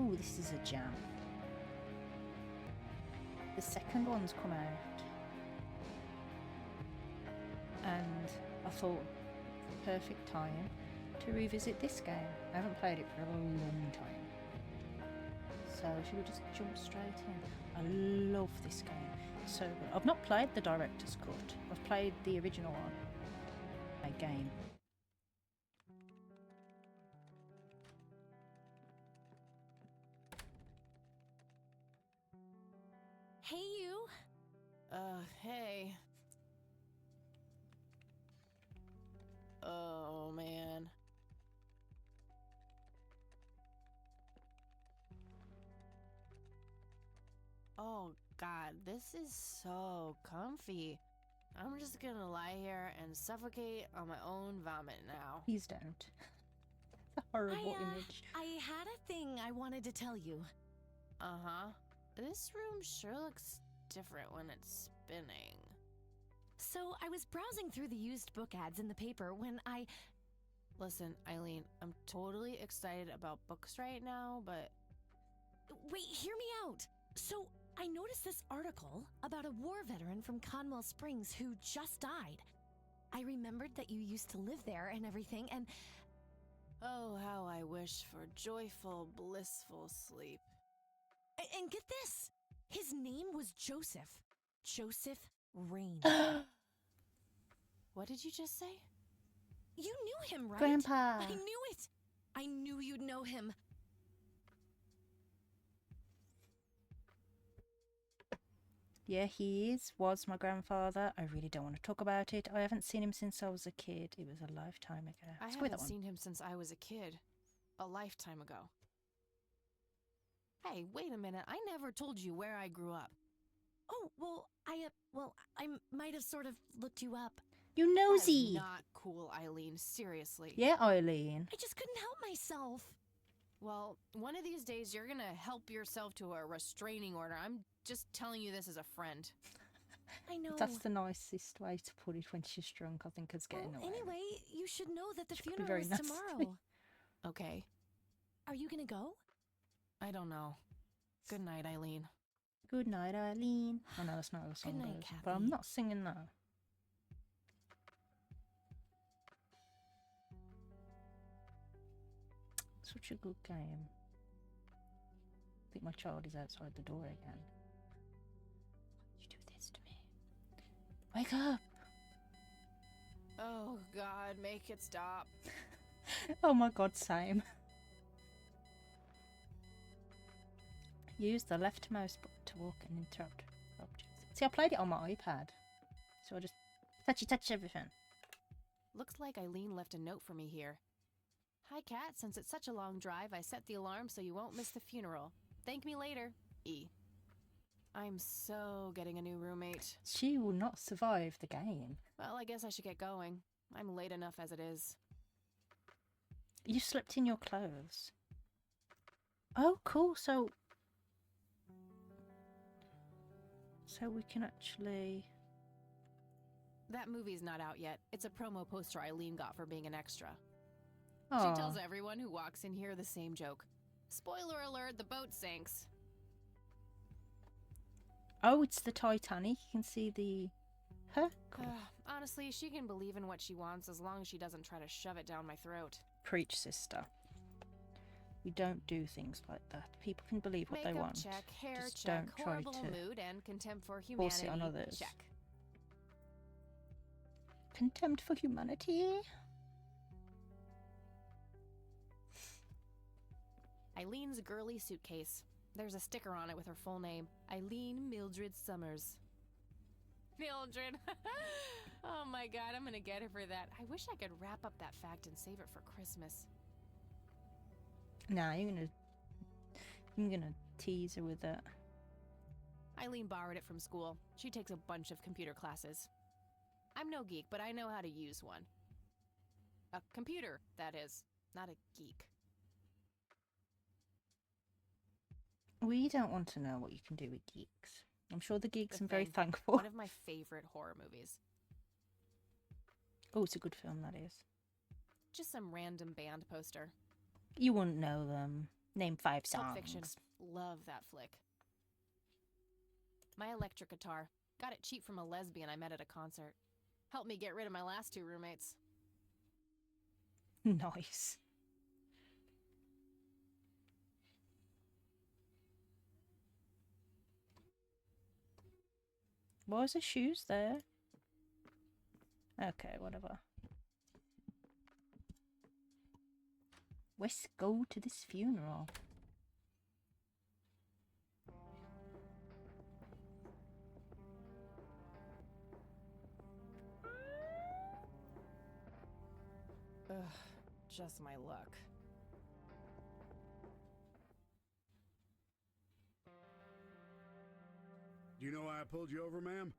Oh, this is a jam. The second one's come out. And I thought, perfect time to revisit this game. I haven't played it for a long time. So should we just jump straight in? I love this game. It's so good. I've not played the director's cut. I've played the original one. A game. Hey, you. Hey. Oh, man. Oh, God, this is so comfy. I'm just gonna lie here and suffocate on my own vomit now. Please don't. It's a horrible image. I had a thing I wanted to tell you. Uh-huh. This room sure looks different when it's spinning. So, I was browsing through the used book ads in the paper when I... Listen, Eileen, I'm totally excited about books right now, but... Wait, hear me out. So, I noticed this article about a war veteran from Conwell Springs who just died. I remembered that you used to live there and everything, and... Oh, how I wish for joyful, blissful sleep. And get this! His name was Joseph. Joseph Rain. What did you just say? You knew him, right? Grandpa! I knew it! I knew you'd know him. Yeah, was my grandfather. I really don't want to talk about it. I haven't seen him since I was a kid. It was a lifetime ago. I Screw that haven't one. seen him since I was a kid. A lifetime ago. Hey, wait a minute. I never told you where I grew up. Oh, well, I might have sort of looked you up. You That is nosy! not cool, Eileen. Seriously. Yeah, Eileen. I just couldn't help myself. Well, one of these days you're gonna help yourself to a restraining order. I'm just telling you this as a friend. I know. That's the nicest way to put it when she's drunk. I think it's getting away. Anyway, you should know that the Should be funeral very is nasty. tomorrow. Okay. Are you gonna go? I don't know. Good night, Eileen. Good night, Eileen. Oh no, that's not how the song Good night, goes. But I'm Kathy. not singing that. Such a good game. I think my child is outside the door again. You do this to me. Wake up! Oh, God, make it stop. Oh my god, same. Use the left mouse button to walk and interrupt objects. See, I played it on my iPad. So I just touch everything. Looks like Eileen left a note for me here. Hi, Kat. Since it's such a long drive, I set the alarm so you won't miss the funeral. Thank me later. E. I'm so getting a new roommate. She will not survive the game. Well, I guess I should get going. I'm late enough as it is. You slept in your clothes. Oh, cool. So we can actually... That movie's not out yet. It's a promo poster Eileen got for being an extra. Oh, She tells everyone who walks in here the same joke. Spoiler alert, the boat sinks. oh, it's the Titanic. You can see the... Huh? Cool. Honestly, she can believe in what she wants as long as she doesn't try to shove it down my throat. Preach, sister. We don't do things like that. People can believe what they Makeup want. check, hair Just check, don't try horrible to mood, and contempt for force humanity it on others. check. Contempt for humanity. Eileen's girly suitcase. There's a sticker on it with her full name. Eileen Mildred Summers. Mildred. Oh my god, I'm gonna get her for that. I wish I could wrap up that fact and save it for Christmas. Nah, you're gonna tease her with that. Eileen borrowed it from school. She takes a bunch of computer classes. I'm no geek, but I know how to use one. A computer, that is. Not a geek. We don't want to know what you can do with geeks. I'm sure the geeks The are very Thing, thankful. One of my favorite horror movies. Oh, it's a good film, that is. Just some random band poster. You wouldn't know them. Name 5 Pulp Fiction. songs. Love that flick. My electric guitar. Got it cheap from a lesbian I met at a concert. Helped me get rid of my last 2 roommates. Nice. Why was the shoes there? Okay, whatever. Let's go to this funeral. Ugh, just my luck. Do you know why I pulled you over, ma'am?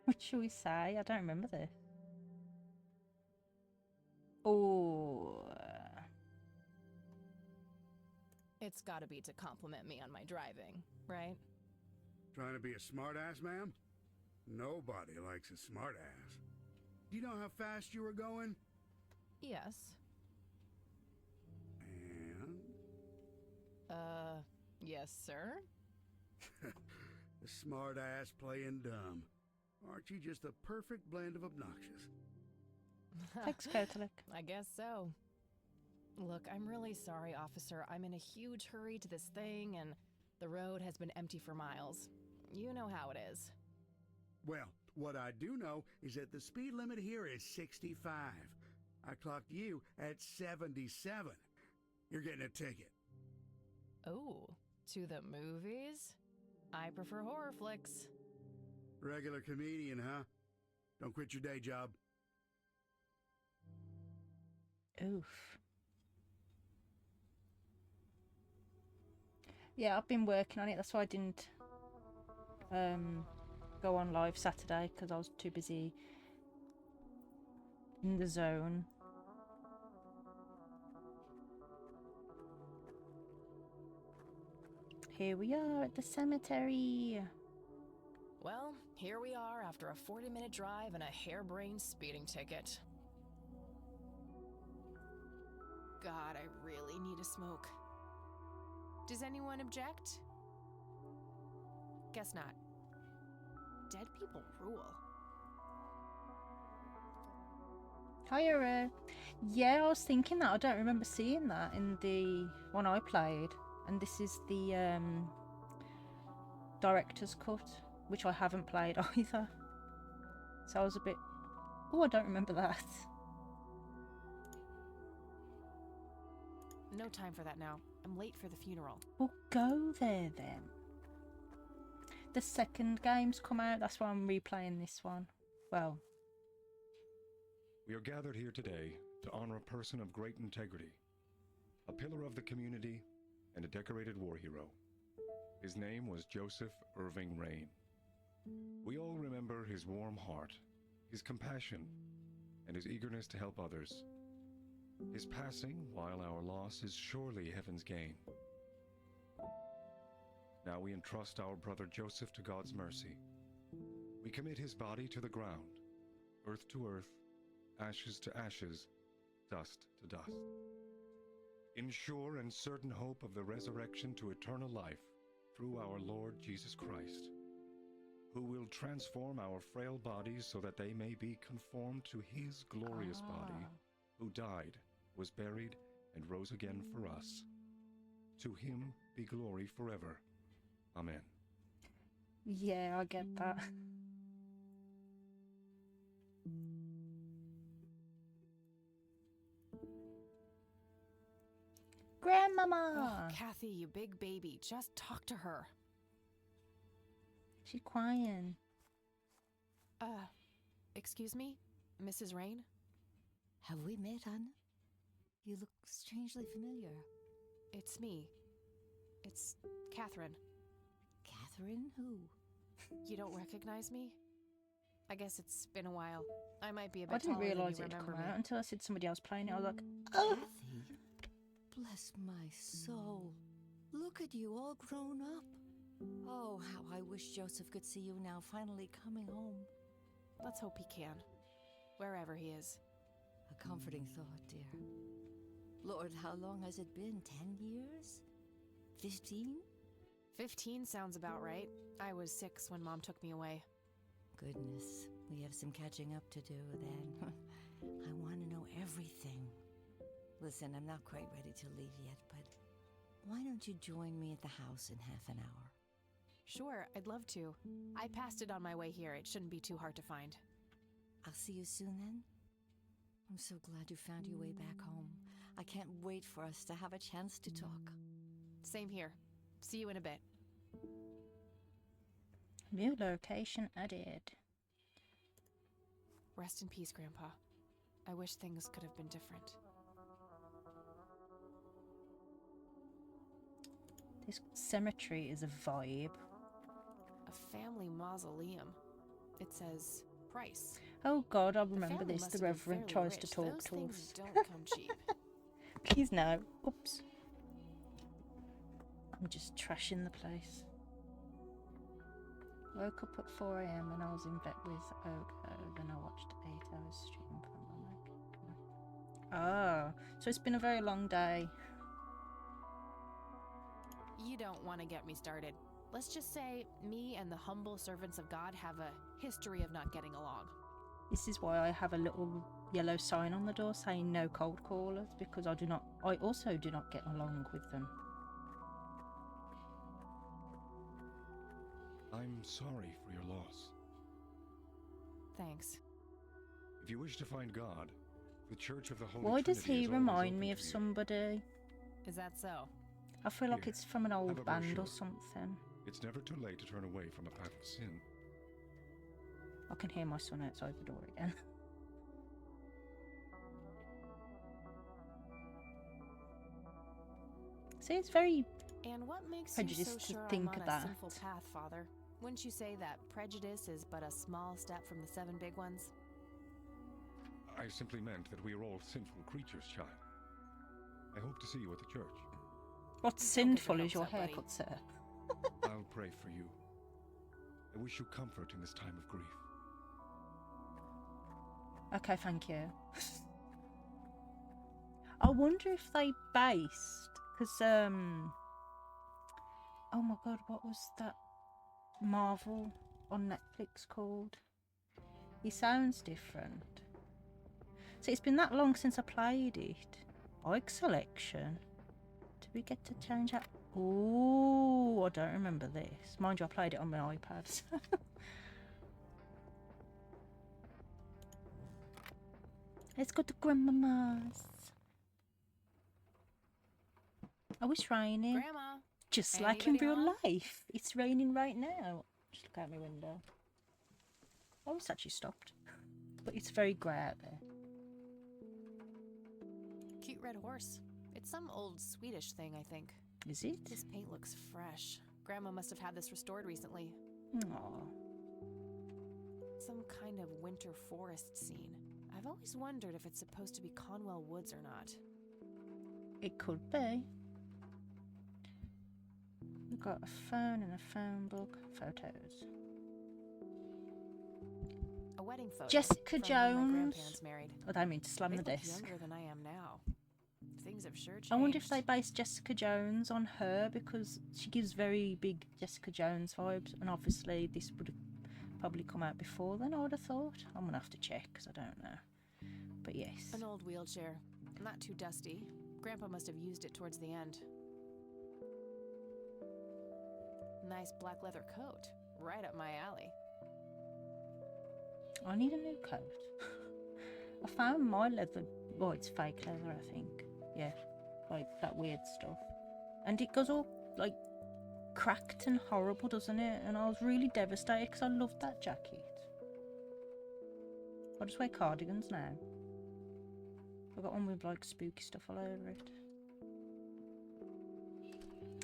What should we say? I don't remember this. Oh. It's gotta be to compliment me on my driving, right? Trying to be a smartass, ma'am? Nobody likes a smartass. Do you know how fast you were going? Yes. And? Yes, sir? A smartass playing dumb. Aren't you just a perfect blend of obnoxious? Thanks, Catholic. I guess so. Look, I'm really sorry, officer. I'm in a huge hurry to this thing, and the road has been empty for miles. You know how it is. Well, what I do know is that the speed limit here is 65. I clocked you at 77. You're getting a ticket. Oh, to the movies? I prefer horror flicks. Regular comedian, huh? Don't quit your day job. Oof. Yeah, I've been working on it. That's why I didn't go on live Saturday, because I was too busy in the zone. Here we are at the cemetery. Well, here we are after a 40-minute drive and a harebrained speeding ticket. God, I really need a smoke. Does anyone object? Guess not. Dead people rule. Hiya. Yeah, I was thinking that. I don't remember seeing that in the one I played. And this is the director's cut, which I haven't played either. So I was a bit... Oh, I don't remember that. No time for that now. I'm late for the funeral. We'll go there then. The second game's come out, that's why I'm replaying this one. Well, We are gathered here today to honor a person of great integrity, a pillar of the community, and a decorated war hero. His name was Joseph Irving Rain. We all remember his warm heart, his compassion, and his eagerness to help others. His passing, while our loss, is surely heaven's gain. Now we entrust our brother Joseph to God's mercy. We commit his body to the ground, earth to earth, ashes to ashes, dust to dust. In sure and certain hope of the resurrection to eternal life through our Lord Jesus Christ, who will transform our frail bodies so that they may be conformed to his glorious body, who died, was buried, and rose again for us. To him be glory forever. Amen. yeah, I get that. Grandmama! Oh, Kathy, you big baby. Just talk to her. She's crying. Excuse me? Mrs. Rain? Have we met, Anna? You look strangely familiar. It's me. It's Catherine. Catherine, who? You don't recognize me? I guess it's been a while. I might be a I bit didn't taller than realise you it had remember come me. out until I said somebody else playing it. I was like, oh! Kathy? Bless my soul. Look at you, all grown up. Oh, how I wish Joseph could see you now, finally coming home. Let's hope he can. wherever he is. A comforting thought, dear. Lord, how long has it been? 10 years? 15? 15 sounds about right. I was 6 when Mom took me away. Goodness, we have some catching up to do then. I want to know everything. Listen, I'm not quite ready to leave yet, but why don't you join me at the house in half an hour? Sure, I'd love to. I passed it on my way here. It shouldn't be too hard to find. I'll see you soon then. I'm so glad you found your way back home. I can't wait for us to have a chance to talk. Same here. See you in a bit. New location added. Rest in peace, Grandpa. I wish things could have been different. This cemetery is a vibe. A family mausoleum. It says price. Oh God, I The remember family this. must The have been Reverend fairly tries to rich. talk Those to things us. don't come cheap. Please no. Oops. I'm just trashing the place. Woke up at 4 a.m. and I was in bed with Ogo. Then I watched 8 hours stream from my Mac. Ah, so it's been a very long day. You don't want to get me started. Let's just say me and the humble servants of God have a history of not getting along. This is why I have a little yellow sign on the door saying no cold callers, because I also do not get along with them. I'm sorry for your loss. Thanks. If you wish to find God, the Church of the Holy Why does Trinity he is always remind open me of to you. somebody? Is that so? I feel like Here, it's from an have old a band brochure. or something. It's never too late to turn away from a path of sin. I can hear my son outside the door again. See, it's very... And what makes you so Prejudiced to sure think I'm on that. a sinful path, Father? Wouldn't you say that prejudice is but a small step from the 7 big ones? I simply meant that we are all sinful creatures, child. I hope to see you at the church. What's Don't get your sinful is your hopes up, buddy. haircut, sir. I'll pray for you. I wish you comfort in this time of grief. Okay, thank you. I wonder if they based... Because, oh my god, what was that Marvel on Netflix called? He sounds different. See, it's been that long since I played it. Ike selection. Did we get to change that? Oh, I don't remember this. Mind you, I played it on my iPad. Let's go to Grandmama's. Oh, it's raining. Grandma! Just like in Anybody real home? life. It's raining right now. Just look out my window. Oh, it's actually stopped. But it's very grey out there. Cute red horse. It's some old Swedish thing, I think. Is it? This paint looks fresh. Grandma must have had this restored recently. Aww. Some kind of winter forest scene. I've always wondered if it's supposed to be Conwell Woods or not. It could be. We've got a phone and a phone book. Photos. A wedding photo. Jessica from when my Jones. grandparents married. I don't mean to slam They the look desk. younger than I am now. Things have sure changed. I wonder if they based Jessica Jones on her, because she gives very big Jessica Jones vibes, and obviously this would have probably come out before then, I would have thought. I'm going to have to check, because I don't know. But yes. An old wheelchair. Not too dusty. Grandpa must have used it towards the end. Nice black leather coat. Right up my alley. I need a new coat. I found my leather. Well, it's fake leather, I think. Yeah, like that weird stuff. And it goes all like cracked and horrible, doesn't it? And I was really devastated because I loved that jacket. I just wear cardigans now. I've got one with like spooky stuff all over it.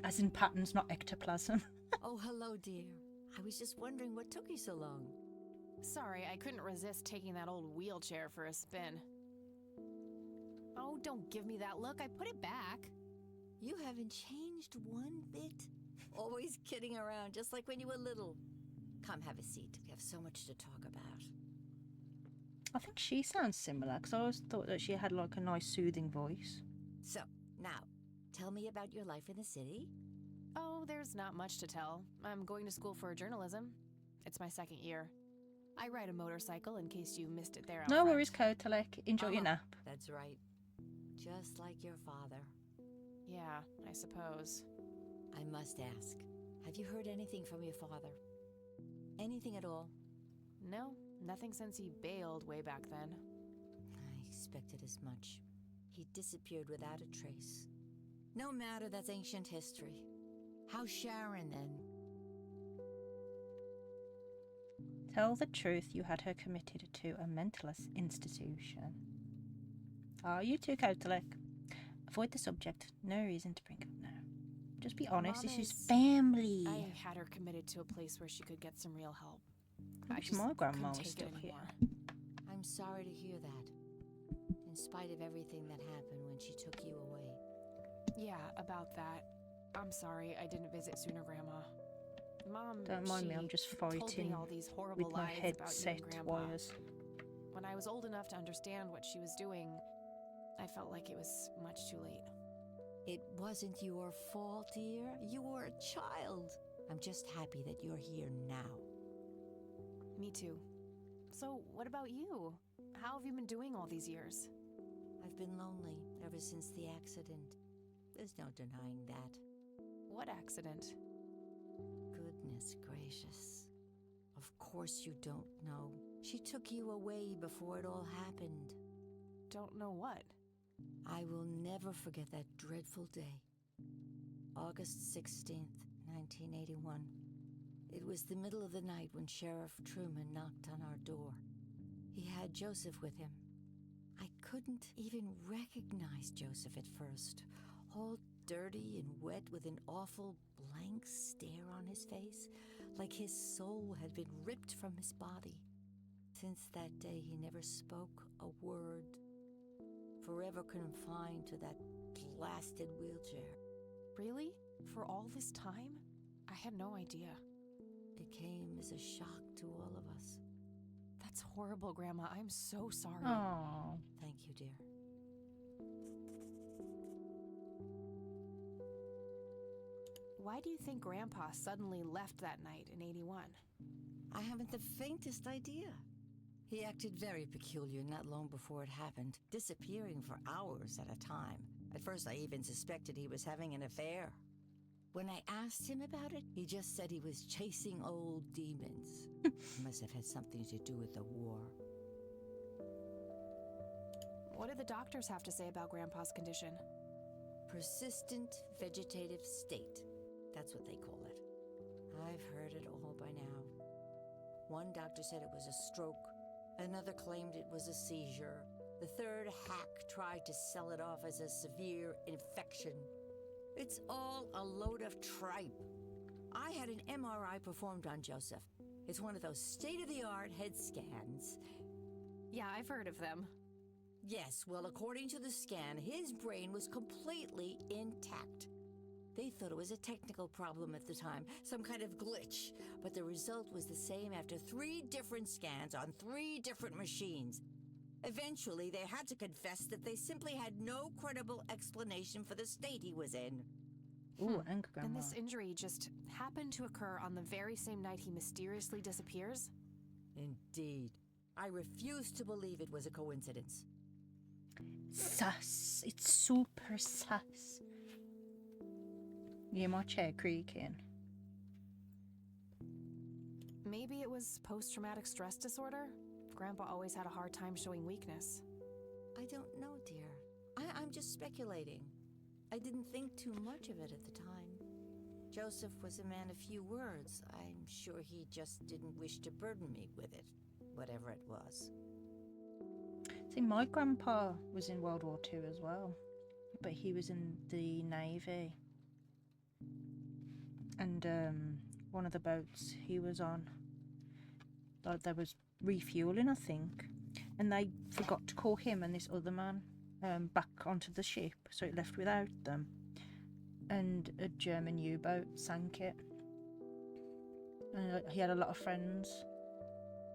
As in patterns, not ectoplasm. Oh, hello, dear. I was just wondering what took you so long. Sorry, I couldn't resist taking that old wheelchair for a spin. Oh, don't give me that look. I put it back. You haven't changed one bit. Always kidding around, just like when you were little. Come have a seat. We have so much to talk about. I think she sounds similar because I always thought that she had like a nice soothing voice. So, now, tell me about your life in the city. Oh, there's not much to tell. I'm going to school for journalism. It's my second year. I ride a motorcycle in case you missed it there out No front. worries, Kotelek. Enjoy your nap. That's right. Just like your father. Yeah, I suppose. I must ask, have you heard anything from your father? Anything at all? No, nothing since he bailed way back then. I expected as much. He disappeared without a trace. No matter, that's ancient history. How's Sharon then? Tell the truth, you had her committed to a mental institution. Are you too, Kotelek? Avoid the subject. No reason to bring it up now. Just be honest, Mom this is is- family. I had her committed to a place where she could get some real help. I I wish just my grandma couldn't was take it still here. anymore. I'm sorry to hear that. In spite of everything that happened when she took you away. Yeah, about that. I'm sorry I didn't visit sooner, Grandma. Mom, Don't mind me, she I'm just told me fighting all these horrible with my lies about you headset and Grandpa. wires. When I was old enough to understand what she was doing, I felt like it was much too late. It wasn't your fault, dear. You were a child. I'm just happy that you're here now. Me too. So, what about you? How have you been doing all these years? I've been lonely ever since the accident. There's no denying that. What accident? Goodness gracious. Of course you don't know. She took you away before it all happened. Don't know what. I will never forget that dreadful day. August 16th, 1981. It was the middle of the night when Sheriff Truman knocked on our door. He had Joseph with him. I couldn't even recognize Joseph at first. All dirty and wet with an awful blank stare on his face, like his soul had been ripped from his body. Since that day, he never spoke a word. Forever confined to that blasted wheelchair. Really? For all this time? I had no idea. It came as a shock to all of us. That's horrible, Grandma. I'm so sorry. Oh, Thank you, dear. Why do you think Grandpa suddenly left that night in 81? I haven't the faintest idea. He acted very peculiar not long before it happened, disappearing for hours at a time. At first, I even suspected he was having an affair. When I asked him about it, he just said he was chasing old demons. Must have had something to do with the war. What did the doctors have to say about Grandpa's condition? Persistent vegetative state. That's what they call it. I've heard it all by now. One doctor said it was a stroke. Another claimed it was a seizure. The third hack tried to sell it off as a severe infection. It's all a load of tripe. I had an MRI performed on Joseph. It's one of those state-of-the-art head scans. Yeah, I've heard of them. Yes, well, according to the scan, his brain was completely intact. They thought it was a technical problem at the time, some kind of glitch, but the result was the same after 3 different scans on 3 different machines. Eventually, they had to confess that they simply had no credible explanation for the state he was in. ooh, anger Then grandma. this injury just happened to occur on the very same night he mysteriously disappears? Indeed. I refuse to believe it was a coincidence. Sus. It's super sus. Yeah, my chair creaking. Maybe it was post-traumatic stress disorder? Grandpa always had a hard time showing weakness. I don't know, dear. I'm just speculating. I didn't think too much of it at the time. Joseph was a man of few words. I'm sure he just didn't wish to burden me with it, whatever it was. See, my grandpa was in World War II as well, but he was in the Navy. And one of the boats he was on, like, there was refueling, I think, and they forgot to call him and this other man back onto the ship, so it left without them. And a German U-boat sank it. And he had a lot of friends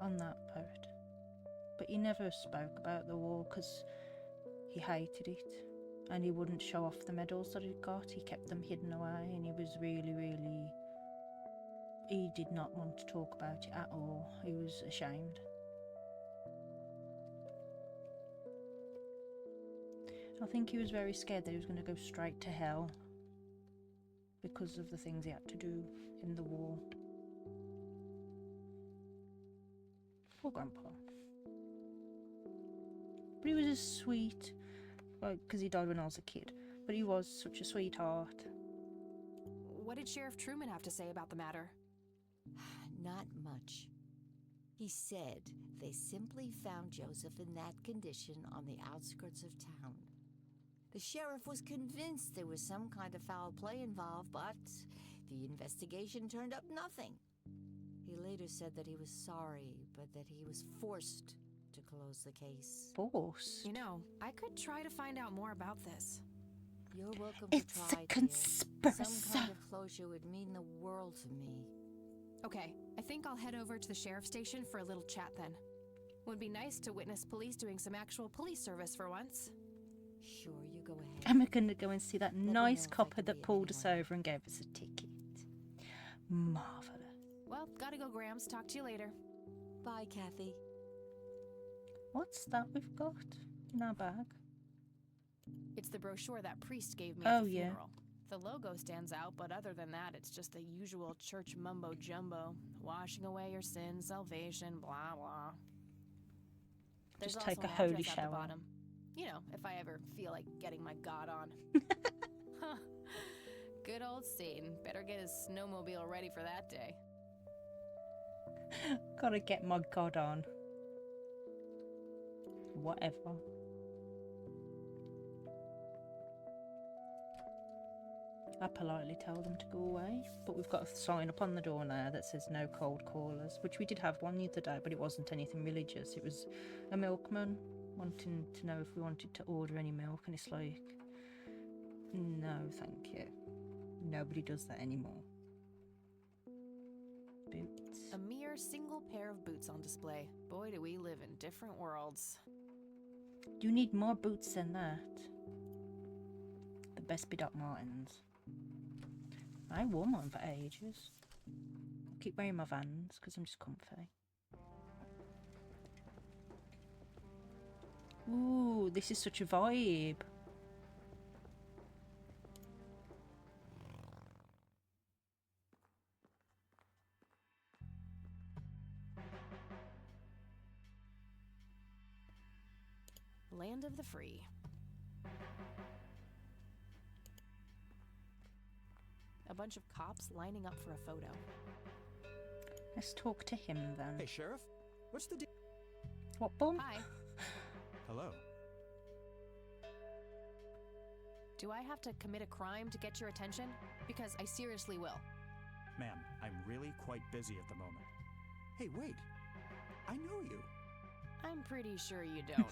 on that boat. but he never spoke about the war because he hated it, and he wouldn't show off the medals that he'd got. He kept them hidden away, and he was really, he did not want to talk about it at all. He was ashamed. I think he was very scared that he was going to go straight to hell because of the things he had to do in the war. Poor Grandpa. But he was a sweet, because he died when I was a kid, but he was such a sweetheart. What did Sheriff Truman have to say about the matter? Not much. He said they simply found Joseph in that condition on the outskirts of town. The sheriff was convinced there was some kind of foul play involved, but the investigation turned up nothing. He later said that he was sorry, but that he was forced to close the case. Forced? You know, I could try to find out more about this. You're welcome It's to try, a dear. conspiracy. Some kind of closure would mean the world to me. Okay, I think I'll head over to the sheriff's station for a little chat then. Would be nice to witness police doing some actual police service for once. Sure, you go ahead. And we're going to go and see that me nice know if I copper can that be of pulled any us help. over and gave us a ticket. Marvellous. Well, gotta go, Grams. Talk to you later. Bye, Kathy. What's that we've got in our bag? It's the brochure that priest gave me Oh, at the yeah. funeral. The logo stands out, but other than that, it's just the usual church mumbo jumbo. Washing away your sins, salvation, blah blah. There's Just take also a an holy address at the shower. bottom. You know, if I ever feel like getting my god on. Huh. Good old Satan. Better get his snowmobile ready for that day. Gotta get my god on. Whatever. I politely tell them to go away, but we've got a sign up on the door now that says no cold callers, which we did have one the other day, but it wasn't anything religious. It was a milkman wanting to know if we wanted to order any milk, and it's like, no, thank you. Nobody does that anymore. Boots. A mere single pair of boots on display. Boy, do we live in different worlds. You need more boots than that. The best be Doc Martens. I wore mine for ages. I keep wearing my Vans because I'm just comfy. Ooh, this is such a vibe. Land of the free. A bunch of cops lining up for a photo. Let's talk to him then. Hey, Sheriff. What's the deal? What bum? Hi. Hello. Do I have to commit a crime to get your attention? Because I seriously will. Ma'am, I'm really quite busy at the moment. Hey, wait. I know you. I'm pretty sure you don't.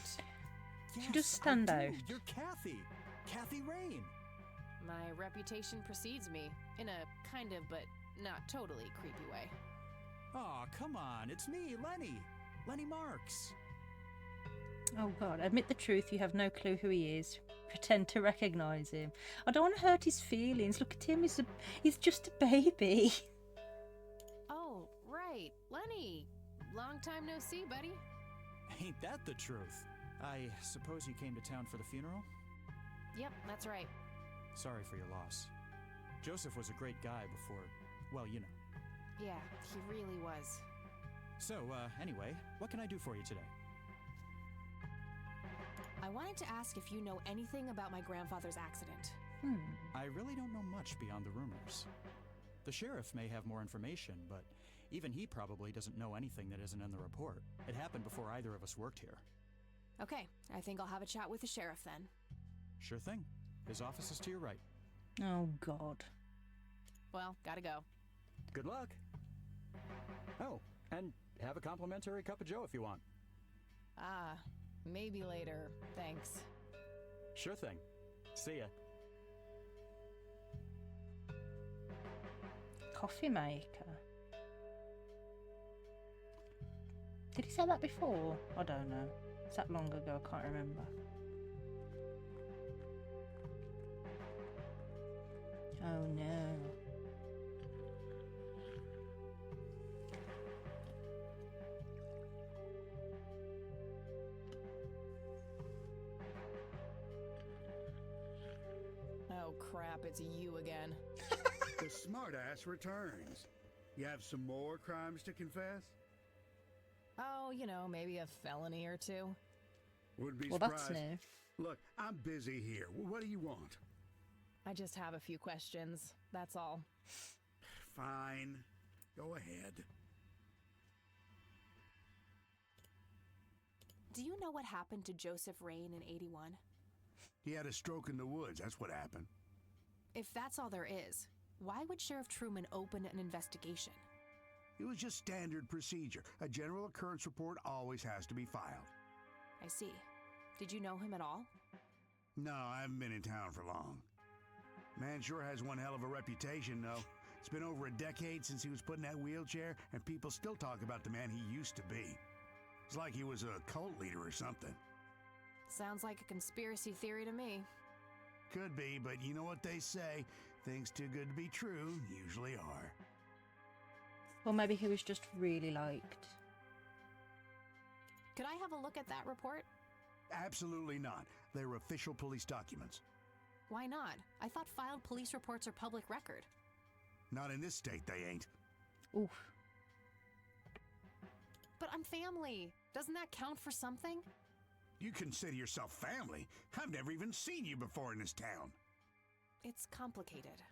She does stand I do. out. You're Kathy. Kathy Rain. My reputation precedes me, in a kind of but not totally creepy way. Aw, come on. It's me, Lenny. Lenny Marks. Oh god, admit the truth, you have no clue who he is. Pretend to recognise him. I don't want to hurt his feelings. Look at him, he's just a baby. Oh, right. Lenny. Long time no see, buddy. Ain't that the truth? I suppose you came to town for the funeral? Yep, that's right. Sorry for your loss. Joseph was a great guy before, well, you know. Yeah, he really was. So, anyway, what can I do for you today? I wanted to ask if you know anything about my grandfather's accident. I really don't know much beyond the rumors. The sheriff may have more information, but even he probably doesn't know anything that isn't in the report. It happened before either of us worked here. Okay, I think I'll have a chat with the sheriff then. Sure thing. His office is to your right. Oh god. Well, gotta go. Good luck. Oh, and have a complimentary cup of joe if you want. Ah, maybe later. Thanks. Sure thing. See ya. Coffee maker. Did he say that before? I don't know. It's that long ago, I can't remember. Oh no. Oh crap, it's you again. The smartass returns. You have some more crimes to confess? Oh, you know, maybe a felony or two. Would be Well, surprised. that's new. Look, I'm busy here. What do you want? I just have a few questions, that's all. Fine. Go ahead. Do you know what happened to Joseph Rain in 81? He had a stroke in the woods. That's what happened. If that's all there is, why would Sheriff Truman open an investigation? It was just standard procedure. A general occurrence report always has to be filed. I see. Did you know him at all? No, I haven't been in town for long. Man sure has one hell of a reputation, though. It's been over a decade since he was put in that wheelchair, and people still talk about the man he used to be. It's like he was a cult leader or something. Sounds like a conspiracy theory to me. Could be, but you know what they say. Things too good to be true usually are. Or maybe he was just really liked. Could I have a look at that report? Absolutely not. They're official police documents. Why not? I thought filed police reports are public record. Not in this state, they ain't. Oof. But I'm family. Doesn't that count for something? You consider yourself family? I've never even seen you before in this town. It's complicated.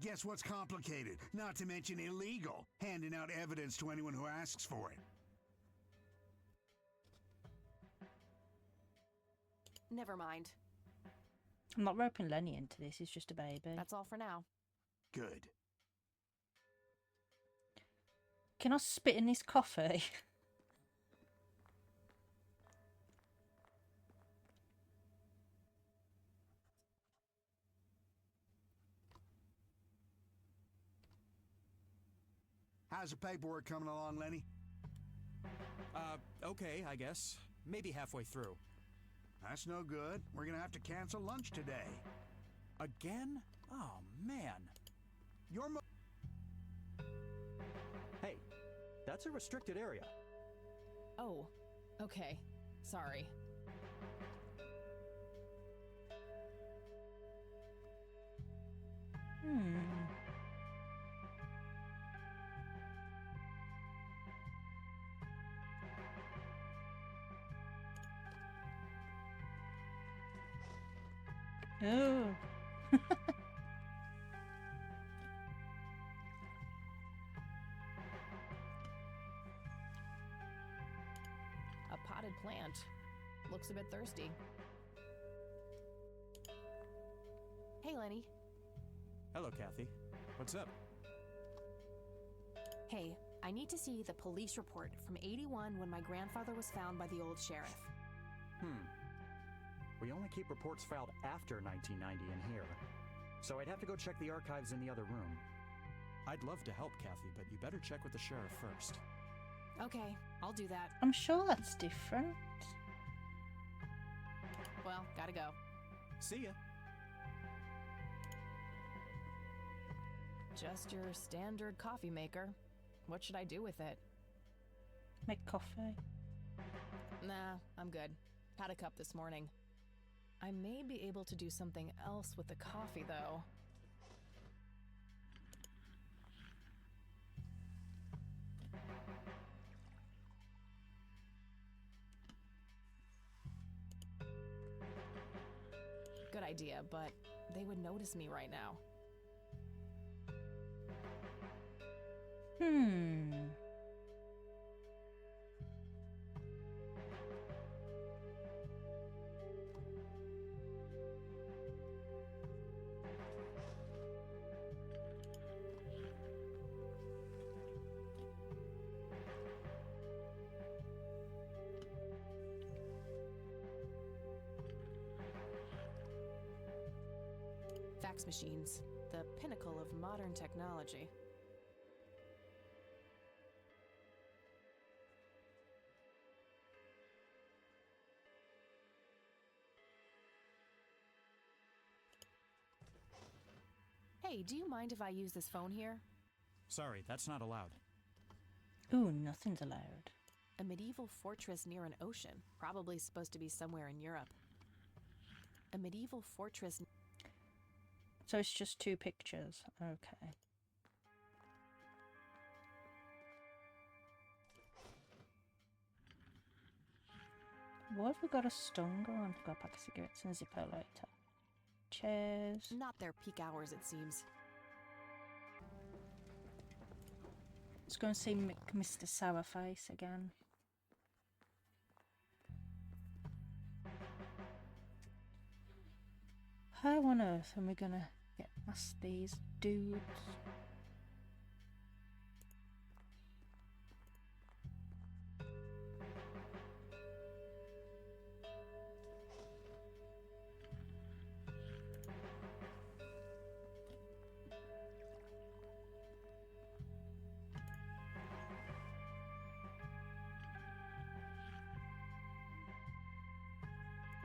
Guess what's complicated? Not to mention illegal. Handing out evidence to anyone who asks for it. Never mind. I'm not roping Lenny into this, he's just a baby. That's all for now. Good. Can I spit in this coffee? How's the paperwork coming along, Lenny? Okay, I guess. Maybe halfway through. That's no good. We're gonna have to cancel lunch today. Again? Oh, man. Your Hey, that's a restricted area. Oh, okay. Sorry. Oh. A potted plant. Looks a bit thirsty. Hey, Lenny. Hello, Kathy. What's up? Hey, I need to see the police report from 81 when my grandfather was found by the old sheriff. We only keep reports filed after 1990 in here, so I'd have to go check the archives in the other room. I'd love to help, Kathy, but you better check with the sheriff first. Okay, I'll do that. I'm sure that's different. Well, gotta go. See ya. Just your standard coffee maker. What should I do with it? Make coffee. Nah, I'm good. Had a cup this morning. I may be able to do something else with the coffee, though. Good idea, but they would notice me right now. Fax machines, the pinnacle of modern technology. Hey, do you mind if I use this phone here? Sorry, that's not allowed. Ooh, nothing's allowed. A medieval fortress near an ocean. Probably supposed to be somewhere in Europe. A medieval fortress. So it's just 2 pictures. Okay. Why have we got a stun on? Got a pack of cigarettes and a Zippo lighter. Chairs. Not their peak hours, it seems. Let's go and see Mr. Sourface again. How on earth am we gonna get past these dudes?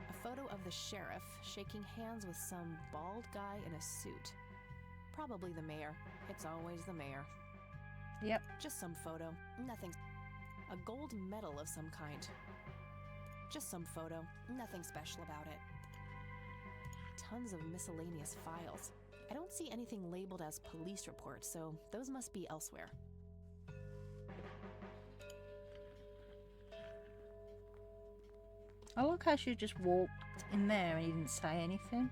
A photo of the sheriff shaking hands with some bald guy in a suit. Probably the mayor. It's always the mayor. Yep. Just some photo. Nothing. A gold medal of some kind. Just some photo. Nothing special about it. Tons of miscellaneous files. I don't see anything labeled as police reports, so those must be elsewhere. I like how she just walked in there and he didn't say anything.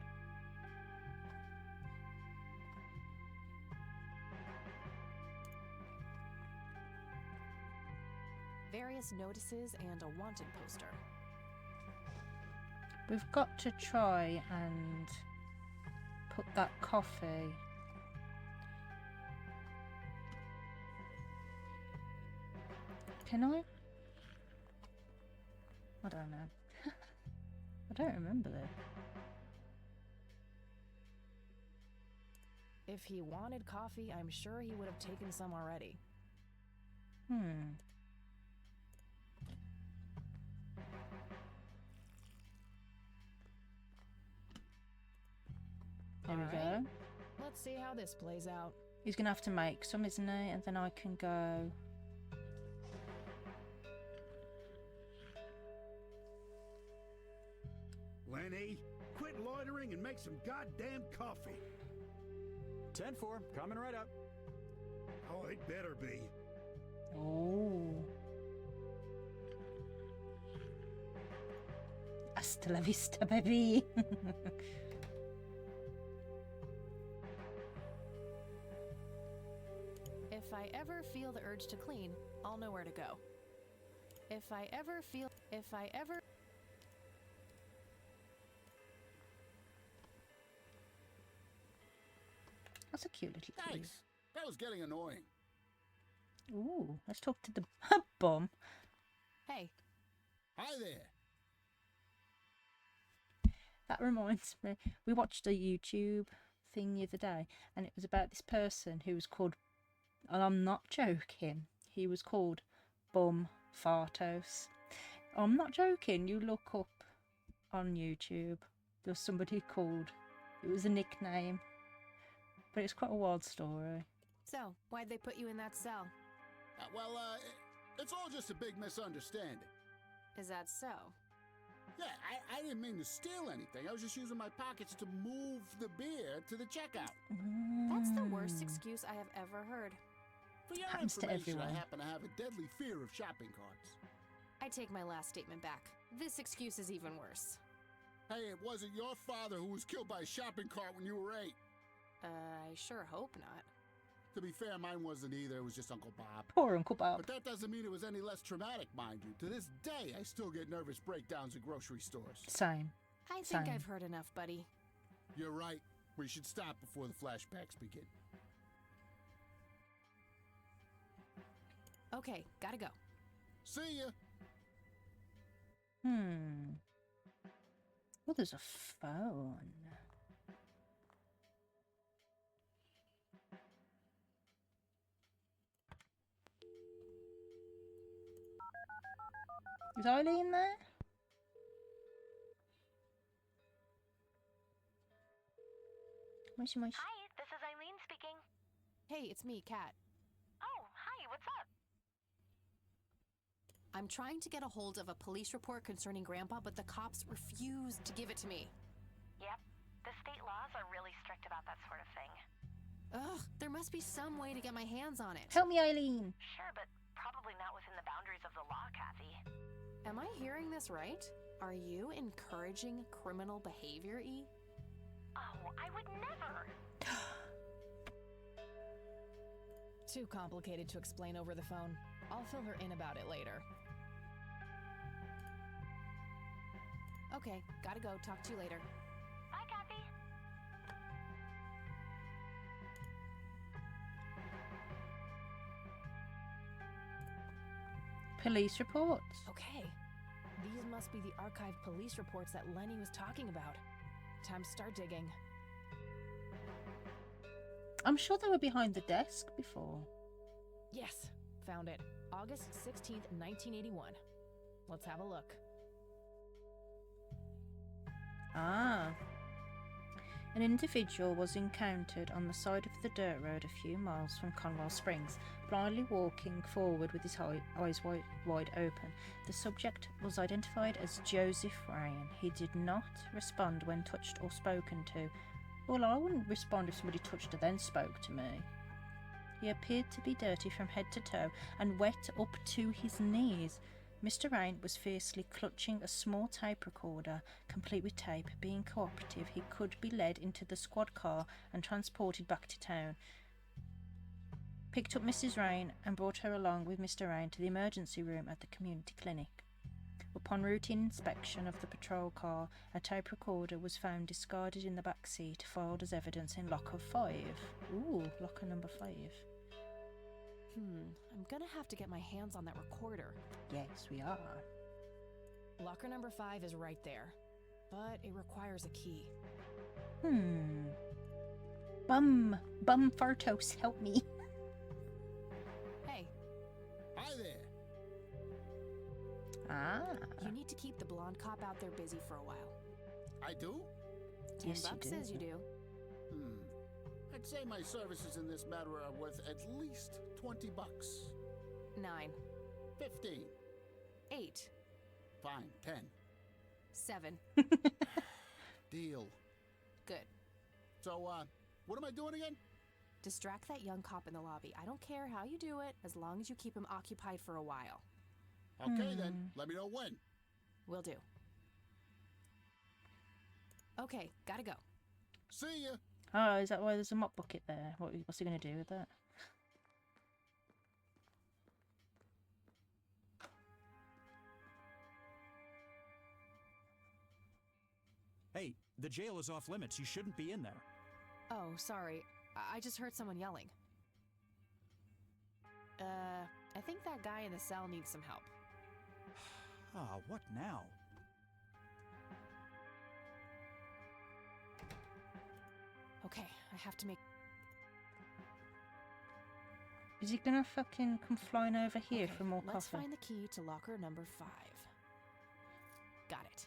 Various notices and a wanted poster. We've got to try and put that coffee. Can I? I don't know. I don't remember that. If he wanted coffee, I'm sure he would have taken some already. There we All go. right. Let's see how this plays out. He's gonna have to make some, isn't he? And then I can go. Lenny, quit loitering and make some goddamn coffee. 10-4, coming right up. Oh, it better be. Oh. Hasta la vista, baby. If I ever feel the urge to clean, I'll know where to go. If I ever. That's a cute little key. Thanks. That was getting annoying. Ooh, let's talk to the bum. Hey, Hi there. That reminds me, we watched a YouTube thing the other day, and it was about this person who was called, and I'm not joking, he was called Bum Fartos. I'm not joking, you look up on YouTube, there was somebody called, it was a nickname, but it's quite a wild story. so why'd they put you in that cell? It's all just a big misunderstanding. Is that so? Yeah, I didn't mean to steal anything. I was just using my pockets to move the beer to the checkout. That's the worst excuse I have ever heard. For your Happens to information, I everyone. happen to have a deadly fear of shopping carts. I take my last statement back. This excuse is even worse. Hey, it wasn't your father who was killed by a shopping cart when you were 8. I sure hope not. To be fair, mine wasn't either. It was just Uncle Bob. Poor Uncle Bob. But that doesn't mean it was any less traumatic, mind you. To this day, I still get nervous breakdowns at grocery stores. Same. I think Same. I've heard enough, buddy. You're right. We should stop before the flashbacks begin. Okay, gotta go. See ya! Oh, there's a phone. Is Eileen there? Moshi moshi. Hi, this is Eileen. Hey, it's me, Kat. Oh, hi, what's up? I'm trying to get a hold of a police report concerning Grandpa, but the cops refuse to give it to me. Yep, the state laws are really strict about that sort of thing. Ugh, there must be some way to get my hands on it. Help me, Eileen. Sure, but probably not within the boundaries of the law, Kathy. Am I hearing this right? Are you encouraging criminal behavior, E? Oh, I would never. Too complicated to explain over the phone. I'll fill her in about it later. Okay, gotta go. Talk to you later. Bye, Kathy. Police reports. Okay. These must be the archived police reports that Lenny was talking about. Time to start digging. I'm sure they were behind the desk before. Yes, found it. August 16th, 1981. Let's have a look. Ah. An individual was encountered on the side of the dirt road a few miles from Conwell Springs, blindly walking forward with his eyes wide open. The subject was identified as Joseph Rain. He did not respond when touched or spoken to. Well, I wouldn't respond if somebody touched or then spoke to me. He appeared to be dirty from head to toe and wet up to his knees. Mr. Rain was fiercely clutching a small tape recorder, complete with tape. Being cooperative, he could be led into the squad car and transported back to town. Picked up Mrs. Rain and brought her along with Mr. Rain to the emergency room at the community clinic. Upon routine inspection of the patrol car, a tape recorder was found discarded in the back seat, filed as evidence in locker 5. Ooh, locker number 5. I'm gonna have to get my hands on that recorder. Yes, we are. Locker number 5 is right there, but it requires a key. Bum Fartos, help me. Hey, Hi there. Ah, you need to keep the blonde cop out there busy for a while. I do? yes, you $10 do. says you do. I'd say my services in this matter are worth at least $20. 9, 15. 8, Fine, 10. 7. Deal. Good. So, what am I doing again? Distract that young cop in the lobby. I don't care how you do it, as long as you keep him occupied for a while. Okay then, let me know when. Will do. Okay, gotta go. See ya. Oh, is that why there's a mop bucket there? What's he going to do with that? Hey, the jail is off limits. You shouldn't be in there. Oh, sorry. I just heard someone yelling. I think that guy in the cell needs some help. Ah, what now? Okay, I have to make... Is he going to fucking come flying over here Okay, for more let's coffee? find the key to locker number 5. Got it.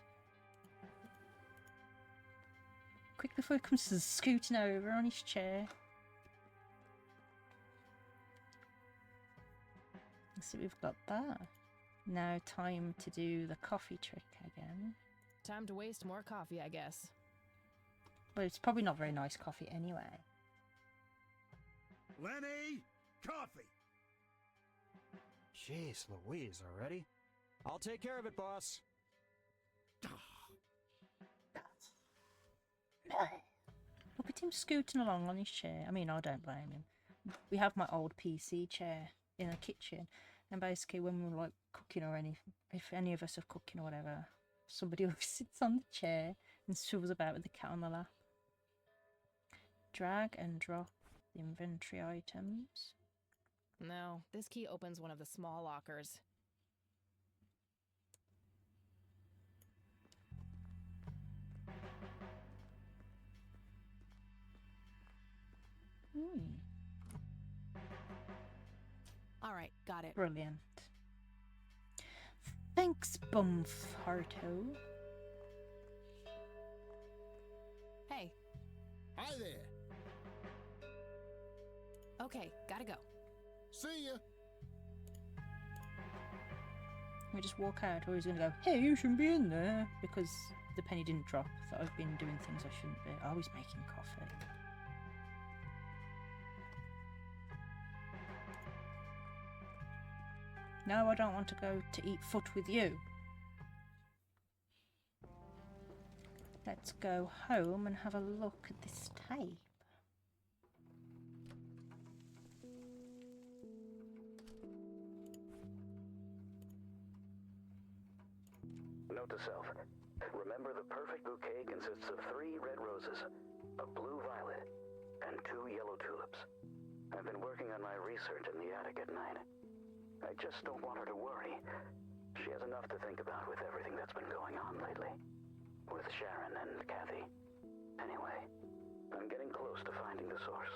Quick before he comes scooting over on his chair. So we've got that. Now time to do the coffee trick again. Time to waste more coffee, I guess. But it's probably not very nice coffee anyway. Lenny, coffee. Jeez Louise, already? I'll take care of it, boss. Look at him scooting along on his chair. I mean, I don't blame him. We have my old PC chair in the kitchen, and basically when we're like cooking or if any of us are cooking or whatever, somebody always sits on the chair and swivels about with the cat on the lap. Drag and drop the inventory items. No, this key opens one of the small lockers. All right, got it. Brilliant. Thanks, Bumfarto. Hey, Hi there. Okay, gotta go. See ya. We just walk out, or he's gonna go, hey, you shouldn't be in there, because the penny didn't drop, that I've been doing things I shouldn't be. Oh, he's making coffee. No, I don't want to go to eat foot with you. Let's go home and have a look at this tape. Note to self. Remember, the perfect bouquet consists of 3 red roses, a blue violet, and 2 yellow tulips. I've been working on my research in the attic at night. I just don't want her to worry. She has enough to think about with everything that's been going on lately. With Sharon and Kathy. Anyway, I'm getting close to finding the source.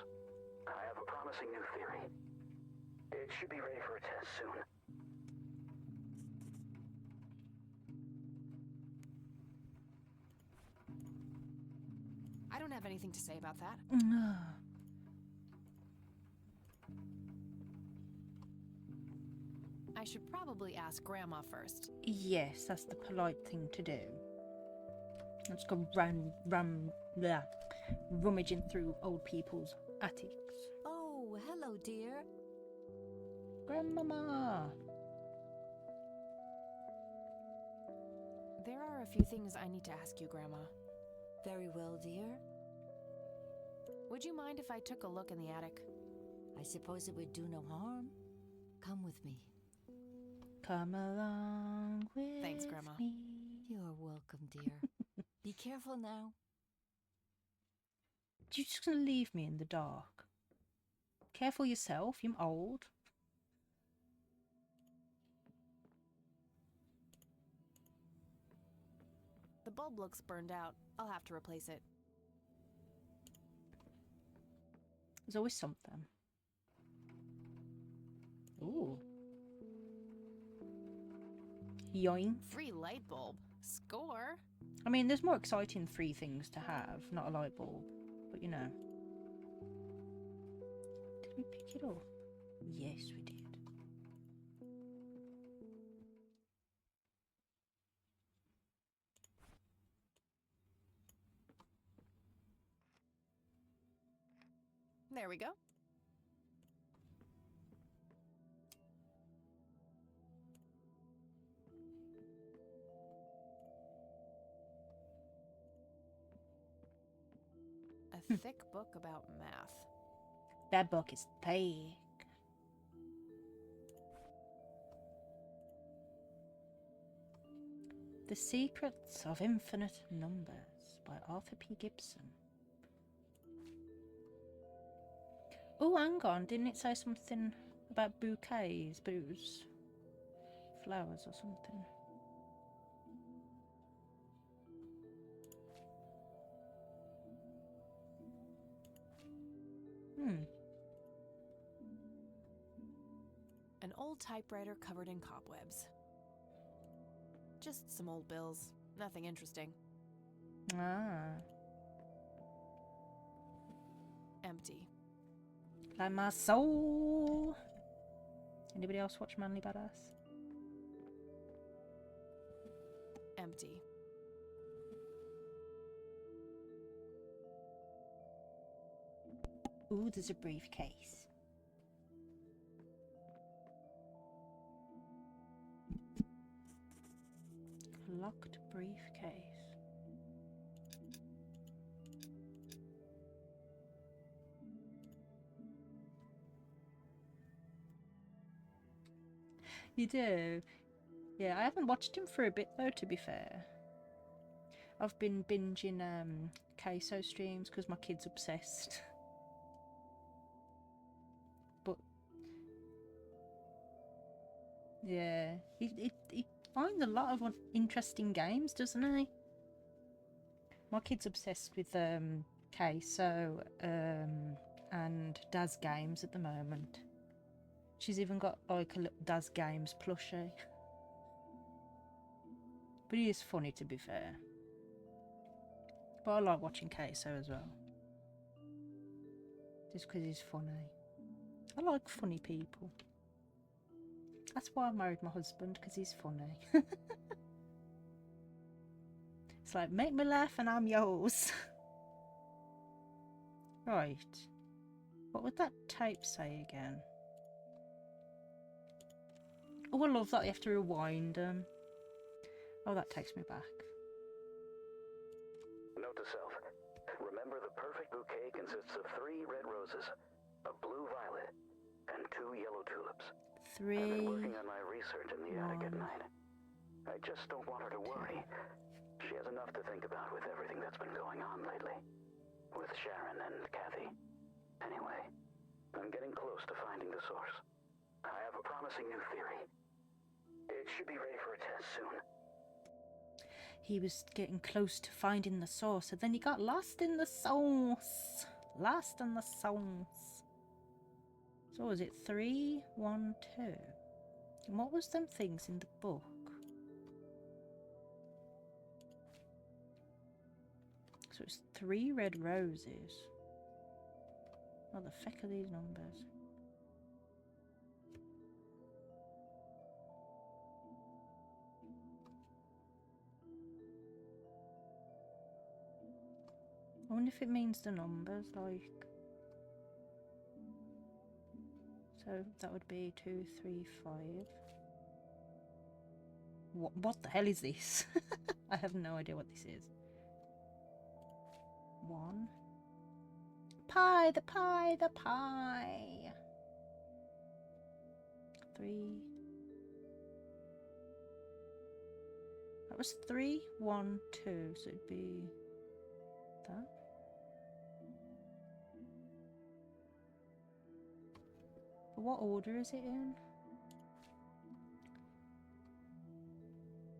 I have a promising new theory. It should be ready for a test soon. I don't have anything to say about that. I should probably ask Grandma first. Yes, that's the polite thing to do. Let's go rummaging through old people's attics. Oh, hello, dear. Grandmama! There are a few things I need to ask you, Grandma. Very well, dear. Would you mind if I took a look in the attic? I suppose it would do no harm. Come with me. Come along with Thanks, Grandma. me. You're welcome, dear. Be careful now. You're just gonna leave me in the dark. Careful yourself, you're old. The bulb looks burned out. I'll have to replace it. There's always something. Ooh. Yoink. Free light bulb. Score. I mean, there's more exciting free things to have, not a light bulb. But you know. Did we pick it up? Yes, we did. There we go. A thick book about math. That book is thick. The Secrets of Infinite Numbers by Arthur P. Gibson. Oh, hang on. Didn't it say something about bouquets? But it was flowers or something. An old typewriter covered in cobwebs. Just some old bills. Nothing interesting. Ah. Empty. Like my soul. Anybody else watch Manly Badass? Empty. Ooh, there's a briefcase. Locked briefcase. You do? Yeah, I haven't watched him for a bit though, to be fair. I've been binging queso streams because my kid's obsessed. But yeah, he finds a lot of interesting games, doesn't he? My kid's obsessed with queso and Daz Games at the moment. She's even got like a little Daz Games plushie. But he is funny, to be fair. But I like watching Queso as well. Just because he's funny. I like funny people. That's why I married my husband, because he's funny. It's like, make me laugh and I'm yours. Right. What would that tape say again? Oh, I love that you have to rewind them. Oh, that takes me back. Note to self. Remember, the perfect bouquet consists of 3 red roses, a blue violet, and 2 yellow tulips. 3. I've been working on my research in the attic at night. I just don't want her to worry. She has enough to think about with everything that's been going on lately. With Sharon and Kathy. Anyway, I'm getting close to finding the source. I have a promising new theory. It should be ready for a test soon. He was getting close to finding the source, and then he got lost in the source. Lost in the source. So was it 3, 1, 2? And what was them things in the book? So it's 3 red roses. What the feck are these numbers? I wonder if it means the numbers, like... So that would be 2, 3, 5. What the hell is this? I have no idea what this is. 1. Pie, the pie, the pie. 3. That was 3, 1, 2, so it'd be that. But what order is it in?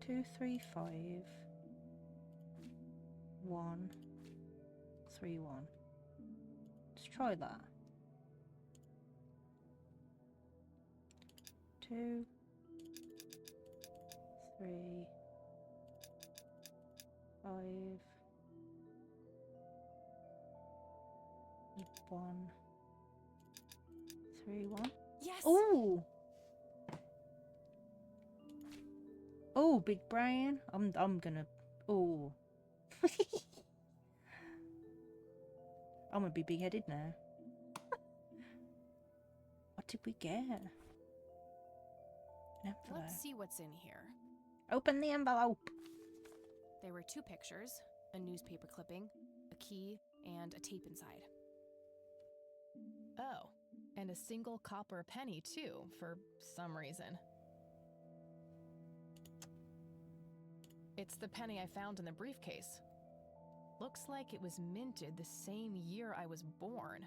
2, 3, 5. 1, 3, 1. Let's try that. 2, 3, 5, 1, 3, 1. Yes! Oh! Oh, big brain. I'm gonna... Oh. I'm gonna be big-headed now. What did we get? An envelope. Let's see what's in here. Open the envelope. There were 2 pictures, a newspaper clipping, a key, and a tape inside. Oh, and a single copper penny, too, for some reason. It's the penny I found in the briefcase. Looks like it was minted the same year I was born.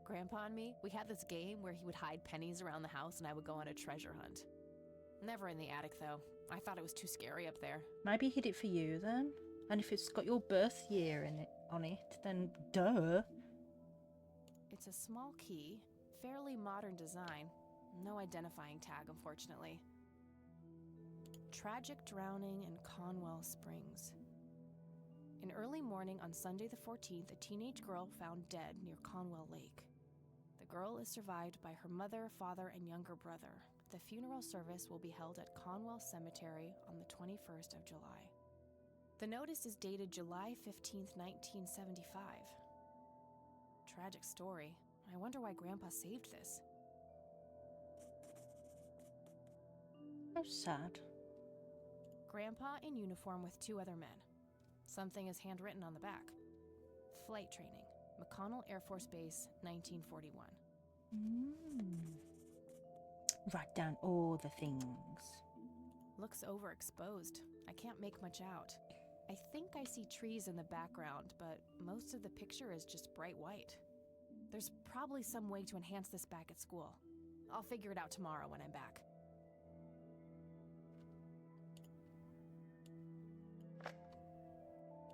Grandpa and me, we had this game where he would hide pennies around the house and I would go on a treasure hunt. Never in the attic, though. I thought it was too scary up there. Maybe he hid it for you then. And if it's got your birth year in it on it, then duh. It's a small key, fairly modern design. No identifying tag, unfortunately. Tragic drowning in Conwell Springs. In early morning on Sunday the 14th, a teenage girl found dead near Conwell Lake. The girl is survived by her mother, father, and younger brother. The funeral service will be held at Conwell Cemetery on the 21st of July. The notice is dated July 15th, 1975. Tragic story. I wonder why Grandpa saved this. How sad. Grandpa in uniform with 2 other men. Something is handwritten on the back. Flight training, McConnell Air Force Base, 1941. Write down all the things. Looks overexposed. I can't make much out. I think I see trees in the background, but most of the picture is just bright white. There's probably some way to enhance this back at school. I'll figure it out tomorrow when I'm back.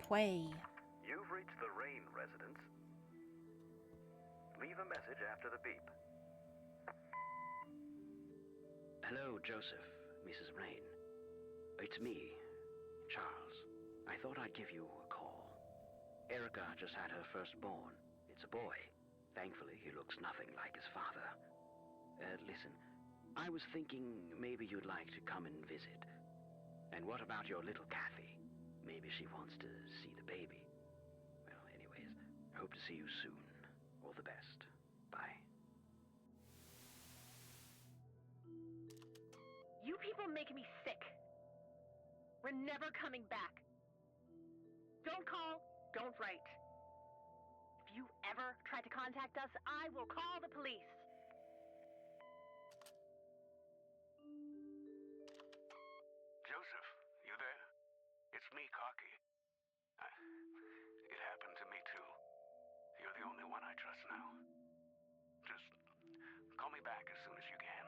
Play. You've reached the Rain residence. Leave a message after the beep. Hello, Joseph, Mrs. Rain. It's me, Charles. I thought I'd give you a call. Erica just had her firstborn. It's a boy. Thankfully, he looks nothing like his father. Listen, I was thinking maybe you'd like to come and visit. And what about your little Kathy? Maybe she wants to see the baby. Well, anyways, I hope to see you soon. All the best. Bye. You people make me sick. We're never coming back. Don't call, don't write. If you ever try to contact us, I will call the police. Joseph, you there? It's me, Cocky. It happened to me too. You're the only one I trust now. Just call me back as soon as you can.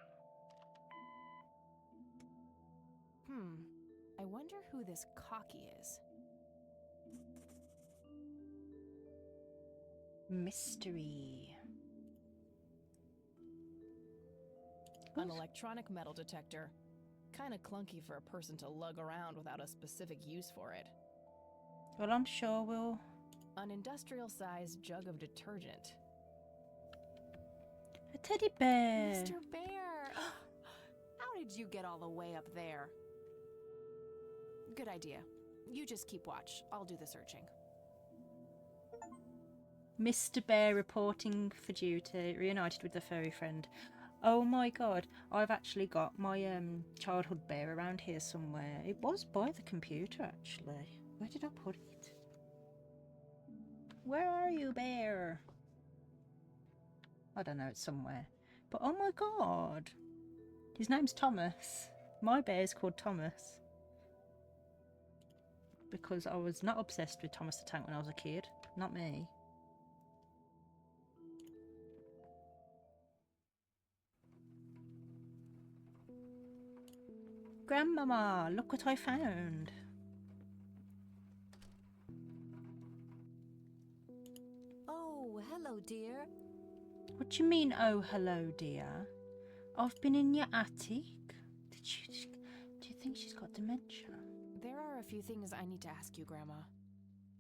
I wonder who this Cocky is. Mystery. An electronic metal detector. Kinda clunky for a person to lug around without a specific use for it. Well, I'm sure we'll... An industrial-sized jug of detergent. A teddy bear. Mr. Bear! How did you get all the way up there? Good idea. You just keep watch. I'll do the searching. Mr. Bear reporting for duty, reunited with the furry friend. Oh my god, I've actually got my childhood bear around here somewhere. It was by the computer, actually. Where did I put it? Where are you, bear? I don't know, it's somewhere. But oh my god, his name's Thomas. My bear's called Thomas. Because I was not obsessed with Thomas the Tank when I was a kid. Not me. Grandmama, look what I found. Oh, hello, dear. What do you mean, oh, hello, dear? I've been in your attic. Do you think she's got dementia? There are a few things I need to ask you, Grandma.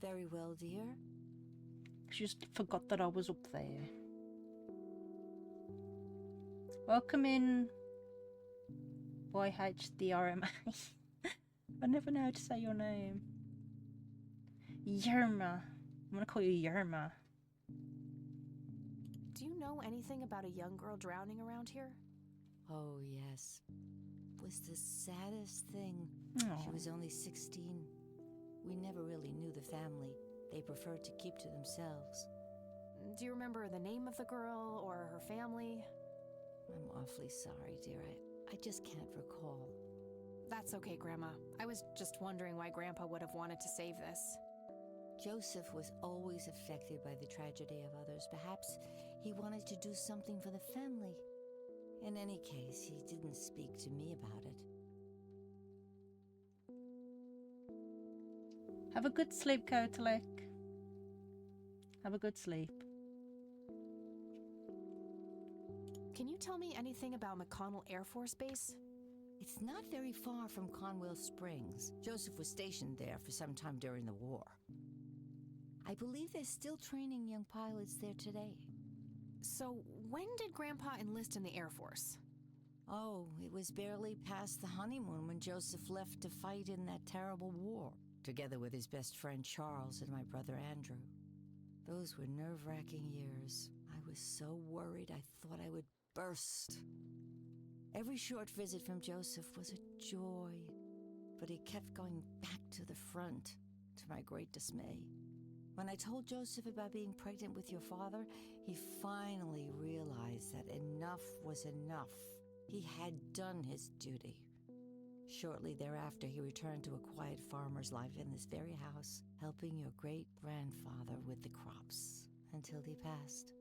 Very well, dear. She just forgot that I was up there. Welcome in, YHDRMA. I never know how to say your name. Yerma. I'm gonna call you Yerma. Do you know anything about a young girl drowning around here? Oh, yes. It was the saddest thing. Aw. She was only 16. We never really knew the family. They preferred to keep to themselves. Do you remember the name of the girl or her family? I'm awfully sorry, dear. I just can't recall. That's okay, Grandma. I was just wondering why Grandpa would have wanted to save this. Joseph was always affected by the tragedy of others. Perhaps he wanted to do something for the family. In any case, he didn't speak to me about it. Have a good sleep, Kotelek. Have a good sleep. Can you tell me anything about McConnell Air Force Base? It's not very far from Conwell Springs. Joseph was stationed there for some time during the war. I believe they're still training young pilots there today. So, when did Grandpa enlist in the Air Force? Oh, it was barely past the honeymoon when Joseph left to fight in that terrible war, together with his best friend Charles and my brother Andrew. Those were nerve-wracking years. I was so worried I thought I would burst. Every short visit from Joseph was a joy, but he kept going back to the front, to my great dismay. When I told Joseph about being pregnant with your father, he finally realized that enough was enough. He had done his duty. Shortly thereafter, he returned to a quiet farmer's life in this very house, helping your great-grandfather with the crops, until he passed.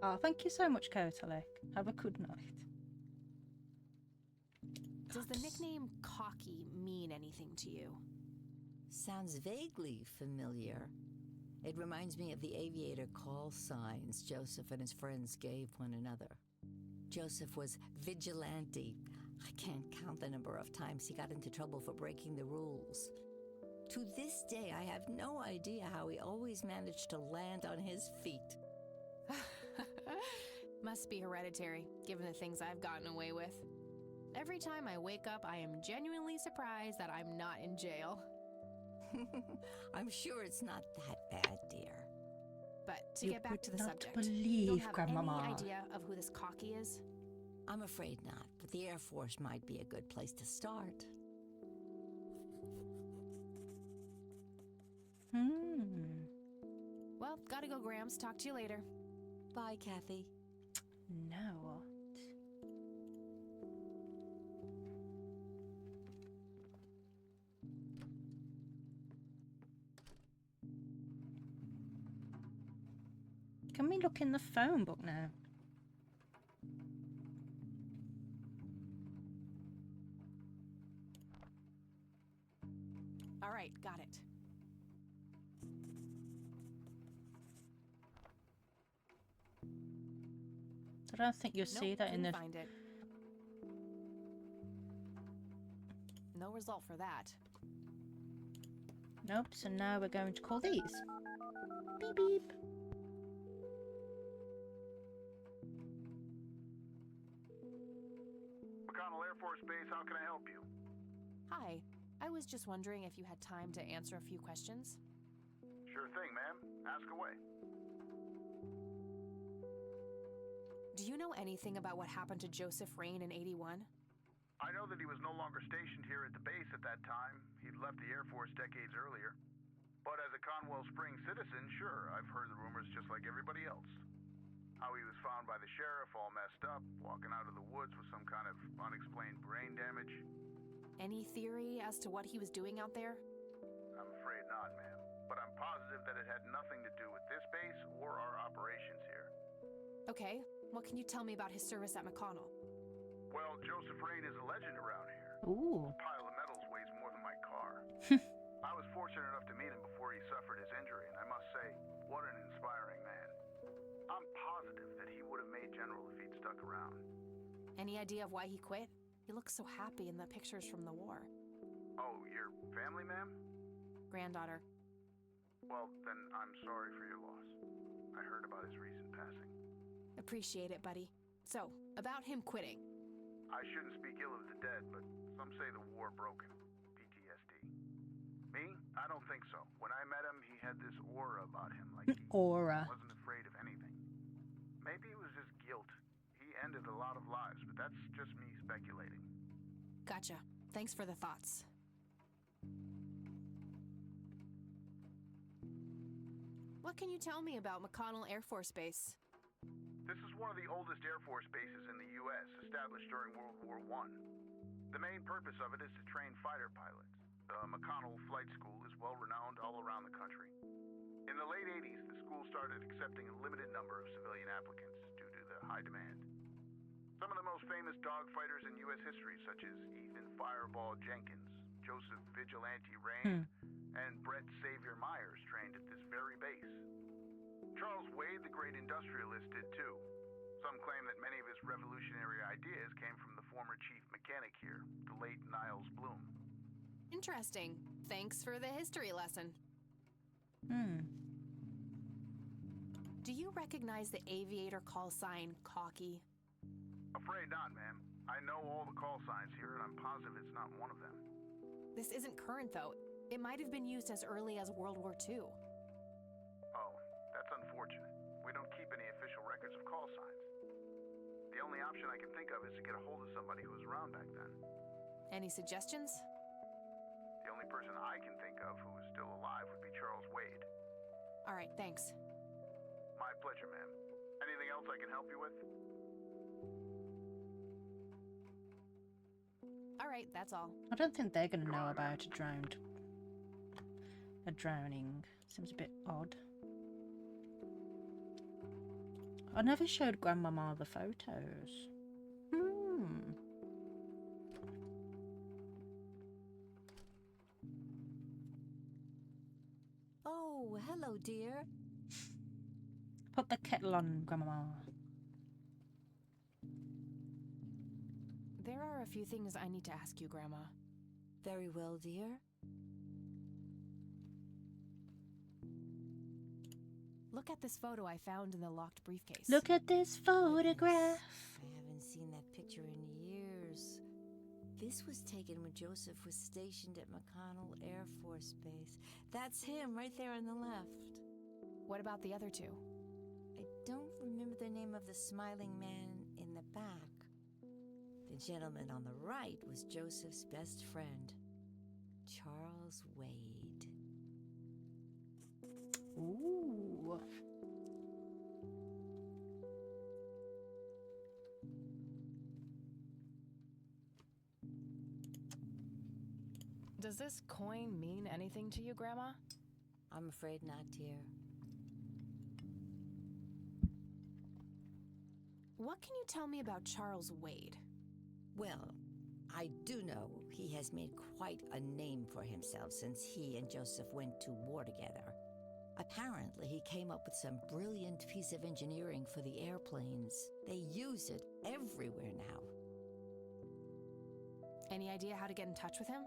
Oh, thank you so much, Kotelek. Have a good night. Does the nickname Cocky mean anything to you? Sounds vaguely familiar. It reminds me of the aviator call signs Joseph and his friends gave one another. Joseph was vigilante. I can't count the number of times he got into trouble for breaking the rules. To this day, I have no idea how he always managed to land on his feet. Must be hereditary, given the things I've gotten away with. Every time I wake up, I am genuinely surprised that I'm not in jail. I'm sure it's not that bad, dear. But to You get back to the would not subject, you believe, don't have Grandmama. any idea of who this Cocky is? I'm afraid not, but the Air Force might be a good place to start. Well, gotta go, Grams. Talk to you later. Bye, Kathy. Now what? Can we look in the phone book now? All right, got it. I don't think you'll see Nope, that in the... couldn't find it. No result for that. Nope, so now we're going to call these. Beep beep. McConnell Air Force Base, how can I help you? Hi. I was just wondering if you had time to answer a few questions. Sure thing, ma'am. Ask away. Do you know anything about what happened to Joseph Rain in '81? I know that he was no longer stationed here at the base at that time. He'd left the Air Force decades earlier. But as a Conwell Springs citizen, sure, I've heard the rumors just like everybody else. How he was found by the sheriff all messed up, walking out of the woods with some kind of unexplained brain damage. Any theory as to what he was doing out there? I'm afraid not, ma'am. But I'm positive that it had nothing to do with this base or our operations here. Okay, what can you tell me about his service at McConnell? Well, Joseph Rain is a legend around here. Ooh. This pile of metals weighs more than my car. I was fortunate enough to meet him before he suffered his injury, and I must say, what an inspiring man. I'm positive that he would have made General if he'd stuck around. Any idea of why he quit? He looks so happy in the pictures from the war. Oh, your family, ma'am? Granddaughter. Well, then I'm sorry for your loss. I heard about his recent passing. Appreciate it, buddy. So, about him quitting. I shouldn't speak ill of the dead, but some say the war broke him. PTSD. Me? I don't think so. When I met him, he had this aura about him, like he Aura. wasn't afraid of anything. Maybe it was just guilt. He ended a lot of lives, but that's just me speculating. Gotcha. Thanks for the thoughts. What can you tell me about McConnell Air Force Base? This is one of the oldest Air Force bases in the U.S., established during World War I. The main purpose of it is to train fighter pilots. The McConnell Flight School is well-renowned all around the country. In the late 80s, the school started accepting a limited number of civilian applicants due to the high demand. Some of the most famous dogfighters in U.S. history, such as Ethan Fireball Jenkins, Joseph Vigilante Rain, and Brett Savior Myers trained at this very base. Charles Wade, the great industrialist, did too. Some claim that many of his revolutionary ideas came from the former chief mechanic here, the late Niles Bloom. Interesting. Thanks for the history lesson. Do you recognize the aviator call sign, Cocky? Afraid not, ma'am. I know all the call signs here, and I'm positive it's not one of them. This isn't current, though. It might have been used as early as World War II. Oh, that's unfortunate. We don't keep any official records of call signs. The only option I can think of is to get a hold of somebody who was around back then. Any suggestions? The only person I can think of who is still alive would be Charles Wade. All right, thanks. My pleasure, ma'am. Anything else I can help you with? All right, that's all. I don't think they're going to know about a drowning. Seems a bit odd. I never showed Grandmama the photos. Oh, hello, dear. Put the kettle on, Grandmama. There are a few things I need to ask you, Grandma. Very well, dear. Look at this photo I found in the locked briefcase. Look at this photograph. I haven't seen that picture in years. This was taken when Joseph was stationed at McConnell Air Force Base. That's him right there on the left. What about the other two? I don't remember the name of the smiling man in the back. The gentleman on the right was Joseph's best friend, Charles Wade. Ooh. Does this coin mean anything to you, Grandma? I'm afraid not, dear. What can you tell me about Charles Wade? Well, I do know he has made quite a name for himself since he and Joseph went to war together. Apparently, he came up with some brilliant piece of engineering for the airplanes. They use it everywhere now. Any idea how to get in touch with him?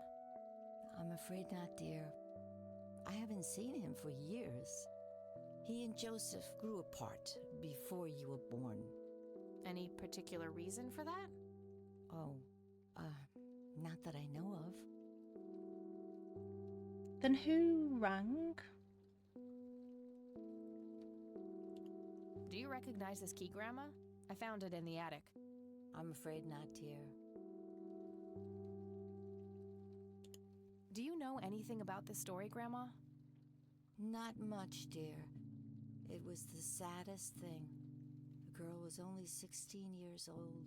I'm afraid not, dear. I haven't seen him for years. He and Joseph grew apart before you were born. Any particular reason for that? Oh, not that I know of. Then who rang? Do you recognize this key, Grandma? I found it in the attic. I'm afraid not, dear. Do you know anything about this story, Grandma? Not much, dear. It was the saddest thing. The girl was only 16 years old.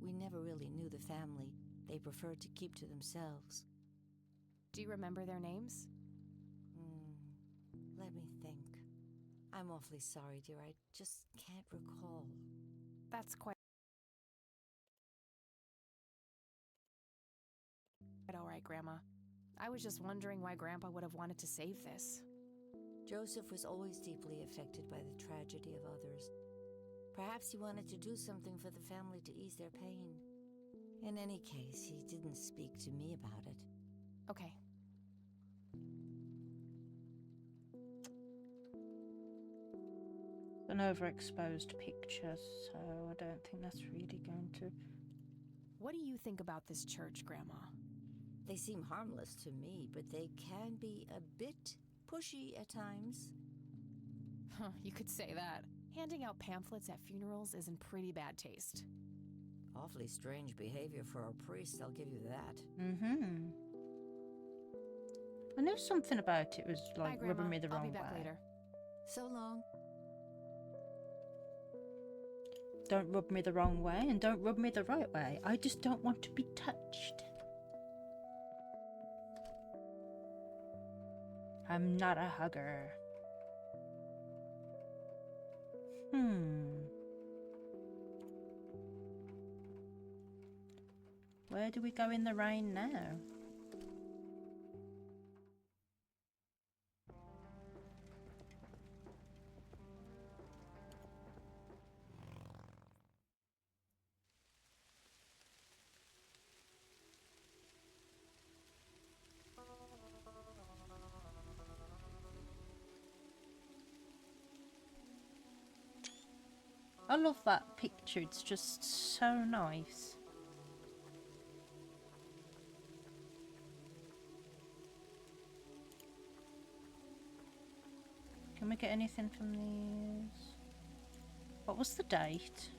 We never really knew the family. They preferred to keep to themselves. Do you remember their names? Let me think. I'm awfully sorry, dear. I just can't recall. That's quite all right, Grandma. I was just wondering why Grandpa would have wanted to save this. Joseph was always deeply affected by the tragedy of others. Perhaps he wanted to do something for the family to ease their pain. In any case, he didn't speak to me about it. Okay. An overexposed picture, so I don't think that's really going to... What do you think about this church, Grandma? They seem harmless to me, but they can be a bit pushy at times. Huh, you could say that. Handing out pamphlets at funerals is in pretty bad taste. Awfully strange behavior for a priest, I'll give you that. Mm-hmm. I knew something about it was like Bye, Grandma. rubbing me the wrong I'll be back way. later. So long. Don't rub me the wrong way and don't rub me the right way. I just don't want to be touched. I'm not a hugger. Where do we go in the rain now? I love that picture, it's just so nice. Can we get anything from these? What was the date?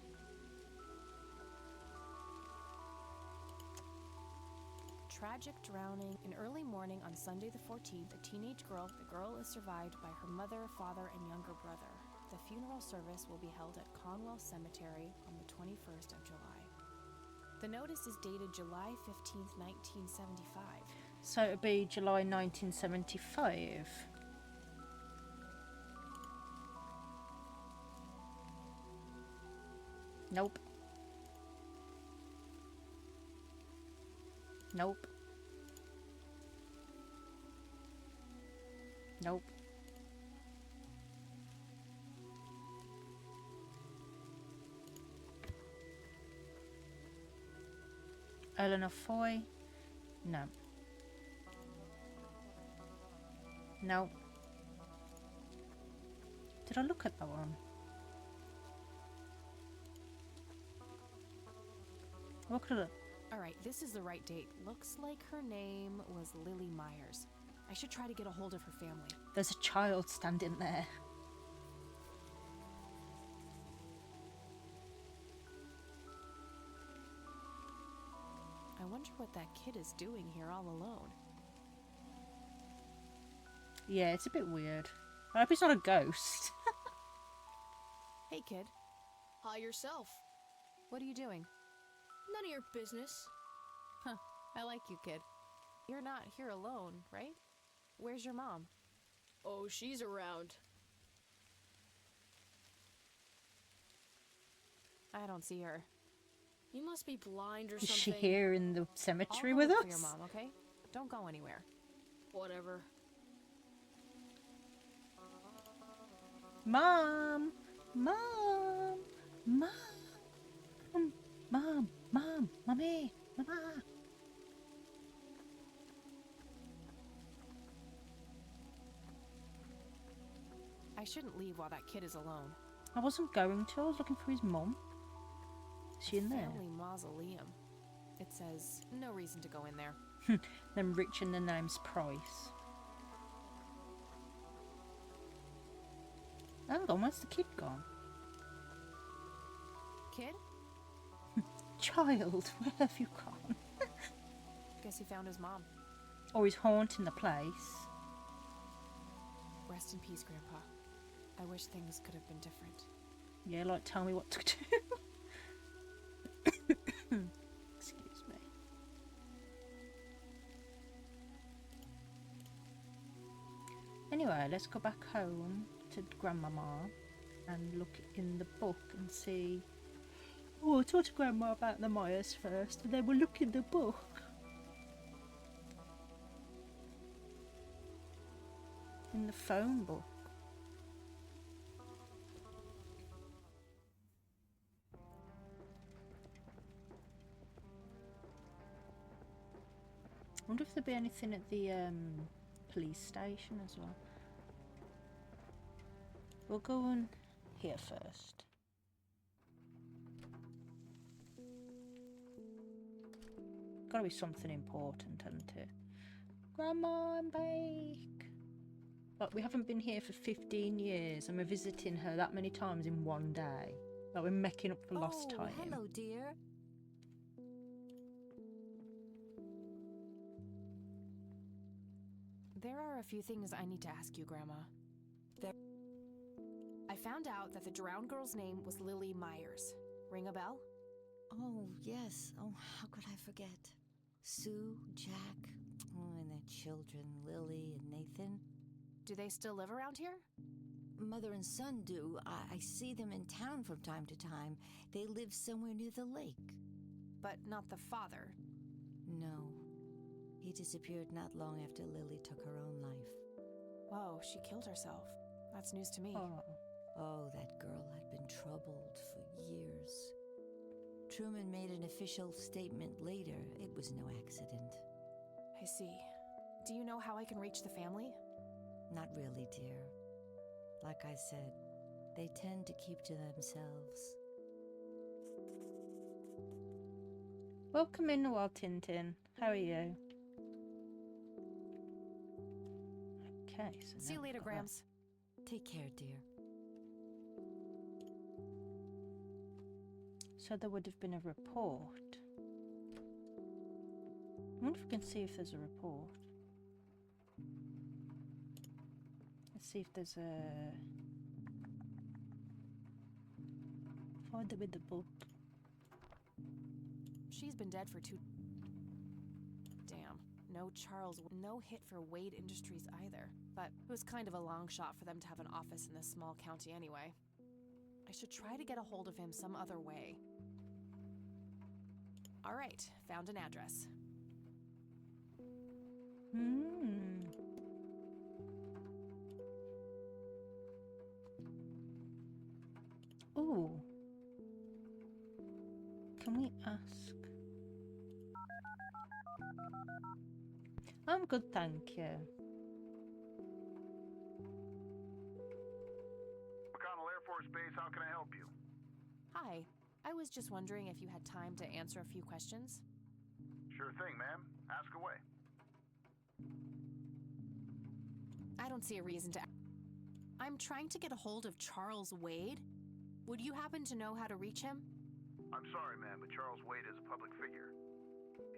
Tragic drowning. In early morning on Sunday the 14th, a teenage girl. The girl is survived by her mother, father, and younger brother. The funeral service will be held at Conwell Cemetery on the 21st of July. The notice is dated July 15th, 1975. So it would be July 1975. Nope. Nope. Nope. Eleanor Foy? No. No. Did I look at that one? What could I look? All right, this is the right date. Looks like her name was Lily Myers. I should try to get a hold of her family. There's a child standing there. I wonder what that kid is doing here all alone. Yeah, it's a bit weird. I hope he's not a ghost. Hey, kid. Hi yourself. What are you doing? None of your business. Huh. I like you, kid. You're not here alone, right? Where's your mom? Oh, she's around. I don't see her. You must be blind or Is something. she here in the cemetery I'll with go us? look for your mom, okay? Don't go anywhere. Whatever. Mom! Mom! Mom! Mom! Mom! Mommy! Mama! I shouldn't leave while that kid is alone. I wasn't going to. I was looking for his mum. Is she in there? Family mausoleum. It says no reason to go in there. Then rich in the name's Price. Hang on, where's the kid gone? Kid? Child, where have you gone? Guess he found his mom. Or he's haunting the place. Rest in peace, Grandpa. I wish things could have been different. Yeah, like tell me what to do. Excuse me. Anyway, let's go back home to Grandmama and look in the book and see. Oh, I'll talk to Grandma about the Myers first, and then we'll look in the book. In the phone book. I wonder if there'll be anything at the police station as well. We'll go on here first. Gotta be something important, hasn't it? Grandma, I'm back. But we haven't been here for 15 years and we're visiting her that many times in one day. Like we're making up for lost time. Hello, dear. There are a few things I need to ask you, Grandma. I found out that the drowned girl's name was Lily Myers. Ring a bell? Oh, yes. Oh, how could I forget? Sue, Jack, and their children, Lily and Nathan. Do they still live around here? Mother and son do. I see them in town from time to time. They live somewhere near the lake. But not the father. No. He disappeared not long after Lily took her own life. Whoa, she killed herself. That's news to me. Oh, that girl had been troubled for years. Truman made an official statement later. It was no accident. I see. Do you know how I can reach the family? Not really, dear. Like I said, they tend to keep to themselves. Welcome in, Wild Tintin. How are you? Okay, so See you now later, we've got that. Grams. Take care, dear. So there would have been a report. I wonder if we can see if there's a report. Let's see if there's a... Find them in the book. She's been dead for 2... Damn. No Charles, no hit for Wade Industries either. But it was kind of a long shot for them to have an office in this small county anyway. I should try to get a hold of him some other way. All right, found an address. Ooh. Can we ask? I'm good, thank you. Force Base, how can I help you? Hi. I was just wondering if you had time to answer a few questions. Sure thing, ma'am. Ask away. I don't see a reason to. I'm trying to get a hold of Charles Wade. Would you happen to know how to reach him? I'm sorry, ma'am, but Charles Wade is a public figure.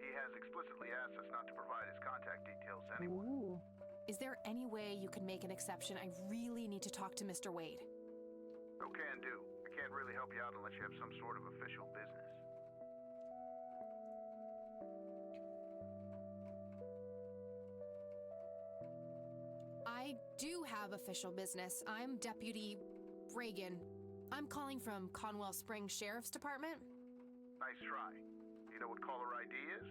He has explicitly asked us not to provide his contact details to anyone. Ooh. Is there any way you can make an exception? I really need to talk to Mr. Wade. No can do. I can't really help you out unless you have some sort of official business. I do have official business. I'm Deputy Reagan. I'm calling from Conwell Springs Sheriff's Department. Nice try. Do you know what caller ID is?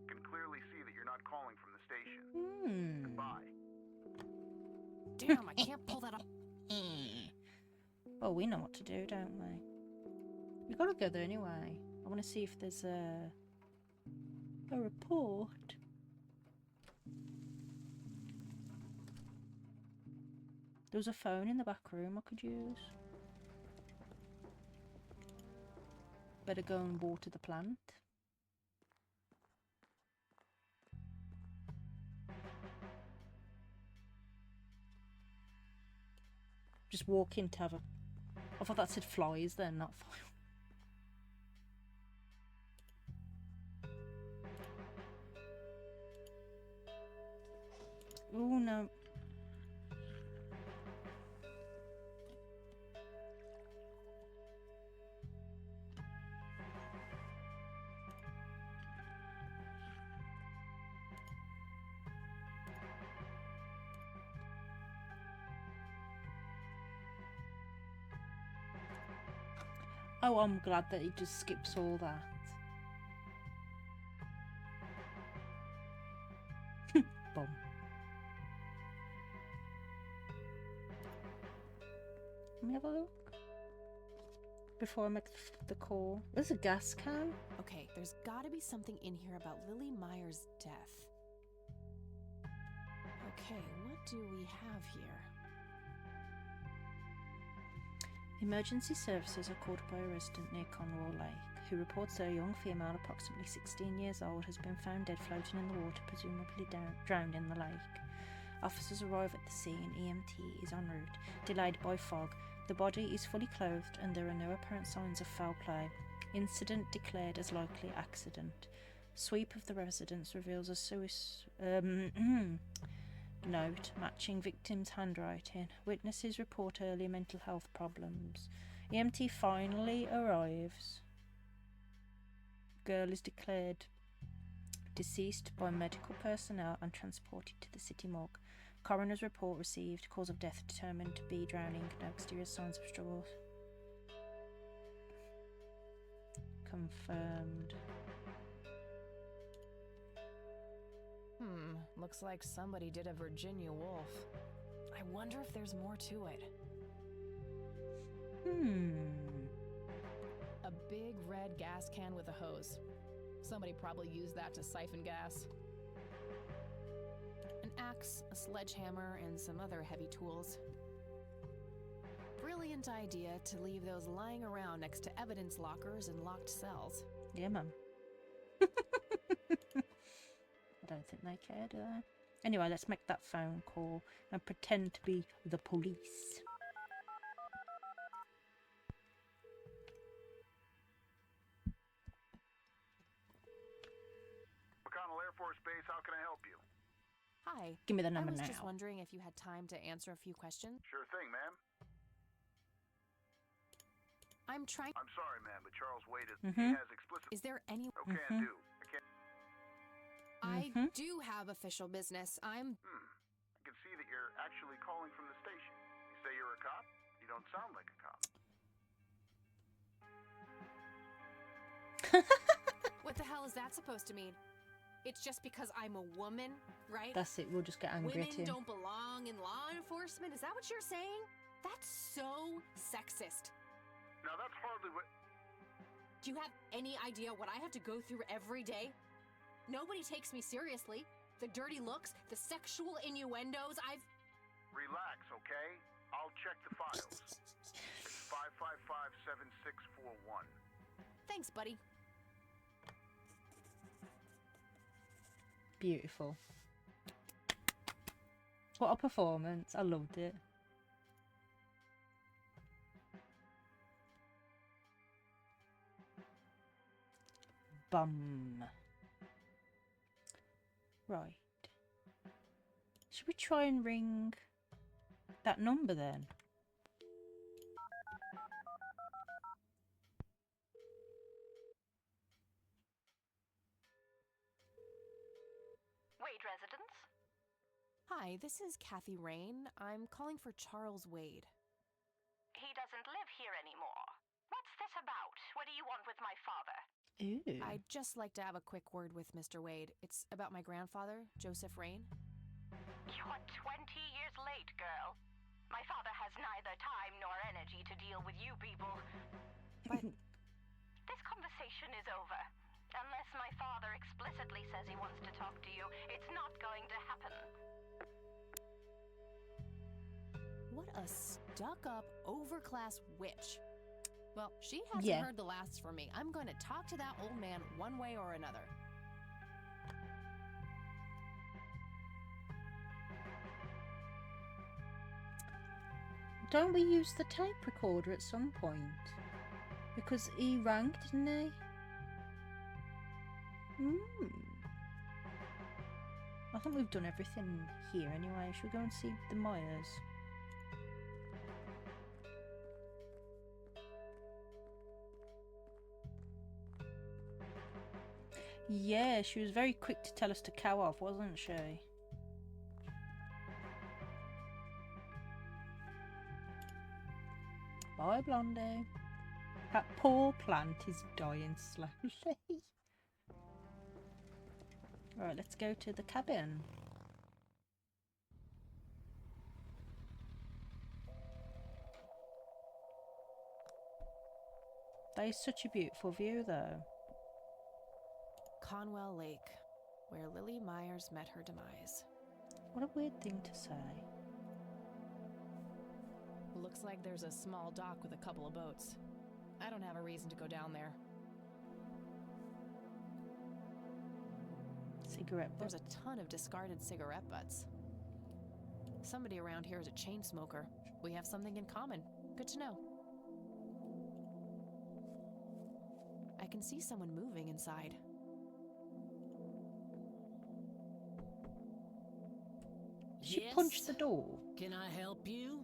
You can clearly see that you're not calling from the station. Goodbye. Damn, I can't pull that off. Well, we know what to do, don't we? We gotta go there anyway. I want to see if there's a report. There was a phone in the back room I could use. Better go and water the plant. Just walk in to have a... I thought that said flies then, not file. Oh no. Oh, I'm glad that it just skips all that. Boom. Let me have a look. Before I make the call. There's a gas can. Okay, there's gotta be something in here about Lily Meyer's death. Okay, what do we have here? Emergency services are called by a resident near Conwell Lake, who reports that a young female, approximately 16 years old, has been found dead floating in the water, presumably drowned in the lake. Officers arrive at the scene. EMT is en route, delayed by fog. The body is fully clothed and there are no apparent signs of foul play. Incident declared as likely accident. Sweep of the residence reveals a note matching victim's handwriting. Witnesses report early mental health problems. EMT finally arrives. Girl is declared deceased by medical personnel and transported to the city morgue. Coroner's report received. Cause of death determined to be drowning. No exterior signs of struggle. Confirmed. Looks like somebody did a Virginia Woolf. I wonder if there's more to it. A big red gas can with a hose. Somebody probably used that to siphon gas. An axe, a sledgehammer, and some other heavy tools. Brilliant idea to leave those lying around next to evidence lockers and locked cells. Yeah, mum. I don't think they care, do they? Anyway, let's make that phone call and pretend to be the police. McConnell Air Force Base, how can I help you? Hi. Give me the number I was now. just wondering if you had time to answer a few questions. Sure thing, ma'am. I'm trying. I'm sorry, ma'am, but Charles Wade is... He has explicit... Is there any... No can do. I can't... I do have official business. I can see that you're actually calling from the station. You say you're a cop? You don't sound like a cop. What the hell is that supposed to mean? It's just because I'm a woman, right? That's it, we'll just get angry Women at you. don't belong in law enforcement? Is that what you're saying? That's so sexist. Now that's hardly what... Do you have any idea what I have to go through every day? Nobody takes me seriously. The dirty looks, the sexual innuendos, Relax, okay? I'll check the files. 7641. Thanks, buddy. Beautiful. What a performance. I loved it. Bum. Right. Should we try and ring that number then? Wade residence? Hi, this is Kathy Rain. I'm calling for Charles Wade. He doesn't live here anymore. What's this about? What do you want with my father? Ooh. I'd just like to have a quick word with Mr. Wade. It's about my grandfather, Joseph Rain. You're 20 years late, girl. My father has neither time nor energy to deal with you people. But this conversation is over. Unless my father explicitly says he wants to talk to you, it's not going to happen. what a stuck-up, overclass witch. Well, she hasn't heard the last from me. I'm going to talk to that old man one way or another. Don't we use the tape recorder at some point? Because he rang, didn't he? I think we've done everything here anyway. Should we go and see the Myers? Yeah, she was very quick to tell us to cow off, wasn't she? Bye, Blondie. That poor plant is dying slowly. Right, let's go to the cabin. That is such a beautiful view, though. Conwell Lake, where Lily Myers met her demise. What a weird thing to say. Looks like there's a small dock with a couple of boats. I don't have a reason to go down there. Cigarette butt. There's a ton of discarded cigarette butts. Somebody around here is a chain smoker. We have something in common. Good to know. I can see someone moving inside. She punched the door. Can I help you?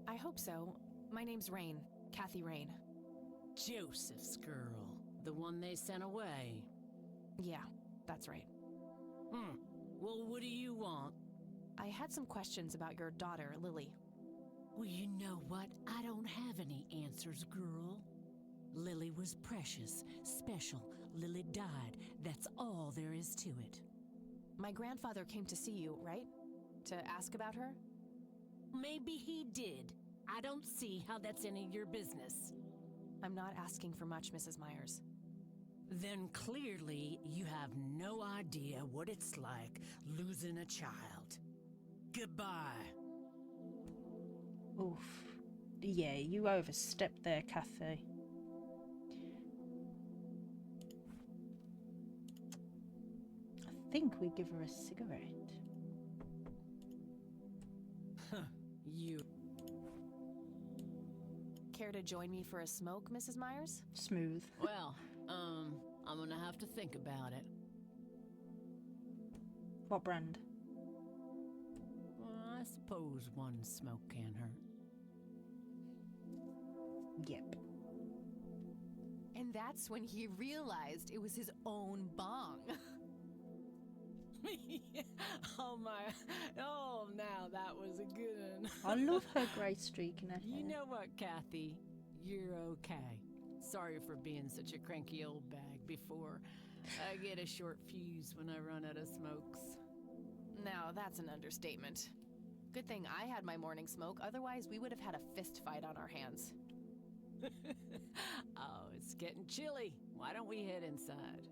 I hope so. My name's Rain. Kathy Rain. Joseph's girl. The one they sent away. Yeah, that's right. Well, what do you want? I had some questions about your daughter, Lily. Well, you know what? I don't have any answers, girl. Lily was precious, special. Lily died. That's all there is to it. My grandfather came to see you, right? To ask about her? Maybe he did. I don't see how that's any of your business. I'm not asking for much, Mrs. Myers. Then clearly you have no idea what it's like losing a child. Goodbye. Oof. Yeah, you overstepped there, Kathy. I think we give her a cigarette. You. Care to join me for a smoke, Mrs. Myers? Smooth. Well, I'm gonna have to think about it. What brand? Well, I suppose one smoke can't hurt. Yep. And that's when he realized it was his own bong. Oh my, oh now that was a good one. I love her grey streak in her hair. You know what, Kathy? You're okay. Sorry for being such a cranky old bag before. I get a short fuse when I run out of smokes. Now that's an understatement. Good thing I had my morning smoke, otherwise we would have had a fist fight on our hands. Oh, it's getting chilly. Why don't we head inside?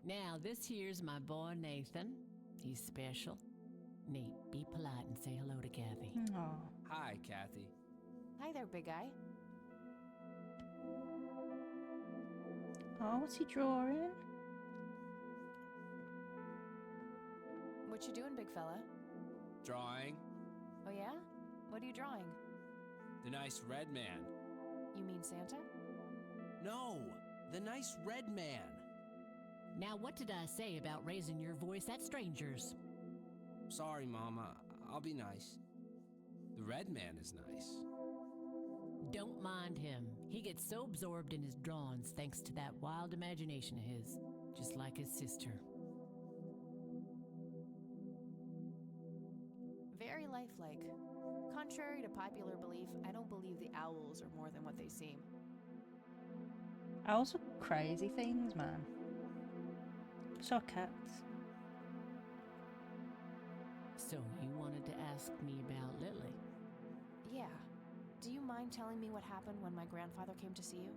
Now, this here's my boy Nathan. He's special. Nate, be polite and say hello to Kathy. Aw. Hi, Kathy. Hi there, big guy. Oh, what's he drawing? What you doing, big fella? Drawing Oh yeah? What are you drawing? the nice red man. You mean Santa? No, the nice red man. Now, what did I say about raising your voice at strangers? Sorry, Mama. I'll be nice. The red man is nice. Don't mind him. He gets so absorbed in his drawings thanks to that wild imagination of his, just like his sister. Very lifelike. Contrary to popular belief, I don't believe the owls are more than what they seem. Owls are crazy things, man. So are cats. So you wanted to ask me about Lily? Yeah. Do you mind telling me what happened when my grandfather came to see you?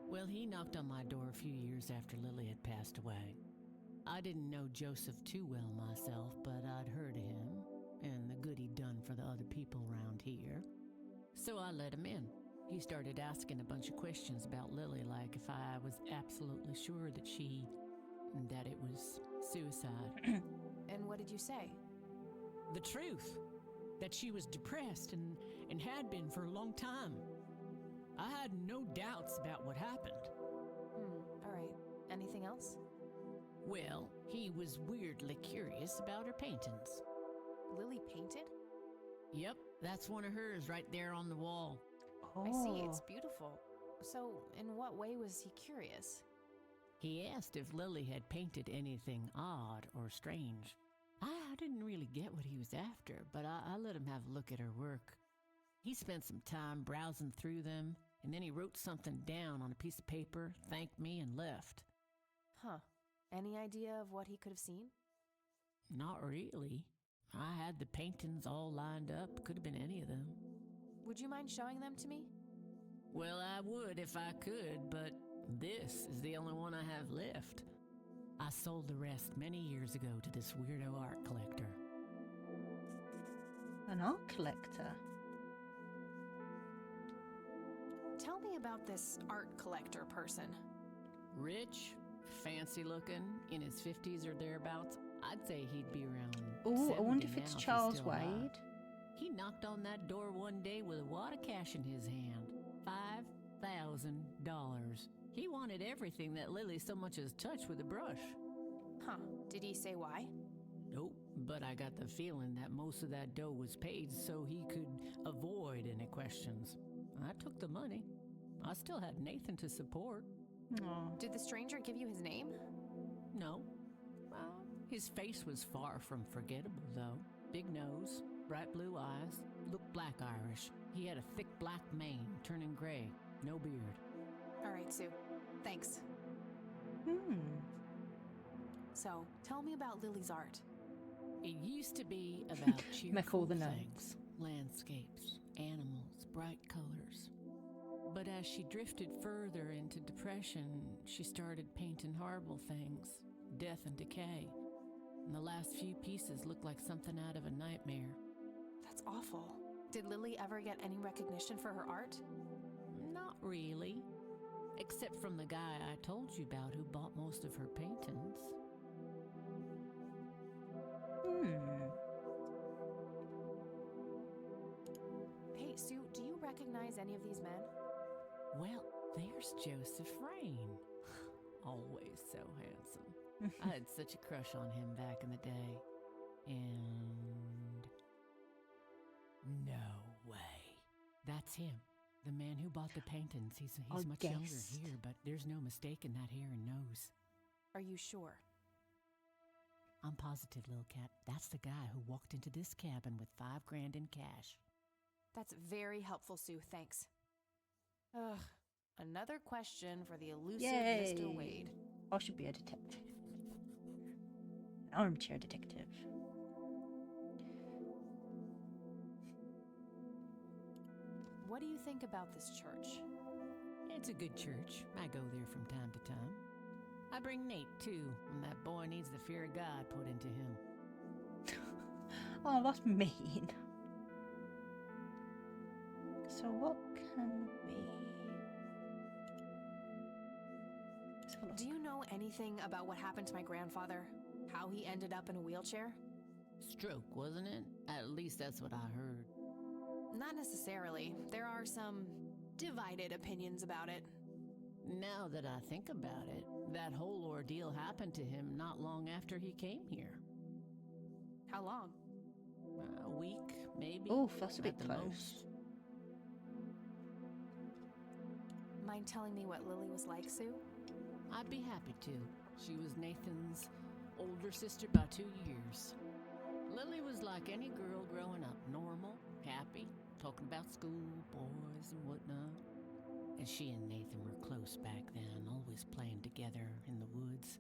Well, he knocked on my door a few years after Lily had passed away. I didn't know Joseph too well myself, but I'd heard of him and the good he'd done for the other people around here. So I let him in. He started asking a bunch of questions about Lily, like if I was absolutely sure that it was suicide. And what did you say? The truth. That she was depressed and had been for a long time. I had no doubts about what happened. All right. Anything else? Well, he was weirdly curious about her paintings. Lily painted? Yep, that's one of hers right there on the wall. I see, it's beautiful. So, in what way was he curious? He asked if Lily had painted anything odd or strange. I didn't really get what he was after, but I let him have a look at her work. He spent some time browsing through them, and then he wrote something down on a piece of paper, thanked me, and left. Huh. Any idea of what he could have seen? Not really. I had the paintings all lined up. Could have been any of them. Would you mind showing them to me? Well, I would if I could, but this is the only one I have left. I sold the rest many years ago to this weirdo art collector. An art collector? Tell me about this art collector person. Rich, fancy looking, in his 50s or thereabouts. I'd say he'd be around. Oh, I wonder 70 if it's now he's Charles still alive. Wade. He knocked on that door one day with a wad of cash in his hand. $5,000. He wanted everything that Lily so much as touched with a brush. Huh. Did he say why? Nope, but I got the feeling that most of that dough was paid so he could avoid any questions. I took the money. I still had Nathan to support. Aw. Did the stranger give you his name? No. Well, his face was far from forgettable, though. Big nose, bright blue eyes, looked black Irish. He had a thick black mane, turning gray, no beard. All right, Sue. Thanks. So, tell me about Lily's art. It used to be about Make all cheerful the things, landscapes, animals, bright colors. But as she drifted further into depression, she started painting horrible things, death and decay. And the last few pieces looked like something out of a nightmare. That's awful. Did Lily ever get any recognition for her art? Not really. Except from the guy I told you about who bought most of her paintings. Hey, Sue, do you recognize any of these men? Well, there's Joseph Rain. Always so handsome. I had such a crush on him back in the day. And... no way. That's him. The man who bought the paintings. He's much younger here, but there's no mistaking that hair and nose. Are you sure? I'm positive, little cat. That's the guy who walked into this cabin with $5,000 in cash. That's very helpful, Sue. Thanks. Ugh. Another question for the elusive Mr. Wade. I should be a detective. An armchair detective. What do you think about this church? It's a good church. I go there from time to time. I bring Nate, too, when that boy needs the fear of God put into him. Oh, that's mean. So what can we... Let's have a look. Do you know anything about what happened to my grandfather? How he ended up in a wheelchair? Stroke, wasn't it? At least that's what I heard. Not necessarily. There are some divided opinions about it. Now that I think about it, that whole ordeal happened to him not long after he came here. How long? A week, maybe. Oof, that's a bit at the close. most. Mind telling me what Lily was like, Sue? I'd be happy to. She was Nathan's older sister by 2 years. Lily was like any girl growing up, normal, happy, talking about school, boys, and whatnot. And she and Nathan were close back then, always playing together in the woods.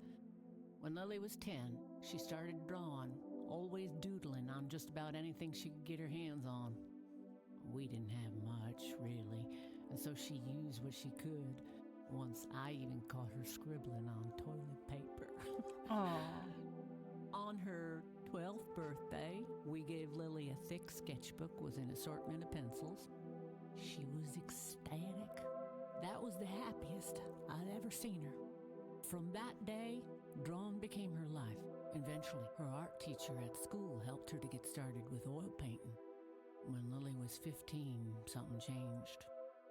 When Lily was 10, she started drawing, always doodling on just about anything she could get her hands on. We didn't have much, really, and so she used what she could. Once I even caught her scribbling on toilet paper. Aww. On her 12th birthday, we gave Lily a thick sketchbook with an assortment of pencils. She was ecstatic. That was the happiest I'd ever seen her. From that day, drawing became her life. Eventually, her art teacher at school helped her to get started with oil painting. When Lily was 15, something changed.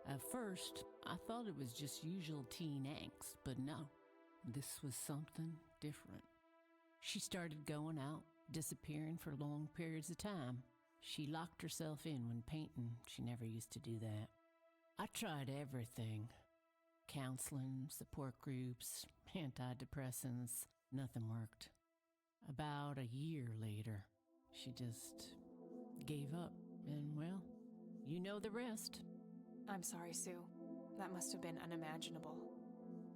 At first, I thought it was just usual teen angst, but no, this was something different. She started going out, disappearing for long periods of time. She locked herself in when painting. She never used to do that. I tried everything. Counseling, support groups, antidepressants. Nothing worked. About a year later, she just gave up. And well, you know the rest. I'm sorry, Sue. That must have been unimaginable.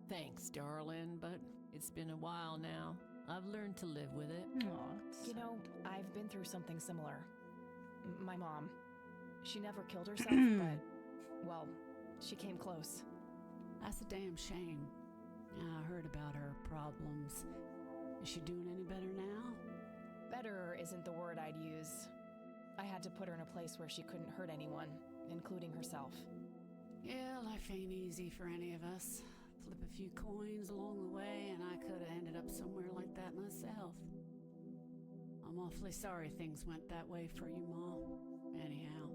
Thanks, darling, but it's been a while now. I've learned to live with it. You know, I've been through something similar. My mom. She never killed herself, but, well, she came close. That's a damn shame. I heard about her problems. Is she doing any better now? Better isn't the word I'd use. I had to put her in a place where she couldn't hurt anyone, including herself. Yeah, life ain't easy for any of us. Flip a few coins along the way, and I could have ended up somewhere like that myself. I'm awfully sorry things went that way for you, Ma. Anyhow.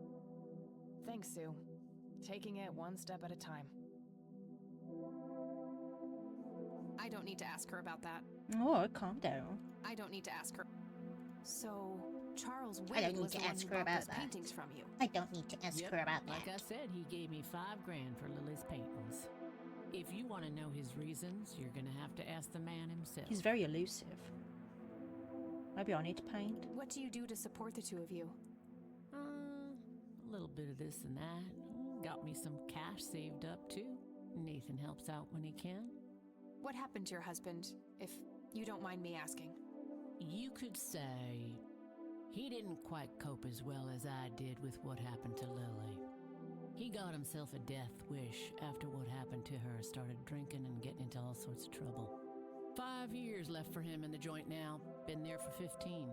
Thanks, Sue. Taking it one step at a time. I don't need to ask her about that. Oh, calm down. I don't need to ask her. So, Charles I don't Wade need was to the one ask who her bought about those that. paintings from you. I don't need to ask Yep, her about that. Like I said, he gave me $5 grand for Lily's paintings. If you want to know his reasons, you're going to have to ask the man himself. He's very elusive. Maybe I need to paint. What do you do to support the two of you? A little bit of this and that. Got me some cash saved up, too. Nathan helps out when he can. What happened to your husband, if you don't mind me asking? You could say he didn't quite cope as well as I did with what happened to Lily. He got himself a death wish after what happened to her, started drinking and getting into all sorts of trouble. 5 years left for him in the joint now. Been there for 15.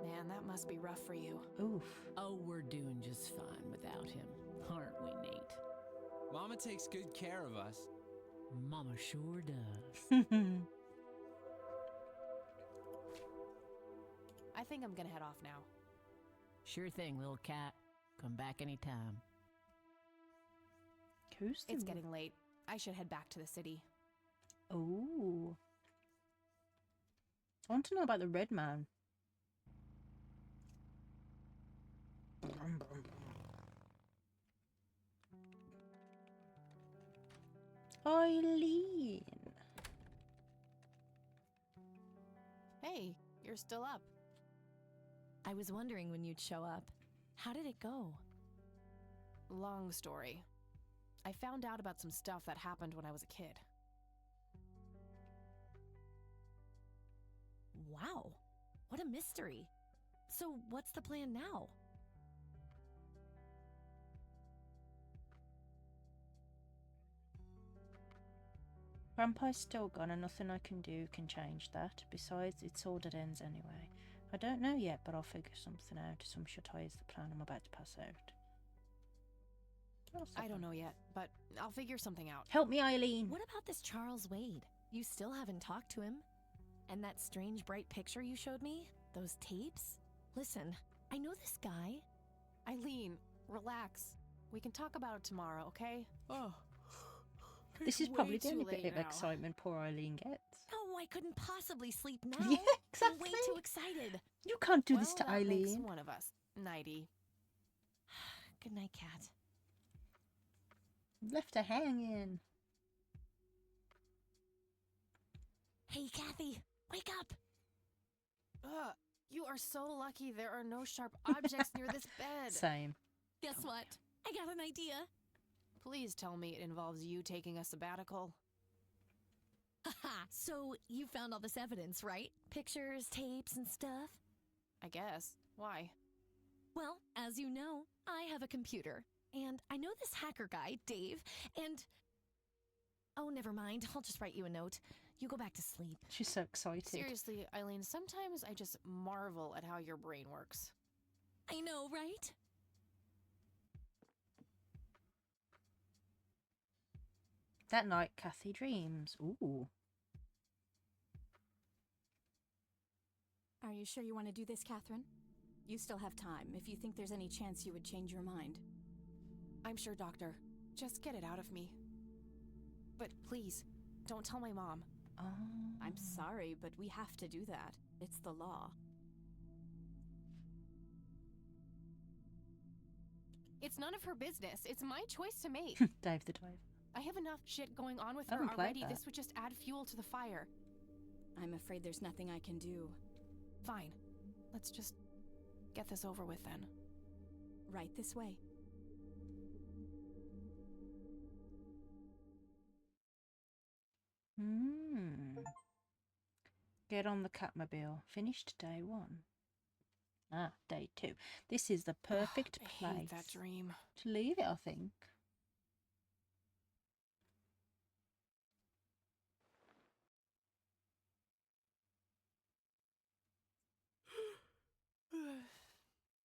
Man, that must be rough for you. Oof. Oh, we're doing just fine without him, aren't we, Nate? Mama takes good care of us. Mama sure does. I think I'm gonna head off now. Sure thing, little cat. Come back anytime. It's getting late. I should head back to the city. Oh. I want to know about the red man. Eileen. Hey, you're still up. I was wondering when you'd show up. How did it go? Long story. I found out about some stuff that happened when I was a kid. Wow, what a mystery. So what's the plan now? Grandpa's still gone and nothing I can do can change that. Besides, it's all dead ends anyway. I don't know yet, but I'll figure something out. Some shut eye is the plan. I'm about to pass out. I don't know yet, but I'll figure something out. Help me, Eileen. What about this Charles Wade? You still haven't talked to him? And that strange bright picture you showed me? Those tapes? Listen, I know this guy. Eileen, relax. We can talk about it tomorrow, okay? Oh. This is probably the way only too bit late of now. excitement poor Eileen gets. No, I couldn't possibly sleep now. Yeah, I'm way exactly. too excited. You can't do this to that makes Eileen. one of us. Nighty. Good night, Cat. Left her hanging. Hey, Kathy, wake up. You are so lucky there are no sharp objects near this bed. Same. Guess what? I got an idea. Please tell me it involves you taking a sabbatical. Haha, so you found all this evidence, right? Pictures, tapes, and stuff? I guess. Why? Well, as you know, I have a computer. And I know this hacker guy, Dave, and... Oh, never mind. I'll just write you a note. You go back to sleep. She's so excited. Seriously, Eileen, sometimes I just marvel at how your brain works. I know, right? That night, Kathy dreams. Ooh. Are you sure you want to do this, Catherine? You still have time, if you think there's any chance you would change your mind. I'm sure, Doctor. Just get it out of me. But please, don't tell my mom. Oh. I'm sorry, but we have to do that. It's the law. It's none of her business. It's my choice to make. Dave the Diver. I have enough shit going on with I her haven't played already. that. This would just add fuel to the fire. I'm afraid there's nothing I can do. Fine. Let's just get this over with then. Right this way. Get on the Catmobile. Finished day 1. Ah, day 2. This is the perfect I place hate that dream. to leave it, I think.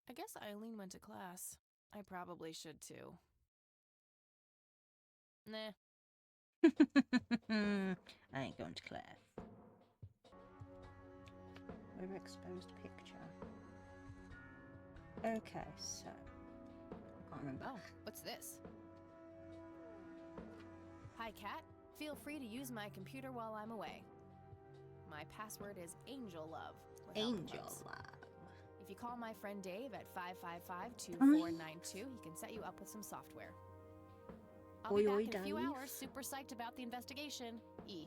I guess Eileen went to class. I probably should too. Nah. I ain't going to class. Overexposed picture. Okay, so I can't remember. Oh, what's this? Hi, Kat. Feel free to use my computer while I'm away. My password is Angel Love. without the Angel quotes. Love. If you call my friend Dave at 555-2492, he can set you up with some software. I'll be Oi, back in a few Dave. hours, super psyched about the investigation. E.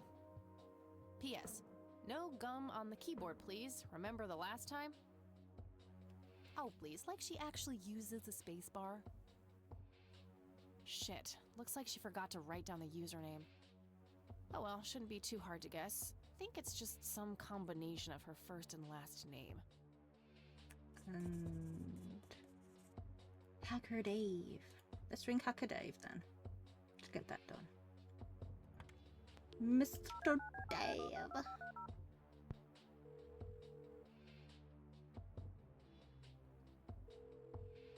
P.S. No gum on the keyboard, please. Remember the last time? Oh, please, like she actually uses the spacebar. Shit, looks like she forgot to write down the username. Oh well, shouldn't be too hard to guess. Think it's just some combination of her first and last name. And Hacker Dave. Let's ring Hacker Dave then. Let's get that done. Mr. Dave.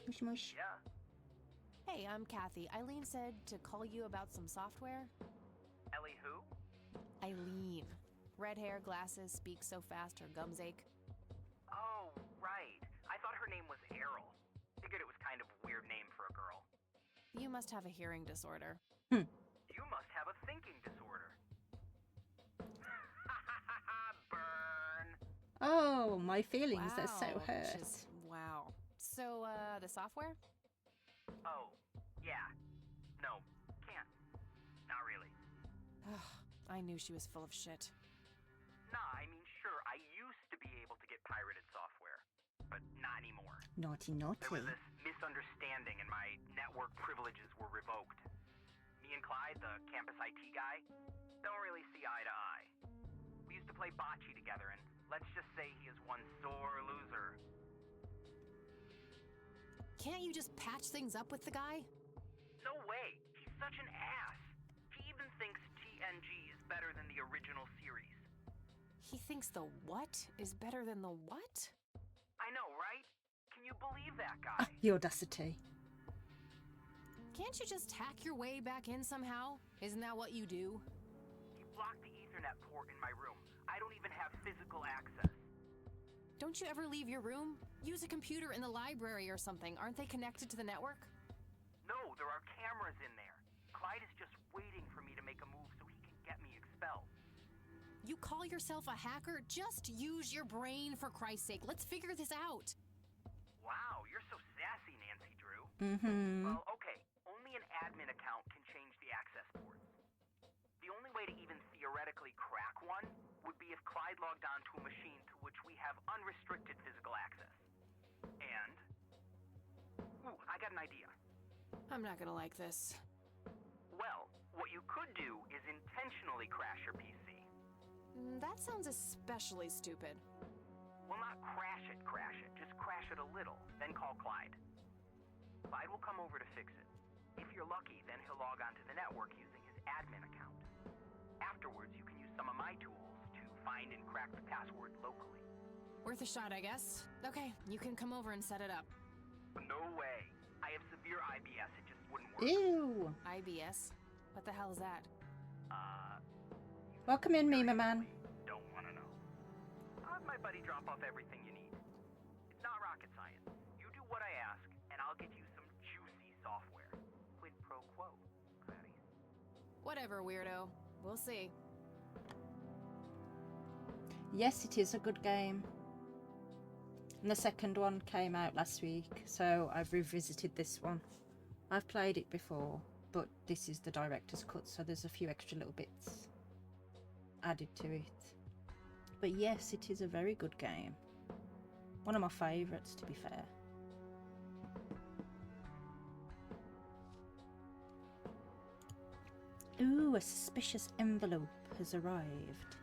Mush mush. Yeah. Hey, I'm Kathy. Eileen said to call you about some software. Ellie who? Eileen. Red hair, glasses, speaks so fast her gums ache. Oh, right. I thought her name was Errol. Figured it was kind of a weird name for a girl. You must have a hearing disorder. You must have a thinking disorder. Burn. Oh, my feelings, they're so Wow, hurt. Wow. So, the software? Oh, yeah. No, can't. Not really. I knew she was full of shit. Nah, I mean, sure, I used to be able to get pirated software, but not anymore. Naughty, naughty. There was this misunderstanding and my network privileges were revoked. Me and Clyde, the campus IT guy, don't really see eye to eye. We used to play bocce together, and let's just say he is one sore loser. Can't you just patch things up with the guy? No way! He's such an ass! He even thinks TNG is better than the original series. He thinks the what is better than the what? you believe that guy? The audacity. Can't you just hack your way back in somehow? Isn't that what you do? He blocked the Ethernet port in my room. I don't even have physical access. Don't you ever leave your room? Use a computer in the library or something. Aren't they connected to the network? No, there are cameras in there. Clyde is just waiting for me to make a move so he can get me expelled. You call yourself a hacker? Just use your brain, for Christ's sake. Let's figure this out. Wow, you're so sassy, Nancy Drew. Mm-hmm. Well, okay. Only an admin account can change the access ports. The only way to even theoretically crack one would be if Clyde logged onto a machine to which we have unrestricted physical access. And... Ooh, I got an idea. I'm not gonna like this. Well, what you could do is intentionally crash your PC. That sounds especially stupid. Well, not crash it. Just crash it a little, then call Clyde. Clyde will come over to fix it. If you're lucky, then he'll log onto the network using his admin account. Afterwards, you can use some of my tools to find and crack the password locally. Worth a shot, I guess. Okay, you can come over and set it up. No way. I have severe IBS. It just wouldn't work. Ew. IBS? What the hell is that? Welcome in, Mima Man. Don't want to know. I'll have my buddy drop off everything you need. It's not rocket science. You do what I ask, and I'll get you some juicy software. Quid pro quo, Clarice. Whatever, weirdo. We'll see. Yes, it is a good game. And the second one came out last week, so I've revisited this one. I've played it before, but this is the director's cut, so there's a few extra little bits added to it. But yes, it is a very good game. One of my favourites, to be fair. Ooh, a suspicious envelope has arrived.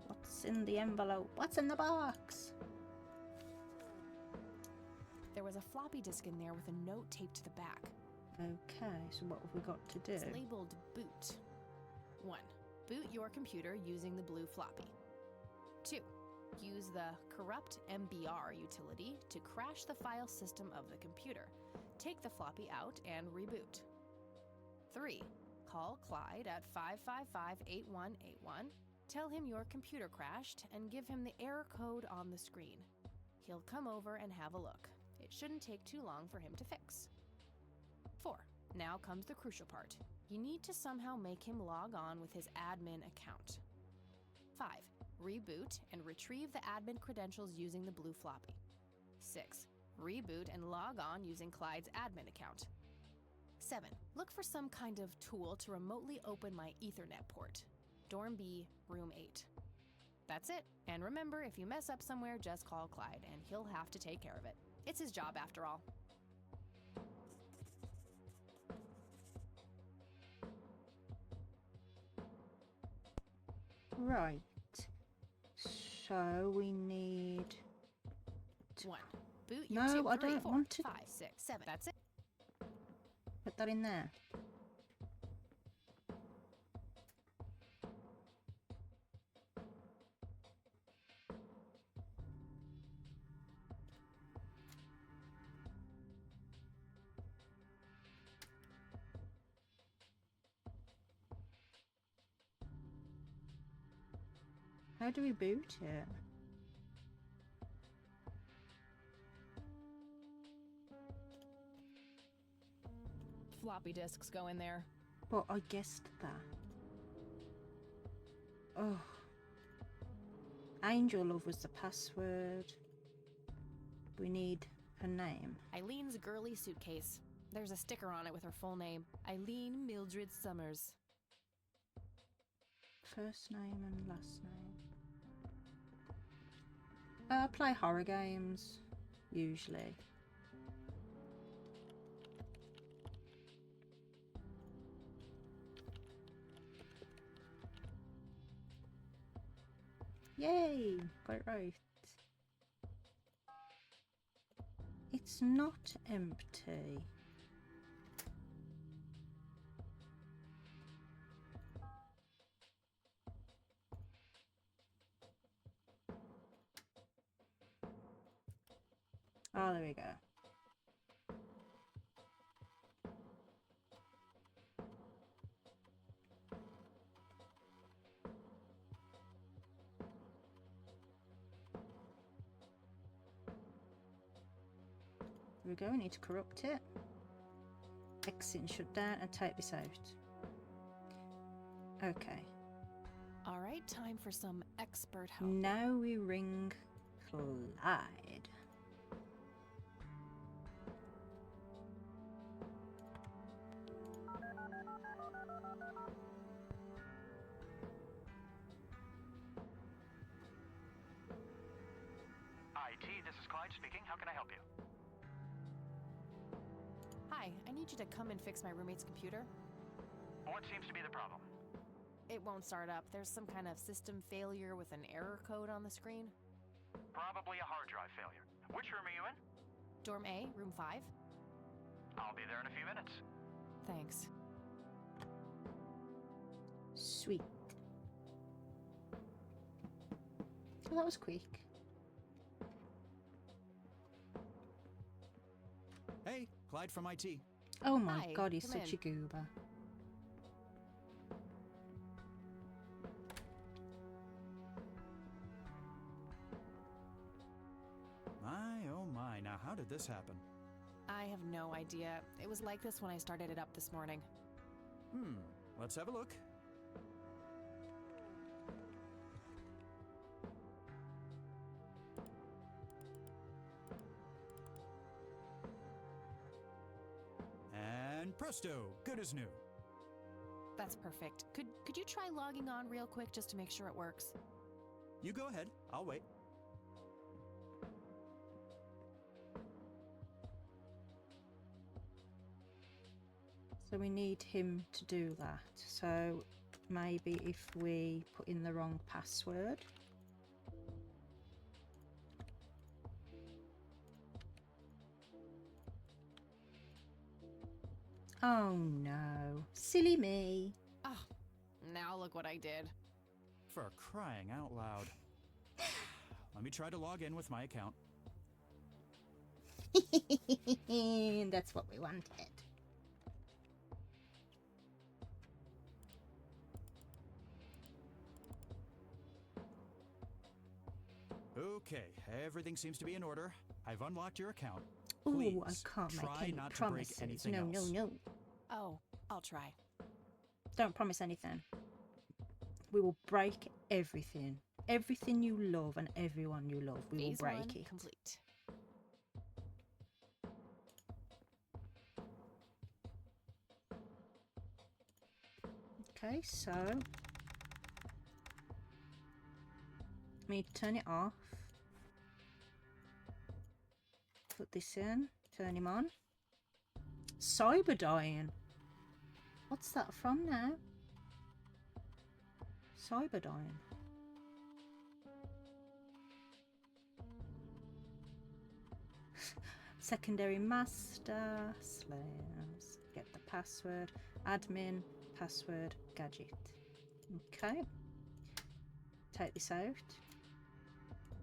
What's in the envelope? What's in the box? There was a floppy disk in there with a note taped to the back. Okay, so what have we got to do? It's labeled boot. 1. Boot your computer using the blue floppy. 2. Use the corrupt MBR utility to crash the file system of the computer. Take the floppy out and reboot. 3. Call Clyde at 555-8181. Tell him your computer crashed and give him the error code on the screen. He'll come over and have a look. It shouldn't take too long for him to fix. 4. Now comes the crucial part. You need to somehow make him log on with his admin account. 5. Reboot and retrieve the admin credentials using the blue floppy. 6. Reboot and log on using Clyde's admin account. 7. Look for some kind of tool to remotely open my Ethernet port. Dorm B, room 8. That's it. And remember, if you mess up somewhere, just call Clyde, and he'll have to take care of it. It's his job, after all. Right. So we need... 1. Boot your No, 2, I 3, don't 4, want to 5, 6, 7. That's it. Put that in there. How do we boot it? Floppy disks go in there. Well, I guessed that. Oh. Angel Love was the password. We need her name. Eileen's girly suitcase. There's a sticker on it with her full name. Eileen Mildred Summers. First name and last name. I play horror games, usually. Yay! Got it right. It's not empty. Oh, there we go. There we go, we need to corrupt it. Exit and shut down and take this out. Okay. All right, time for some expert help. Now we ring Clyde. IT, this is Clyde speaking. How can I help you? Hi, I need you to come and fix my roommate's computer. What seems to be the problem? It won't start up. There's some kind of system failure with an error code on the screen. Probably a hard drive failure. Which room are you in? Dorm A, room 5. I'll be there in a few minutes. Thanks. Sweet. Oh, that was quick. Hey, Clyde from IT. Oh my Hi, god, he's come such in. a goober. My, oh my, now how did this happen? I have no idea. It was like this when I started it up this morning. Let's have a look. And presto, good as new. That's perfect. Could you try logging on real quick just to make sure it works? You go ahead, I'll wait. So we need him to do that. So maybe if we put in the wrong password. Oh no, silly me. Oh, now look what I did. For crying out loud. Let me try to log in with my account. That's what we wanted. Okay, everything seems to be in order. I've unlocked your account. Ooh, Please, I can't make try any not to promises. break anything No, else. no, no. Oh, I'll try. Don't promise anything. We will break everything. Everything you love and everyone you love, we Phase will break 1 it. complete. Okay, so me turn it off. Put this in, turn him on. Cyberdyne. What's that from now? Cyberdyne. Secondary master, slayers. Get the password. Admin, password, gadget. Okay. Take this out.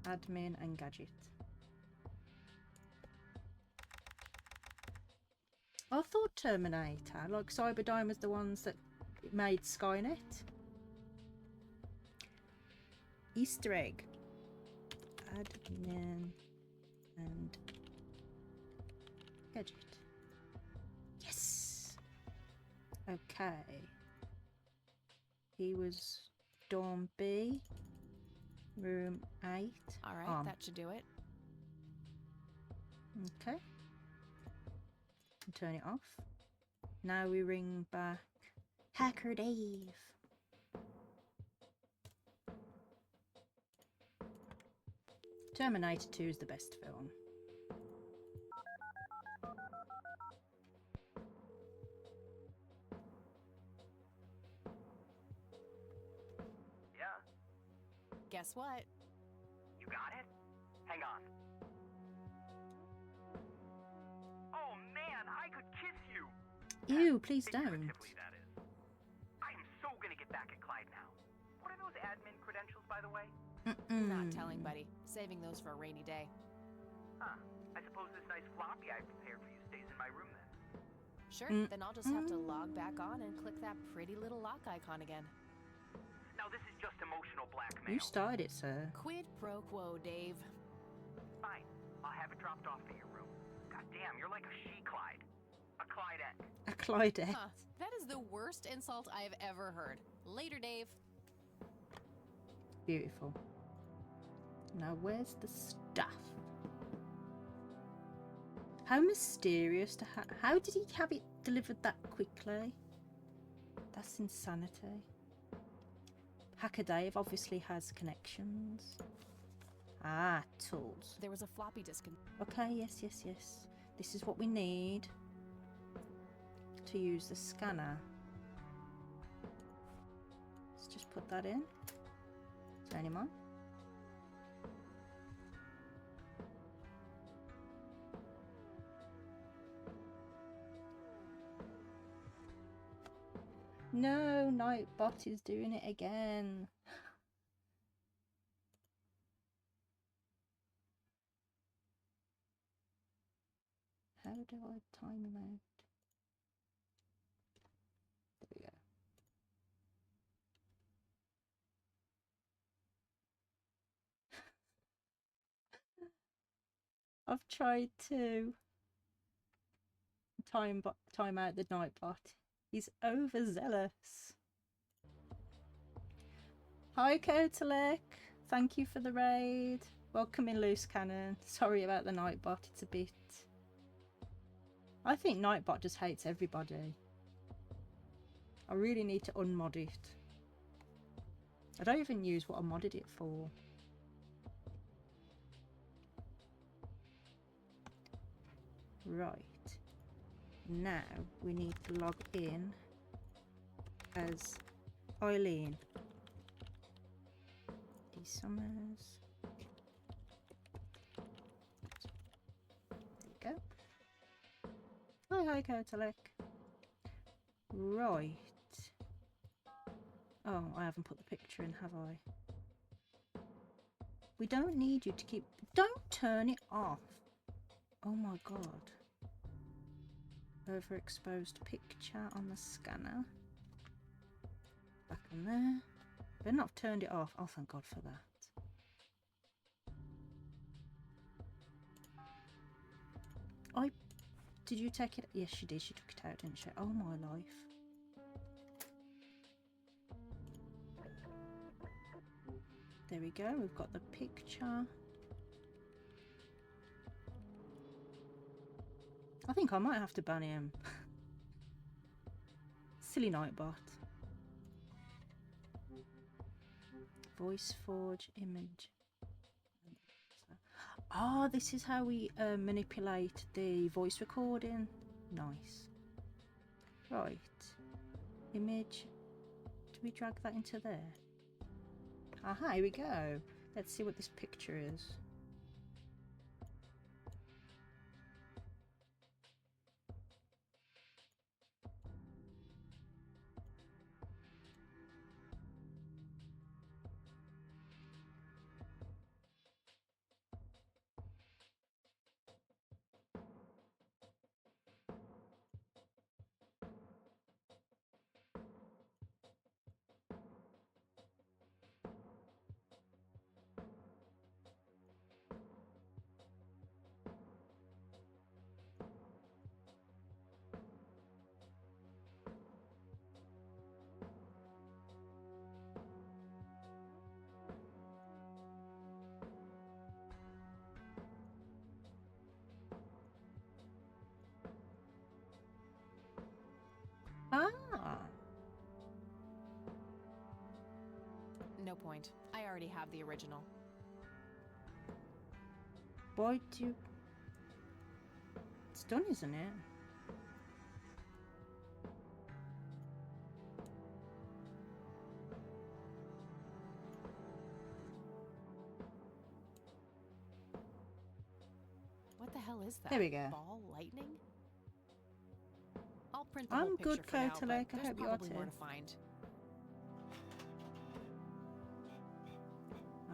Admin and gadget. I thought Terminator, like Cyberdyne was the ones that made Skynet. Easter egg. Admin and gadget. Yes! Okay. He was Dorm B, room 8. Alright, that should do it. Okay. Turn it off. Now we ring back Hacker Dave. Terminator 2 is the best film. Yeah? Guess what? You got it? Hang on. Oh man, I could kiss you! Ew, please don't. Figuratively, that is. I am so gonna get back at Clyde now. What are those admin credentials, by the way? Not telling, buddy. Saving those for a rainy day. Huh. I suppose this nice floppy I prepared for you stays in my room then. Sure, then I'll just have to log back on and click that pretty little lock icon again. Now this is just emotional blackmail. You started it, sir. Quid pro quo, Dave. Fine. I'll have it dropped off at your room. God damn, you're like a she-Clyde. A Clydette. A Clydette. Huh, that is the worst insult I've ever heard. Later, Dave. Beautiful. Now, where's the stuff? How mysterious to how did he have it delivered that quickly? That's insanity. Hacker Dave obviously has connections. Ah, tools. There was a floppy disk. Okay, yes. This is what we need to use the scanner. Let's just put that in. Turn him on. No, Nightbot is doing it again. How do I time him out? There we go. I've tried to time out the Nightbot. He's overzealous. Hi, Kotalek. Thank you for the raid. Welcome in, Loose Cannon. Sorry about the Nightbot. It's a bit... I think Nightbot just hates everybody. I really need to unmod it. I don't even use what I modded it for. Right. Now we need to log in as Eileen. D. Summers. There we go. Hi, Kotalek. Right. Oh, I haven't put the picture in, have I? We don't need you to keep... Don't turn it off. Oh my god. Overexposed picture on the scanner. Back in there. Better not have turned it off. Oh, thank God for that. Did you take it? Yes, she did. She took it out, didn't she? Oh, my life. There we go. We've got the picture. I think I might have to ban him. Silly Nightbot. Voice Forge image. Ah, this is how we manipulate the voice recording. Nice. Right. Image. Do we drag that into there? Aha, here we go. Let's see what this picture is. Ah. No point. I already have the original. Why do you... It's done, isn't it? What the hell is that? There we go. Ball lightning? I'll print the I'm whole good, picture for now, but Kotalek. I there's hope you are probably too. more to find.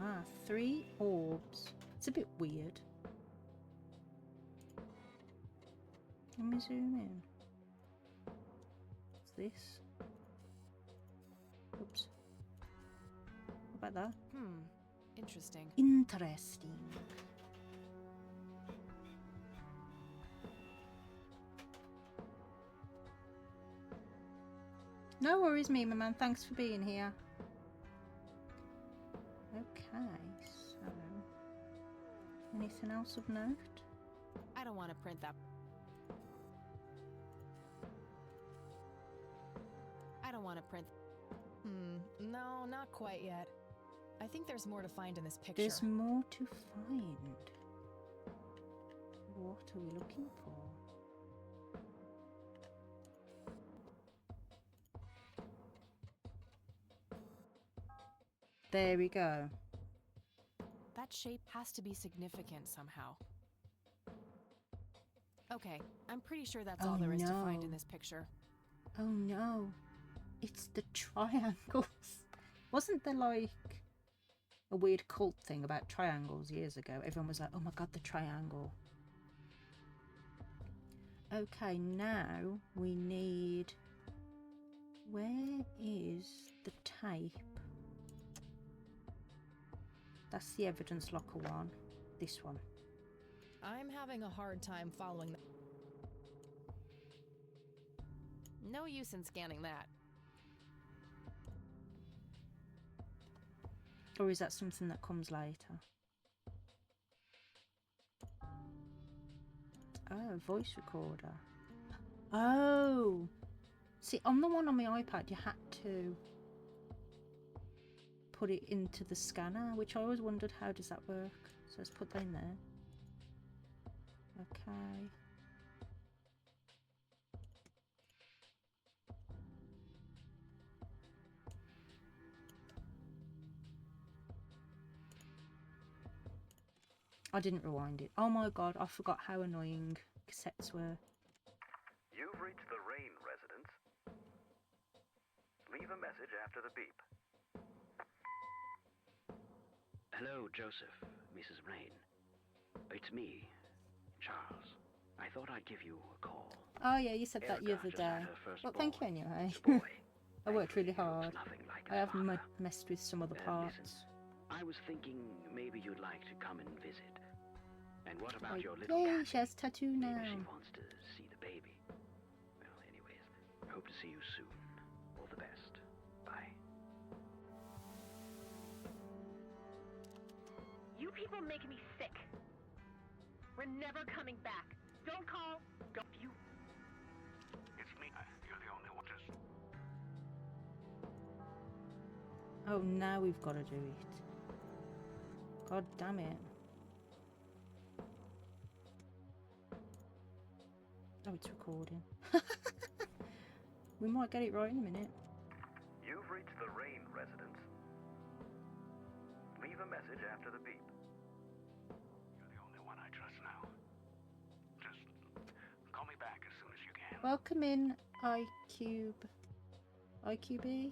Ah, 3 orbs. It's a bit weird. Let me zoom in. What's this? Oops. What about that? Interesting. Interesting. No worries, Mima Man. Thanks for being here. Okay, so anything else of note? I don't want to print that. I don't want to print. No, not quite yet. I think there's more to find in this picture. There's more to find. What are we looking for? There we go. That shape has to be significant somehow. Okay, I'm pretty sure that's all there is to find in this picture. Oh no, it's the triangles. Wasn't there like a weird cult thing about triangles years ago? Everyone was like, oh my god, the triangle. Okay, now we need... Where is the tape? That's the evidence locker one. This one. I'm having a hard time following that. No use in scanning that. Or is that something that comes later? Oh, voice recorder. Oh! See, on the one on my iPad, you had to put it into the scanner, which I always wondered, how does that work? So let's put that in there. Okay. I didn't rewind it. Oh my god, I forgot how annoying cassettes were. You've reached the Rain residence. Leave a message after the beep. Hello, Joseph, Mrs. Rain. It's me, Charles. I thought I'd give you a call. Oh yeah, you said that the other day. Well, thank you anyway. I worked really hard. I have messed with some other parts. Listen, I was thinking maybe you'd like to come and visit. And what about your little Yay, cat? she has a tattoo now. Maybe she wants to see the baby. Well, anyways, hope to see you soon. All the best. Bye. You people make me sick. We're never coming back. Don't call. Don't you. It's me. You're the only one. Just Oh, now we've got to do it. God damn it. Oh, it's recording. We might get it right in a minute. You've reached the Rain residence. Leave a message after the beep. you're the only one I trust now. Just call me back as soon as you can. Welcome in, iCube. iQB?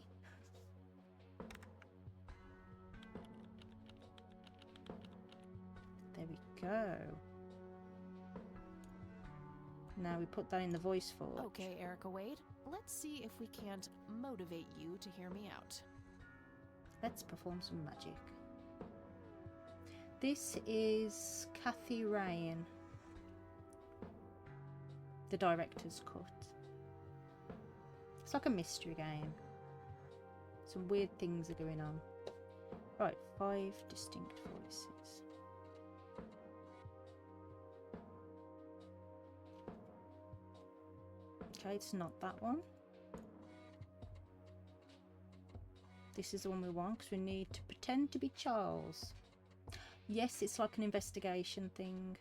There we go. Now we put that in the voice forge. Okay, Erica Wade. Let's see if we can't motivate you to hear me out. Let's perform some magic. This is Kathy Ryan, the director's cut. It's like a mystery game. Some weird things are going on. Right, 5 distinct voices. Okay, it's not that one. This is the one we want because we need to pretend to be Charles. Yes, it's like an investigation thing.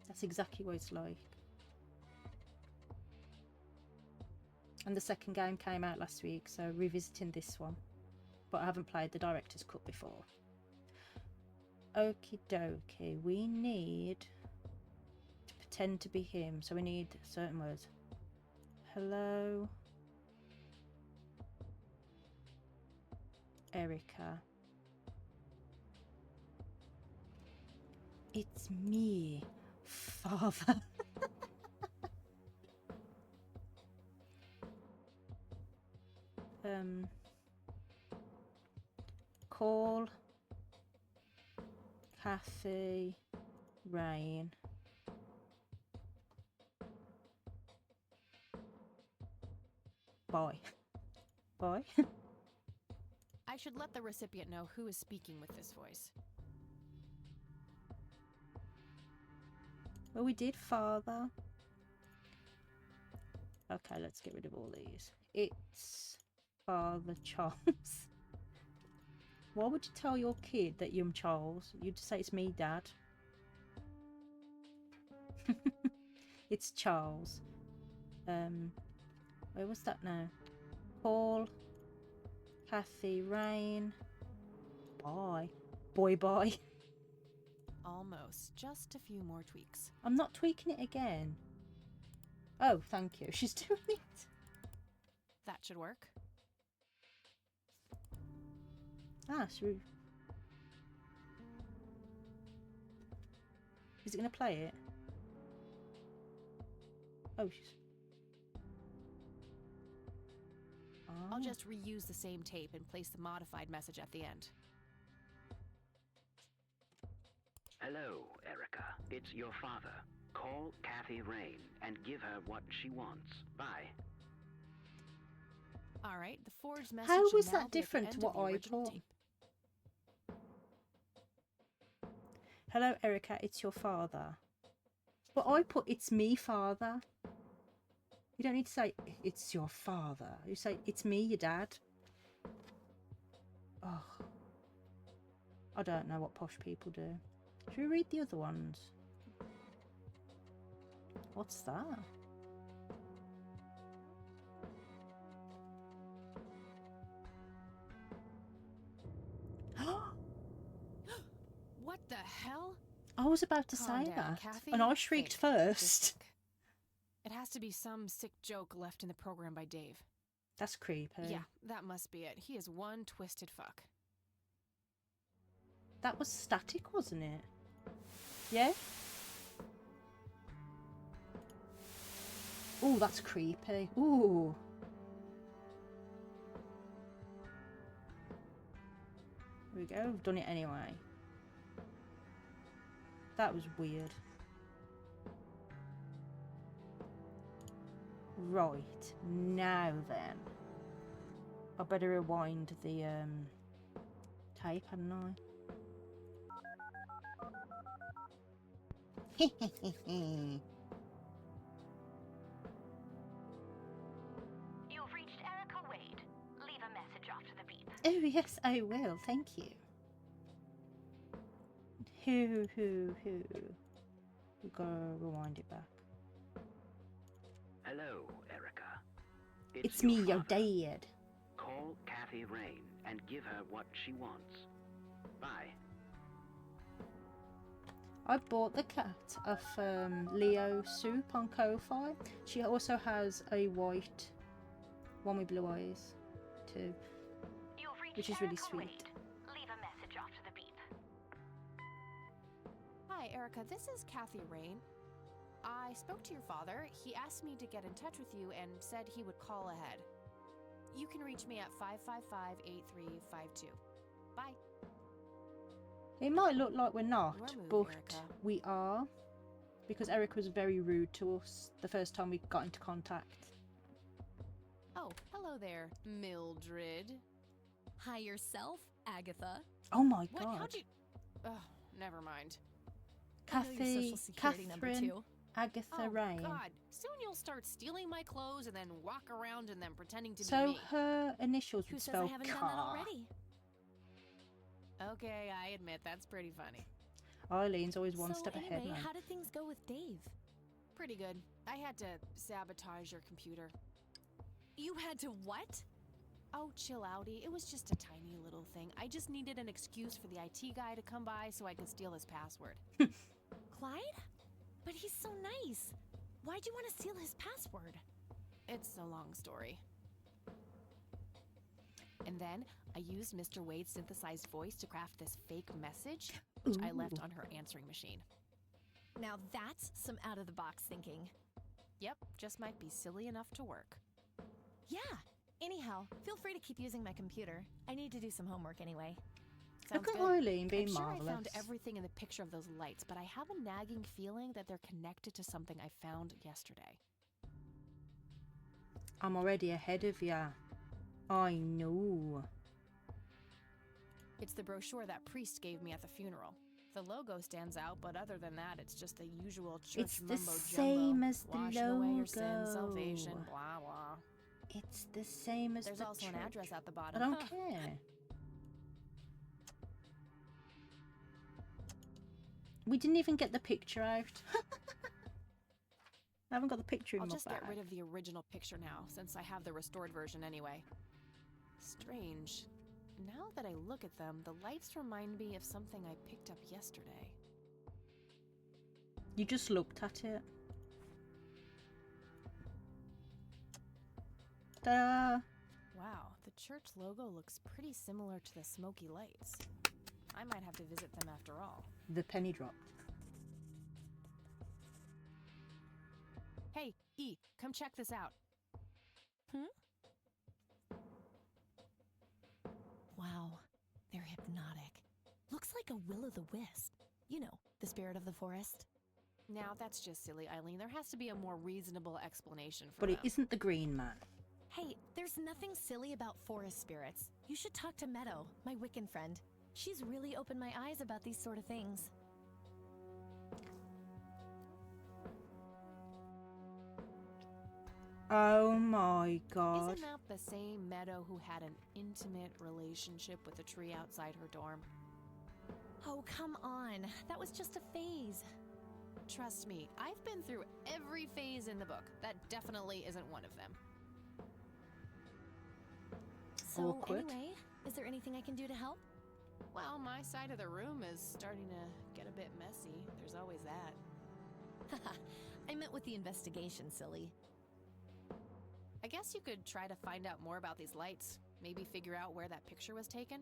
That's exactly what it's like. And the second game came out last week, so revisiting this one. But I haven't played the director's cut before. Okie dokie, we need to pretend to be him, so we need certain words. Hello, Erica. It's me, Father. Call Kathy Rain. Bye. Bye. I should let the recipient know who is speaking with this voice. Well, we did father. Okay, let's get rid of all these. It's Father Charles. Why would you tell your kid that you're Charles? You'd say it's me, Dad. It's Charles. Where was that now? Paul, Kathy, Rain. Bye. Boy, bye. Almost. Just a few more tweaks. I'm not tweaking it again. Oh, thank you. She's doing it. That should work. Ah, should we... Is it going to play it? Oh, she's... I'll just reuse the same tape and place the modified message at the end. Hello, Erica. It's your father. Call Kathy Rain and give her what she wants. Bye. All right, the forged message. How should was now that be at the different to end what of the I original put? tape. Hello, Erica, it's your father. But I put it's me, father. You don't need to say it's your father. You say it's me, your dad. Oh, I don't know what posh people do. Should we read the other ones? What's that? What the hell? I was about to Calm say down, that, Kathy. and I shrieked Think. first. It has to be some sick joke left in the program by Dave. That's creepy. Yeah, that must be it. He is one twisted fuck. That was static, wasn't it? Yeah? Oh, that's creepy. Ooh. There we go. We've done it anyway. That was weird. Right. Now then. I better rewind the tape, hadn't I? You've reached Erica Wade. Leave a message after the beep. Oh, yes, I will. Thank you. Who. We've got to rewind it back. Hello, Erica. It's me, your dad. Call Kathy Rain and give her what she wants. Bye. I bought the cat of Leo Soup on Ko-Fi. She also has a white one with blue eyes too, which is really sweet. Leave a message after the beep. Hi, Erica. This is Kathy Rain. I spoke to your father. He asked me to get in touch with you and said he would call ahead. You can reach me at 555-8352. Bye. It might look like we're not, Your move, but Erica. we are, because Eric was very rude to us the first time we got into contact. Oh, hello there, Mildred. Hi yourself, Agatha. Oh my What? god. How'd you... Oh, never mind. I know your Kathy, social security number, Catherine, too. Agatha Oh, Rain. God. Soon you'll start stealing my clothes and then walk around in them pretending to be So me. her initials Who would says I spell haven't done that car. already? Okay, I admit that's pretty funny. Eileen's always one So step anyway, ahead, man. how did things go with Dave? Pretty good. I had to sabotage your computer. You had to what? Oh, chill outy. It was just a tiny little thing. I just needed an excuse for the IT guy to come by so I could steal his password. Clyde? But he's so nice. Why'd you want to steal his password? It's a long story. And then I used Mr. Wade's synthesized voice to craft this fake message, which I left on her answering machine. Now that's some out-of-the-box thinking. Yep, just might be silly enough to work. Yeah, Anyhow, feel free to keep using my computer. I need to do some homework anyway. Look Sounds at good. Eileen being I'm sure marvelous. I found everything in the picture of those lights, but I have a nagging feeling that they're connected to something I found yesterday. I'm already ahead of ya. I know. It's the brochure that priest gave me at the funeral. The logo stands out, but other than that, it's just the usual church It's the mumbo same jumbo. as the Washing away your sins, logo. salvation, blah blah. It's the same as There's the also an church. address at the I bottom. don't Huh. care. We didn't even get the picture out. I haven't got the picture in I'll my just bag. get rid of the original picture now, since I have the restored version anyway. Strange. Now that I look at them, the lights remind me of something I picked up yesterday. You just looked at it. Ta-da! Wow, the church logo looks pretty similar to the smoky lights. I might have to visit them after all. The penny dropped. Hey, E, come check this out. Wow, they're hypnotic. Looks like a will-o'-the-wisp. You know, the spirit of the forest. Now that's just silly, Eileen. There has to be a more reasonable explanation for But them. it isn't the green man. Hey, there's nothing silly about forest spirits. You should talk to Meadow, my Wiccan friend. She's really opened my eyes about these sort of things. Oh my god. Isn't that the same Meadow who had an intimate relationship with the tree outside her dorm? Oh, come on. That was just a phase. Trust me, I've been through every phase in the book. That definitely isn't one of them. So, Awkward. anyway, is there anything I can do to help? Well, my side of the room is starting to get a bit messy. There's always that. I meant with the investigation, silly. I guess you could try to find out more about these lights. Maybe figure out where that picture was taken.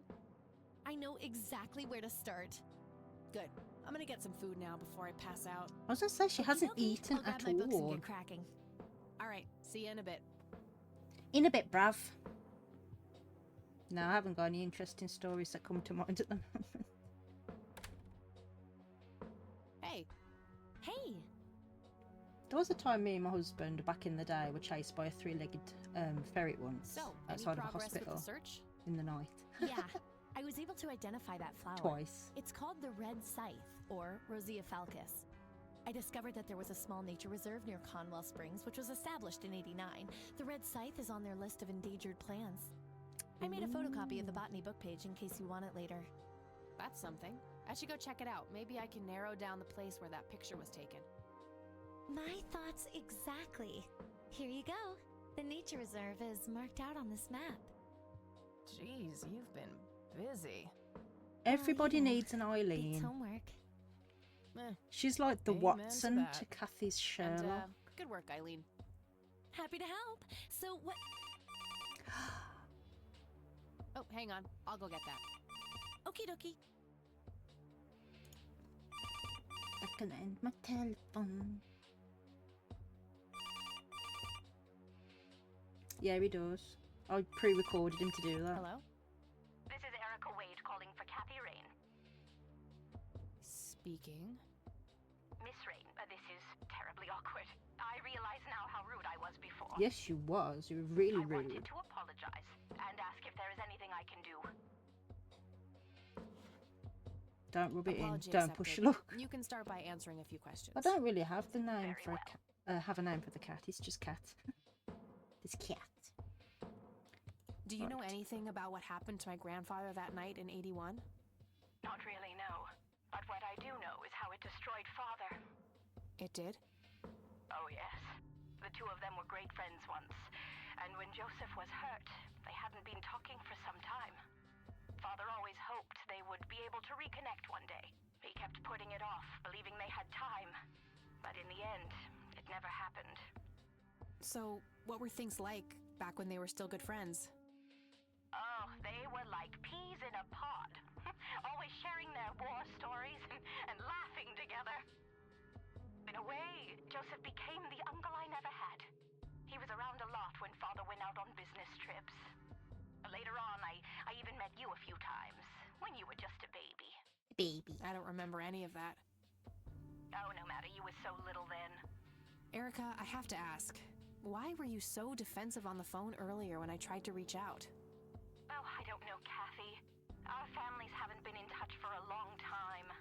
I know exactly where to start. Good. I'm gonna get some food now before I pass out. I was gonna say she hasn't Okey-dokey, eaten I'll grab at my books and all. get cracking. All right, see you in a bit. In a bit, bruv. No, I haven't got any interesting stories that come to mind at the moment. Hey. Hey! There was a time me and my husband back in the day were chased by a three-legged ferret once So, any outside of a progress with hospital the search? in the night. Yeah, I was able to identify that flower. Twice. It's called the Red Scythe, or Rosea falcus. I discovered that there was a small nature reserve near Conwell Springs, which was established in '89. The Red Scythe is on their list of endangered plants. I made a photocopy of the botany book page in case you want it later. That's something. I should go check it out. Maybe I can narrow down the place where that picture was taken. My thoughts exactly. Here you go. The nature reserve is marked out on this map. Jeez, you've been busy. Everybody you know, needs an Beats Eileen. homework. She's like the Amen Watson that. to Kathy's And, Sherlock. good work, Eileen. Happy to help. So what? Oh, hang on. I'll go get that. Okie dokie. I can end my telephone. Yeah, he does. I pre-recorded him to do that. Hello? This is Erica Wade calling for Kathy Rain. Speaking. Miss Rain, this is terribly awkward. I realize now how rude I was before. Yes, you was. You were really I rude. wanted to apologize and ask if there is anything I can do. Don't rub it in. Apology Don't push accepted. your luck. You can start by answering a few questions. I don't really have the name for a cat. Have a name for the cat. It's just cat. It's cat. Do you know anything about what happened to my grandfather that night in '81? Not really, no. But what I do know is how it destroyed Father. It did? Oh, yes. The two of them were great friends once. And when Joseph was hurt, they hadn't been talking for some time. Father always hoped they would be able to reconnect one day. He kept putting it off, believing they had time. But in the end, it never happened. So, what were things like back when they were still good friends? Oh, they were like peas in a pod. Always sharing their war stories and laughing together. In a way, Joseph became the uncle I never had. He was around a lot when Father went out on business trips. baby. I don't remember any of that. Oh, no matter. You were so little then. Erica, I have to ask, why were you so defensive on the phone earlier when I tried to reach out? Oh, I don't know, Kathy. Our families haven't been in touch for a long time.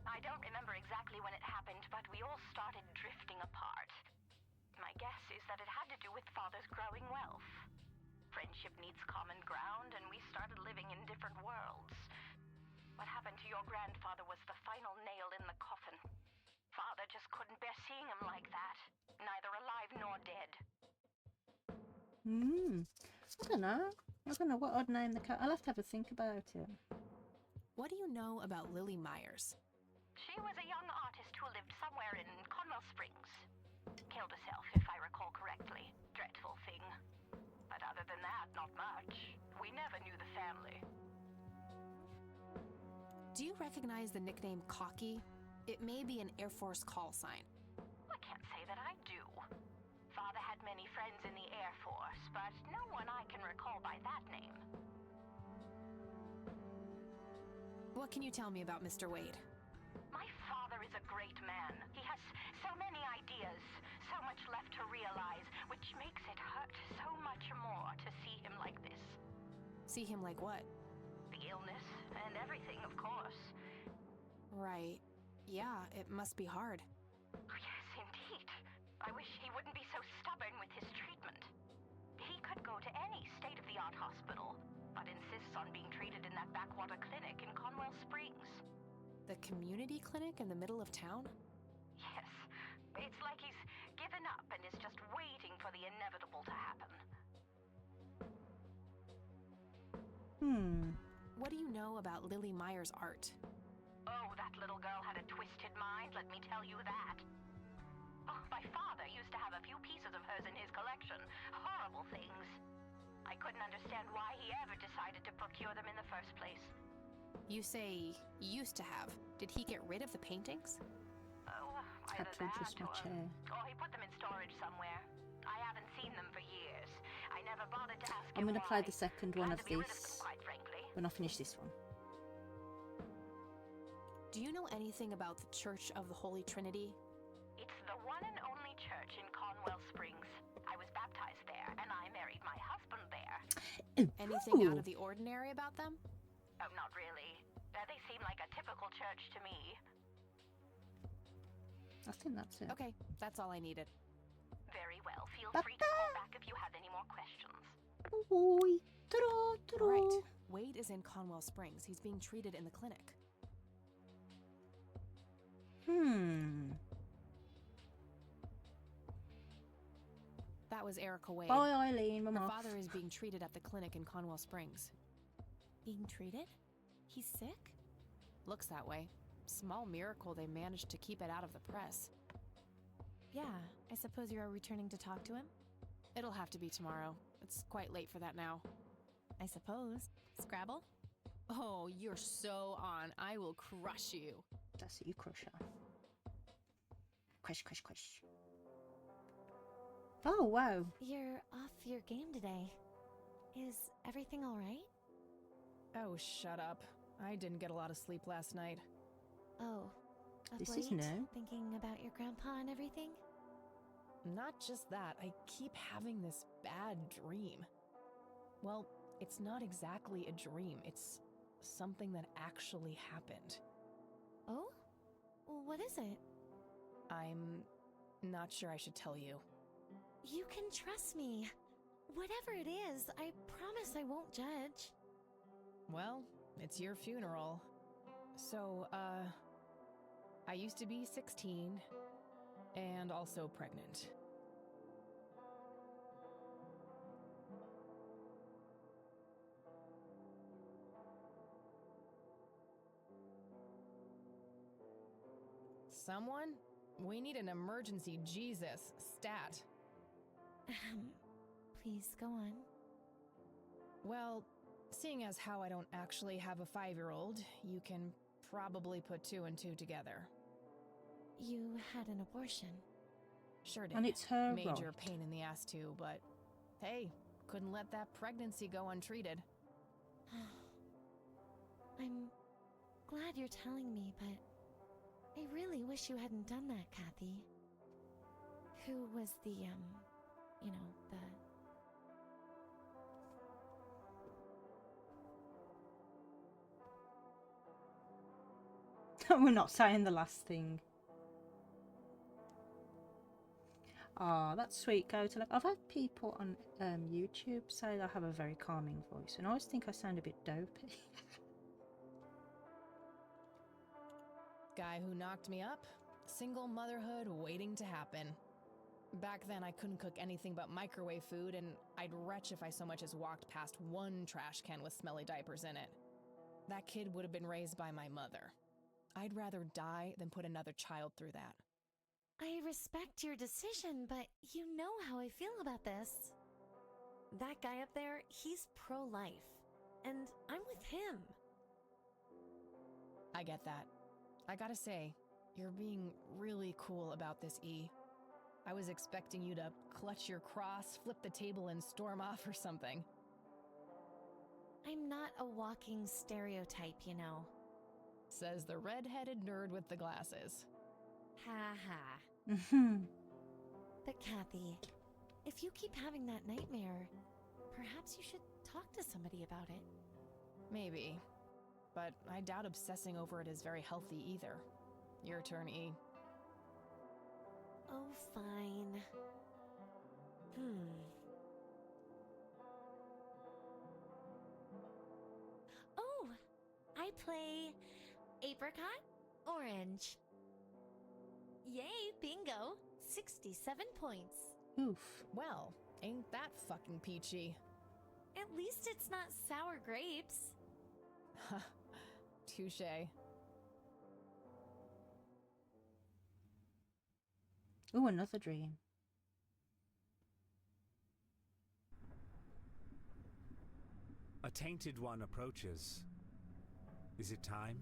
I don't remember exactly when it happened, but we all started drifting apart. My guess is that it had to do with Father's growing wealth. Friendship needs common ground, and we started living in different worlds. What happened to your grandfather was the final nail in the coffin. Father just couldn't bear seeing him like that, neither alive nor dead. I don't know. I don't know what I'd name the cat. I'll have to have a think about it. What do you know about Lily Myers? She was a young artist who lived somewhere in Conwell Springs. Killed herself, if I recall correctly. Dreadful thing. But other than that, not much. We never knew the family. Do you recognize the nickname Cocky? It may be an Air Force call sign. I can't say that I do. Father had many friends in the Air Force, but no one I can recall by that name. What can you tell me about Mr. Wade? My father is a great man. He has so many ideas, so much left to realize, which makes it hurt so much more to see him like this. See him like what? The illness and everything, of course. Right. Yeah, it must be hard. Yes, indeed. I wish he wouldn't be so stubborn with his treatment. He could go to any state-of-the-art hospital, but insists on being treated in that backwater clinic in Conwell Springs. The community clinic in the middle of town? Yes. It's like he's given up and is just waiting for the inevitable to happen. What do you know about Lily Myers' art? Oh, that little girl had a twisted mind, let me tell you that. Oh, my father used to have a few pieces of hers in his collection. Horrible things. I couldn't understand why he ever decided to procure them in the first place. You say used to have. Did he get rid of the paintings? Oh, Had either to adjust that my chair. or he put them in storage somewhere. I haven't seen them for years. I never bothered to ask I'm him going to play why. the second one Glad of to be rid of them, this quite frankly. when I finish this one. Do you know anything about the Church of the Holy Trinity? It's the one and only church in Conwell Springs. I was baptized there, and I married my husband there. Anything out of the ordinary about them? Oh, not really. They seem like a typical church to me. I think that's it. Okay, that's all I needed. Very well. Feel free to call back if you have any more questions. Oi, ta-da, ta-da. Right. Wade is in Conwell Springs. He's being treated in the clinic. That was Erica Wade. Bye, Eileen. I'm Her off. father is being treated at the clinic in Conwell Springs. Being treated? He's sick? Looks that way. Small miracle they managed to keep it out of the press. Yeah, I suppose you are returning to talk to him? It'll have to be tomorrow. It's quite late for that now. I suppose. Scrabble? Oh, you're so on. I will crush you. That's it, you crush her. Crush, crush, crush. Oh, wow. You're off your game today. Is everything alright? Oh, shut up. I didn't get a lot of sleep last night. Oh, up This late, is new. thinking about your grandpa and everything? Not just that, I keep having this bad dream. Well, it's not exactly a dream, it's something that actually happened. Oh? What is it? I'm not sure I should tell you. You can trust me. Whatever it is, I promise I won't judge. Well, it's your funeral. So, I used to be 16 and also pregnant. Someone? We need an emergency Jesus stat. Please go on. Well, seeing as how I don't actually have a 5-year-old, you can probably put 2 and 2 together. You had an abortion. Sure did. And it's her Major right. pain in the ass too, but hey, couldn't let that pregnancy go untreated. I'm glad you're telling me, but I really wish you hadn't done that, Kathy. Who was the, you know, We're not saying the last thing. Ah, that's sweet. Go to like. I've had people on YouTube say I have a very calming voice, and I always think I sound a bit dopey. Guy who knocked me up? Single motherhood waiting to happen. Back then, I couldn't cook anything but microwave food, and I'd retch if I so much as walked past one trash can with smelly diapers in it. That kid would have been raised by my mother. I'd rather die than put another child through that. I respect your decision, but you know how I feel about this. That guy up there, he's pro-life, and I'm with him. I get that. I gotta say, you're being really cool about this, E. I was expecting you to clutch your cross, flip the table, and storm off or something. I'm not a walking stereotype, you know. Says the red-headed nerd with the glasses. Ha ha. But Kathy, if you keep having that nightmare, perhaps you should talk to somebody about it. Maybe. But I doubt obsessing over it is very healthy either. Your turn, E. Oh, fine. Oh, I play apricot, orange. Yay, bingo. 67 points. Oof. Well, ain't that fucking peachy. At least it's not sour grapes. Touché. Ooh, another dream. A tainted one approaches. Is it time?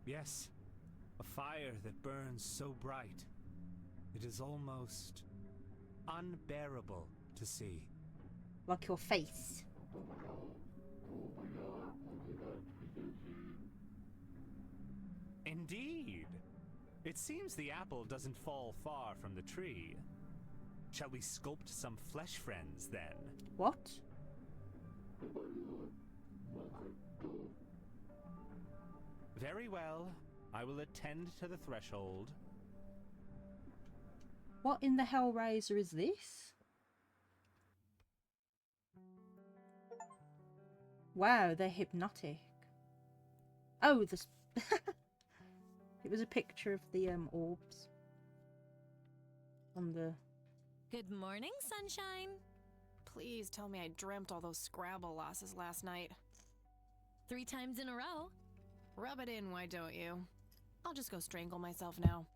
Yes, a fire that burns so bright. It is almost unbearable to see. Like your face. Indeed. It seems the apple doesn't fall far from the tree. Shall we sculpt some flesh friends then? What? Very well. I will attend to the threshold. What in the Hellraiser is this? Wow, they're hypnotic. Oh, this. It was a picture of the orbs on the. Good morning, sunshine. Please tell me I dreamt all those Scrabble losses last night. 3 times in a row. Rub it in, why don't you? I'll just go strangle myself now.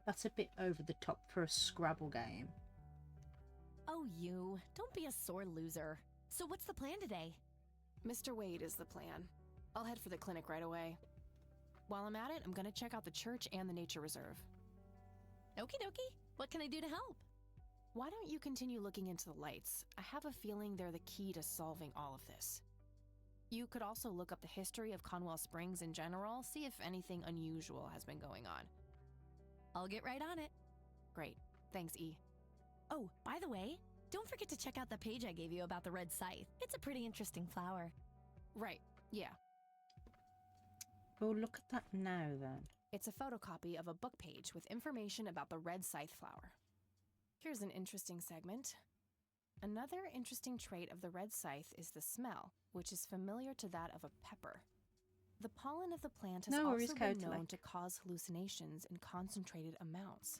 That's a bit over the top for a Scrabble game. Oh, you. Don't be a sore loser. So what's the plan today? Mr. Wade is the plan. I'll head for the clinic right away. While I'm at it, I'm gonna check out the church and the nature reserve. Okie dokie. What can I do to help? Why don't you continue looking into the lights? I have a feeling they're the key to solving all of this. You could also look up the history of Conwell Springs in general, see if anything unusual has been going on. I'll get right on it. Great. Thanks, E. Oh, by the way, don't forget to check out the page I gave you about the red scythe. It's a pretty interesting flower. Right. Yeah. Well, look at that now, then. It's a photocopy of a book page with information about the red scythe flower. Here's an interesting segment. Another interesting trait of the red scythe is the smell, which is familiar to that of a pepper. The pollen of the plant has also been known to cause hallucinations in concentrated amounts.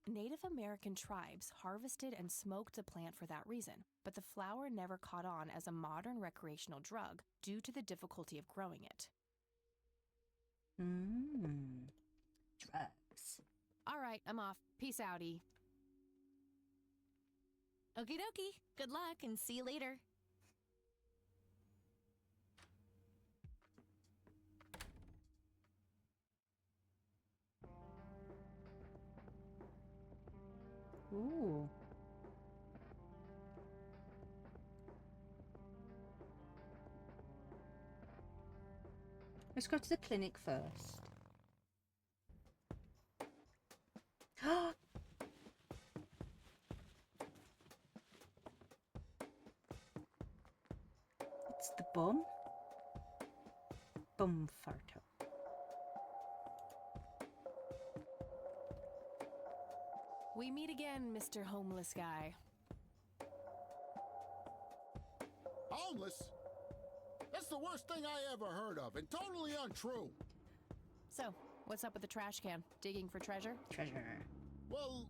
Native American tribes harvested and smoked the plant for that reason, but the flower never caught on as a modern recreational drug due to the difficulty of growing it. Drugs. All right, I'm off. Peace outie. Okie dokie. Good luck and see you later. Ooh. Let's go to the clinic first. It's the bum. Bum photo. We meet again, Mr. Homeless Guy. Homeless? That's the worst thing I ever heard of, and totally untrue. So, what's up with the trash can? Digging for treasure? Treasure. Well,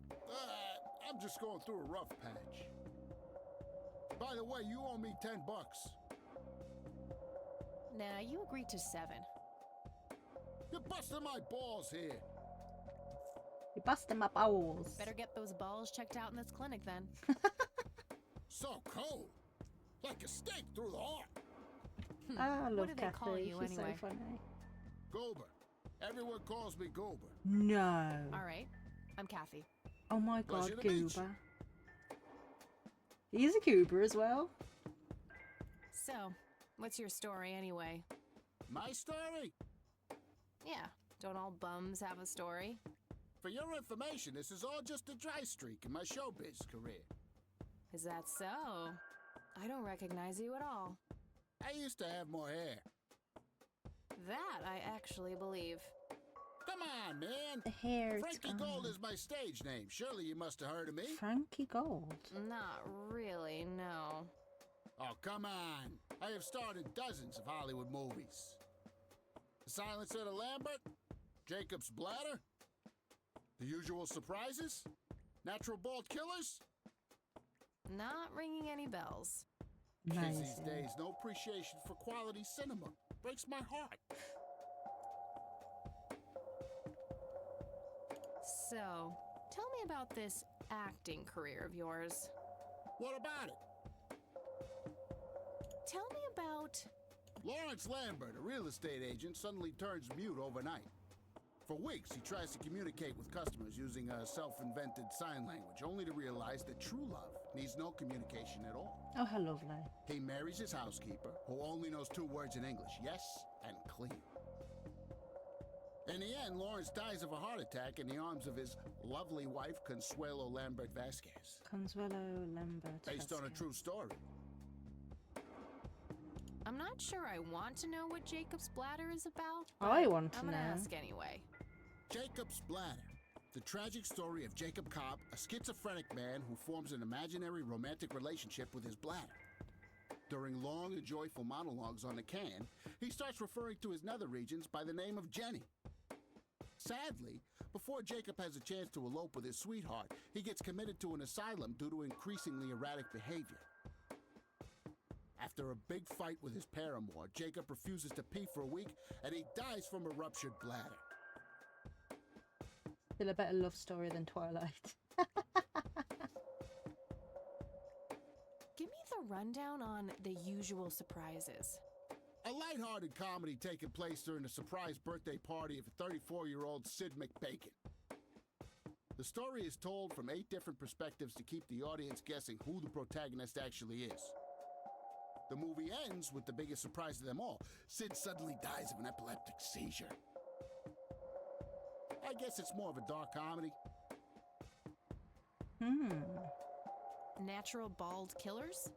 I'm just going through a rough patch. By the way, you owe me $10. Nah, you agreed to 7. You're busting my balls here. You're busting my balls. Better get those balls checked out in this clinic then. So cold. Like a stake through the heart. I love What do they Kathy. call you She's anyway? so funny. Goober. Everyone calls me Goober. No. Alright, I'm Kathy. Oh my god, Pleasure to meet you. Goober. He's a Goober as well. So, what's your story anyway? My story? Yeah, don't all bums have a story? For your information, this is all just a dry streak in my showbiz career. Is that so? I don't recognize you at all. I used to have more hair. That I actually believe. Come on, man. The hair. Frankie Gold is my stage name. Surely you must have heard of me. Frankie Gold. Not really, no. Oh, come on. I have starred in dozens of Hollywood movies. The Silencer of Lambert, Jacob's Bladder, The Usual Surprises, Natural Bald Killers. Not ringing any bells. Kids these days, no appreciation for quality cinema. Breaks my heart. So, tell me about this acting career of yours. What about it? Tell me about... Lawrence Lambert, a real estate agent, suddenly turns mute overnight. For weeks, he tries to communicate with customers using a self-invented sign language, only to realize that true love needs no communication at all. Oh, how lovely. He marries his housekeeper, who only knows 2 words in English, yes and clean. In the end, Lawrence dies of a heart attack in the arms of his lovely wife, Consuelo Lambert Vasquez. Consuelo Lambert. Based on a true story. I'm not sure I want to know what Jacob's Bladder is about. I want to I'm gonna know. ask anyway. Jacob's Bladder. The tragic story of Jacob Cobb, a schizophrenic man who forms an imaginary romantic relationship with his bladder. During long and joyful monologues on the can, he starts referring to his nether regions by the name of Jenny. Sadly, before Jacob has a chance to elope with his sweetheart, he gets committed to an asylum due to increasingly erratic behavior. After a big fight with his paramour, Jacob refuses to pee for a week, and he dies from a ruptured bladder. Still a better love story than Twilight. Give me the rundown on The Usual Surprises. A lighthearted comedy taking place during the surprise birthday party of 34-year-old Sid McBacon. The story is told from 8 different perspectives to keep the audience guessing who the protagonist actually is. The movie ends with the biggest surprise of them all. Sid suddenly dies of an epileptic seizure. I guess it's more of a dark comedy. Natural Bald Killers?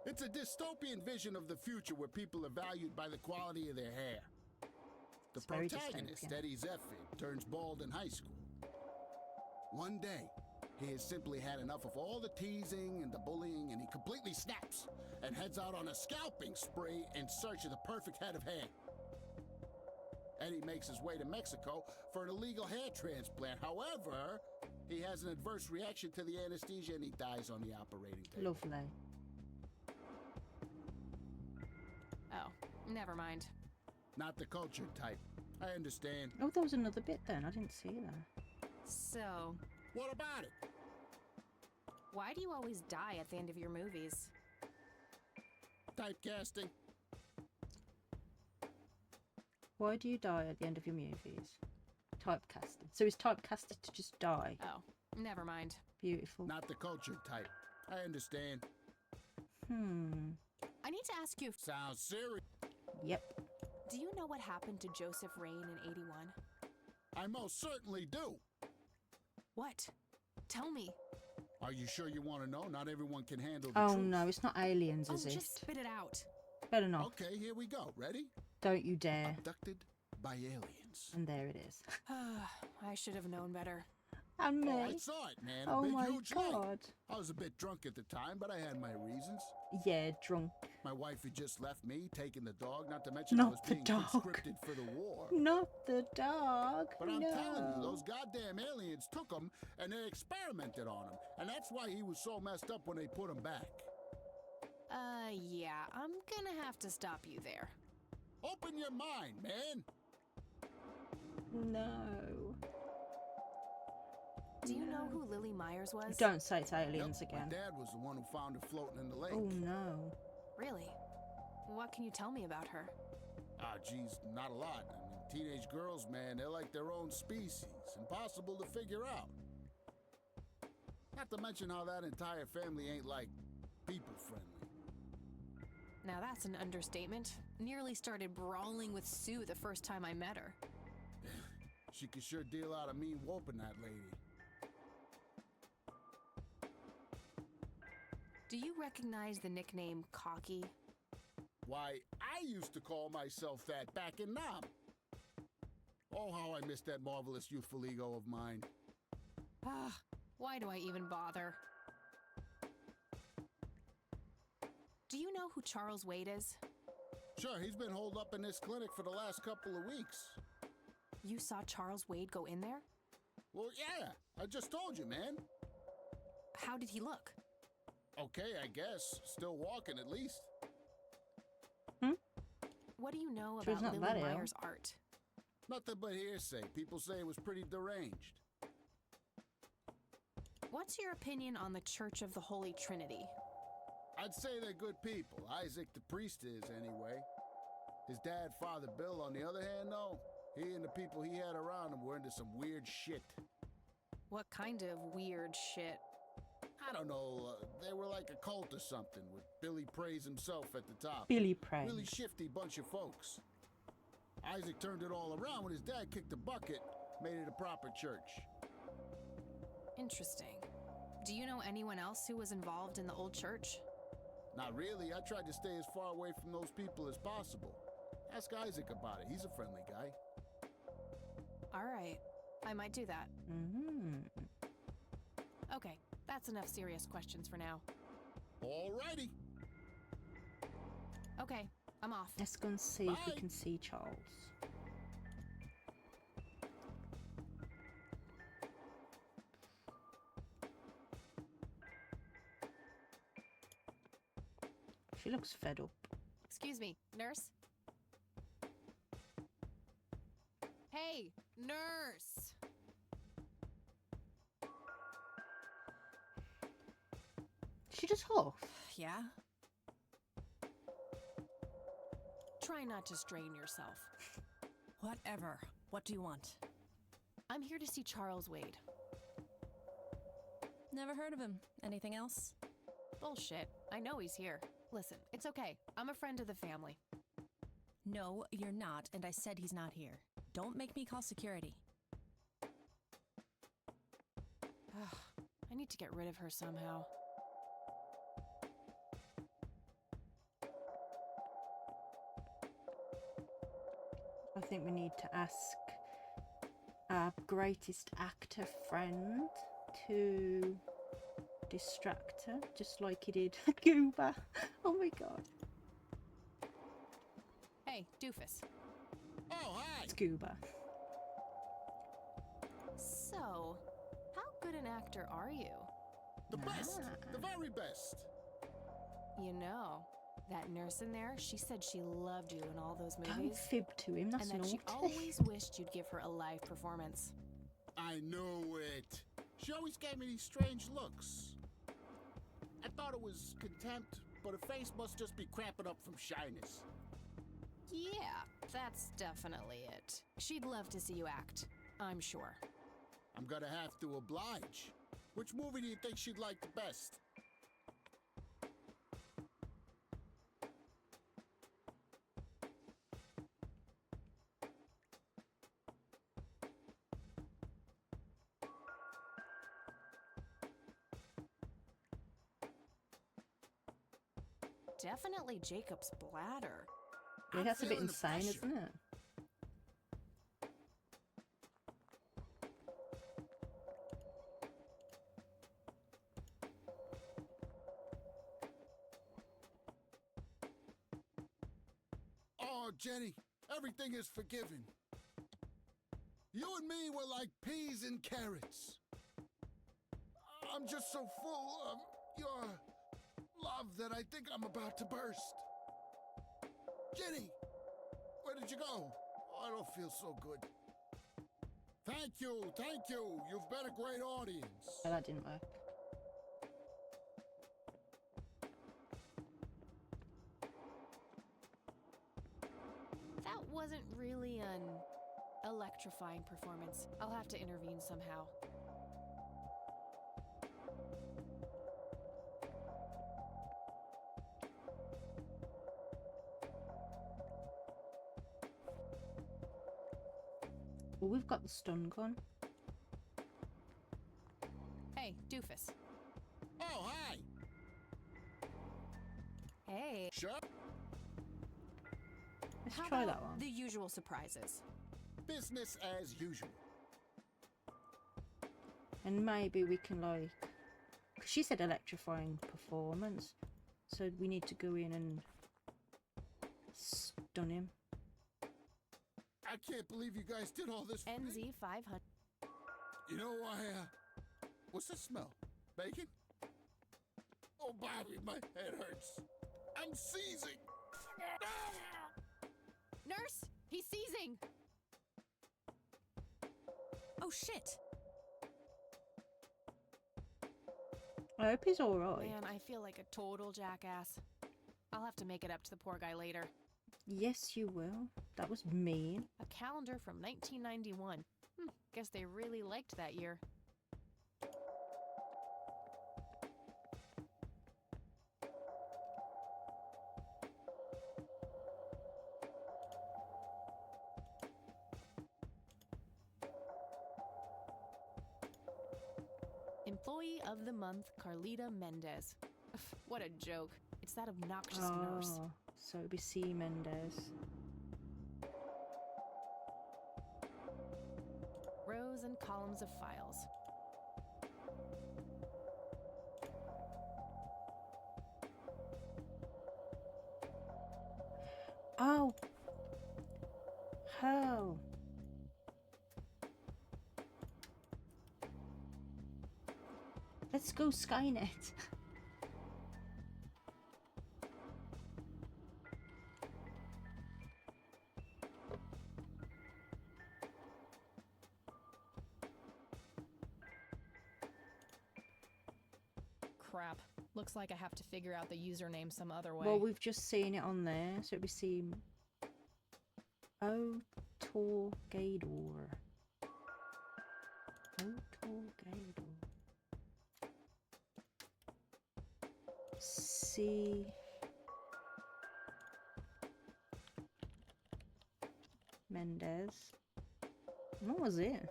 It's a dystopian vision of the future where people are valued by the quality of their hair. The very protagonist, dystopian. Eddie Zephyr, turns bald in high school. One day, he has simply had enough of all the teasing and the bullying, and he completely snaps and heads out on a scalping spree in search of the perfect head of hair. Eddie makes his way to Mexico for an illegal hair transplant. However, he has an adverse reaction to the anesthesia and he dies on the operating table. Lovely. Oh, never mind. Not the cultured type. I understand. Oh, there was another bit then. I didn't see that. So, What about it? why do you always die at the end of your movies? Typecasting. Why do you die at the end of your movies? Typecasting. So he's typecasted to just die. Oh, never mind. Beautiful. Not the cultured type. I understand. I need to ask you. Sounds serious. Yep. Do you know what happened to Joseph Rain in 81? I most certainly do. What? Tell me. Are you sure you want to know? Not everyone can handle the Oh truth. no, it's not aliens, is it? Just spit it out. Better not. Okay, here we go. Ready? Don't you dare. Abducted by aliens. And there it is. I should have known better. And me. Oh, I saw it, man. Oh Big, my huge light. God. I was a bit drunk at the time, but I had my reasons. Yeah, drunk. My wife had just left me, taking the dog, not to mention I Not was the being dog. conscripted for the war. Not the dog. But I'm no. telling you, those goddamn aliens took him and they experimented on him. And that's why he was so messed up when they put him back. Yeah, I'm gonna have to stop you there. Open your mind, man. No. Do you know who Lily Myers was? Don't say it's aliens Yep, again. My dad was the one who found her floating in the lake. Oh no. Really? What can you tell me about her? Ah, geez, not a lot. I mean, teenage girls, man, they're like their own species. Impossible to figure out. Not to mention how that entire family ain't like people friendly. Now that's an understatement. Nearly started brawling with Sue the first time I met her. She could sure deal out a mean whooping, that lady. Do you recognize the nickname Cocky? Why, I used to call myself that back in Nam. Oh, how I miss that marvelous youthful ego of mine. Why do I even bother? Do you know who Charles Wade is? Sure, he's been holed up in this clinic for the last couple of weeks. You saw Charles Wade go in there? Well, yeah, I just told you, man. How did he look? Okay, I guess. Still walking, at least. What do you know She was about not Lily that ill. Myers' art? Nothing but hearsay. People say it was pretty deranged. What's your opinion on the Church of the Holy Trinity? I'd say they're good people. Isaac the priest is, anyway. His dad, Father Bill, on the other hand, though, he and the people he had around him were into some weird shit. What kind of weird shit? I don't know, they were like a cult or something, with Billy Praise himself at the top. Billy Praise. Really shifty bunch of folks. Isaac turned it all around when his dad kicked the bucket, made it a proper church. Interesting. Do you know anyone else who was involved in the old church? Not really. I tried to stay as far away from those people as possible. Ask Isaac about it. He's a friendly guy. All right. I might do that. Okay, that's enough serious questions for now. Alrighty. Okay, I'm off. Let's go and see if we can see Charles. She looks fed up. Excuse me, nurse? Hey, nurse! She just huff. Yeah? Try not to strain yourself. Whatever. What do you want? I'm here to see Charles Wade. Never heard of him. Anything else? Bullshit. I know he's here. Listen, it's okay. I'm a friend of the family. No, you're not, and I said he's not here. Don't make me call security. I need to get rid of her somehow. I think we need to ask our greatest actor friend to distract her, just like he did Goober. Oh my god. Hey, doofus. Oh, hi! It's Goober. So, how good an actor are you? The best! The very best! You know, that nurse in there, she said she loved you in all those Don't movies. fib to him, that's and that she naughty. always wished you'd give her a live performance. I knew it. She always gave me these strange looks. I thought it was contempt, but her face must just be cramping up from shyness. Yeah, that's definitely it. She'd love to see you act, I'm sure. I'm gonna have to oblige. Which movie do you think she'd like the best? definitely Jacob's bladder. Yeah, that's a bit insane, isn't it? Oh, Jenny, everything is forgiven. You and me were like peas and carrots. I'm just so full of your love that I think I'm about to burst. Jenny, where did you go? Oh, I don't feel so good. Thank you, thank you. You've been a great audience. Oh, that didn't work. That wasn't really an electrifying performance. I'll have to intervene somehow. Well, we've got the stun gun. Hey, doofus. Oh, hi. Hey. Sure. Let's How try about that one. the usual surprises? Business as usual. And maybe we can, like... 'cause she said electrifying performance. So we need to go in and stun him. I can't believe you guys did all this. NZ 500. You know, what's that smell? Bacon? Oh, Bobby, my head hurts. I'm seizing. Nurse, he's seizing. Oh, shit. I hope he's alright. Man, I feel like a total jackass. I'll have to make it up to the poor guy later. Yes, you will. That was mean. A calendar from 1991. Guess they really liked that year. Employee of the Month, Carlita Mendez. What a joke. It's that obnoxious nurse. So it'd be C. Mendez. Rows and columns of files. Oh! How? Let's go Skynet. Crap. Looks like I have to figure out the username some other way. Well, we've just seen it on there, so it'd be C. Otorgador. Otorgador. C. Mendez. What was it?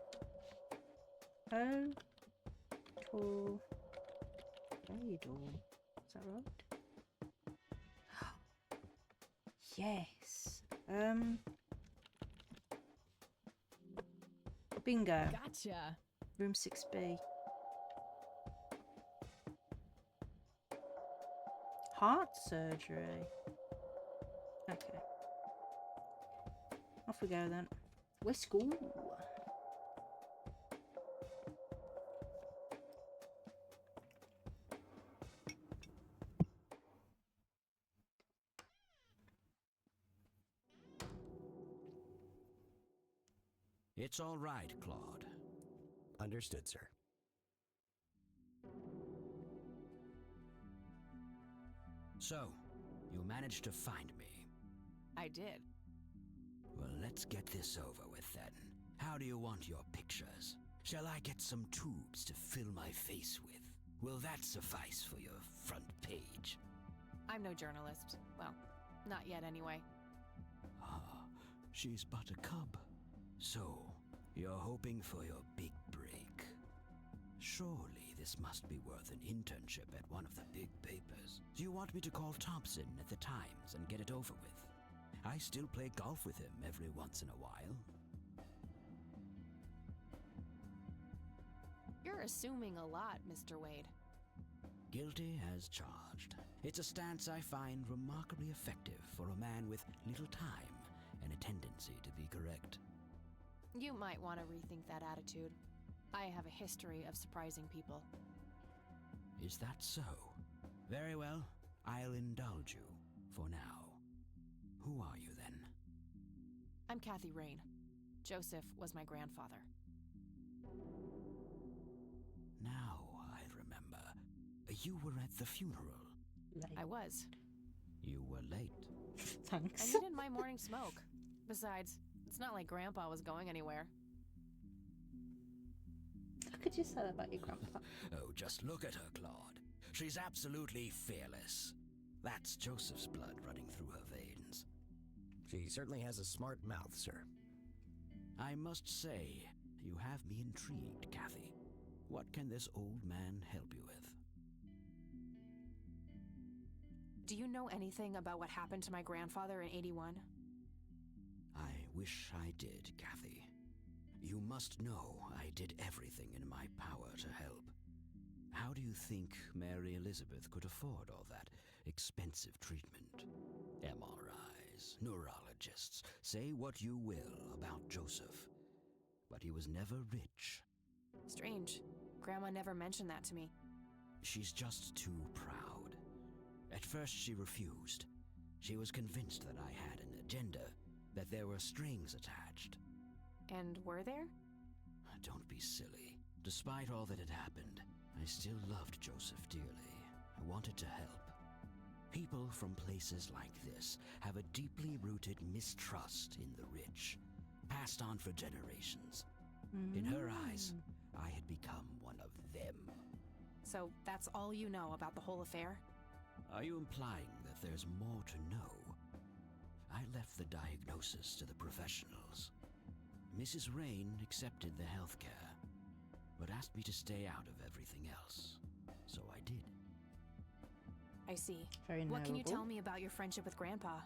Otorgador. Is that right? Yes. Bingo. Gotcha. Room 6B. Heart surgery. Okay. Off we go then. Let's go. It's all right, Claude. Understood, sir. So, you managed to find me. I did. Well, let's get this over with then. How do you want your pictures? Shall I get some tubes to fill my face with? Will that suffice for your front page? I'm no journalist. Well, not yet anyway. Ah, she's but a cub. So, you're hoping for your big break. Surely this must be worth an internship at one of the big papers. Do you want me to call Thompson at the Times and get it over with? I still play golf with him every once in a while. You're assuming a lot, Mr. Wade. Guilty as charged. It's a stance I find remarkably effective for a man with little time and a tendency to be correct. You might want to rethink that attitude. I have a history of surprising people. Is that so? Very well, I'll indulge you for now. Who are you then? I'm Kathy Rain. Joseph was my grandfather. Now I remember. You were at the funeral. I was. You were late. Thanks. I needed my morning smoke. Besides, it's not like Grandpa was going anywhere. How could you say that about your grandpa? Oh, just look at her, Claude. She's absolutely fearless. That's Joseph's blood running through her veins. She certainly has a smart mouth, sir. I must say, you have me intrigued, Kathy. What can this old man help you with? Do you know anything about what happened to my grandfather in '81? I wish I did, Kathy. You must know I did everything in my power to help. How do you think Mary Elizabeth could afford all that expensive treatment? MRIs, neurologists, say what you will about Joseph. But he was never rich. Strange. Grandma never mentioned that to me. She's just too proud. At first she refused. She was convinced that I had an agenda, that there were strings attached. And were there? Don't be silly. Despite all that had happened, I still loved Joseph dearly. I wanted to help. People from places like this have a deeply rooted mistrust in the rich, passed on for generations. In her eyes, I had become one of them. So that's all you know about the whole affair? Are you implying that there's more to know? I left the diagnosis to the professionals. Mrs. Rain accepted the health care, but asked me to stay out of everything else. So I did. I see. Very What can you knowable. tell me about your friendship with Grandpa?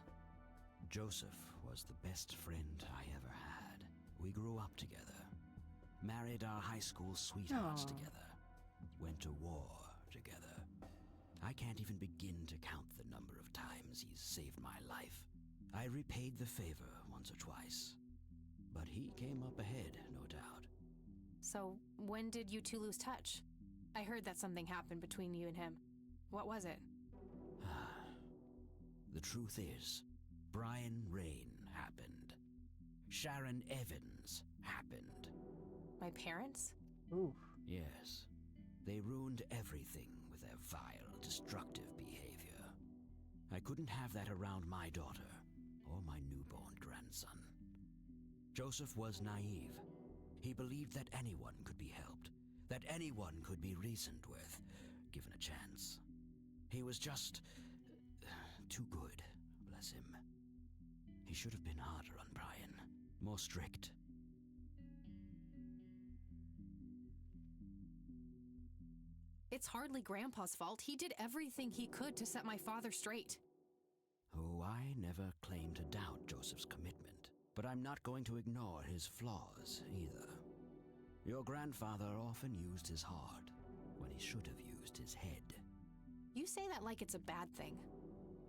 Joseph was the best friend I ever had. We grew up together, married our high school sweethearts Aw. together, went to war together. I can't even begin to count the number of times he's saved my life. I repaid the favor once or twice, but he came up ahead, no doubt. So, when did you two lose touch? I heard that something happened between you and him. What was it? The truth is, Brian Rain happened. Sharon Evans happened. My parents? Ooh. Yes. They ruined everything with their vile, destructive behavior. I couldn't have that around my daughter or my newborn grandson. Joseph was naive. He believed that anyone could be helped, that anyone could be reasoned with, given a chance. He was just too good, bless him. He should have been harder on Brian, more strict. It's hardly Grandpa's fault. He did everything he could to set my father straight. Oh, I never claimed to doubt Joseph's commitment, but I'm not going to ignore his flaws either. Your grandfather often used his heart when he should have used his head. You say that like it's a bad thing.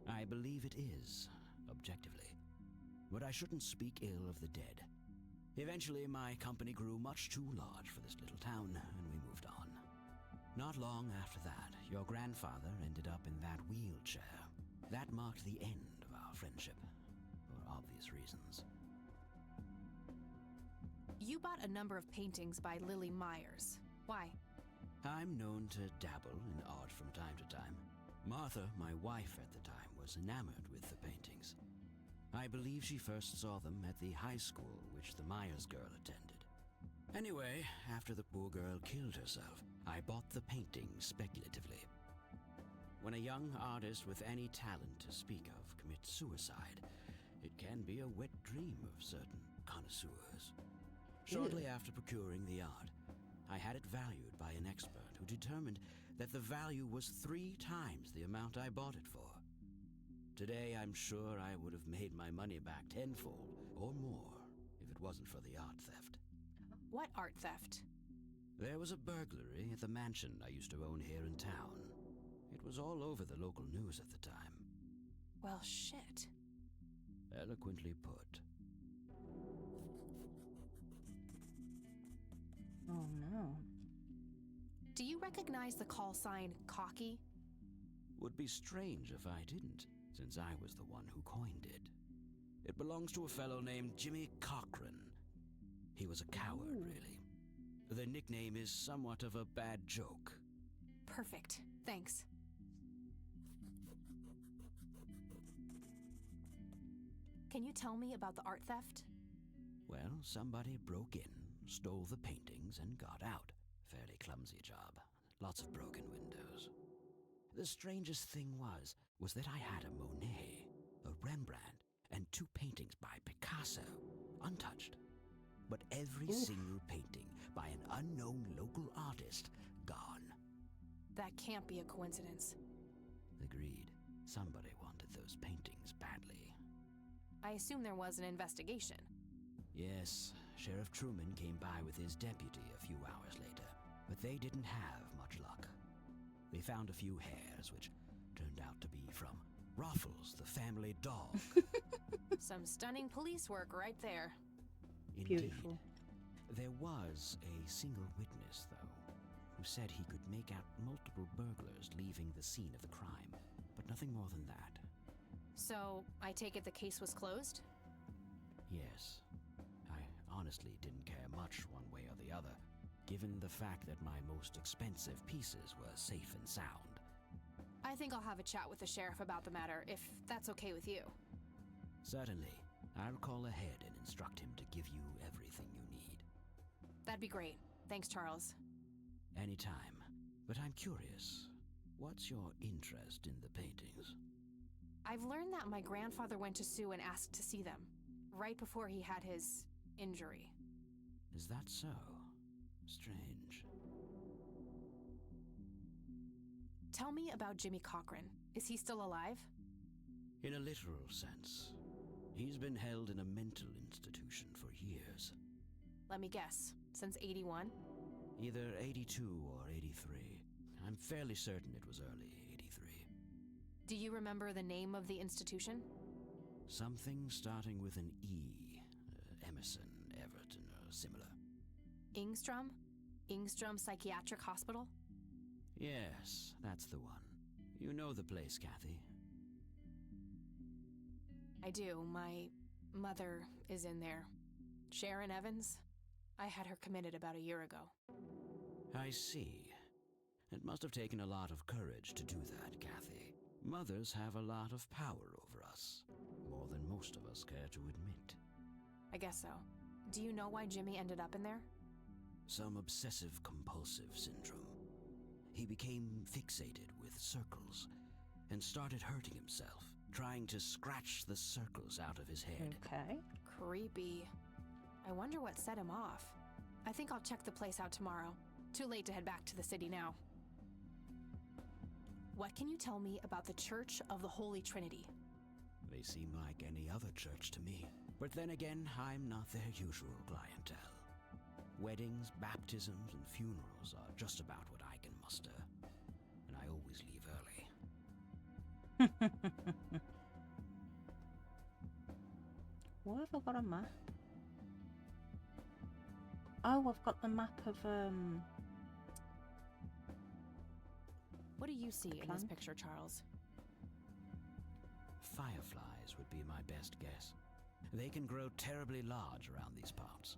I believe it is, objectively. But I shouldn't speak ill of the dead. Eventually, my company grew much too large for this little town, and we moved on. Not long after that, your grandfather ended up in that wheelchair. That marked the end of our friendship, for obvious reasons. You bought a number of paintings by Lily Myers. Why? I'm known to dabble in art from time to time. Martha, my wife at the time, was enamored with the paintings. I believe she first saw them at the high school which the Myers girl attended. Anyway, after the poor girl killed herself, I bought the paintings speculatively. When a young artist with any talent to speak of commits suicide, it can be a wet dream of certain connoisseurs. Shortly after procuring the art, I had it valued by an expert who determined that the value was 3 times the amount I bought it for. Today, I'm sure I would have made my money back tenfold or more if it wasn't for the art theft. What art theft? There was a burglary at the mansion I used to own here in town. It was all over the local news at the time. Well, shit. Eloquently put. Oh no. Do you recognize the call sign Cocky? Would be strange if I didn't, since I was the one who coined it. It belongs to a fellow named Jimmy Cochran. He was a coward, really. The nickname is somewhat of a bad joke. Perfect. Thanks. Can you tell me about the art theft? Well, somebody broke in, stole the paintings, and got out. Fairly clumsy job. Lots of broken windows. The strangest thing was that I had a Monet, a Rembrandt, and 2 paintings by Picasso, untouched. But every single painting by an unknown local artist, gone. That can't be a coincidence. Agreed. Somebody wanted those paintings badly. I assume there was an investigation. Yes, Sheriff Truman came by with his deputy a few hours later, but they didn't have much luck. They found a few hairs, which turned out to be from Ruffles, the family dog. Some stunning police work right there. Indeed. Beautiful. There was a single witness, though, who said he could make out multiple burglars leaving the scene of the crime, but nothing more than that. So, I take it the case was closed? Yes. I honestly didn't care much one way or the other, given the fact that my most expensive pieces were safe and sound. I think I'll have a chat with the sheriff about the matter, if that's okay with you. Certainly. I'll call ahead and instruct him to give you everything you need. That'd be great. Thanks, Charles. Anytime. But I'm curious, what's your interest in the paintings? I've learned that my grandfather went to Sue and asked to see them, right before he had his injury. Is that so? Strange. Tell me about Jimmy Cochran. Is he still alive? In a literal sense. He's been held in a mental institution for years. Let me guess. Since 81? Either 82 or 83. I'm fairly certain it was early 83. Do you remember the name of the institution? Something starting with an E. Emerson, Everton, or similar. Ingstrom? Ingstrom Psychiatric Hospital? Yes, that's the one. You know the place, Kathy. I do. My mother is in there. Sharon Evans? I had her committed about a year ago. I see. It must have taken a lot of courage to do that, Kathy. Mothers have a lot of power over us. More than most of us care to admit. I guess so. Do you know why Jimmy ended up in there? Some obsessive-compulsive syndrome. He became fixated with circles and started hurting himself, trying to scratch the circles out of his head. Okay. Creepy. I wonder what set him off. I think I'll check the place out tomorrow. Too late to head back to the city now. What can you tell me about the Church of the Holy Trinity? They seem like any other church to me. But then again, I'm not their usual clientele. Weddings, baptisms, and funerals are just about what I can muster. And I always leave early. Why have I got a map? Oh, I've got the map of What do you see in this picture, Charles? Fireflies would be my best guess. They can grow terribly large around these parts.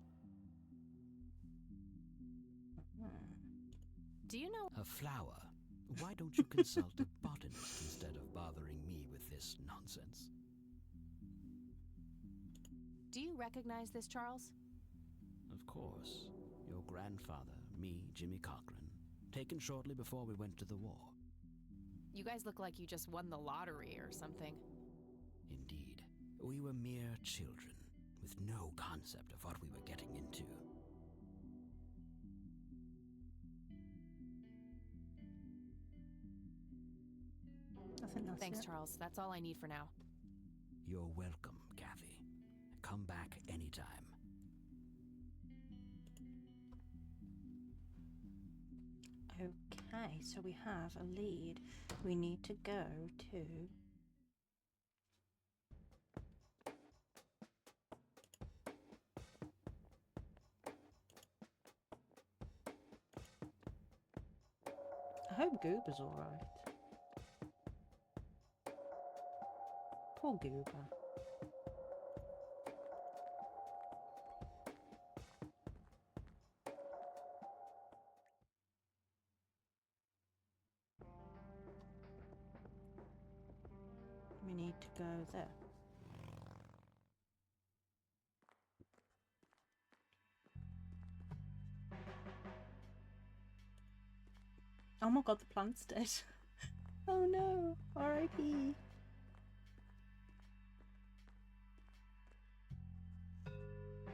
Do you know a flower? Why don't you consult a botanist instead of bothering me with this nonsense? Do you recognize this, Charles? Of course. Your grandfather, me, Jimmy Cochran, taken shortly before we went to the war. You guys look like you just won the lottery or something. Indeed. We were mere children, with no concept of what we were getting into. Thanks, it? Charles. That's all I need for now. You're welcome, Kathy. Come back anytime. Okay, so we have a lead. We need to go to... I hope Goober's alright. Poor Goober. We need to go there. Oh my god, the plant's dead. Oh no, R.I.P.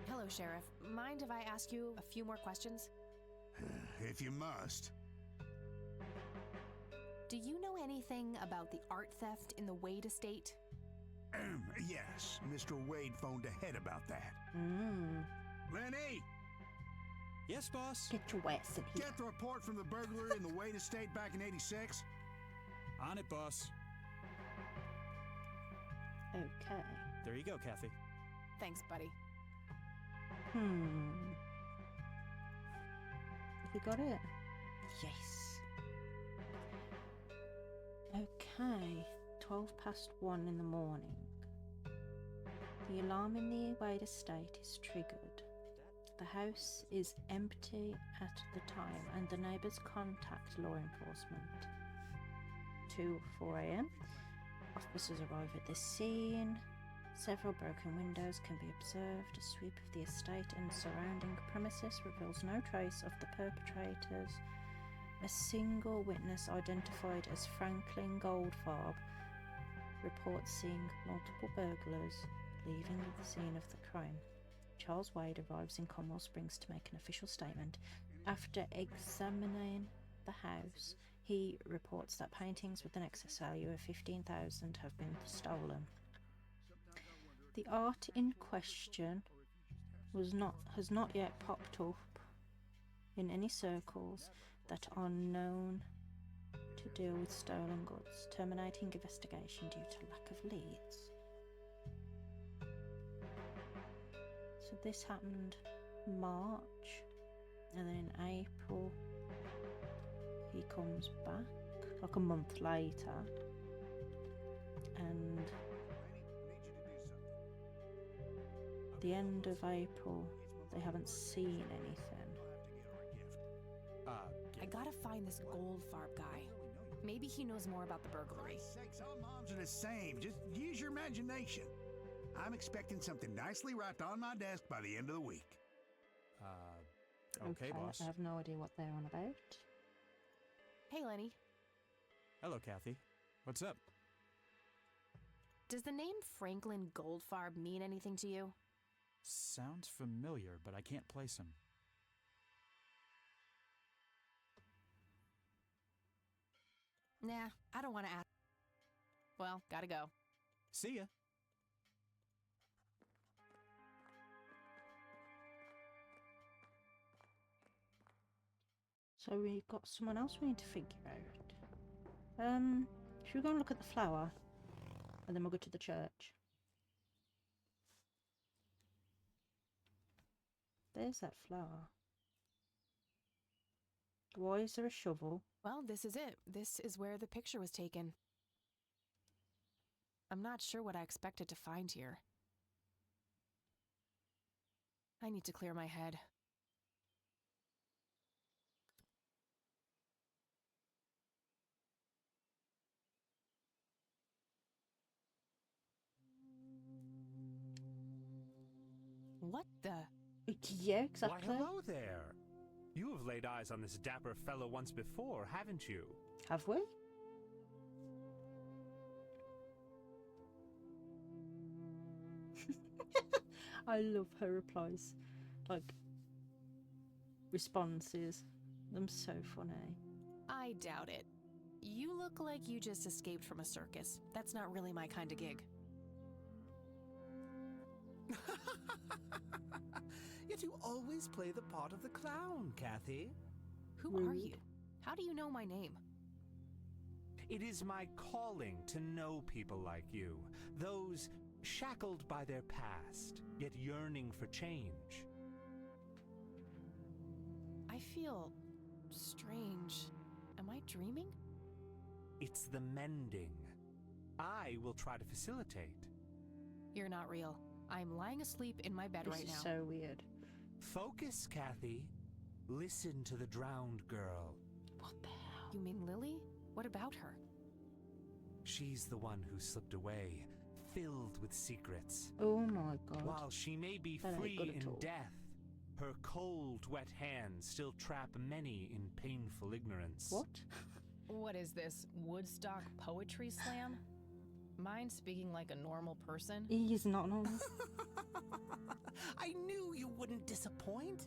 Hello, Sheriff. Mind if I ask you a few more questions? If you must. Do you know anything about the art theft in the Wade estate? Yes, Mr. Wade phoned ahead about that. Lenny! Yes, boss? Get your ass in here. Get the report from the burglary in the Wade estate back in '86. On it, boss. Okay. There you go, Kathy. Thanks, buddy. Have you got it? Yes. Okay. 1:12 in the morning. The alarm in the Wade estate is triggered. The house is empty at the time and the neighbours contact law enforcement. 2:04 a.m. Officers arrive at the scene. Several broken windows can be observed. A sweep of the estate and surrounding premises reveals no trace of the perpetrators. A single witness identified as Franklin Goldfarb reports seeing multiple burglars leaving the scene of the crime. Charles Wade arrives in Conwell Springs to make an official statement. After examining the house, he reports that paintings with an excess value of $15,000 have been stolen. The art in question has not yet popped up in any circles that are known to deal with stolen goods, terminating investigation due to lack of leads. So this happened March, and then in April he comes back, like a month later, and the end of April they haven't seen anything. I gotta find this Goldfarb guy. Maybe he knows more about the burglary. Sakes, all moms are the same. Just use your imagination. I'm expecting something nicely wrapped on my desk by the end of the week. Okay, boss. I have no idea what they're on about. Hey, Lenny. Hello, Kathy. What's up? Does the name Franklin Goldfarb mean anything to you? Sounds familiar, but I can't place him. Nah, I don't want to ask. Well, gotta go. See ya. So we've got someone else we need to figure out. Should we go and look at the flower? And then we'll go to the church. There's that flower. Why is there a shovel? Well, this is it. This is where the picture was taken. I'm not sure what I expected to find here. I need to clear my head. What the? Yeah, exactly. Why, hello there. You have laid eyes on this dapper fellow once before, haven't you? Have we? I love her replies. Like, responses. Them so funny. I doubt it. You look like you just escaped from a circus. That's not really my kind of gig. Yet you always play the part of the clown, Kathy. Who are you? How do you know my name? It is my calling to know people like you, those shackled by their past, yet yearning for change. I feel strange. Am I dreaming? It's the mending. I will try to facilitate. You're not real. I'm lying asleep in my bed right now. This is so weird. Focus, Kathy. Listen to the drowned girl. What the hell? You mean Lily? What about her? She's the one who slipped away, filled with secrets. Oh my god. While she may be That ain't free good at in all. death, her cold, wet hands still trap many in painful ignorance. What? What is this, Woodstock Poetry Slam? Mind speaking like a normal person? He is not normal. I knew you wouldn't disappoint.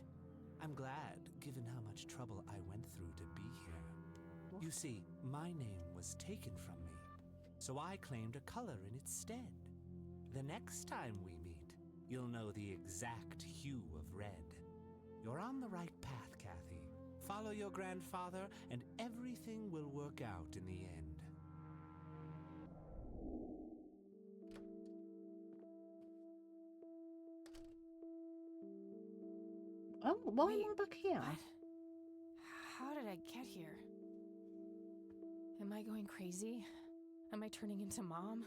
I'm glad, given how much trouble I went through to be here. What? You see, my name was taken from me, so I claimed a color in its stead. The next time we meet, you'll know the exact hue of red. You're on the right path, Kathy. Follow your grandfather, and everything will work out in the end. Oh, why Wait, am I back here? What? How did I get here? Am I going crazy? Am I turning into Mom?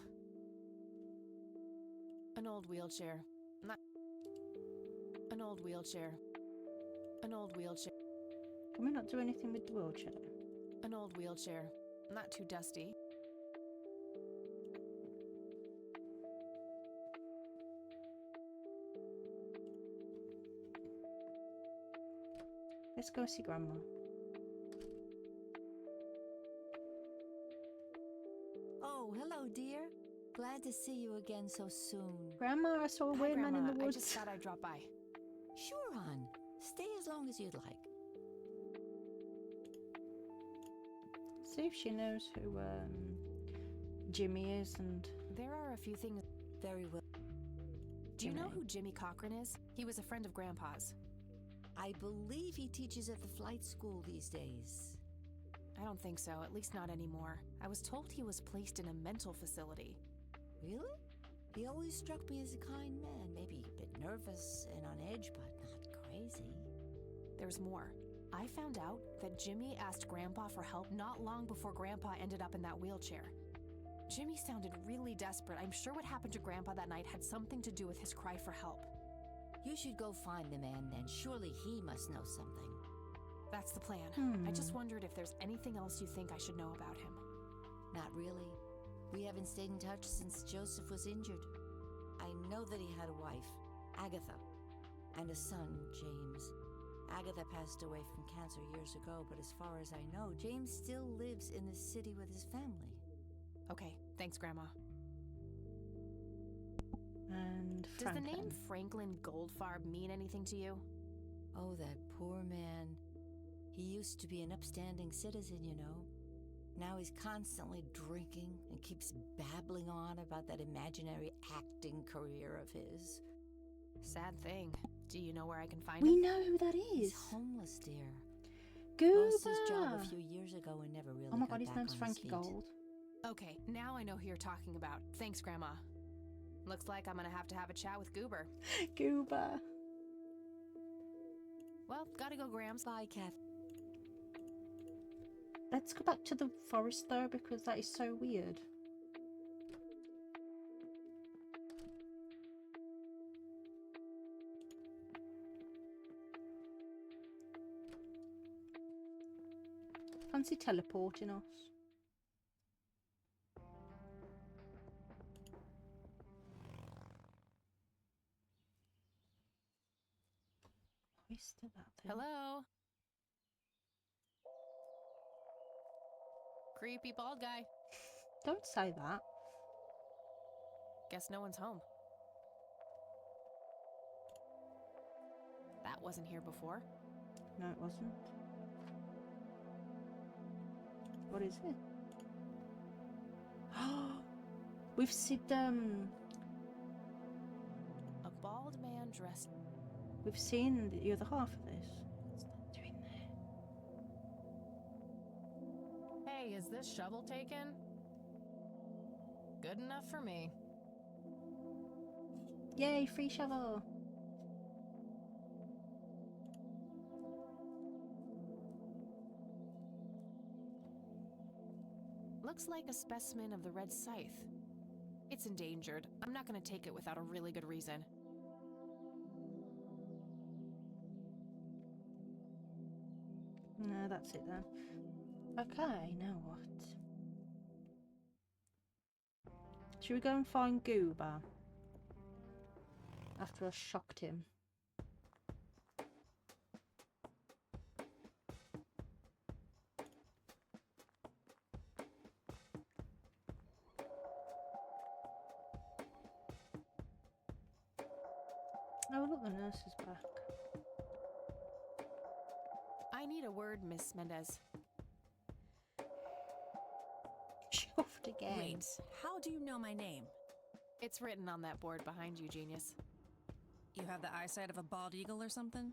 An old wheelchair. An old wheelchair. An old wheelchair. Can we not do anything with the wheelchair? An old wheelchair. Not too dusty. Let's go see Grandma. Oh, hello, dear. Glad to see you again so soon. Grandma, I saw a Hi, weird man in Grandma. the I woods. just thought I'd drop by. Sure, hon. Stay as long as you'd like. See if she knows who Jimmy is and... There are a few things. Very well. Do you know who Jimmy Cochran is? He was a friend of Grandpa's. I believe he teaches at the flight school these days. I don't think so, at least not anymore. I was told he was placed in a mental facility. Really? He always struck me as a kind man, maybe a bit nervous and on edge, but not crazy. There's more. I found out that Jimmy asked Grandpa for help not long before Grandpa ended up in that wheelchair. Jimmy sounded really desperate. I'm sure what happened to Grandpa that night had something to do with his cry for help. You should go find the man then. Surely he must know something. That's the plan. I just wondered if there's anything else you think I should know about him. Not really. We haven't stayed in touch since Joseph was injured. I know that he had a wife, Agatha, and a son, James. Agatha passed away from cancer years ago, but as far as I know, James still lives in the city with his family. Okay, thanks, Grandma. And Does the name Franklin Goldfarb mean anything to you? Oh, that poor man. He used to be an upstanding citizen, you know. Now he's constantly drinking and keeps babbling on about that imaginary acting career of his. Sad thing. Do you know where I can find We him? know who that is. He's homeless, dear. Goober! Lost his job a few years ago and never really Oh my got god, his back name's on Frankie feet. Gold. Okay, now I know who you're talking about. Thanks, Grandma. Looks like I'm gonna have to have a chat with Goober. Goober. Well, gotta go, Grams. Bye, Kath. Let's go back to the forest though, because that is so weird. Fancy teleporting us. Oh, he's still out there. Hello? Creepy bald guy. Don't say that. Guess no one's home. That wasn't here before. No, it wasn't. What is it? We've seen A bald man dressed. we've seen the other half of this. What's that doing there? Hey, is this shovel taken? Good enough for me. Yay, free shovel! Looks like a specimen of the red scythe. It's endangered. I'm not gonna take it without a really good reason. No, that's it then. Okay, now what? Should we go and find Goober? After I shocked him. Oh, look, the nurse is back. I need a word, Miss Mendez. Chuffed again. Wait, how do you know my name? It's written on that board behind you, genius. You have the eyesight of a bald eagle or something?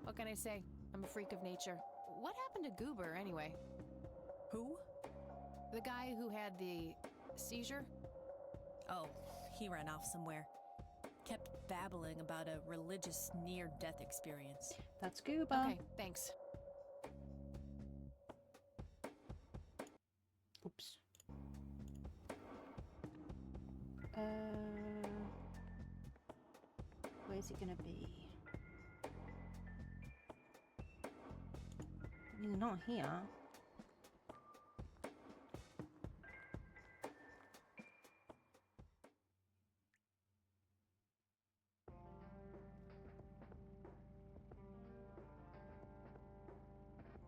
What can I say? I'm a freak of nature. What happened to Goober, anyway? Who? The guy who had the seizure? Oh, he ran off somewhere. Kept babbling about a religious near-death experience. That's Goober. Okay, thanks. Oops. Where's it gonna be? He's not here.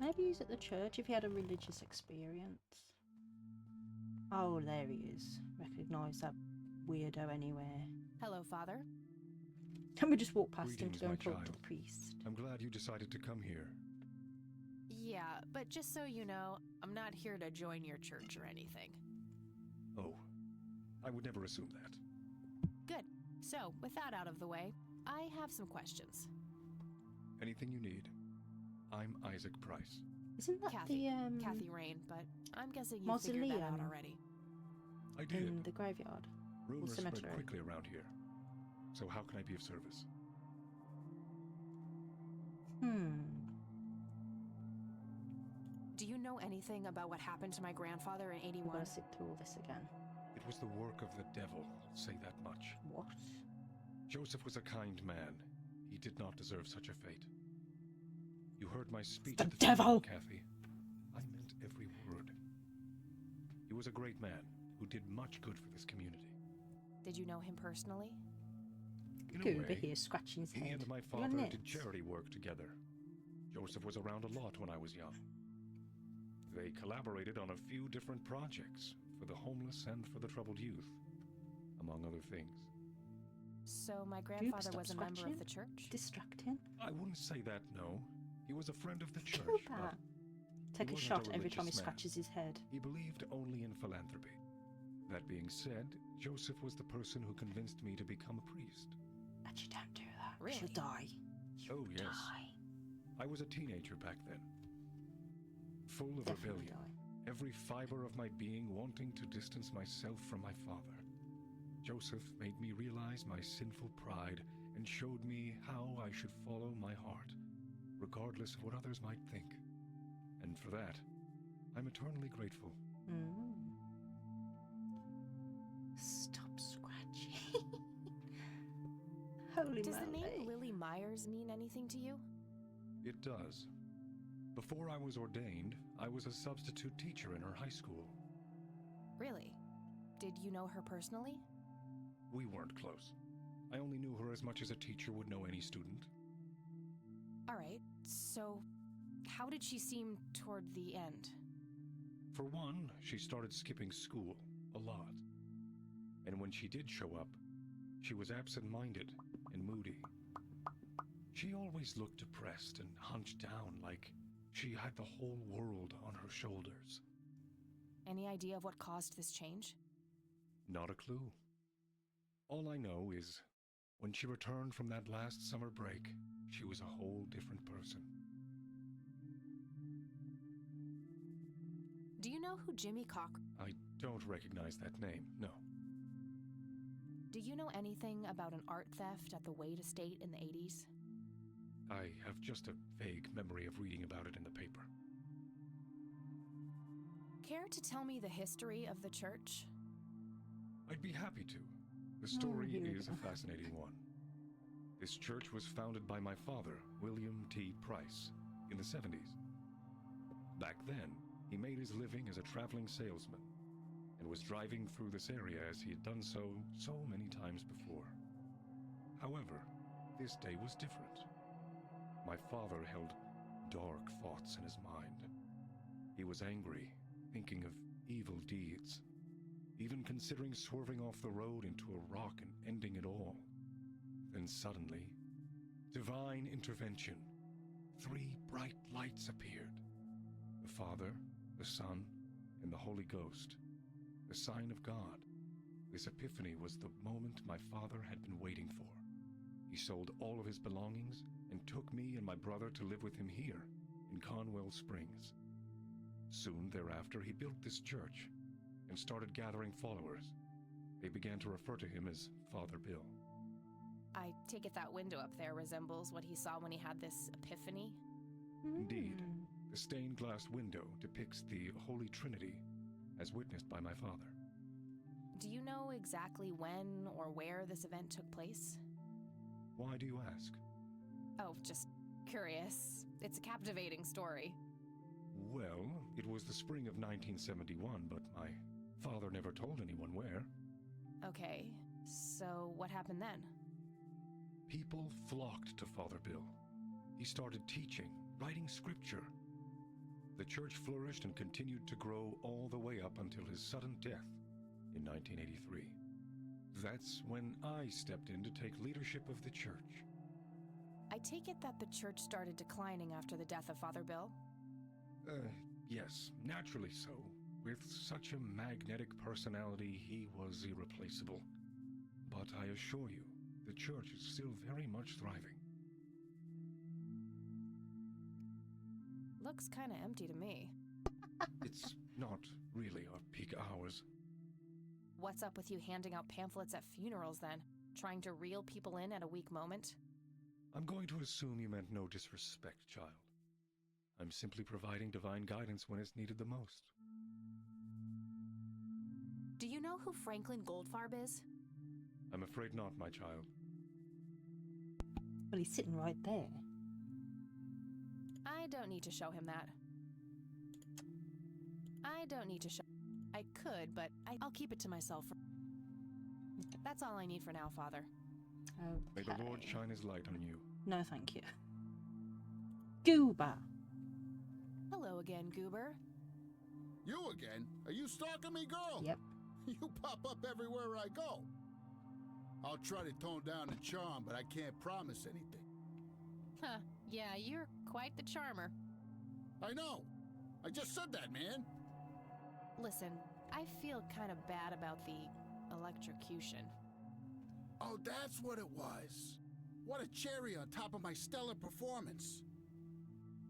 Maybe he's at the church if he had a religious experience. Oh, there he is. Recognise that weirdo anywhere. Hello, Father. Can we just walk past him to Greetings, go and my talk to child. the priest? I'm glad you decided to come here. Yeah, but just so you know, I'm not here to join your church or anything. Oh, I would never assume that. Good. So, with that out of the way, I have some questions. Anything you need. I'm Isaac Price. Isn't that Kathy, the Kathy Rain, but I'm guessing you figured that out mausoleum already. I did. in the graveyard? Rumors spread cemetery. quickly around here. So how can I be of service? Do you know anything about what happened to my grandfather in I'm 81? gonna sit through all this again. It was the work of the devil, I'll say that much. What? Joseph was a kind man. He did not deserve such a fate. You heard my speech The at the devil! funeral, Kathy. I meant every word. He was a great man who did much good for this community. Did you know him personally? In a Goober way, here scratching his he head. and my Your father nets. did charity work together. Joseph was around a lot when I was young. They collaborated on a few different projects for the homeless and for the troubled youth, among other things. So my Goober, grandfather stop was a member of scratching. the church? Distracting. I wouldn't say that, no. He was a friend of the church, Goober. but Take a wasn't shot a every time he religious man. scratches his head. he believed only in philanthropy. That being said, Joseph was the person who convinced me to become a priest. Actually, don't do that. Really? She'll die. Oh, yes. Die. I was a teenager back then. Full of Definitely rebellion. die. Every fiber of my being wanting to distance myself from my father. Joseph made me realize my sinful pride and showed me how I should follow my heart, regardless of what others might think. And for that, I'm eternally grateful. Stop scratching. Holy Does the moly. name Lily Myers mean anything to you? It does. Before I was ordained, I was a substitute teacher in her high school. Really? Did you know her personally? We weren't close. I only knew her as much as a teacher would know any student. Alright, so how did she seem toward the end? For one, she started skipping school a lot. And when she did show up, she was absent-minded and moody. She always looked depressed and hunched down like she had the whole world on her shoulders. Any idea of what caused this change? Not a clue. All I know is, when she returned from that last summer break, she was a whole different person. Do you know who Jimmy Cock... I don't recognize that name, no. Do you know anything about an art theft at the Wade Estate in the 80s? I have just a vague memory of reading about it in the paper. Care to tell me the history of the church? I'd be happy to. The story is a fascinating one. This church was founded by my father, William T. Price, in the 70s. Back then, he made his living as a traveling salesman and was driving through this area as he had done so many times before. However, this day was different. My father held dark thoughts in his mind. He was angry, thinking of evil deeds, even considering swerving off the road into a rock and ending it all. Then suddenly, divine intervention. 3 bright lights appeared. The Father, the Son, and the Holy Ghost. The sign of God. This epiphany was the moment my father had been waiting for. He sold all of his belongings and took me and my brother to live with him here, in Conwell Springs. Soon thereafter, he built this church and started gathering followers. They began to refer to him as Father Bill. I take it that window up there resembles what he saw when he had this epiphany? Indeed. The stained glass window depicts the Holy Trinity, as witnessed by my father. Do you know exactly when or where this event took place? Why do you ask? Oh, just curious. It's a captivating story. Well, it was the spring of 1971, but my father never told anyone where. Okay, so what happened then? People flocked to Father Bill. He started teaching, writing scripture. The church flourished and continued to grow all the way up until his sudden death in 1983. That's when I stepped in to take leadership of the church. I take it that the church started declining after the death of Father Bill? Yes, naturally so. With such a magnetic personality, he was irreplaceable. But I assure you, the church is still very much thriving. Looks kinda empty to me. It's not really our peak hours. What's up with you handing out pamphlets at funerals then? Trying to reel people in at a weak moment? I'm going to assume you meant no disrespect, child. I'm simply providing divine guidance when it's needed the most. Do you know who Franklin Goldfarb is? I'm afraid not, my child. Well, he's sitting right there. I don't need to show him that. I don't need to show... I could, but I'll keep it to myself. That's all I need for now, Father. Okay. May the Lord shine his light on you. No, thank you. Goober. Hello again, Goober. You again? Are you stalking me, girl? Yep. You pop up everywhere I go. I'll try to tone down the charm, but I can't promise anything. Huh, yeah, you're quite the charmer. I know. I just said that, man. Listen, I feel kind of bad about the electrocution. Oh, that's what it was. What a cherry on top of my stellar performance.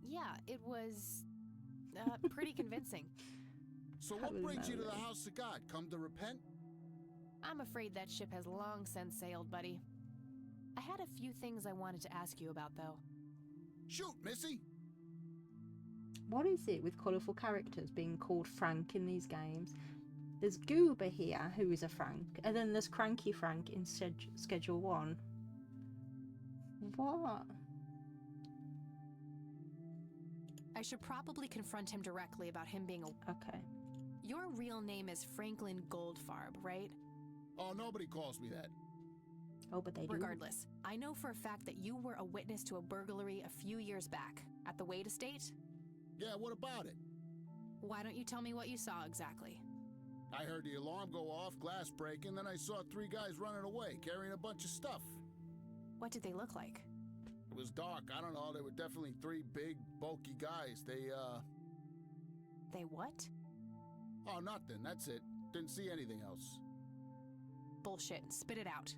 Yeah, it was pretty convincing. So what brings you to the house of God? Come to repent? I'm afraid that ship has long since sailed, buddy. I had a few things I wanted to ask you about, though. Shoot, Missy! What is it with colourful characters being called Frank in these games? There's Goober here, who is a Frank, and then there's Cranky Frank in Schedule 1. What? I should probably confront him directly about him being a... Okay. Your real name is Franklin Goldfarb, right? Oh, nobody calls me that. Oh, but they do. Regardless, I know for a fact that you were a witness to a burglary a few years back at the Wade Estate. Yeah, what about it? Why don't you tell me what you saw exactly? I heard the alarm go off, glass breaking, then I saw 3 guys running away, carrying a bunch of stuff. What did they look like? It was dark, I don't know, they were definitely 3 big, bulky guys. They what? Oh, nothing, that's it. Didn't see anything else. bullshit. Spit it out.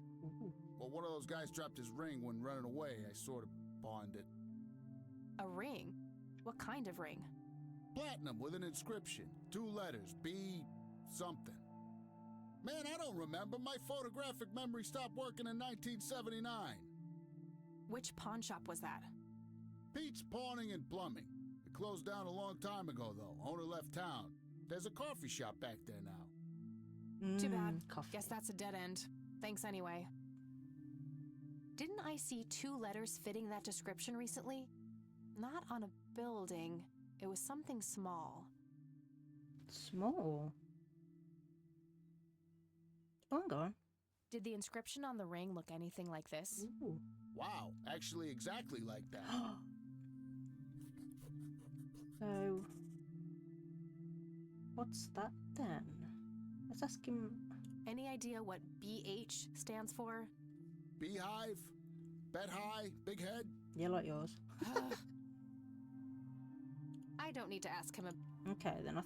Well, one of those guys dropped his ring when running away. I sort of pawned it. A ring? What kind of ring? Platinum with an inscription. 2 letters. B something. Man, I don't remember. My photographic memory stopped working in 1979. Which pawn shop was that? Pete's Pawning and Plumbing. It closed down a long time ago, though. Owner left town. There's a coffee shop back there now. Too bad. Coffee. Guess that's a dead end. Thanks anyway. Didn't I see 2 letters fitting that description recently? Not on a building. It was something small. Small? Oh, go on. Did the inscription on the ring look anything like this? Ooh. Wow, actually exactly like that. So, what's that then? Let's ask him. Any idea what BH stands for? Beehive? Bet high? Big head? Yeah, like yours. I don't need to ask him. Okay, then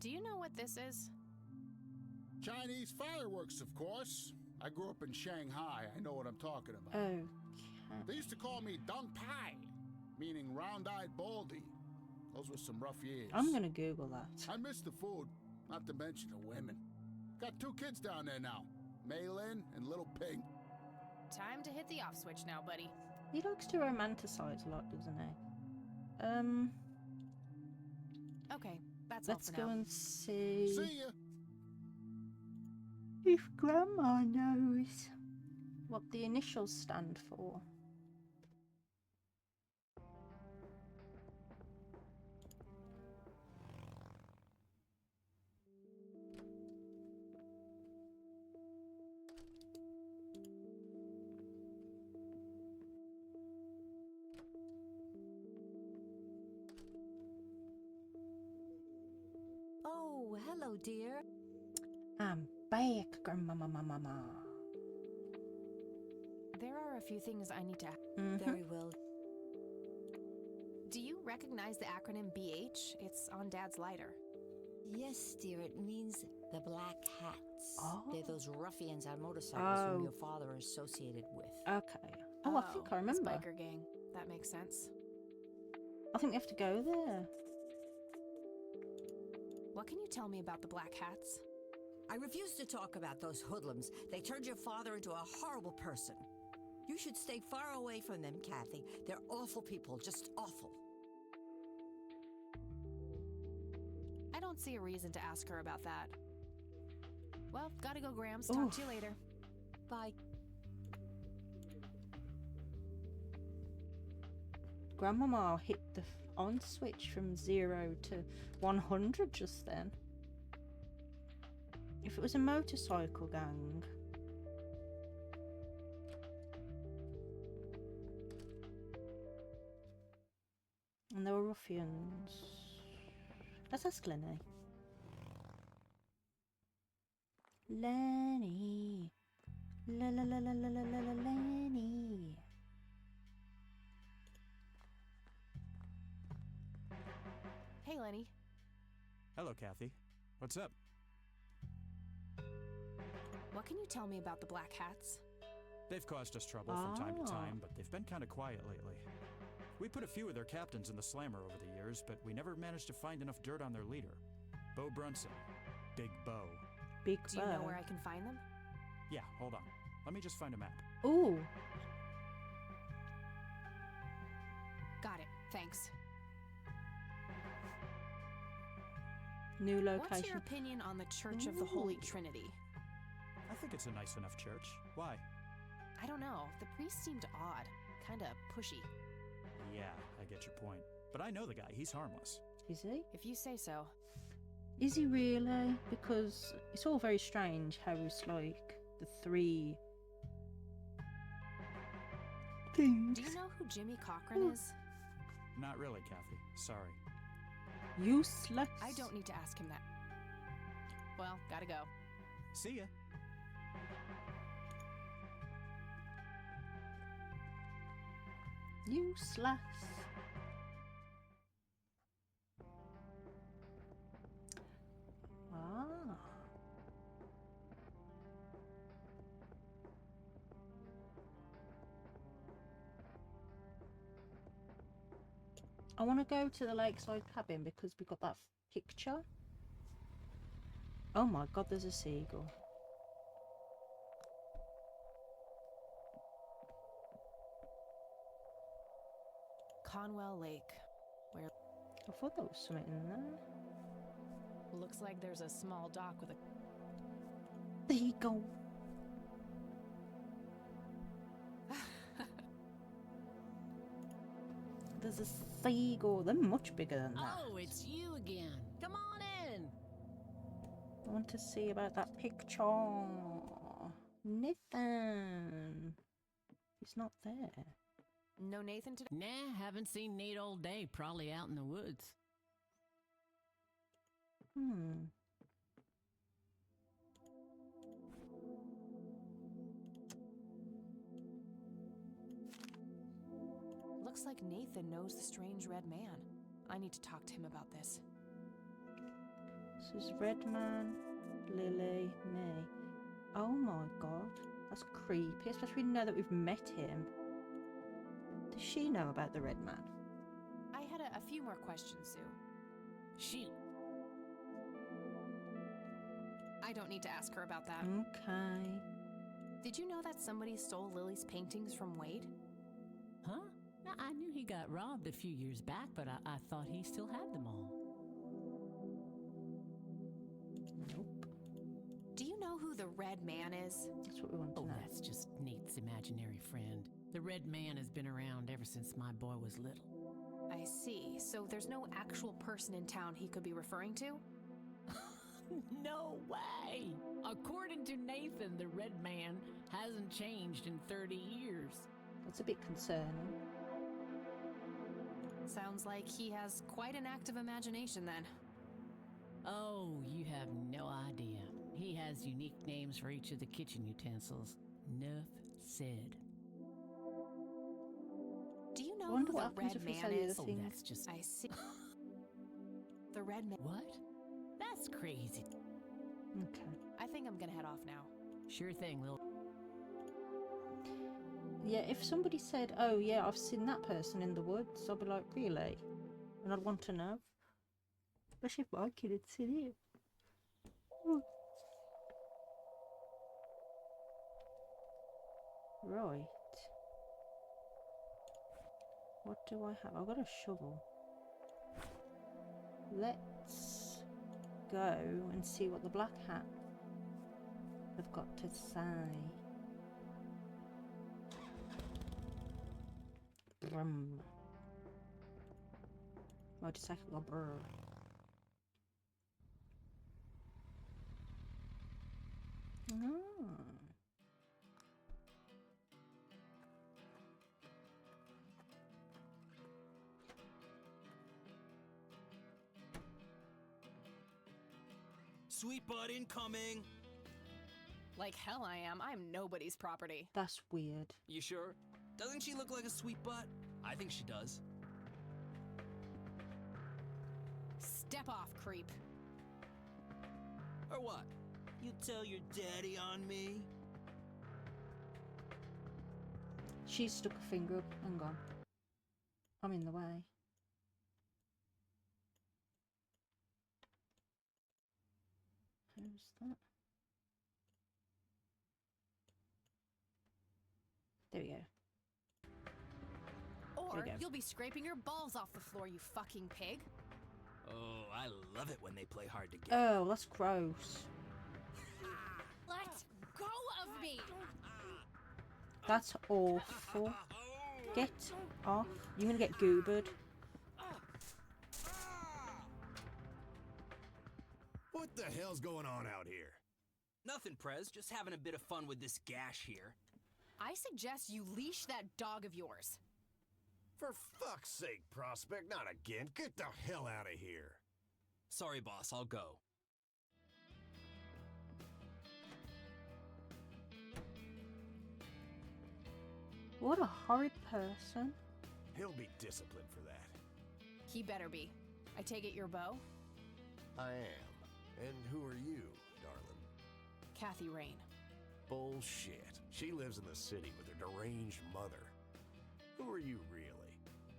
Do you know what this is? Chinese fireworks, of course. I grew up in Shanghai. I know what I'm talking about. Okay. They used to call me Dong Pai, meaning round-eyed baldy. Those were some rough years. I'm gonna Google that. I miss the food, not to mention the women. Got 2 kids down there now, Mei Lin and Little Ping. Time to hit the off switch now, buddy. He likes to romanticize a lot, doesn't he? Okay, that's Let's all for go now. and see. See ya. If Grandma knows what the initials stand for. Oh, hello, dear. I'm back, Grandmama. There are a few things I need to... Very well. Do you recognize the acronym BH? It's on Dad's lighter. Yes, dear, it means the Black Hats. Oh. They're those ruffians on motorcycles whom your father is associated with. Okay. Oh, I think I remember. Biker gang. That makes sense. I think we have to go there. What can you tell me about the Black Hats? I refuse to talk about those hoodlums. They turned your father into a horrible person. You should stay far away from them, Kathy. They're awful people, just awful. I don't see a reason to ask her about that. Well, gotta go, Grams. Talk to you later. Bye. Grandmama hit the on switch from 0 to 100 just then. If it was a motorcycle gang. And there were ruffians. Let's ask Lenny. Lenny. La la la la la la la la Lenny. Hey, Lenny. Hello, Kathy. What's up? What can you tell me about the Black Hats? They've caused us trouble from time to time, but they've been kind of quiet lately. We put a few of their captains in the slammer over the years, but we never managed to find enough dirt on their leader. Bo Brunson. Big Bo. Big Do you know where I can find them? Yeah, hold on. Let me just find a map. Ooh. Got it. Thanks. New location. What's your opinion on the Church of the Holy Trinity? I think it's a nice enough church. Why? I don't know. The priest seemed odd. Kinda pushy. Yeah, I get your point. But I know the guy. He's harmless. Is he? If you say so. Is he really? Because it's all very strange how it's like the 3 things. Do you know who Jimmy Cochran is? Not really, Kathy. Sorry. Useless. I don't need to ask him that. Well, gotta go. See ya. Useless. Ah. I want to go to the lakeside cabin because we got that picture. Oh my god, there's a seagull. Conwell Lake, where I thought there was something in there. looks like there's a small dock with a There you go. There's a seagull. They're much bigger than that. Oh, it's you again. Come on in. I want to see about that picture. Nathan. He's not there. No Nathan today? Nah, haven't seen Nate all day. Probably out in the woods. Looks like Nathan knows the strange red man. I need to talk to him about this. This is Redman, Lily, me. Oh my god. That's creepy, especially now that we've met him. Does she know about the red man? I had a few more questions, Sue. Shoot. I don't need to ask her about that. Okay. Did you know that somebody stole Lily's paintings from Wade? Huh? I knew he got robbed a few years back, but I thought he still had them all. Nope. Do you know who the Red Man is? That's what we want to know. That's just Nate's imaginary friend. The Red Man has been around ever since my boy was little. I see. So there's no actual person in town he could be referring to? No way! According to Nathan, the Red Man hasn't changed in 30 years. That's a bit concerning. Sounds like he has quite an active imagination then. Oh, you have no idea. He has unique names for each of the kitchen utensils. Nuff said. Do you know Wonder who what the happens Red if we Man say the is? other thing. That's just... I see. The Red Man. What? That's crazy. Okay. I think I'm gonna head off now. Sure thing, Lil. Yeah, if somebody said, oh yeah, I've seen that person in the woods, I'd be like, really? And I'd want to know. Especially if my kid had seen it. Right. What do I have? I've got a shovel. Let's go and see what the black hat have got to say. Brum. Motorcycle brr. Sweet bud incoming! Like hell I am. I'm nobody's property. That's weird. You sure? Doesn't she look like a sweet butt? I think she does. Step off, creep. Or what? You tell your daddy on me? She stuck a finger up and gone. I'm in the way. Who's that? There we go. Or There we go. you'll be scraping your balls off the floor, you fucking pig. Oh, I love it when they play hard to get. Oh, that's gross. Let go of me! That's awful. Get off. You're gonna get goobered. What the hell's going on out here? Nothing, Prez. Just having a bit of fun with this gash here. I suggest you leash that dog of yours. For fuck's sake, Prospect, not again. Get the hell out of here. Sorry, boss. I'll go. What a horrid person. He'll be disciplined for that. He better be. I take it your beau? I am. And who are you, darling? Kathy Rain. Bullshit. She lives in the city with her deranged mother. Who are you really?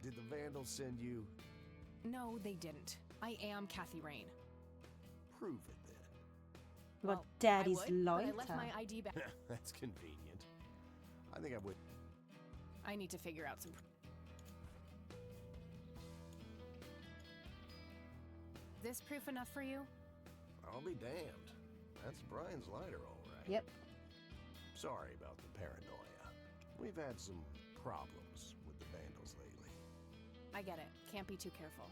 Did the Vandals send you? No, they didn't. I am Kathy Rain. Prove it then. Well, Well, Daddy's I would, lighter. but I left my ID back. That's convenient. I think I would. I need to figure out some. This proof enough for you? I'll be damned. That's Brian's lighter, all right. Yep. Sorry about the paranoia. We've had some problems with the Vandals lately. I get it. Can't be too careful.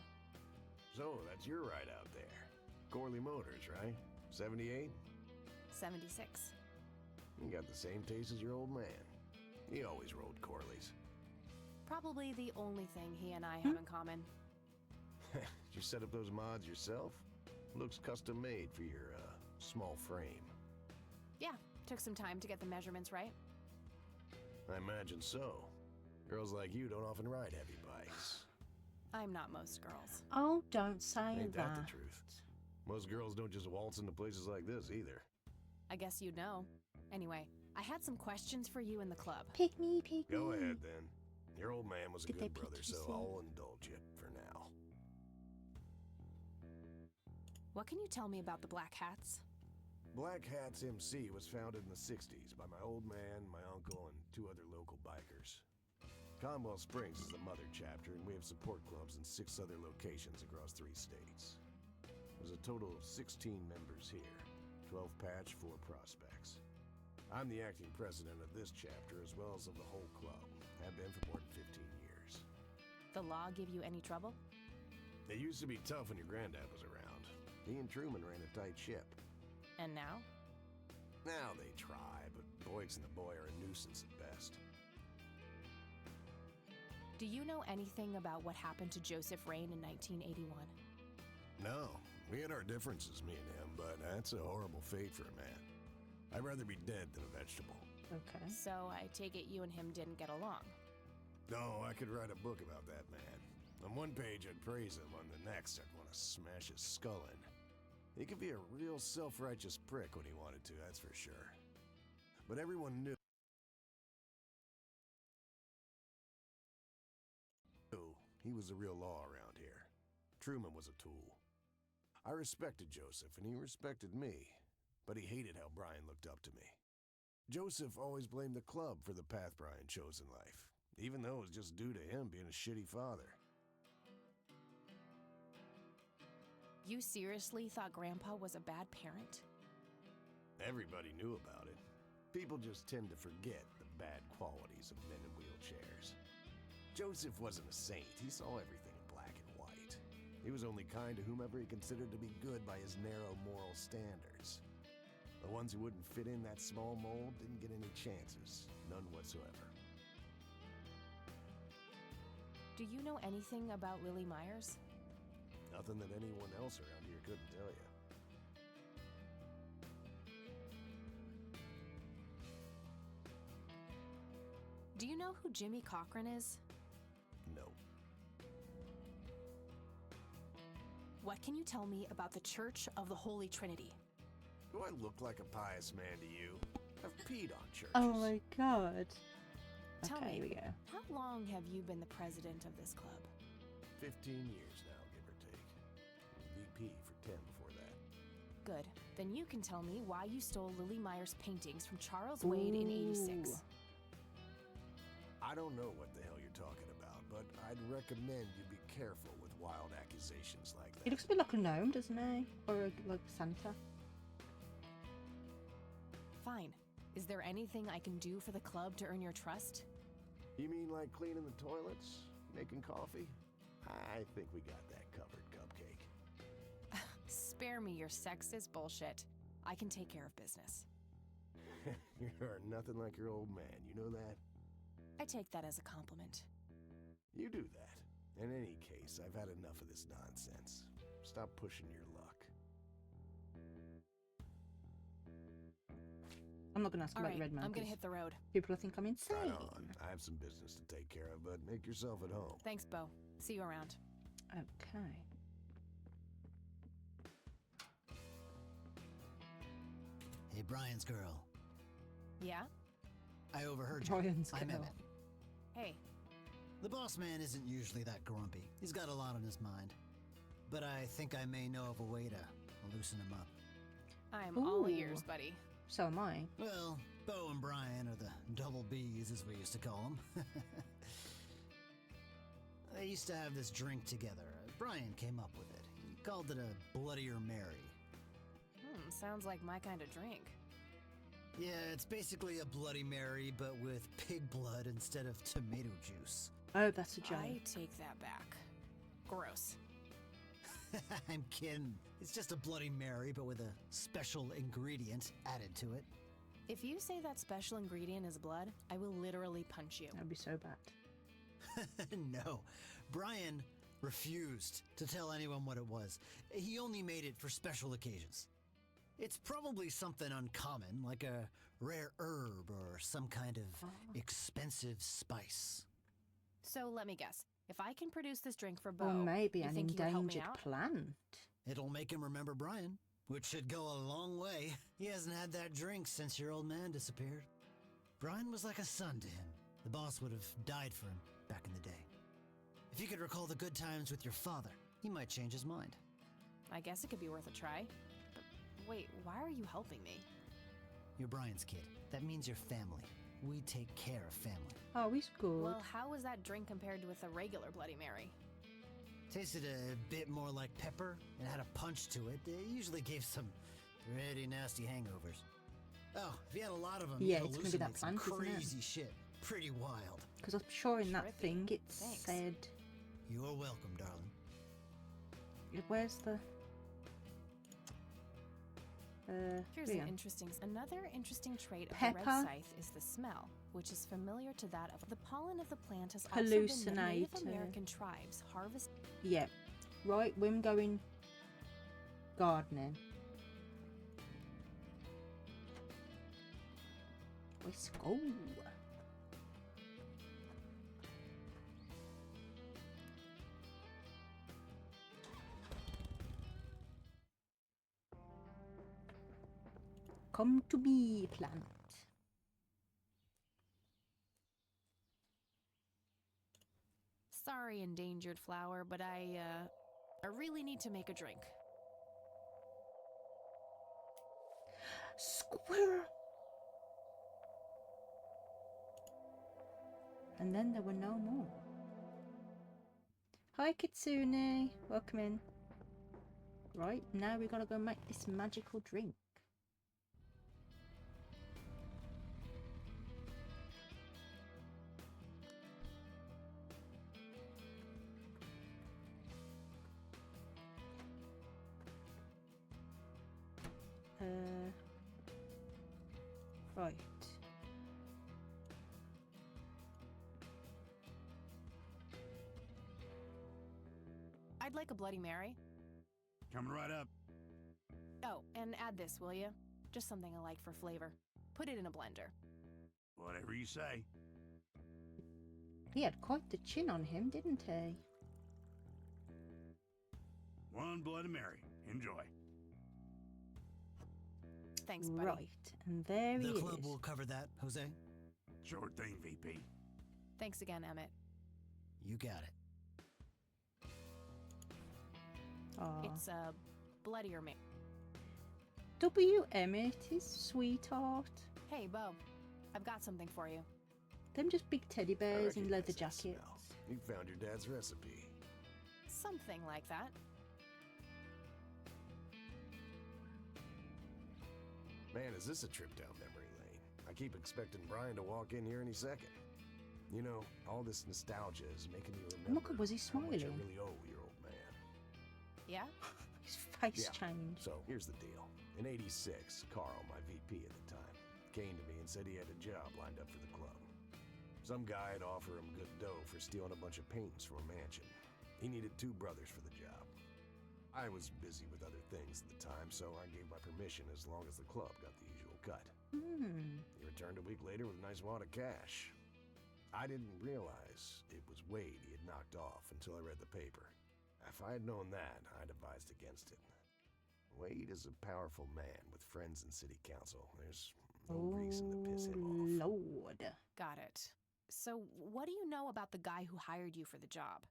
So, that's your ride out there. Corley Motors, right? 78? 76. You got the same taste as your old man. He always rode Corleys. Probably the only thing he and I have in common. Did you set up those mods yourself? Looks custom made for your, small frame. Yeah, took some time to get the measurements right. I imagine so. Girls like you don't often ride heavy bikes. I'm not most girls. Oh, don't say Ain't that. that the truth? Most girls don't just waltz into places like this either. I guess you'd know. Anyway, I had some questions for you in the club. Pick me, pick Go me. ahead then. Your old man was a Did they good pick brother, you, so Sam? I'll indulge you for now. What can you tell me about the Black Hats? Black Hats MC was founded in the 60s by my old man, my uncle, and 2 other local bikers. Conwell Springs is the mother chapter, and we have support clubs in 6 other locations across 3 states. There's a total of 16 members here, 12 patch, 4 prospects. I'm the acting president of this chapter as well as of the whole club. Have been for more than 15 years. The law give you any trouble? It used to be tough when your granddad was around. He and Truman ran a tight ship. And now? Now they try, but Boyks and the boy are a nuisance at best. Do you know anything about what happened to Joseph Rain in 1981? No, we had our differences, me and him, but that's a horrible fate for a man. I'd rather be dead than a vegetable. Okay. So I take it you and him didn't get along. No, I could write a book about that man. On one page I'd praise him, on the next I'd want to smash his skull in. He could be a real self-righteous prick when he wanted to, that's for sure. But everyone knew he was the real law around here. Truman was a tool. I respected Joseph, and he respected me, but he hated how Brian looked up to me. Joseph always blamed the club for the path Brian chose in life, even though it was just due to him being a shitty father. You seriously thought Grandpa was a bad parent? Everybody knew about it. People just tend to forget the bad qualities of men in wheelchairs. Joseph wasn't a saint. He saw everything in black and white. He was only kind to whomever he considered to be good by his narrow moral standards. The ones who wouldn't fit in that small mold didn't get any chances. None whatsoever. Do you know anything about Lily Myers? Nothing that anyone else around here couldn't tell you. Do you know who Jimmy Cochran is? No. What can you tell me about the Church of the Holy Trinity? Do I look like a pious man to you? I've peed on churches. Oh my god. Tell Okay, me, here we go. how long have you been the president of this club? 15 years now, give or take. VP for 10 before that. Good. Then you can tell me why you stole Lily Myers' paintings from Charles Wade in '86. I don't know what the hell you're talking about, but I'd recommend you be careful with wild accusations like that. He looks a bit like a gnome, doesn't he? Or like Santa. Fine. Is there anything I can do for the club to earn your trust? You mean like cleaning the toilets? Making coffee? I think we got that covered, Cupcake. Spare me your sexist bullshit. I can take care of business. You're nothing like your old man, you know that? I take that as a compliment. You do that. In any case, I've had enough of this nonsense. Stop pushing your luck. I'm not going to ask All about right, the red man. I'm gonna 'cause hit the road. People will think I'm insane. Right on. I have some business to take care of, but make yourself at home. Thanks, Bo. See you around. Okay. Hey, Brian's girl. Yeah? I overheard you. Brian's I'm girl. Emmett. Hey. The boss man isn't usually that grumpy. He's got a lot on his mind. But I think I may know of a way to loosen him up. I'm all ears, buddy. So am I. Well, Bo and Brian are the double Bs, as we used to call them. They used to have this drink together. Brian came up with it. He called it a Bloodier Mary. Sounds like my kind of drink. Yeah, it's basically a Bloody Mary, but with pig blood instead of tomato juice. Oh, that's a joke. I take that back. Gross. I'm kidding. It's just a Bloody Mary, but with a special ingredient added to it. If you say that special ingredient is blood, I will literally punch you. That'd be so bad. No. Brian refused to tell anyone what it was. He only made it for special occasions. It's probably something uncommon, like a rare herb or some kind of expensive spice. So let me guess. If I can produce this drink for Bo, Or maybe you an think you would help me endangered out? plant. It'll make him remember Brian, which should go a long way. He hasn't had that drink since your old man disappeared. Brian was like a son to him. The boss would have died for him back in the day. If you could recall the good times with your father, he might change his mind. I guess it could be worth a try. But wait, why are you helping me? You're Brian's kid. That means you're family. We take care of family. Oh, he's good. Well, how was that drink compared with a regular Bloody Mary? Tasted a bit more like pepper and had a punch to it. It usually gave some pretty nasty hangovers. Oh, if you had a lot of them, Yeah, you'd it's gonna be that hallucinate some plant, isn't it? crazy shit. Pretty wild. Because I'm sure in that Trippy. thing it Thanks. said... You're welcome, darling. Where's the... Here's here. another interesting trait of the Pepper. red scythe is the smell, which is familiar to that of the pollen of the plant has also been Native Hallucinator. American tribes harvest. Yeah. Right, we're going gardening. Let's go. Come to me, plant. Sorry, endangered flower, but I really need to make a drink. Squirrel. And then there were no more. Hi, Kitsune. Welcome in. Right, now we gotta go make this magical drink. Right. I'd like a Bloody Mary. Coming right up. Oh, and add this, will you? Just something I like for flavor. Put it in a blender. Whatever you say. He had quite the chin on him, didn't he? One Bloody Mary. Enjoy. Thanks, buddy. Right, and there he The is. club will cover that, Jose. Sure thing, VP. Thanks again, Emmett. You got it. Aw. It's a Bloodier Mary. W. Emmett, his sweetheart. Hey, Bo. I've got something for you. Them just big teddy I bears in recognize leather that jackets. smell. You found your dad's recipe. Something like that. Man, is this a trip down memory lane? I keep expecting Brian to walk in here any second. You know, all this nostalgia is making me remember Look, was he how much I smiling? really owe your old man. Yeah? His face Yeah. changed. So here's the deal. In '86, Carl, my VP at the time, came to me and said he had a job lined up for the club. Some guy had offered him good dough for stealing a bunch of paintings from a mansion. He needed 2 brothers for the job. I was busy with other things at the time, so I gave my permission as long as the club got the usual cut. Hmm. He returned a week later with a nice wad of cash. I didn't realize it was Wade he had knocked off until I read the paper. If I had known that, I'd advised against it. Wade is a powerful man with friends in city council. There's no reason to piss him off. Lord. Got it. So, what do you know about the guy who hired you for the job?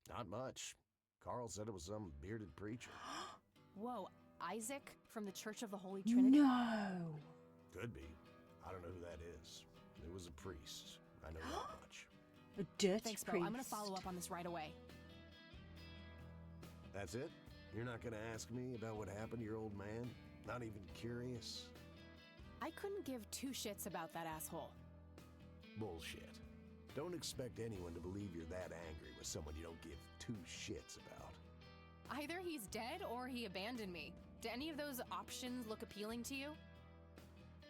Not much. Carl said it was some bearded preacher. Whoa, Isaac from the Church of the Holy Trinity? No. Could be. I don't know who that is. It was a priest. I know that much. A dirty Thanks, Bo. priest. I'm gonna follow up on this right away. That's it? You're not gonna ask me about what happened to your old man? Not even curious? I couldn't give two shits about that asshole. Bullshit. Don't expect anyone to believe you're that angry with someone you don't give two shits about. Either he's dead or he abandoned me. Do any of those options look appealing to you?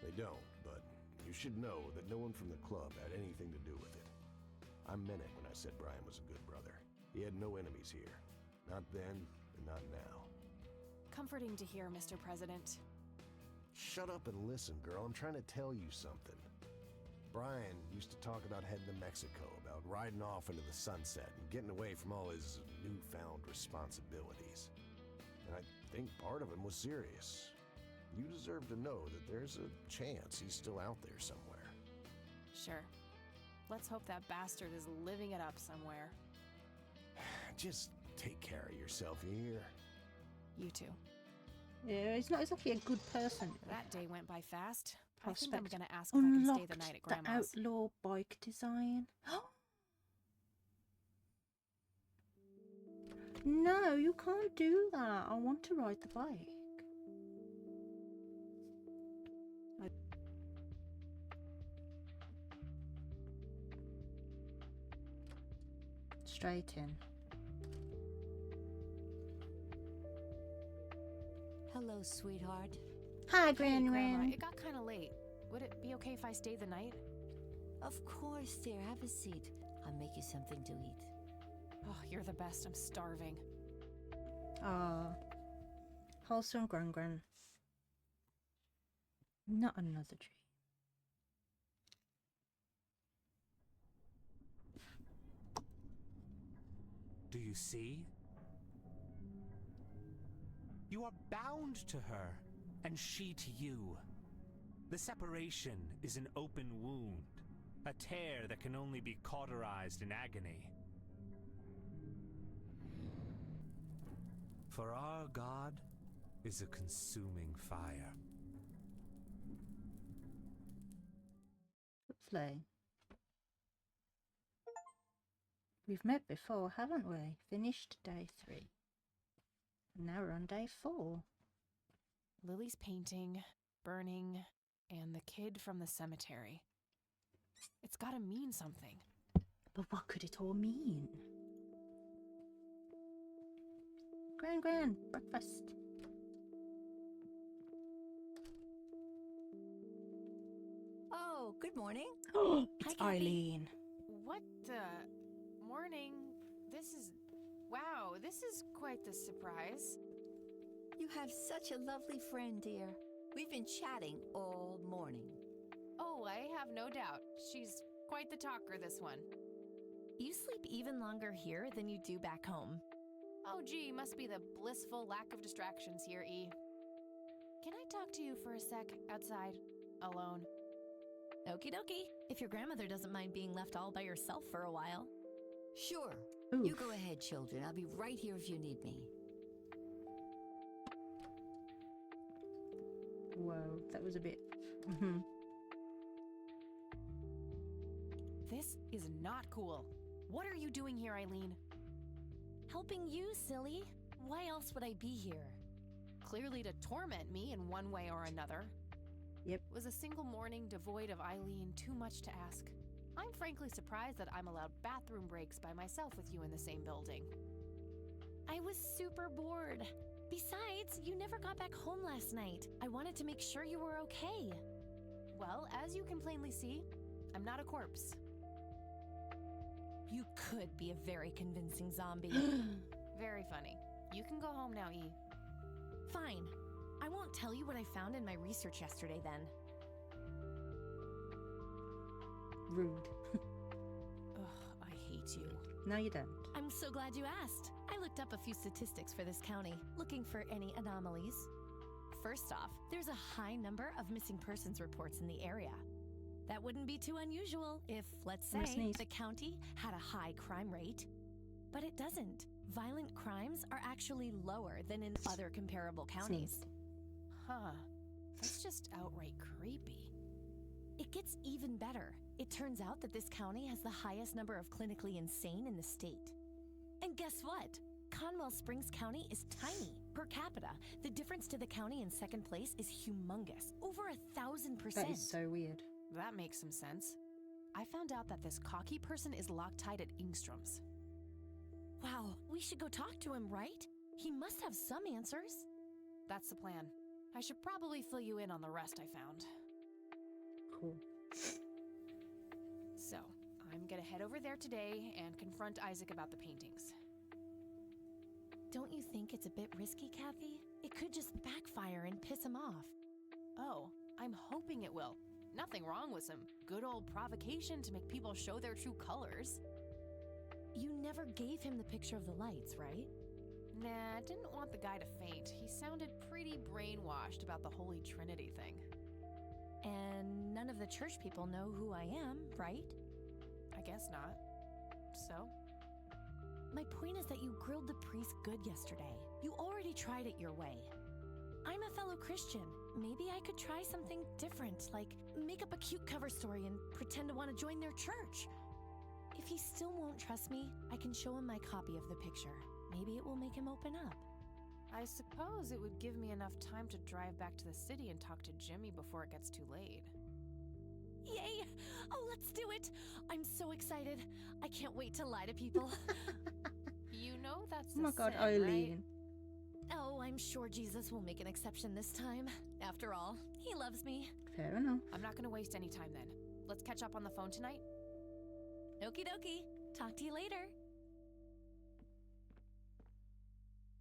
They don't, but you should know that no one from the club had anything to do with it. I meant it when I said Brian was a good brother. He had no enemies here. Not then, and not now. Comforting to hear, Mr. President. Shut up and listen, girl. I'm trying to tell you something. Brian used to talk about heading to Mexico, about riding off into the sunset and getting away from all his newfound responsibilities. And I think part of him was serious. You deserve to know that there's a chance he's still out there somewhere. Sure. Let's hope that bastard is living it up somewhere. Just take care of yourself, you hear? You too. Yeah, he's not exactly a good person. That day went by fast. Prospect I think I'm gonna ask if I can stay the night at the Grandma's. outlaw bike design. No, you can't do that. I want to ride the bike. Straight in. Hello, sweetheart. Hi, Hey, Grandma. It got kind of late. Would it be okay if I stayed the night? Of course, dear. Have a seat. I'll make you something to eat. Oh, you're the best. I'm starving. Ah, wholesome Gran. Not another tree. Do you see? You are bound to her, and she to you. The separation is an open wound, a tear that can only be cauterized in agony. For our God is a consuming fire. Lovely. We've met before, haven't we? Finished day 3. Now we're on day 4. Lily's painting, burning, and the kid from the cemetery. It's gotta mean something. But what could it all mean? Gran, breakfast. Oh, good morning. It's Eileen. What the? Morning. This is quite the surprise. You have such a lovely friend, dear. We've been chatting all morning. Oh, I have no doubt. She's quite the talker, this one. You sleep even longer here than you do back home. Oh, gee, must be the blissful lack of distractions here, E. Can I talk to you for a sec outside, alone? Okie dokie, if your grandmother doesn't mind being left all by yourself for a while. Sure. Oof. You go ahead, children. I'll be right here if you need me. Whoa, that was a bit... This is not cool. What are you doing here, Eileen? Helping you, silly. Why else would I be here? Clearly to torment me in one way or another. Yep. Was a single morning devoid of Eileen too much to ask? I'm frankly surprised that I'm allowed bathroom breaks by myself with you in the same building. I was super bored. Besides, you never got back home last night. I wanted to make sure you were okay. Well, as you can plainly see, I'm not a corpse. You could be a very convincing zombie. Very funny. You can go home now, E. Fine. I won't tell you what I found in my research yesterday then. Rude. Ugh, I hate you. No, you don't. I'm so glad you asked. I looked up a few statistics for this county, looking for any anomalies. First off, there's a high number of missing persons reports in the area. That wouldn't be too unusual if, let's I'm gonna say, sneeze. the county had a high crime rate. But it doesn't. Violent crimes are actually lower than in other comparable counties. Sneezed. Huh. That's just outright creepy. It gets even better. It turns out that this county has the highest number of clinically insane in the state. And guess what? Conwell Springs County is tiny per capita. The difference to the county in second place is humongous, over 1,000%. That is so weird. That makes some sense. I found out that this cocky person is Loctite at Ingstrom's. Wow, we should go talk to him, right? He must have some answers. That's the plan. I should probably fill you in on the rest I found. Cool. So, I'm gonna head over there today and confront Isaac about the paintings. Don't you think it's a bit risky, Kathy? It could just backfire and piss him off. Oh, I'm hoping it will. Nothing wrong with some good old provocation to make people show their true colors. You never gave him the picture of the lights, right? Nah, I didn't want the guy to faint. He sounded pretty brainwashed about the Holy Trinity thing. And none of the church people know who I am, right? I guess not. So? My point is that you grilled the priest good yesterday. You already tried it your way. I'm a fellow Christian. Maybe I could try something different, like make up a cute cover story and pretend to want to join their church. If he still won't trust me, I can show him my copy of the picture. Maybe it will make him open up. I suppose it would give me enough time to drive back to the city and talk to Jimmy before it gets too late. Yay! Oh, let's do it! I'm so excited. I can't wait to lie to people. You know that's Oh my a god, sin, Eileen. right? Oh, I'm sure Jesus will make an exception this time. After all, he loves me. Fair enough. I'm not gonna waste any time then. Let's catch up on the phone tonight. Okie dokie. Talk to you later.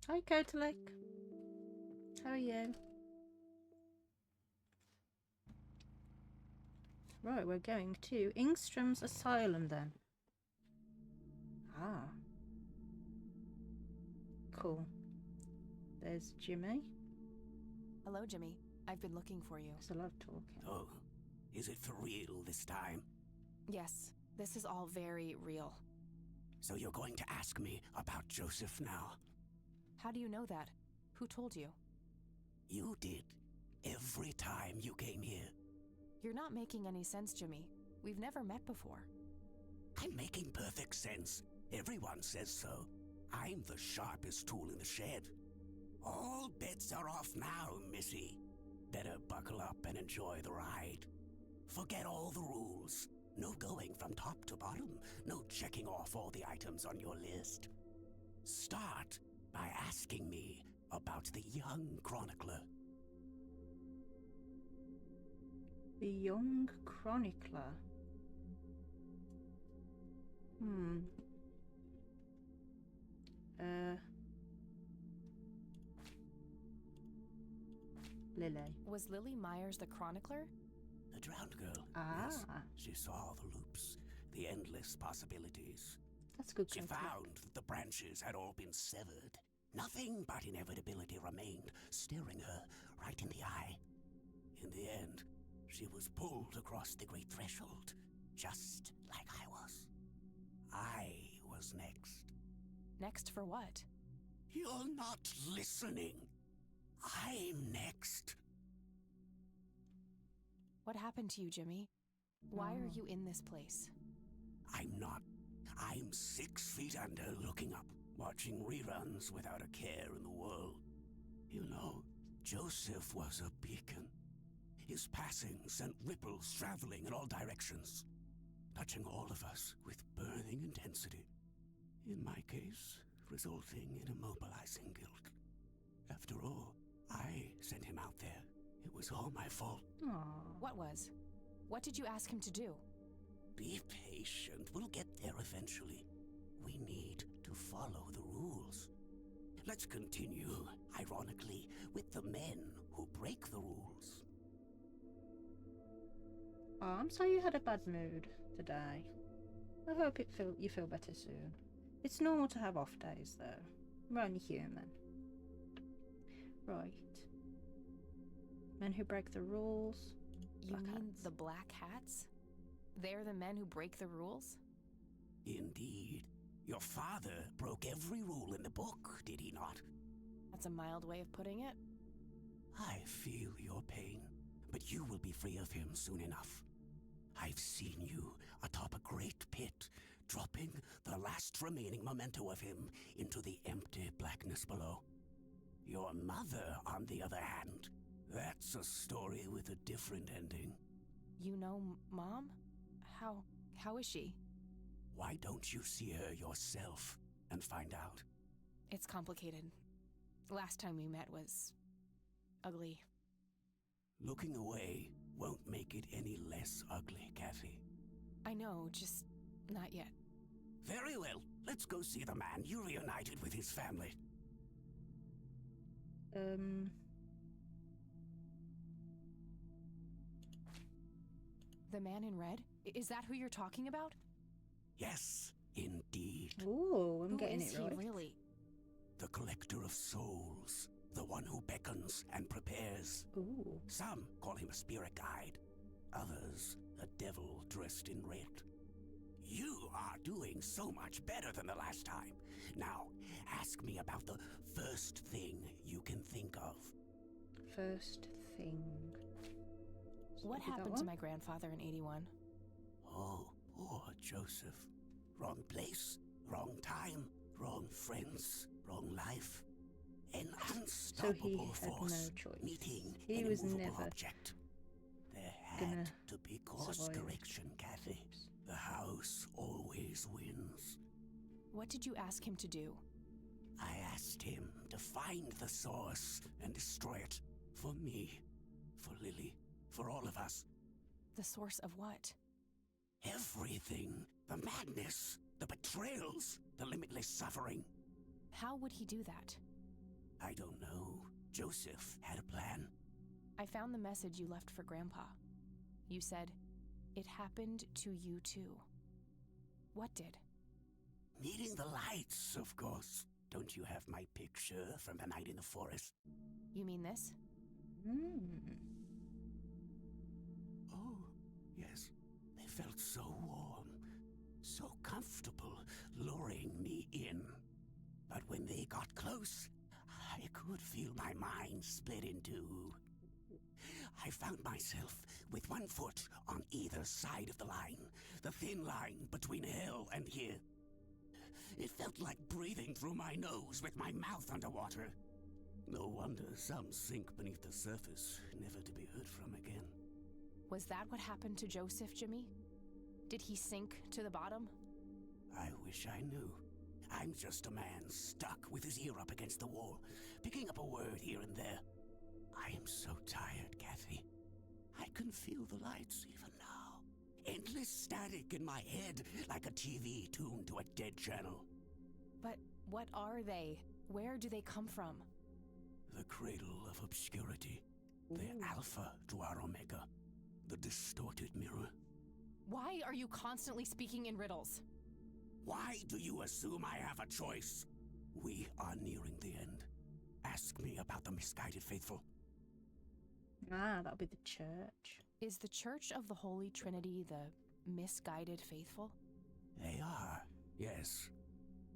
Hi, Kotelek. How are you? Right, we're going to Ingstrom's Asylum then. Ah. Cool. There's Jimmy. Hello, Jimmy. I've been looking for you. There's a lot of talking. Oh, is it for real this time? Yes, this is all very real. So you're going to ask me about Joseph now? How do you know that? Who told you? You did. Every time you came here. You're not making any sense, Jimmy. We've never met before. I'm making perfect sense. Everyone says so. I'm the sharpest tool in the shed. All bets are off now, Missy. Better buckle up and enjoy the ride. Forget all the rules. No going from top to bottom. No checking off all the items on your list. Start by asking me about the young chronicler. The Young Chronicler. Lily. Was Lily Myers the chronicler? The drowned girl. Ah. Yes. She saw the loops, the endless possibilities. That's good She content. found that the branches had all been severed. Nothing but inevitability remained, staring her right in the eye. In the end, she was pulled across the great threshold, just like I was. I was next. Next for what? You're not listening. I'm next. What happened to you, Jimmy? Why are you in this place? I'm not. I'm 6 feet under, looking up, watching reruns without a care in the world. You know, Joseph was a beacon. His passing sent ripples traveling in all directions, touching all of us with burning intensity. In my case, resulting in immobilizing guilt. After all, I sent him out there. It was all my fault. What was? What did you ask him to do? Be patient. We'll get there eventually. We need to follow the rules. Let's continue, ironically, with the men who break the rules. Oh, I'm sorry you had a bad mood today. I hope you feel better soon. It's normal to have off days, though. We're only human. Right. Men who break the rules. You mean the Black Hats? They're the men who break the rules? Indeed. Your father broke every rule in the book, did he not? That's a mild way of putting it. I feel your pain, but you will be free of him soon enough. I've seen you atop a great pit, dropping the last remaining memento of him into the empty blackness below. Your mother, on the other hand, that's a story with a different ending. You know Mom? How is she? Why don't you see her yourself and find out? It's complicated. Last time we met was ugly. Looking away won't make it any less ugly, Kathy. I know, just not yet. Very well. Let's go see the man you reunited with his family. The man in red? Is that who you're talking about? Yes, indeed. Ooh, I'm getting Who is it right. he really? The collector of souls. The one who beckons and prepares. Ooh. Some call him a spirit guide. Others, a devil dressed in red. You are doing so much better than the last time. Now, ask me about the first thing you can think of. First thing. What Maybe that happened to one? my grandfather in 81? Oh, poor Joseph. Wrong place, wrong time, wrong friends, wrong life. An So unstoppable he had force no choice. meeting He an was immovable never object. There gonna had to be course survive. correction, Kathy. The house always wins. What did you ask him to do? I asked him to find the source and destroy it. For me, for Lily, for all of us. The source of what? Everything. The madness, the betrayals, the limitless suffering. How would he do that? I don't know. Joseph had a plan. I found the message you left for Grandpa. You said, "It happened to you too." What did? Meeting the lights, of course. Don't you have my picture from the night in the forest? You mean this? Oh, yes. They felt so warm, so comfortable, luring me in. But when they got close, I could feel my mind split in two. I found myself with one foot on either side of the line, the thin line between hell and here. It felt like breathing through my nose with my mouth underwater. No wonder some sink beneath the surface, never to be heard from again. Was that what happened to Joseph, Jimmy? Did he sink to the bottom? I wish I knew. I'm just a man stuck with his ear up against the wall, picking up a word here and there. I am so tired, Kathy. I can feel the lights even now. Endless static in my head, like a TV tuned to a dead channel. But what are they? Where do they come from? The cradle of obscurity. The alpha to our omega. The distorted mirror. Why are you constantly speaking in riddles? Why do you assume I have a choice? We are nearing the end. Ask me about the misguided faithful. Ah, that'll be the church. Is the Church of the Holy Trinity the misguided faithful? They are, yes.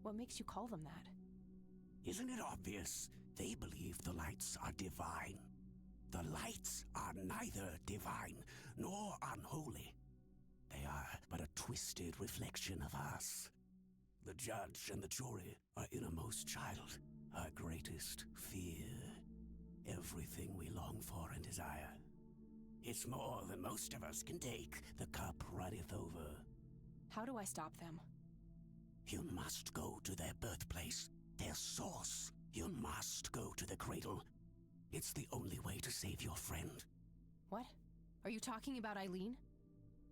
What makes you call them that? Isn't it obvious? They believe the lights are divine. The lights are neither divine nor unholy. They are but a twisted reflection of us. The judge and the jury, our innermost child, our greatest fear. Everything we long for and desire. It's more than most of us can take. The cup runneth over. How do I stop them? You must go to their birthplace, their source. You must go to the cradle. It's the only way to save your friend. What? Are you talking about Eileen?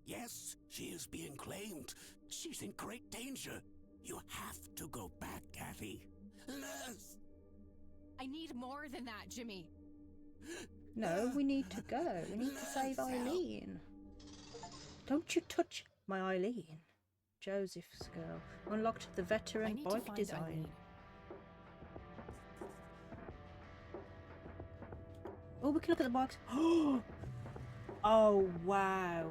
Yes, she is being claimed. She's in great danger. You have to go back, Kathy. Nurse! I need more than that, Jimmy. No, we need to go. We need to save Eileen. Don't you touch my Eileen. Joseph's girl. Unlocked the I veteran need to bike find design. Eileen. Oh, we can look at the bikes. Oh, wow.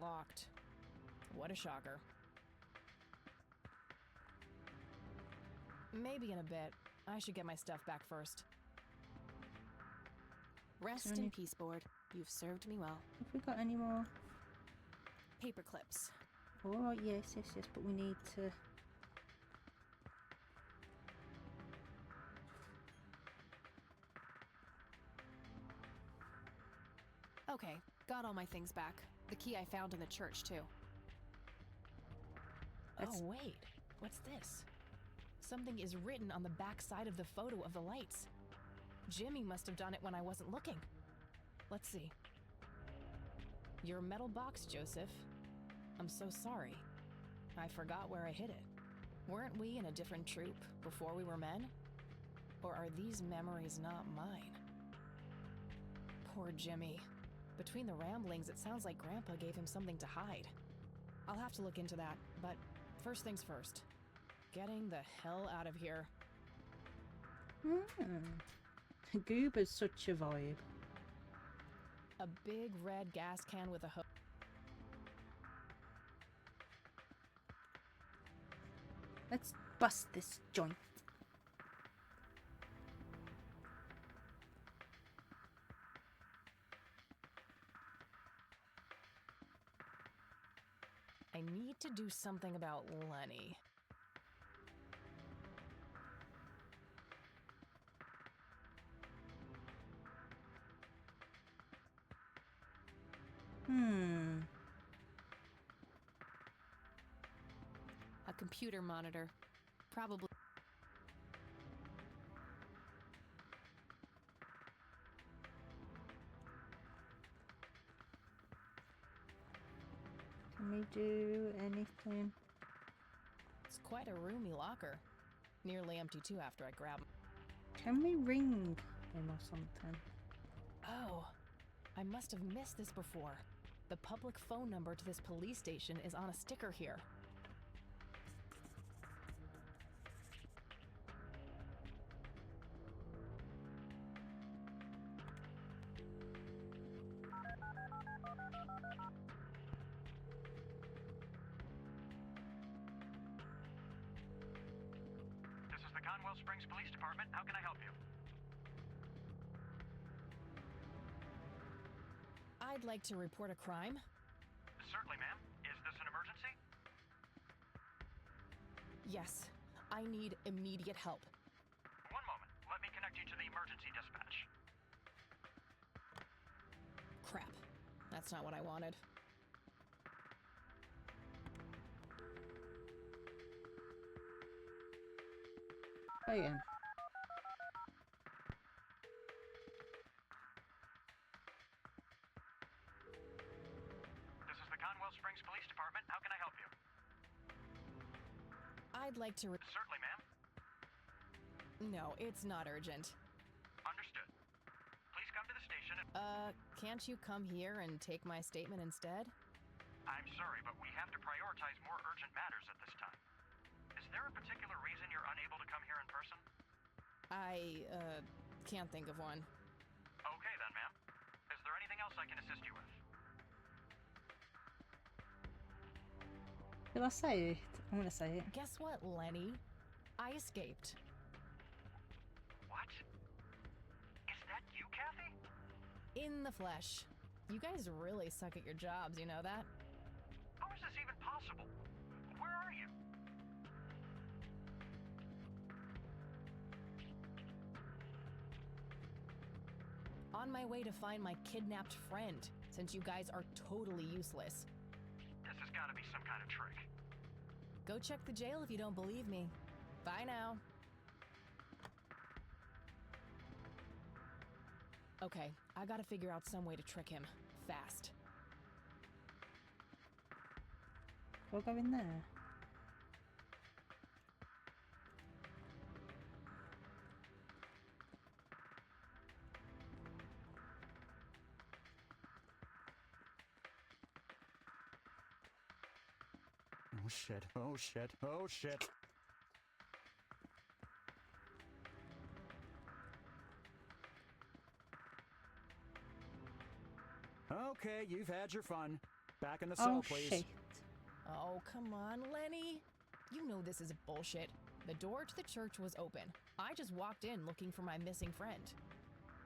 Locked. What a shocker. Maybe in a bit. I should get my stuff back first. Rest in peace, board. You've served me well. Have we got any more? Paper clips. Alright, yes, but we need to... Okay, got all my things back. The key I found in the church, too. Oh, wait. What's this? Something is written on the back side of the photo of the lights. Jimmy must have done it when I wasn't looking. Let's see. Your metal box, Joseph. I'm so sorry. I forgot where I hid it. Weren't we in a different troop before we were men? Or are these memories not mine? Poor Jimmy. Between the ramblings, it sounds like Grandpa gave him something to hide. I'll have to look into that, but first things first. Getting the hell out of here. Goober's such a vibe. A big red gas can with a hose. Let's bust this joint. I need to do something about Lenny. A computer monitor. Probably. Can we do anything? It's quite a roomy locker. Nearly empty too after I grab him. Can we ring him or something? Oh, I must have missed this before. The public phone number to this police station is on a sticker here. This is the Conwell Springs Police Department. How can I help you? I'd like to report a crime. Certainly, ma'am. Is this an emergency? Yes, I need immediate help. One moment. Let me connect you to the emergency dispatch. Crap. That's not what I wanted. Oh yeah. This is the Conwell Springs Police Department. How can I help you? I'd like to Certainly, ma'am. No, it's not urgent. Understood. Please come to the station. Can't you come here and take my statement instead? I'm sorry, but we have to prioritize more urgent matters at this time. Is there a particular reason you're unable to come here in person? I, can't think of one. Okay then, ma'am. Is there anything else I can assist you with? Did I say it? I'm gonna say it. Guess what, Lenny? I escaped. What? Is that you, Kathy? In the flesh. You guys really suck at your jobs, you know that? How is this even possible? Where are you? On my way to find my kidnapped friend, since you guys are totally useless. This has got to be some kind of trick. Go check the jail if you don't believe me. Bye now. Okay, I gotta figure out some way to trick him. Fast. We'll go in there. Oh shit, oh shit, oh shit. Okay, you've had your fun. Back in the cell, Oh, please. shit. Oh, come on, Lenny. You know this is bullshit. The door to the church was open. I just walked in looking for my missing friend.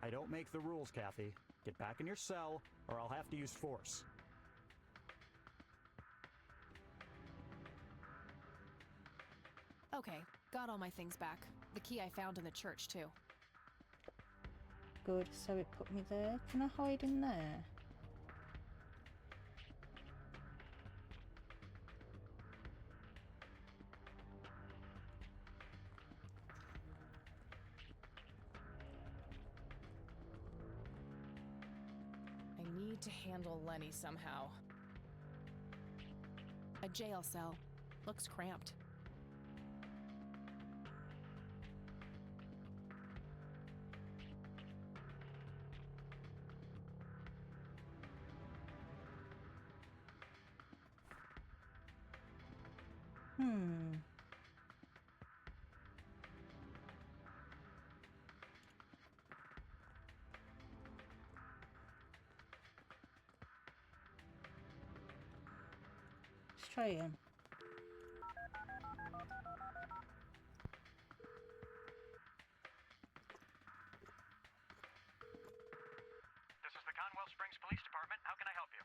I don't make the rules, Kathy. Get back in your cell, or I'll have to use force. Okay, got all my things back. The key I found in the church, too. Good, so it put me there. Can I hide in there? I need to handle Lenny somehow. A jail cell. Looks cramped. Let's try him. This is the Conwell Springs Police Department. How can I help you?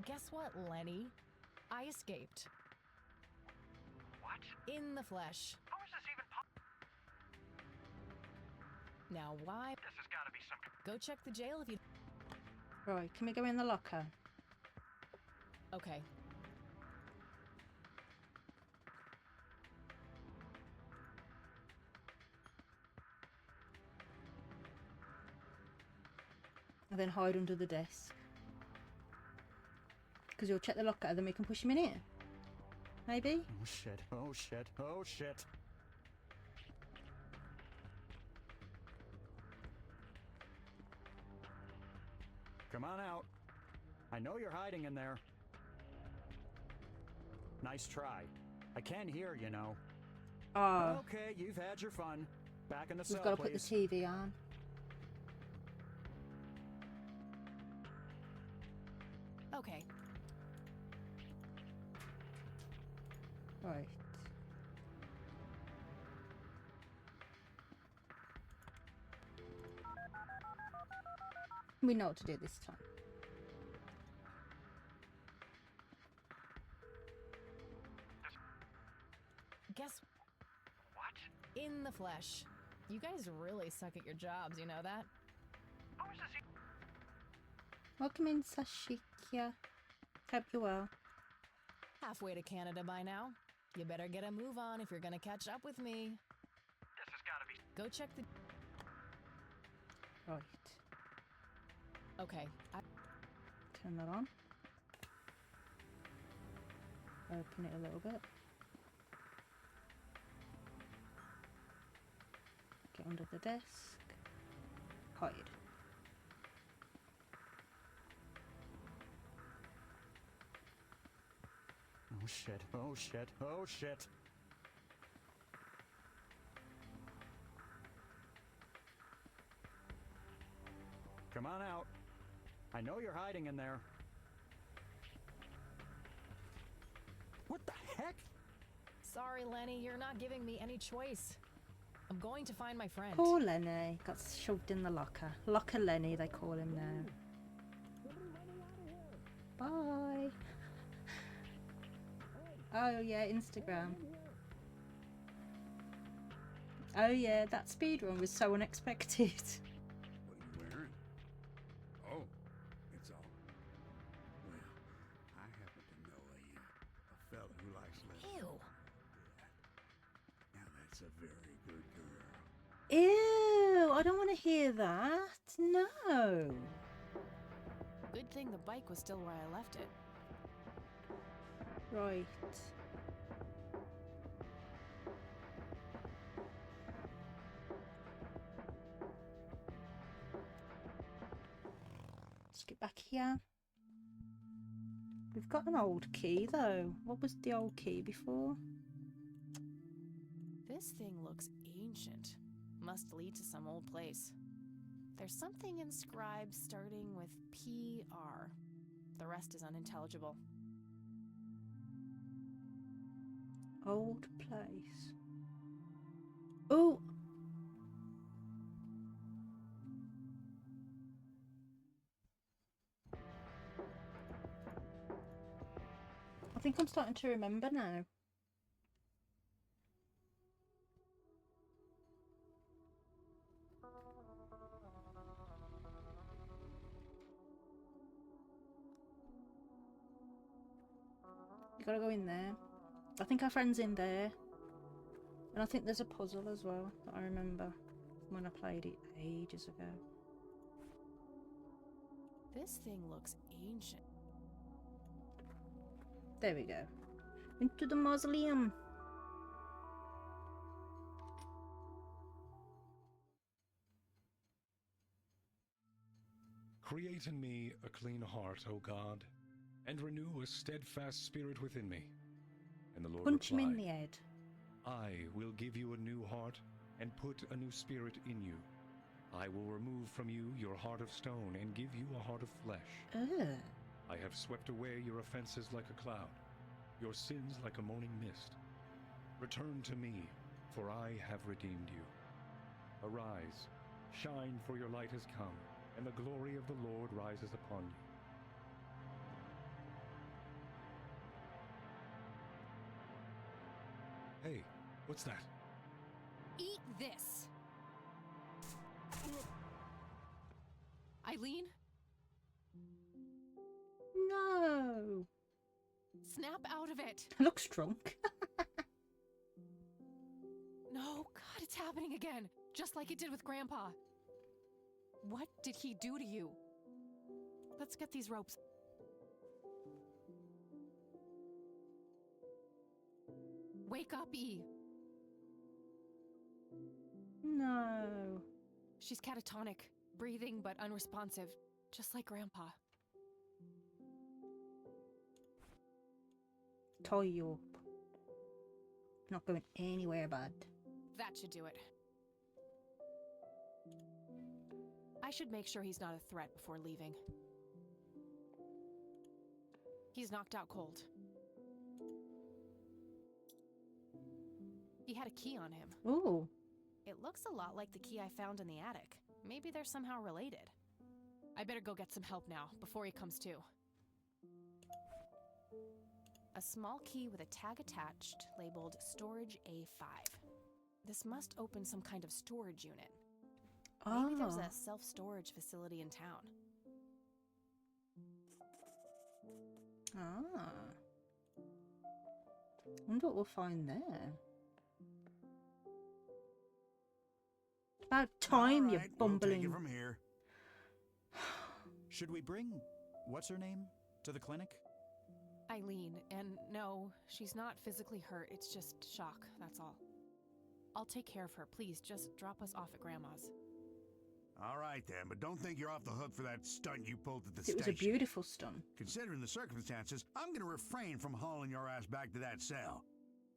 Guess what, Lenny? I escaped. What? In the flesh. How is this even possible? Now why? This has got to be some... Go check the jail if you... Right, can we go in the locker? Okay. And then hide under the desk. Because you'll check the locker and then we can push him in here. Maybe? Oh shit, oh shit, oh shit. Come on out. I know you're hiding in there. Nice try. I can hear, you know. Oh. Okay, you've had your fun. Back in the cell, We've got to please. put the TV on. Okay. Right. We know what to do this time. Guess what? In the flesh. You guys really suck at your jobs, you know that? How is this... Welcome in, Sashikia. Hope you're well. Halfway to Canada by now. You better get a move on if you're gonna catch up with me. This has got to be... Go check the... Right. Okay. Turn that on. Open it a little bit. Get under the desk. Hide. Oh shit, oh shit, oh shit. Come on out. I know you're hiding in there. What the heck? Sorry, Lenny, you're not giving me any choice. I'm going to find my friend. Poor Lenny got shoved in the locker. Locker Lenny, they call him now. Bye. Oh yeah, Instagram. Oh yeah, that speedrun was so unexpected. What are you wearing? Oh, it's all. Well, I happen to know a fella who likes leather. Ew. Now that's a very good girl. Ew, I don't want to hear that. No. Good thing the bike was still where I left it. Right. Let's get back here. We've got an old key though. What was the old key before? This thing looks ancient. Must lead to some old place. There's There's something inscribed starting with PR. The rest is unintelligible. Old place. Oh! I think I'm starting to remember now. You gotta go in there. I think our friend's in there. And I think there's a puzzle as well that I remember when I played it ages ago. This thing looks ancient. There we go. Into the mausoleum. Create in me a clean heart, O God, and renew a steadfast spirit within me. And the Lord Punch him replied, in the head. I will give you a new heart and put a new spirit in you. I will remove from you your heart of stone and give you a heart of flesh. Ugh. I have swept away your offenses like a cloud, your sins like a morning mist. Return to me, for I have redeemed you. Arise, shine, for your light has come, and the glory of the Lord rises upon you. Hey, what's that? Eat this! Eileen? No! Snap out of it! Looks drunk. No, God, it's happening again. Just like it did with Grandpa. What did he do to you? Let's get these ropes. Wake up, E. No. She's catatonic, breathing but unresponsive, just like Grandpa. Tie you up. Not going anywhere bad. That should do it. I should make sure he's not a threat before leaving. He's knocked out cold. He had a key on him. Ooh. It looks a lot like the key I found in the attic. Maybe they're somehow related. I better go get some help now, before he comes to. A small key with a tag attached, labeled Storage A5. This must open some kind of storage unit. Maybe there's a self-storage facility in town. Wonder what we'll find there. About time, you bumbling. We'll take it from here. Should we bring what's her name to the clinic? Eileen, and no, she's not physically hurt, it's just shock, that's all. I'll take care of her, please, just drop us off at Grandma's. All right then, but don't think you're off the hook for that stunt you pulled at the station. It was a beautiful stunt. Considering the circumstances, I'm going to refrain from hauling your ass back to that cell.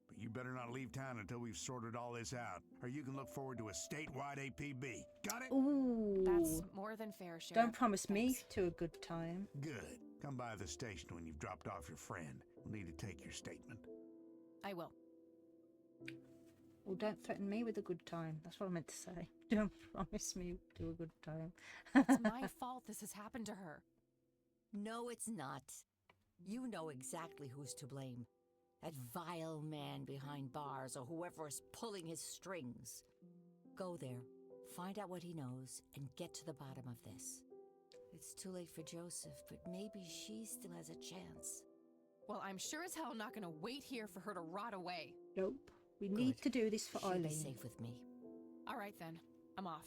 But you better not leave town until we've sorted all this out, or you can look forward to a statewide APB. Got it? Ooh. That's more than fair, Sheriff. Don't promise me to a good time. Good. Come by the station when you've dropped off your friend. We'll need to take your statement. I will. Well, don't threaten me with a good time. That's what I meant to say. Don't promise me to a good time. It's my fault this has happened to her. No, it's not. You know exactly who's to blame. That vile man behind bars or whoever is pulling his strings. Go there, find out what he knows, and get to the bottom of this. It's too late for Joseph, but maybe she still has a chance. Well, I'm sure as hell not gonna wait here for her to rot away. Nope. We need to do this for She'll Eileen. be safe with me. All right then, I'm off.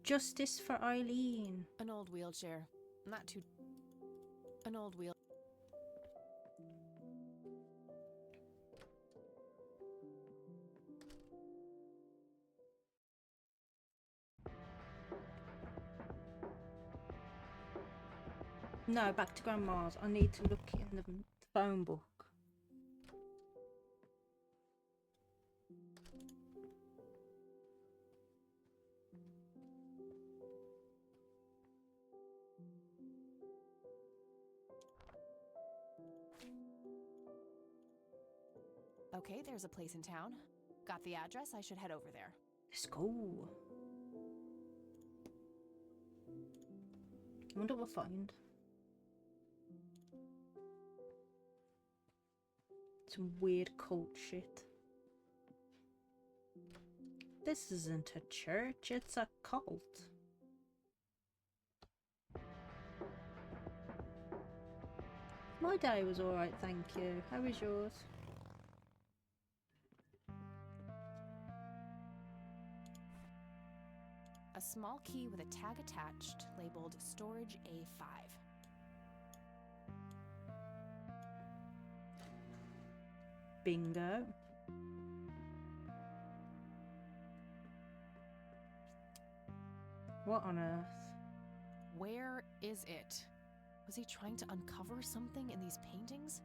Justice for Eileen. An old wheelchair. Not too... An old wheel... No, back to Grandma's. I need to look in the phone book. Okay, there's a place in town. Got the address, I should head over there. Let's go. I wonder what we'll find. Some weird cult shit. This isn't a church, it's a cult. My day was alright, thank you. How was yours? A small key with a tag attached labeled Storage A5. Bingo. What on earth? Where is it? Was he trying to uncover something in these paintings?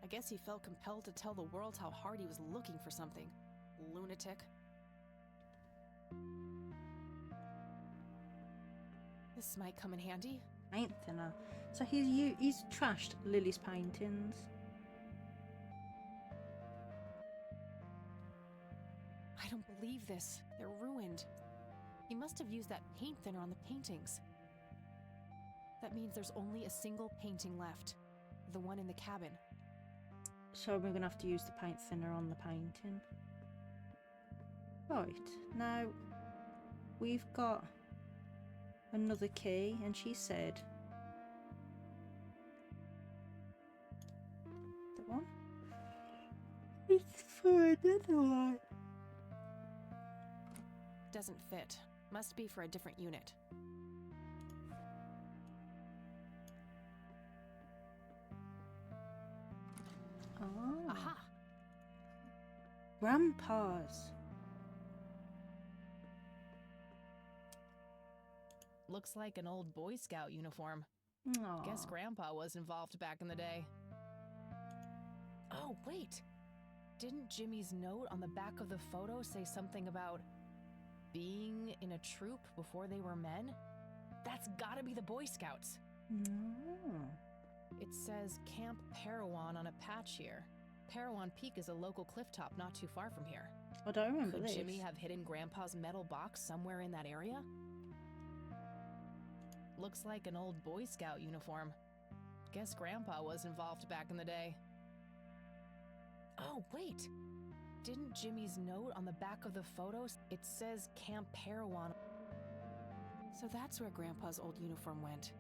I guess he felt compelled to tell the world how hard he was looking for something. Lunatic. This might come in handy. Paint thinner. So he's trashed Lily's paintings. I don't believe this. They're ruined. He must have used that paint thinner on the paintings. That means there's only a single painting left. The one in the cabin. So we're going to have to use the paint thinner on the painting. Right, now we've got another key, and she said... That one? It's for another one. Doesn't fit. Must be for a different unit. Oh. Aha! Grandpa's. Looks like an old Boy Scout uniform. Aww. Guess Grandpa was involved back in the day. Oh, wait! Didn't Jimmy's note on the back of the photo say something about being in a troop before they were men? That's gotta be the Boy Scouts. No. It says Camp Parowan on a patch here. Parowan Peak is a local clifftop not too far from here. I don't remember Could this. Jimmy have hidden Grandpa's metal box somewhere in that area? Looks like an old Boy Scout uniform. Guess Grandpa was involved back in the day. Oh, wait! Didn't Jimmy's note on the back of the photos? It says Camp Parowan. So that's where Grandpa's old uniform went.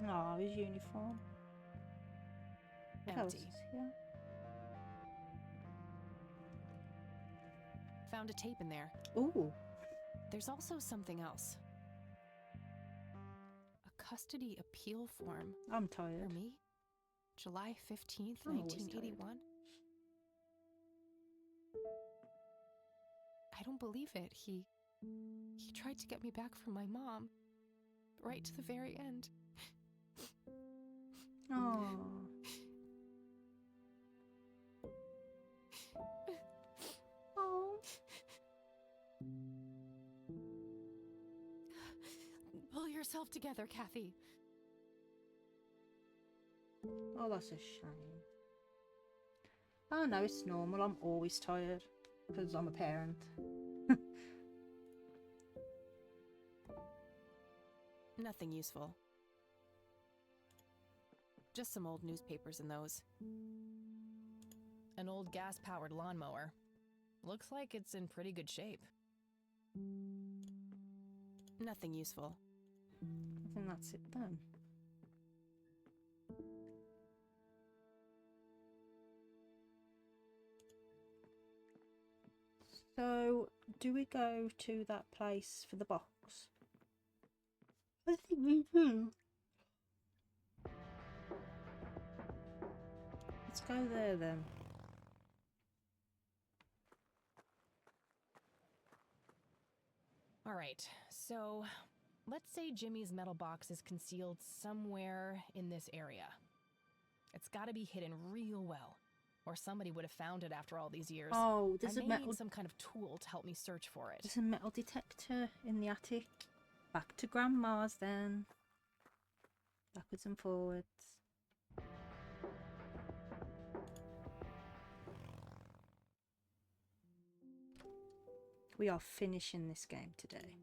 Aw, his uniform. What else Empty. is here? Found a tape in there. Ooh. There's also something else. A custody appeal form. I'm tired. For me? July 15th, I'm always 1981? I don't believe it. He tried to get me back from my mom. Right to the very end. Oh. Oh. Pull yourself together, Kathy. Oh, that's a shame. Oh no, it's normal. I'm always tired because I'm a parent. Nothing useful. Just some old newspapers in those. An old gas-powered lawnmower. Looks like it's in pretty good shape. Nothing useful. I think that's it then. So, do we go to that place for the box? I think we do. Let's go there then. All right, so Let's say Jimmy's metal box is concealed somewhere in this area. It's got to be hidden real well, or somebody would have found it after all these years. Oh, there's I a may metal... need some kind of tool to help me search for it. There's a metal detector in the attic. Back to Grandma's then. Backwards and forwards. We are finishing this game today.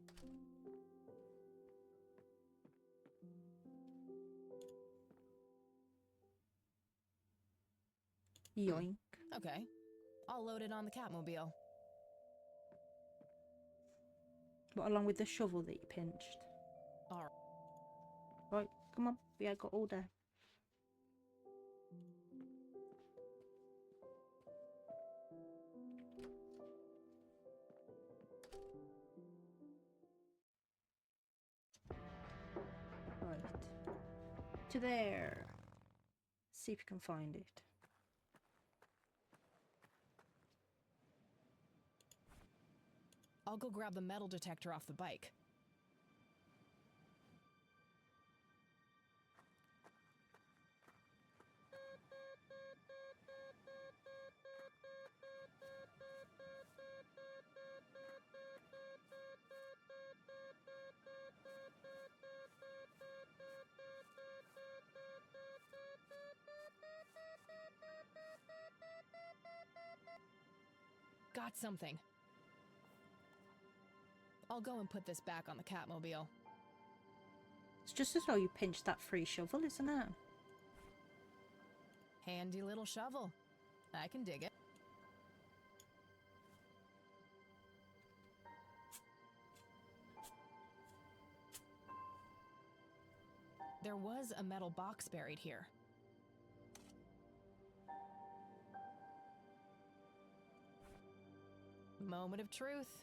Yoink. Okay. I'll load it on the Catmobile. What, along with the shovel that you pinched? Alright. Right, come on. We ain't got all day. Right. To there. See if you can find it. I'll go grab the metal detector off the bike. Got something. I'll go and put this back on the Catmobile. It's just as though you pinched that free shovel, isn't it? Handy little shovel. I can dig it. There was a metal box buried here. Moment of truth.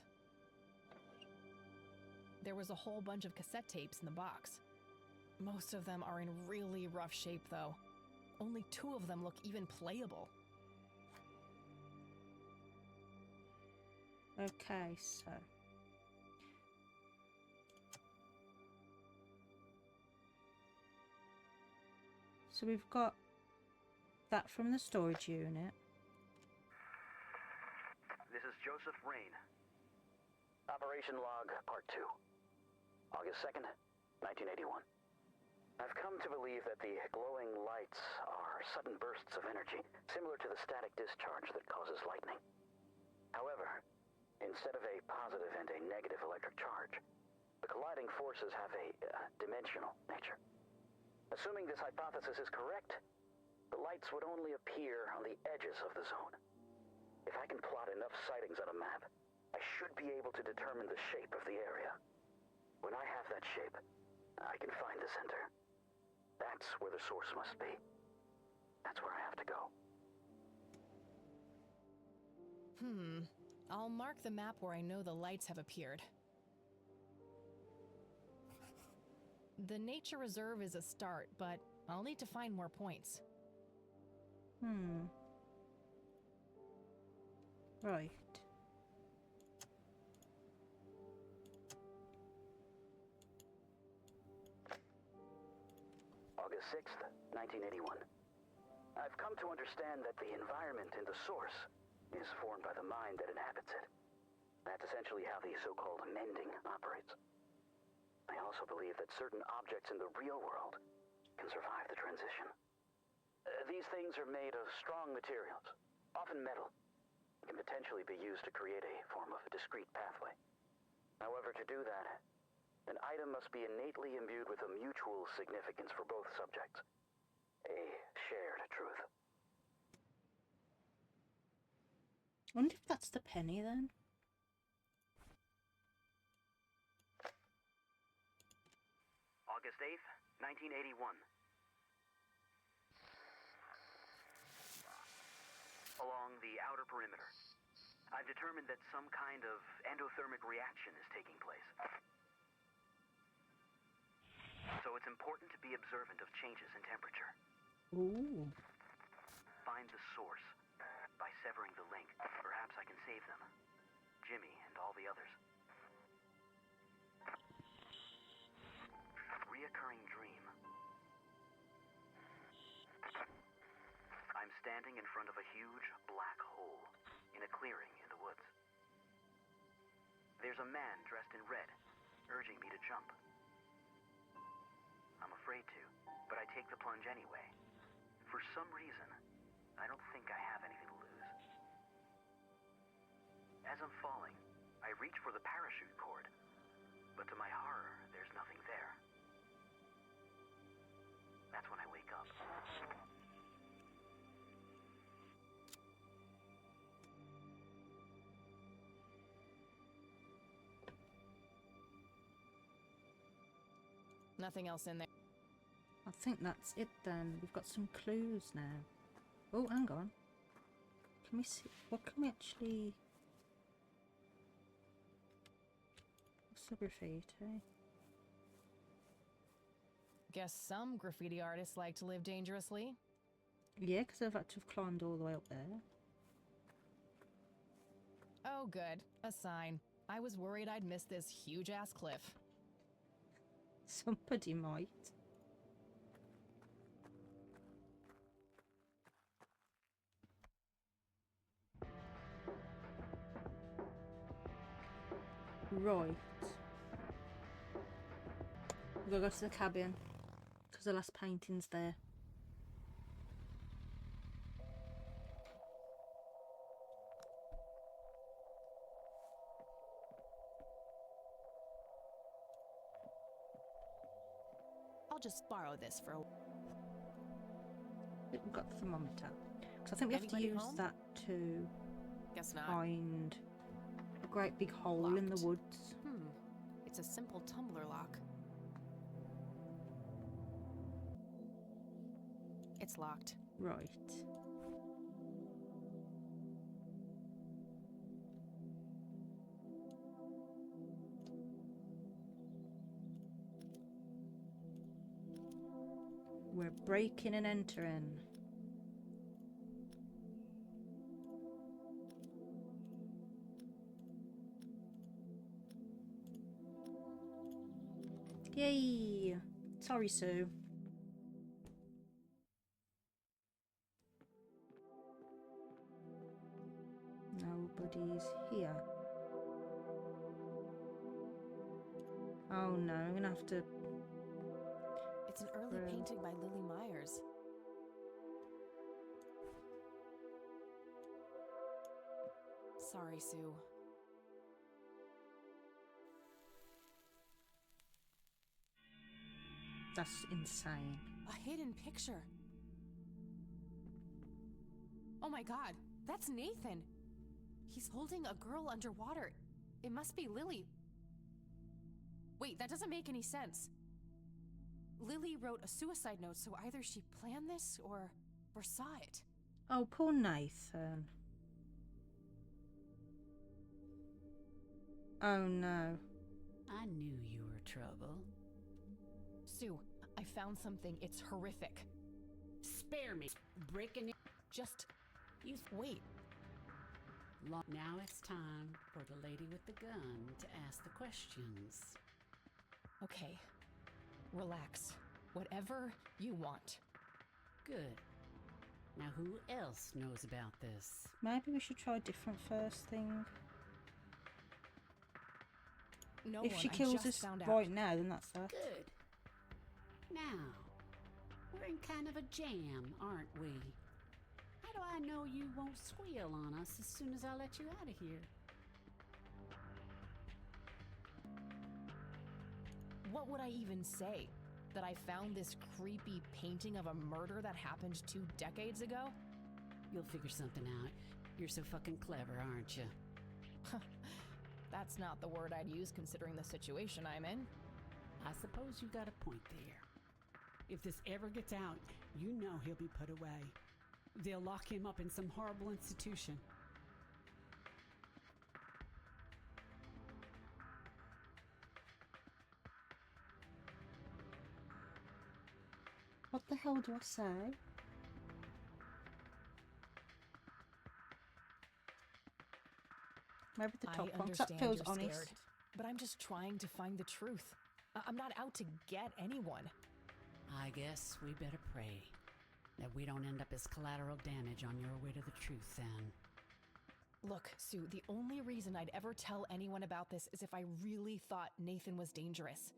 There was a whole bunch of cassette tapes in the box. Most of them are in really rough shape, though. Only 2 of them look even playable. Okay, so... So we've got that from the storage unit. This is Joseph Rain. Operation Log, Part 2. August 2nd, 1981. I've come to believe that the glowing lights are sudden bursts of energy, similar to the static discharge that causes lightning. However, instead of a positive and a negative electric charge, the colliding forces have a dimensional nature. Assuming this hypothesis is correct, the lights would only appear on the edges of the zone. If I can plot enough sightings on a map, I should be able to determine the shape of the area. When I have that shape, I can find the center. That's where the source must be. That's where I have to go. I'll mark the map where I know the lights have appeared. The nature reserve is a start, but I'll need to find more points. Right. August 6th, 1981. I've come to understand that the environment in the source is formed by the mind that inhabits it. That's essentially how the so-called mending operates. I also believe that certain objects in the real world can survive the transition. These things are made of strong materials, often metal, and can potentially be used to create a form of a discrete pathway. However, to do that, an item must be innately imbued with a mutual significance for both subjects. A shared truth. I wonder if that's the penny then. August 8th, 1981. Along the outer perimeter, I've determined that some kind of endothermic reaction is taking place. So it's important to be observant of changes in temperature. Ooh. Find the source. By severing the link, perhaps I can save them. Jimmy and all the others. standing in front of a huge black hole in a clearing in the woods. There's a man dressed in red, urging me to jump. I'm afraid to, but I take the plunge anyway. For some reason, I don't think I have anything to lose. As I'm falling, I reach for the parachute cord, but to my horror, there's nothing there. That's when I wake up. Nothing else in there. I think that's it then. We've got some clues now. Oh, hang on. Can we see? What can we actually... What's the graffiti? Guess some graffiti artists like to live dangerously. Yeah, because I've had to have climbed all the way up there. Oh, good. A sign. I was worried I'd miss this huge-ass cliff. Somebody might. Right. We've got to go to the cabin because the last painting's there. I'll just borrow this for a... We've got the thermometer. Because I think we have to Anybody use home? that to Guess not. find a great big hole in the woods. It's a simple tumbler lock. It's locked. Right. We're breaking and entering. Yay! Sorry, Sue. Nobody's here. Oh no, I'm gonna have to... It's an early painting by Lily Myers. Sorry, Sue. That's insane. A hidden picture. Oh my god, that's Nathan. He's holding a girl underwater. It must be Lily. Wait, that doesn't make any sense. Lily wrote a suicide note, so either she planned this or saw it. Oh, poor Nathan. Oh no. I knew you were trouble. Sue, I found something. It's horrific. Spare me. Breaking it. Just... wait. Now it's time for the lady with the gun to ask the questions. Okay. Relax. Whatever you want. Good. Now who else knows about this? Maybe we should try a different first thing. No If one, she I kills just us found out. right now, then that's that. Good. Now, we're in kind of a jam, aren't we? How do I know you won't squeal on us as soon as I let you out of here? What would I even say? That I found this creepy painting of a murder that happened 2 decades ago? You'll figure something out. You're so fucking clever, aren't you? That's not the word I'd use considering the situation I'm in. I suppose you got a point there. If this ever gets out, you know he'll be put away. They'll lock him up in some horrible institution. What the hell do I say? Maybe the top I one, 'cause that understand feels you're honest. scared, but I'm just trying to find the truth. I'm not out to get anyone. I guess we better pray. That we don't end up as collateral damage on your way to the truth, then. Look, Sue, the only reason I'd ever tell anyone about this is if I really thought Nathan was dangerous.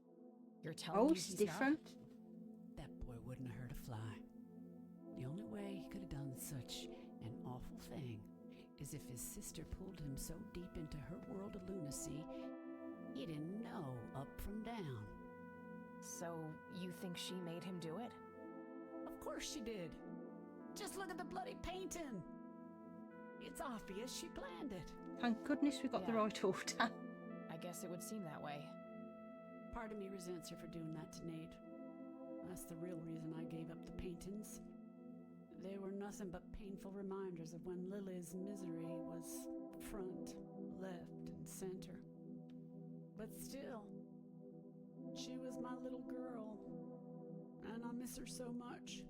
You're telling me it's he's different. That boy wouldn't have hurt a fly. The only way he could have done such an awful thing is if his sister pulled him so deep into her world of lunacy, he didn't know up from down. So, you think she made him do it? Of course she did. Just look at the bloody painting. It's obvious she planned it. Thank goodness we got the Yeah. right order. I guess it would seem that way. Part of me resents her for doing that to Nate. That's the real reason I gave up the paintings. They were nothing but painful reminders of when Lily's misery was front, left, and center. But still, she was my little girl, and I miss her so much.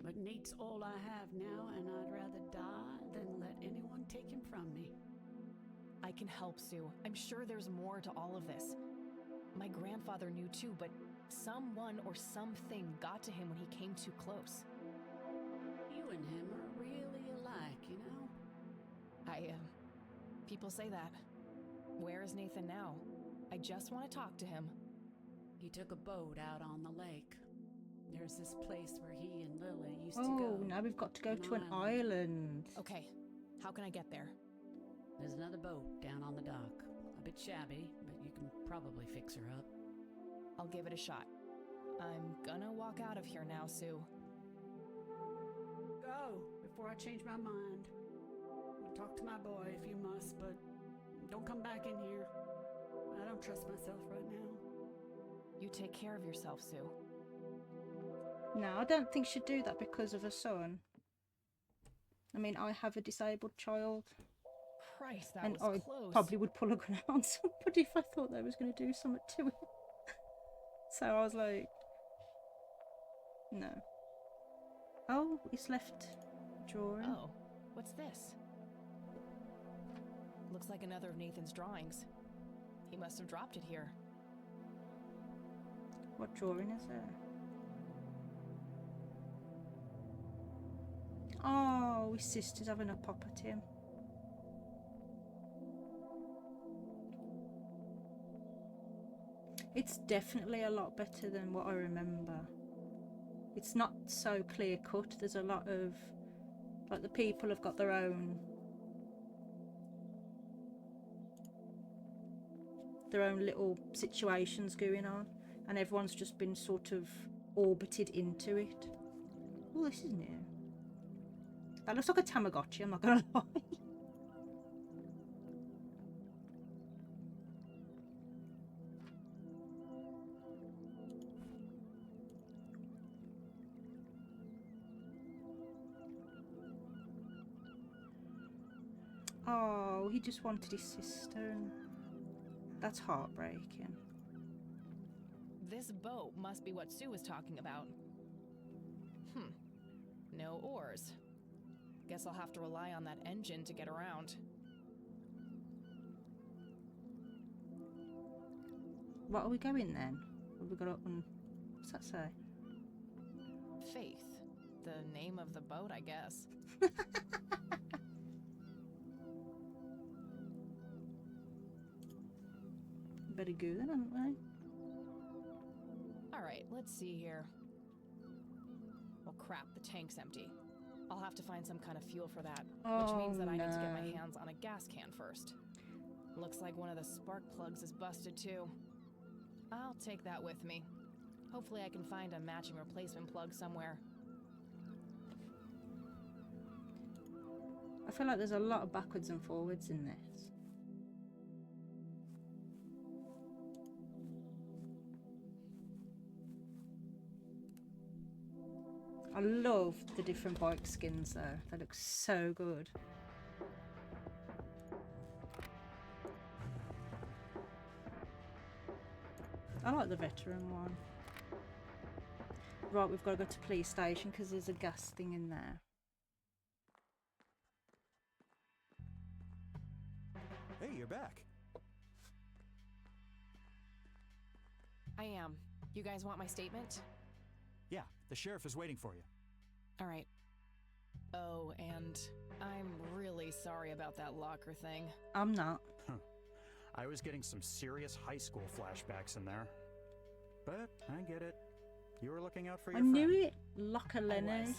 But Nate's all I have now, and I'd rather die than let anyone take him from me. I can help, Sue. I'm sure there's more to all of this. My grandfather knew too, but someone or something got to him when he came too close. You and him are really alike, you know? People say that. Where is Nathan now? I just want to talk to him. He took a boat out on the lake. There's this place where he and Lily used to Oh, go. now we've got to go to an island. Okay, how can I get there? There's another boat down on the dock. A bit shabby, but you can probably fix her up. I'll give it a shot. I'm gonna walk out of here now, Sue. Go, before I change my mind. Talk to my boy if you must, but don't come back in here. I don't trust myself right now. You take care of yourself, Sue. No, I don't think she'd do that because of her son. I mean, I have a disabled child. Christ, that And was I close. probably would pull a gun out on somebody if I thought they was going to do something to him. So I was like, no. Oh, it's left drawing. Oh, what's this? Looks like another of Nathan's drawings. He must have dropped it here. What drawing is there? Oh, his sister's having a pop at him. It's definitely a lot better than what I remember. It's not so clear cut. There's a lot of, like, the people have got their own little situations going on, and everyone's just been sort of orbited into it. Oh, this is new. That looks like a Tamagotchi, I'm not gonna lie. Oh, he just wanted his sister, and that's heartbreaking. This boat must be what Sue was talking about. No oars. Guess I'll have to rely on that engine to get around. What are we going then? Have we got up and what's that say? Faith. The name of the boat, I guess. Better go then, haven't we? Alright, let's see here. Well, crap, the tank's empty. I'll have to find some kind of fuel for that, which means that I need to get my no. hands on a gas can first. Looks like one of the spark plugs is busted too. I'll take that with me. Hopefully I can find a matching replacement plug somewhere. I feel like there's a lot of backwards and forwards in this. I love the different bike skins though. They look so good. I like the veteran one. Right, we've got to go to police station because there's a gas thing in there. Hey, you're back. I am. You guys want my statement? Yeah, the sheriff is waiting for you. All right. Oh, and I'm really sorry about that locker thing. I'm not. I was getting some serious high school flashbacks in there. But I get it. You were looking out for your I friend. knew it. Locker I Lenny. was.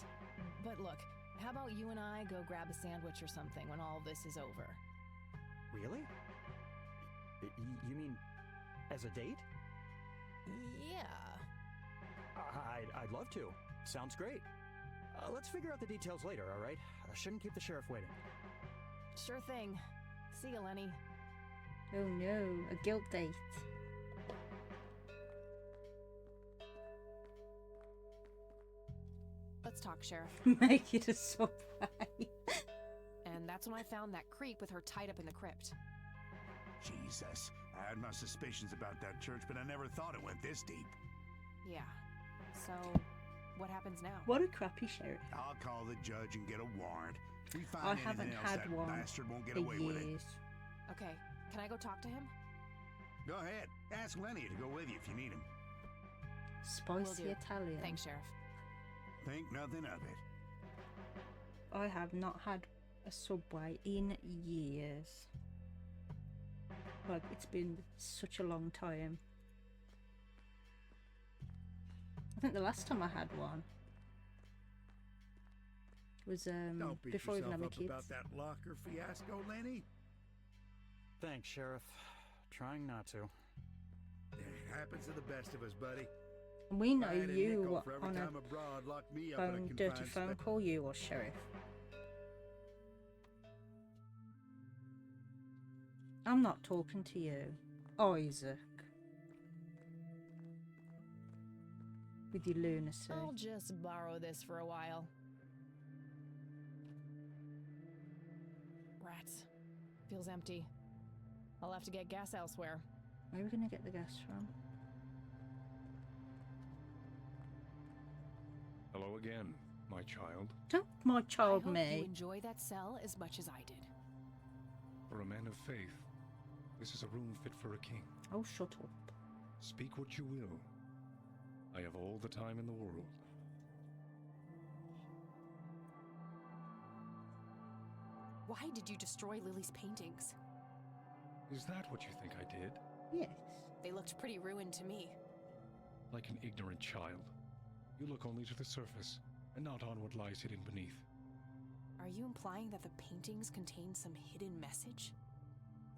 But look, how about you and I go grab a sandwich or something when all this is over? Really? You mean as a date? Yeah. I'd love to. Sounds great. Let's figure out the details later, all right? I shouldn't keep the sheriff waiting. Sure thing. See you, Lenny. Oh no, a guilt date. Let's talk, Sheriff. Make it a subway. And that's when I found that creep with her tied up in the crypt. Jesus. I had my suspicions about that church, but I never thought it went this deep. Yeah. So, what happens now? What a crappy sheriff. I'll call the judge and get a warrant. If we find I anything haven't else, had that one bastard won't get for away with it. years. Okay, can I go talk to him? Go ahead. Ask Lenny to go with you if you need him. Will Spicy do. Italian. Thanks, Sheriff. Think nothing of it. I have not had a Subway in years. Like, it's been such a long time. I think the last time I had one was Don't beat before even yourself having up kids. about that locker fiasco, Lenny. Thanks, Sheriff. Trying not to. It happens to the best of us, buddy. We know I had a you nickel were for every on a time abroad locked me up in a phone, confined dirty phone space. call, you or sheriff. I'm not talking to you, Isaac. With your lunacy. I'll just borrow this for a while. Rats. Feels empty. I'll have to get gas elsewhere. Where are we going to get the gas from? Hello again, my child. Don't my I child hope me. you enjoy that cell as much as I did. For a man of faith, this is a room fit for a king. Oh, shut up. Speak what you will. I have all the time in the world. Why did you destroy Lily's paintings? Is that what you think I did? Yes. They looked pretty ruined to me. Like an ignorant child. You look only to the surface, and not on what lies hidden beneath. Are you implying that the paintings contain some hidden message?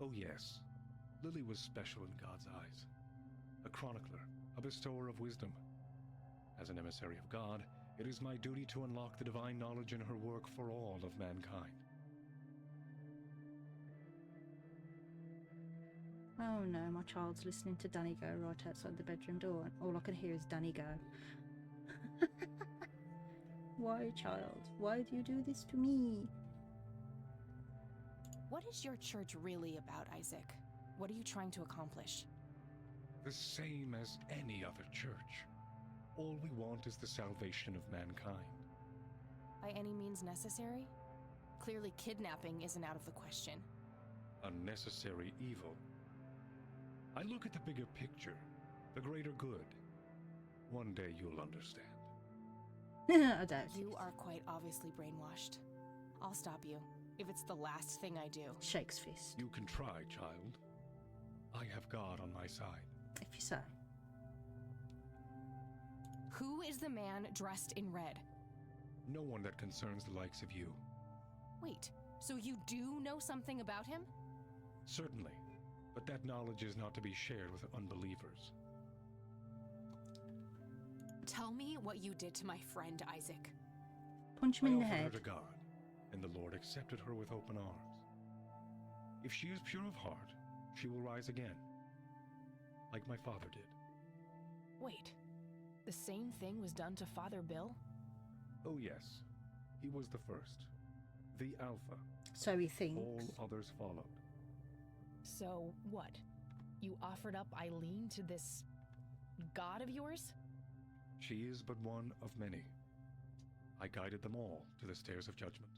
Oh yes, Lily was special in God's eyes. A chronicler, a bestower of wisdom. As an emissary of God, it is my duty to unlock the divine knowledge in her work for all of mankind. Oh no, my child's listening to Danny go right outside the bedroom door, and all I can hear is Danny go. Why, child? Why do you do this to me? What is your church really about, Isaac? What are you trying to accomplish? The same as any other church. All we want is the salvation of mankind. By any means necessary? Clearly kidnapping isn't out of the question. Unnecessary evil. I look at the bigger picture, the greater good. One day you'll understand. I doubt You are quite obviously brainwashed. I'll stop you, if it's the last thing I do. Shakes fist. You can try, child. I have God on my side. If you say. Who is the man dressed in red? No one that concerns the likes of you. Wait, so you do know something about him? Certainly, but that knowledge is not to be shared with unbelievers. Tell me what you did to my friend Isaac. Punch him I in the offered head. her to God, and the Lord accepted her with open arms. If she is pure of heart, she will rise again, like my father did. Wait, the same thing was done to Father Bill? Oh yes, he was the first, the Alpha. So he thinks. All others followed. So what? You offered up Eileen to this god of yours? She is but one of many. I guided them all to the stairs of judgment.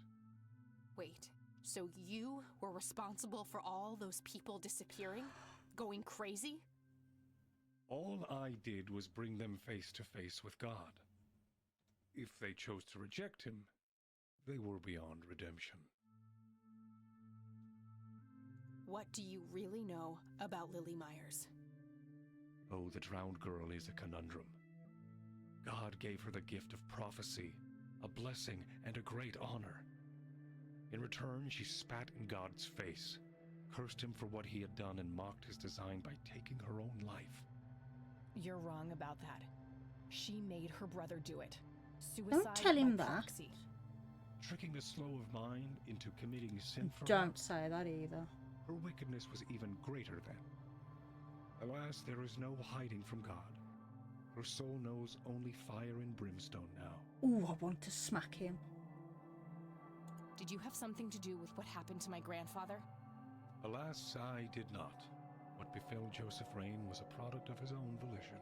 Wait, so you were responsible for all those people disappearing? Going crazy? All I did was bring them face to face with God. If If they chose to reject him, they were beyond redemption. What do you really know about Lily Myers? Oh, the drowned girl is a conundrum. God gave her the gift of prophecy, a blessing, and a great honor. In return, she spat in God's face, cursed him for what he had done, and mocked his design by taking her own life. You're wrong about that. She made her brother do it. Suicide Don't tell him by that. proxy. Tricking the slow of mind into committing sin for Don't say that either. her wickedness was even greater then. Alas, there is no hiding from God. Her soul knows only fire and brimstone now. Ooh, I want to smack him. Did you have something to do with what happened to my grandfather? Alas, I did not. What befell Joseph Rain was a product of his own volition.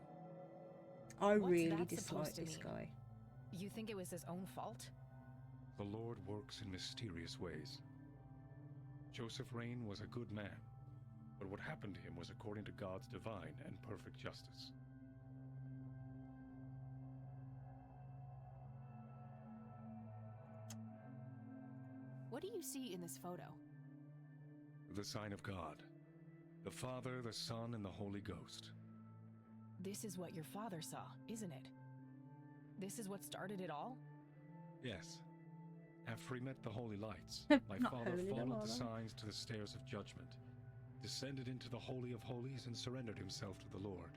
I What's really that dislike supposed to this mean? guy. You think it was his own fault? The Lord works in mysterious ways. Joseph Rain was a good man, but what happened to him was according to God's divine and perfect justice. What do you see in this photo? The sign of God. The Father, the Son, and the Holy Ghost. This is what your father saw, isn't it? This is what started it all? Yes. After he met the holy lights, my Not father holy, followed no, the no. signs to the stairs of judgment, descended into the Holy of Holies, and surrendered himself to the Lord.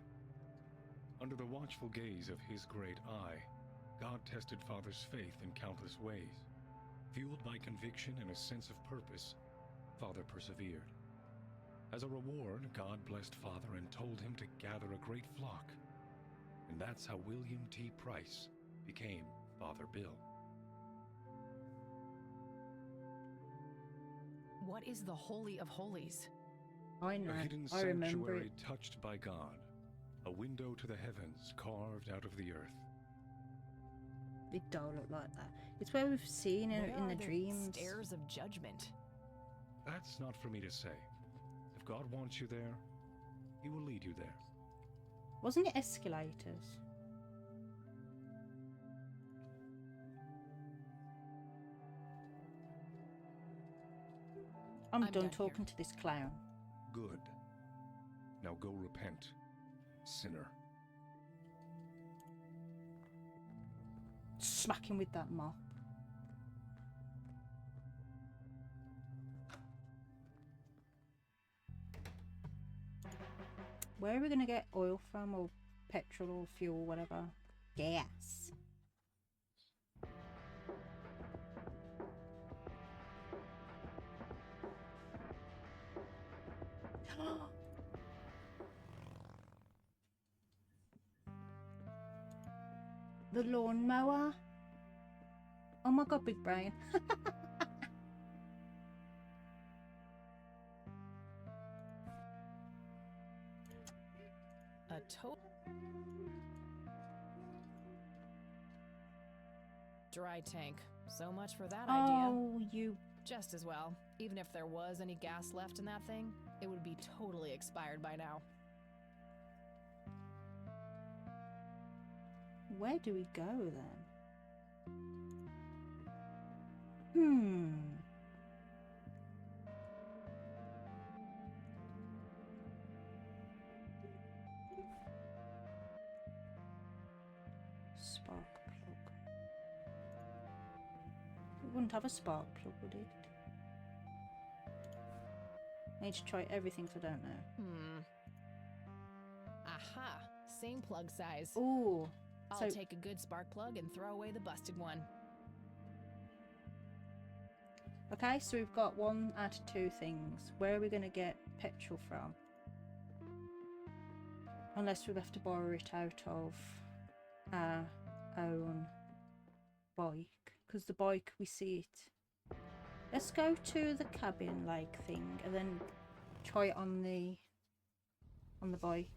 Under the watchful gaze of his great eye, God tested Father's faith in countless ways. Fueled by conviction and a sense of purpose, Father persevered. As a reward, God blessed Father and told him to gather a great flock. And that's how William T. Price became Father Bill. What is the Holy of Holies? I know. A hidden I remember sanctuary it. touched by God. A window to the heavens carved out of the earth. It don't look like that. It's where we've seen it Where in are the dreams. Stairs of judgment. That's not for me to say. If God wants you there, he will lead you there. Wasn't it escalators? I'm done done talking to this clown. Good. Now go repent, sinner. Smack him with that mop. Where are we going to get oil from, or petrol, or fuel, whatever? Gas. The lawnmower. Oh my god, big brain. A dry tank. So much for that idea. Oh, you. Just as well. Even if there was any gas left in that thing, it would be totally expired by now. Where do we go then? Hmm. Spark plug. It wouldn't have a spark plug, would it? I need to try everything, so I don't know. Aha! Same plug size. Ooh. I'll So take a good spark plug and throw away the busted one. okay, so we've got 1 out of 2 things. Where are we going to get petrol from? Unless we have to borrow it out of our own bike. Because the bike, we see it. Let's go to the cabin-like thing and then try it on the bike.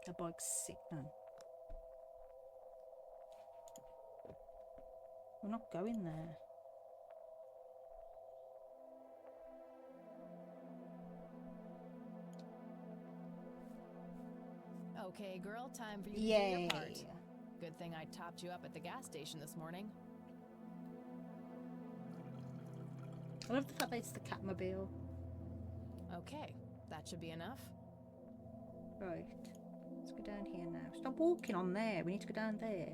The bike's sick now. We're not going there. Okay, girl, time for you to do Yay! your part. Good thing I topped you up at the gas station this morning. I love the fact that it's the Catmobile. Okay, that should be enough. Right. Let's go down here now. Stop walking on there. We need to go down there.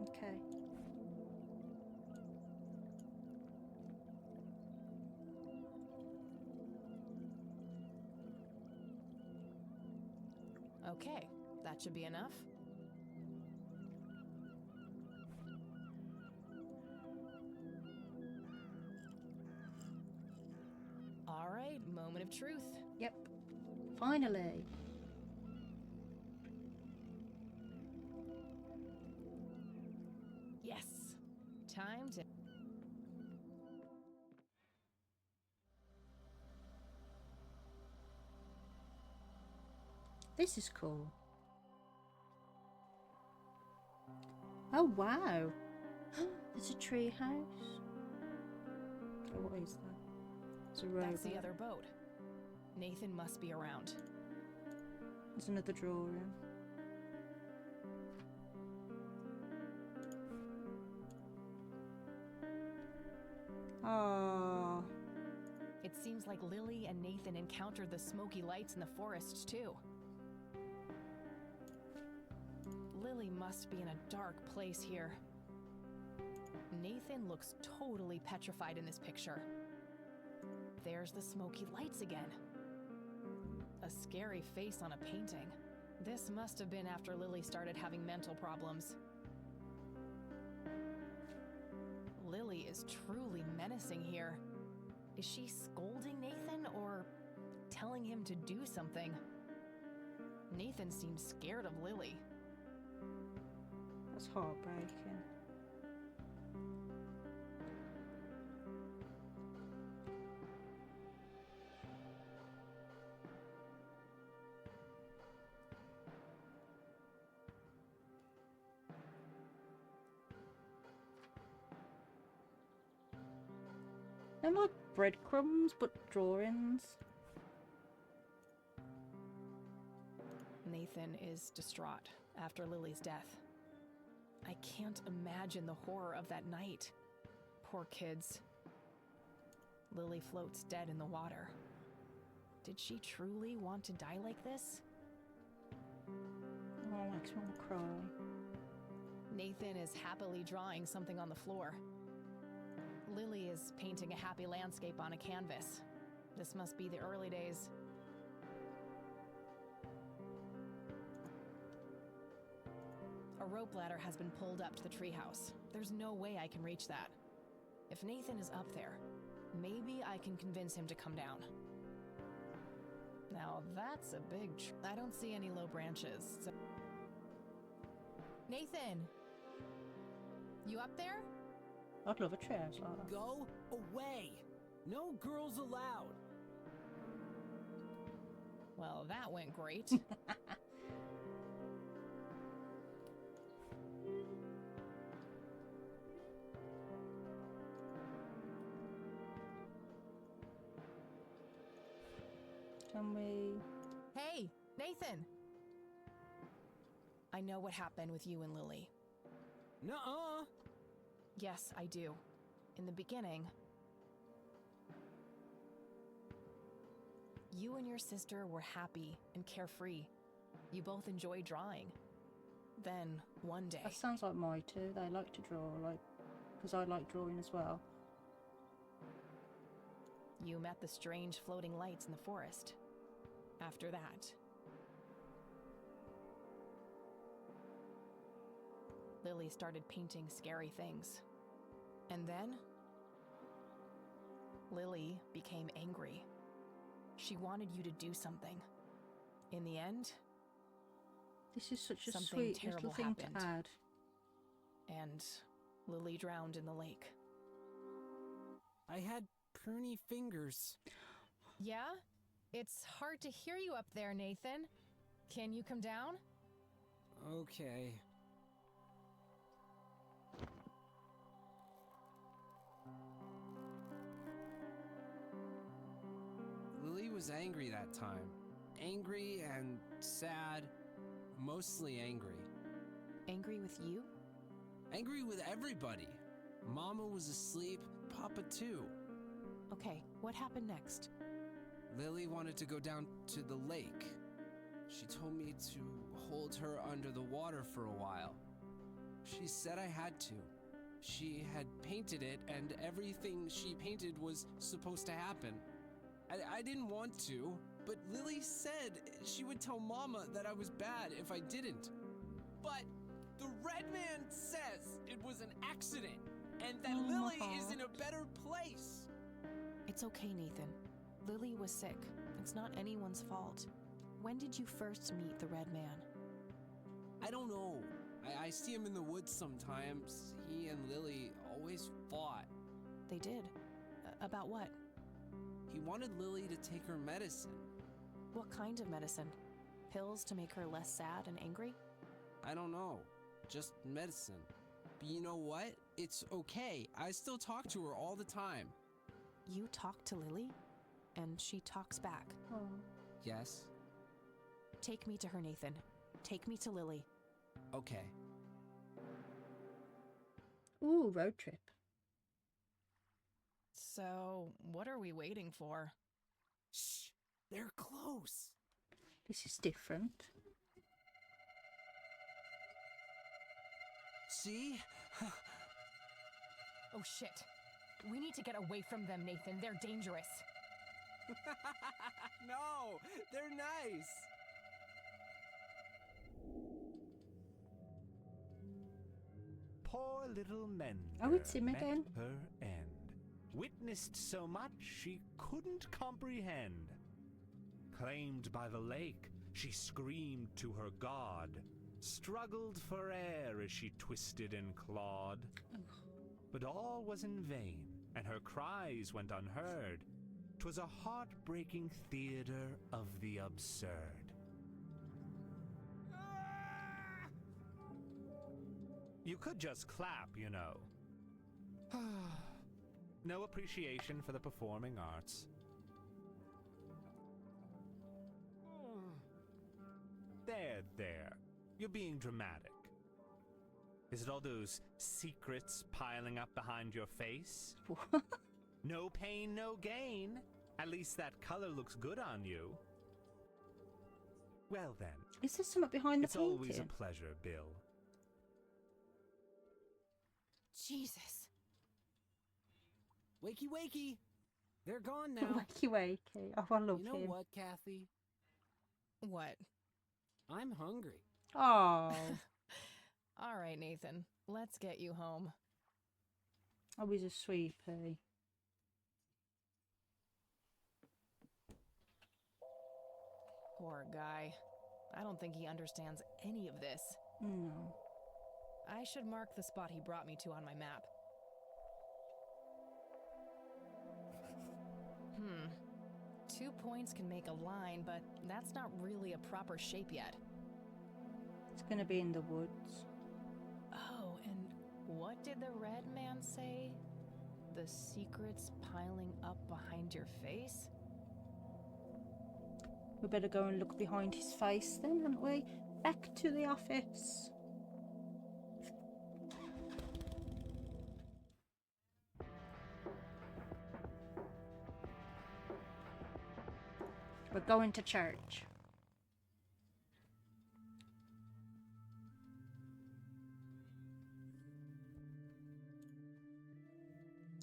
Okay. Okay, that should be enough. All right, moment of truth. Yep. Finally. Yes. Time to... This is cool. Oh, wow. There's a tree house. Oh, what is that? It's a robot. That's the other boat. Nathan must be around. There's another drawing. Oh. It seems like Lily and Nathan encountered the smoky lights in the forest, too. Lily must be in a dark place here. Nathan looks totally petrified in this picture. There's the smoky lights again. A scary face on a painting. This must have been after Lily started having mental problems. Lily is truly menacing here. Is she scolding Nathan or telling him to do something? Nathan seems scared of Lily. That's heartbreaking. They're not breadcrumbs, but drawings. Nathan is distraught after Lily's death. I can't imagine the horror of that night. Poor kids. Lily floats dead in the water. Did she truly want to die like this? Oh, it makes me want to cry. Nathan is happily drawing something on the floor. Lily is painting a happy landscape on a canvas. This must be the early days. A rope ladder has been pulled up to the treehouse. There's no way I can reach that. If Nathan is up there, maybe I can convince him to come down. Now that's a big I don't see any low branches. So... Nathan! You up there? I'd love a treehouse like that. Go away! No girls allowed! Well, that went great. Can we... Hey, Nathan! I know what happened with you and Lily. Nuh-uh! Yes, I do. In the beginning, you and your sister were happy and carefree. You both enjoyed drawing. Then, one day... That sounds like my two. They like to draw, like... Because I like drawing as well. You met the strange floating lights in the forest. After that... Lily started painting scary things. And then... Lily became angry. She wanted you to do something. In the end... This is such a something sweet terrible little thing happened. to add. And Lily drowned in the lake. I had pruny fingers. Yeah? It's hard to hear you up there, Nathan. Can you come down? Okay. was angry that time. Angry and sad. Mostly angry. Angry with you? Angry with everybody. Mama was asleep, Papa too. Okay, what happened next? Lily wanted to go down to the lake. She told me to hold her under the water for a while. She said I had to. She had painted it, and everything she painted was supposed to happen. I didn't want to, but Lily said she would tell Mama that I was bad if I didn't. But the Red Man says it was an accident, and that Lily is in a better place. It's okay, Nathan. Lily was sick. It's not anyone's fault. When did you first meet the Red Man? I don't know. I see him in the woods sometimes. He and Lily always fought. They did? About what? He wanted Lily to take her medicine. What kind of medicine? Pills to make her less sad and angry? I don't know. Just medicine. But you know what? It's okay. I still talk to her all the time. You talk to Lily? And she talks back? Yes? Take me to her, Nathan. Take me to Lily. Okay. Ooh, road trip. So, what are we waiting for? Shh! They're close! This is different. See? Oh shit. We need to get away from them, Nathan. They're dangerous. No! They're nice! Poor little Mender. Oh, it's him met again. Her end. Witnessed so much she couldn't comprehend. Claimed by the lake, she screamed to her god. Struggled for air as she twisted and clawed. But all was in vain, and her cries went unheard. 'Twas a heartbreaking theater of the absurd. You could just clap, you know. No appreciation for the performing arts. There. You're being dramatic. Is it all those secrets piling up behind your face? No pain, no gain. At least that color looks good on you. Well then. Is there something behind the it's painting? Always a pleasure, Bill. Jesus. Wakey, wakey! They're gone now. Wakey, wakey. Oh, I love You know him. what, Kathy? What? I'm hungry. Oh. All right, Nathan. Let's get you home. Oh, he's a sweetie. Poor guy. I don't think he understands any of this. No. I should mark the spot he brought me to on my map. 2 points can make a line, but that's not really a proper shape yet. It's gonna be in the woods. Oh, and what did the Red Man say? The secrets piling up behind your face? We better go and look behind his face then, haven't we? Back to the office. We're going to church.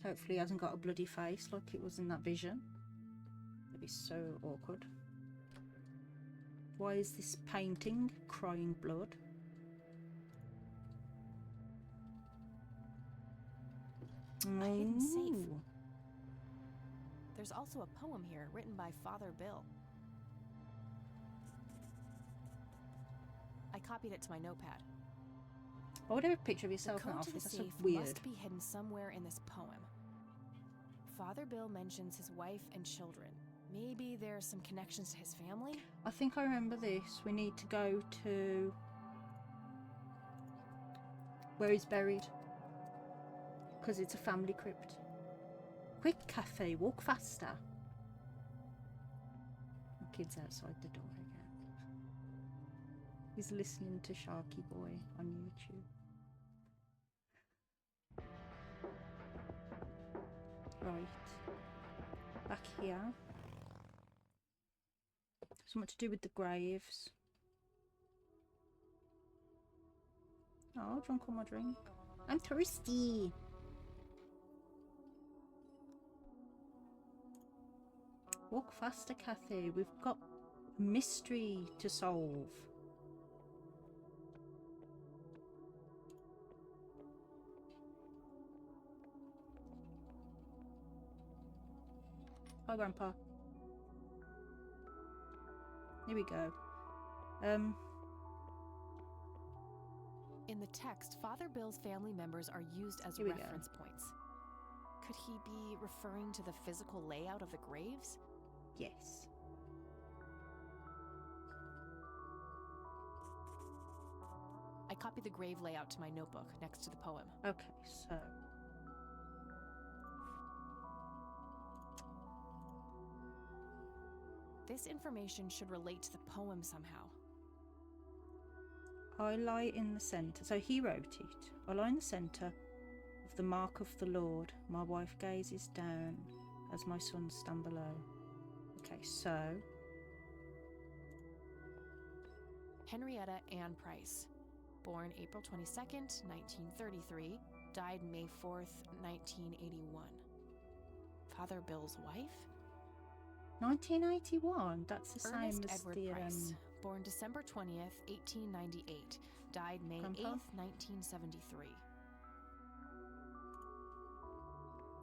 Hopefully he hasn't got a bloody face like it was in that vision. It'd be so awkward. Why is this painting crying blood? A hidden safe. Ooh. There's also a poem here written by Father Bill. I copied it to my notepad. I would have a picture of The yourself in code that to the office. That's safe so weird. must be hidden somewhere in this poem. Father Bill mentions his wife and children. Maybe there's some connections to his family? I think I remember this. We need to go to where he's buried. Because it's a family crypt. Quick, Cafe, walk faster. kid's outside the door again. He's listening to Sharky Boy on YouTube. Right. Back here. Something to do with the graves. Oh, drunk on my drink. I'm thirsty. Walk faster, Kathy. We've got a mystery to solve. Hi, Grandpa. Here we go. In the text, Father Bill's family members are used as Here we go. reference points. Could he be referring to the physical layout of the graves? Yes. I copied the grave layout to my notebook next to the poem. Okay, so This information should relate to the poem somehow. I lie in the centre. So he wrote it. I lie in the centre of the mark of the Lord. My wife gazes down as my sons stand below. Okay, so Henrietta Ann Price, born April 22nd, 1933, died May 4th, 1981. Father Bill's wife? 1981. That's the Ernest same as Edward the Price, born December 20th, 1898, died May Grandpa? 8th, 1973.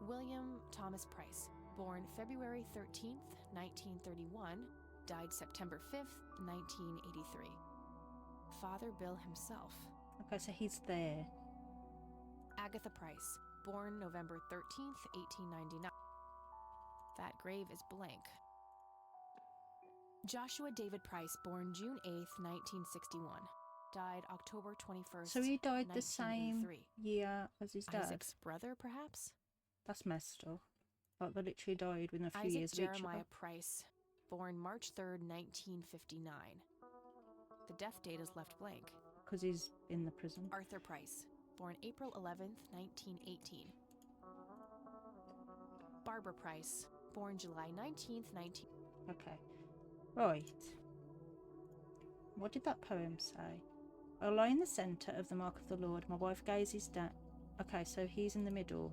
William Thomas Price, born February 13th, 1931, died September 5th, 1983. Father Bill himself. Okay, so he's there. Agatha Price, born November 13th, 1899. That grave is blank. Joshua David Price, born June 8th, 1961. Died October 21st, So he died the same 1983. year as his dad. Isaac's brother, perhaps? That's messed up. Like they literally died within a few Isaac years of each Jeremiah other. Price, born March 3rd, 1959. The death date is left blank. Because he's in the prison. Arthur Price, born April 11th, 1918. Barbara Price, born July 19th, 19... Okay. Right. What did that poem say? I lie in the centre of the mark of the Lord. My wife gazes down. Okay, so he's in the middle.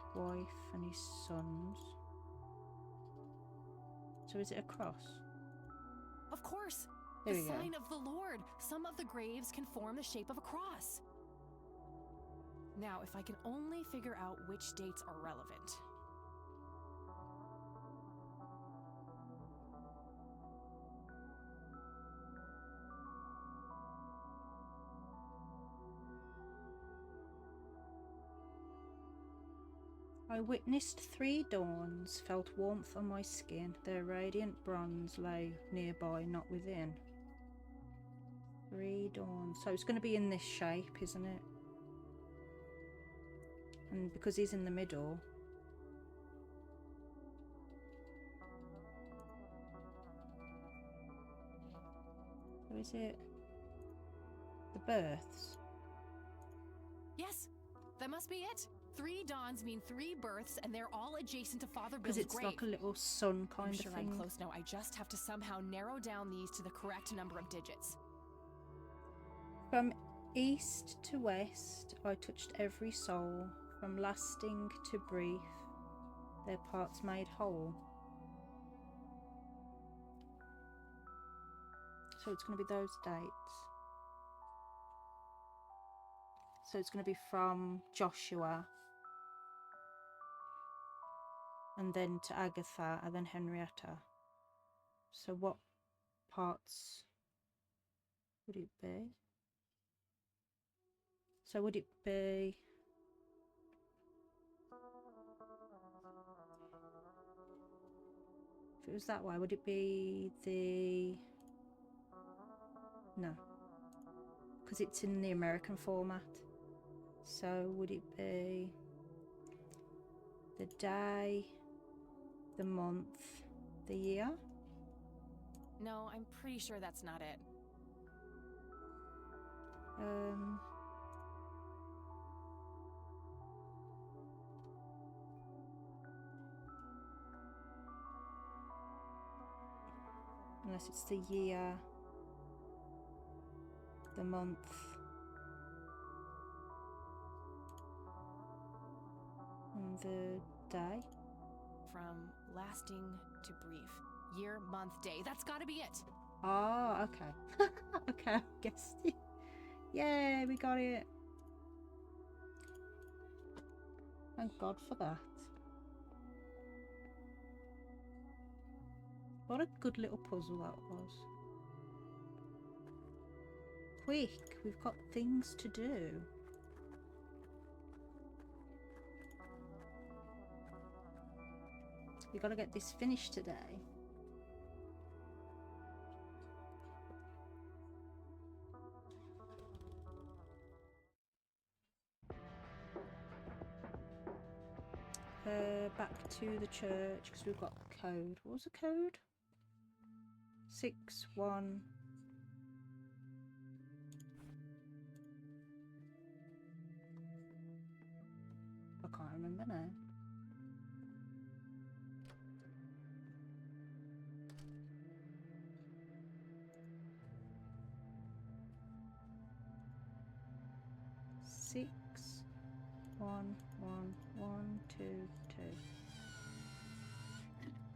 His wife and his sons. So is it a cross? Of course! There The we go. sign of the Lord! Some of the graves can form the shape of a cross. Now, if I can only figure out which dates are relevant. I witnessed 3 dawns, felt warmth on my skin. Their radiant bronze lay nearby, not within. 3 dawns. So it's going to be in this shape, isn't it? And because he's in the middle. So is it the births? Yes, that must be it. 3 dawns mean 3 births, and they're all adjacent to Father Bill's Because it's grave. like a little sun kind I'm of sure thing. I'm close now. I just have to somehow narrow down these to the correct number of digits. From east to west, I touched every soul, from lasting to brief, their parts made whole. So it's going to be those dates. So it's going to be from Joshua, and then to Agatha, and then Henrietta. So what parts would it be? So would it be... If it was that way, would it be the... No. Because it's in the American format. So would it be the day the month, the year. No, I'm pretty sure that's not it. Unless it's the year, the month, and the day. From lasting to brief. Year, month, day. That's gotta be it. Oh, okay. Okay, I guessed it. Yay, we got it. Thank God for that. What a good little puzzle that was. Quick, we've got things to do. We gotta get this finished today. Back to the church because we've got a code. What was the code? 6-1. I can't remember now. Six, 1, 1, 1, 2, 2.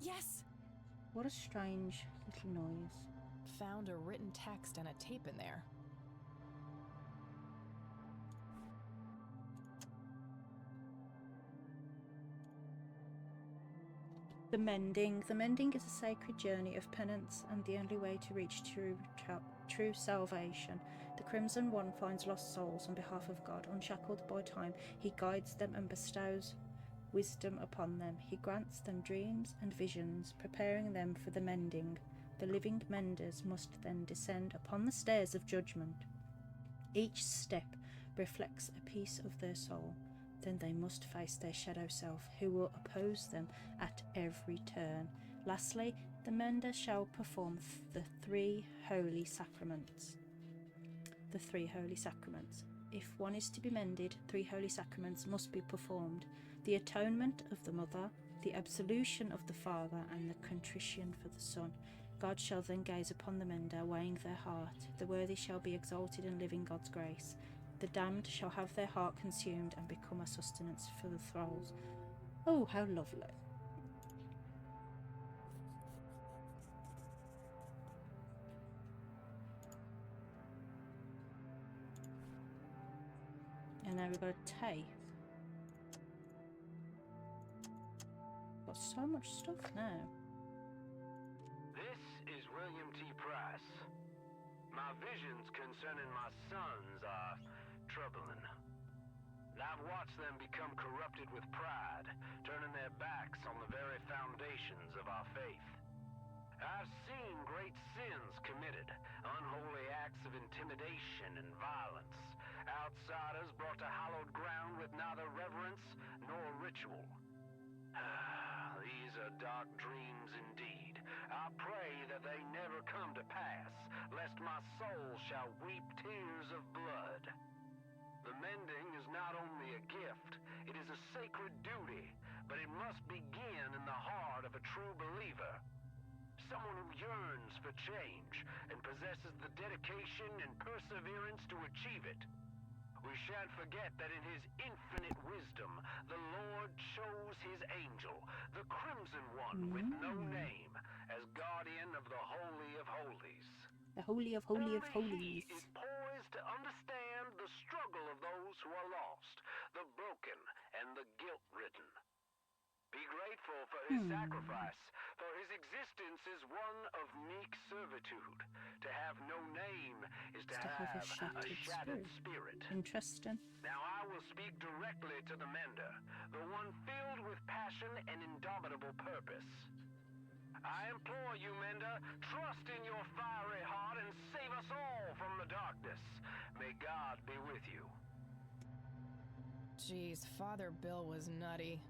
Yes! What a strange little noise. Found a written text and a tape in there. The Mending. The Mending is a sacred journey of penance and the only way to reach true salvation. The Crimson One finds lost souls on behalf of God. Unshackled by time, he guides them and bestows wisdom upon them. He grants them dreams and visions, preparing them for the mending. The living menders must then descend upon the stairs of judgment. Each step reflects a piece of their soul. Then they must face their shadow self, who will oppose them at every turn. Lastly, the mender shall perform the three holy sacraments. The three holy sacraments. If one is to be mended, 3 holy sacraments must be performed: the atonement of the mother, the absolution of the father, and the contrition for the son. God shall then gaze upon the mender, weighing their heart. The worthy shall be exalted and live in God's grace. The damned shall have their heart consumed and become a sustenance for the thralls. Oh, how lovely. And now we've got a tape. Got so much stuff now. This is William T. Price. My visions concerning my sons are troubling. I've watched them become corrupted with pride, turning their backs on the very foundations of our faith. I've seen great sins committed, unholy acts of intimidation and violence, outsiders brought to hallowed ground with neither reverence nor ritual. These are dark dreams indeed. I pray that they never come to pass, lest my soul shall weep tears of blood. The mending is not only a gift, it is a sacred duty, but it must begin in the heart of a true believer. Someone who yearns for change and possesses the dedication and perseverance to achieve it. We shan't forget that in his infinite wisdom, the Lord chose his angel, the Crimson One with no name, as guardian of the Holy of Holies. The Holy of Holies. He is poised to understand the struggle of those who are lost, the broken, and the guilt-ridden. Be grateful for his sacrifice, for his existence is one of meek servitude. To have no name is to have a shattered spirit. Interesting. Now I will speak directly to the mender, the one filled with passion and indomitable purpose. I implore you, Mender, trust in your fiery heart and save us all from the darkness. May God be with you. Jeez, Father Bill was nutty.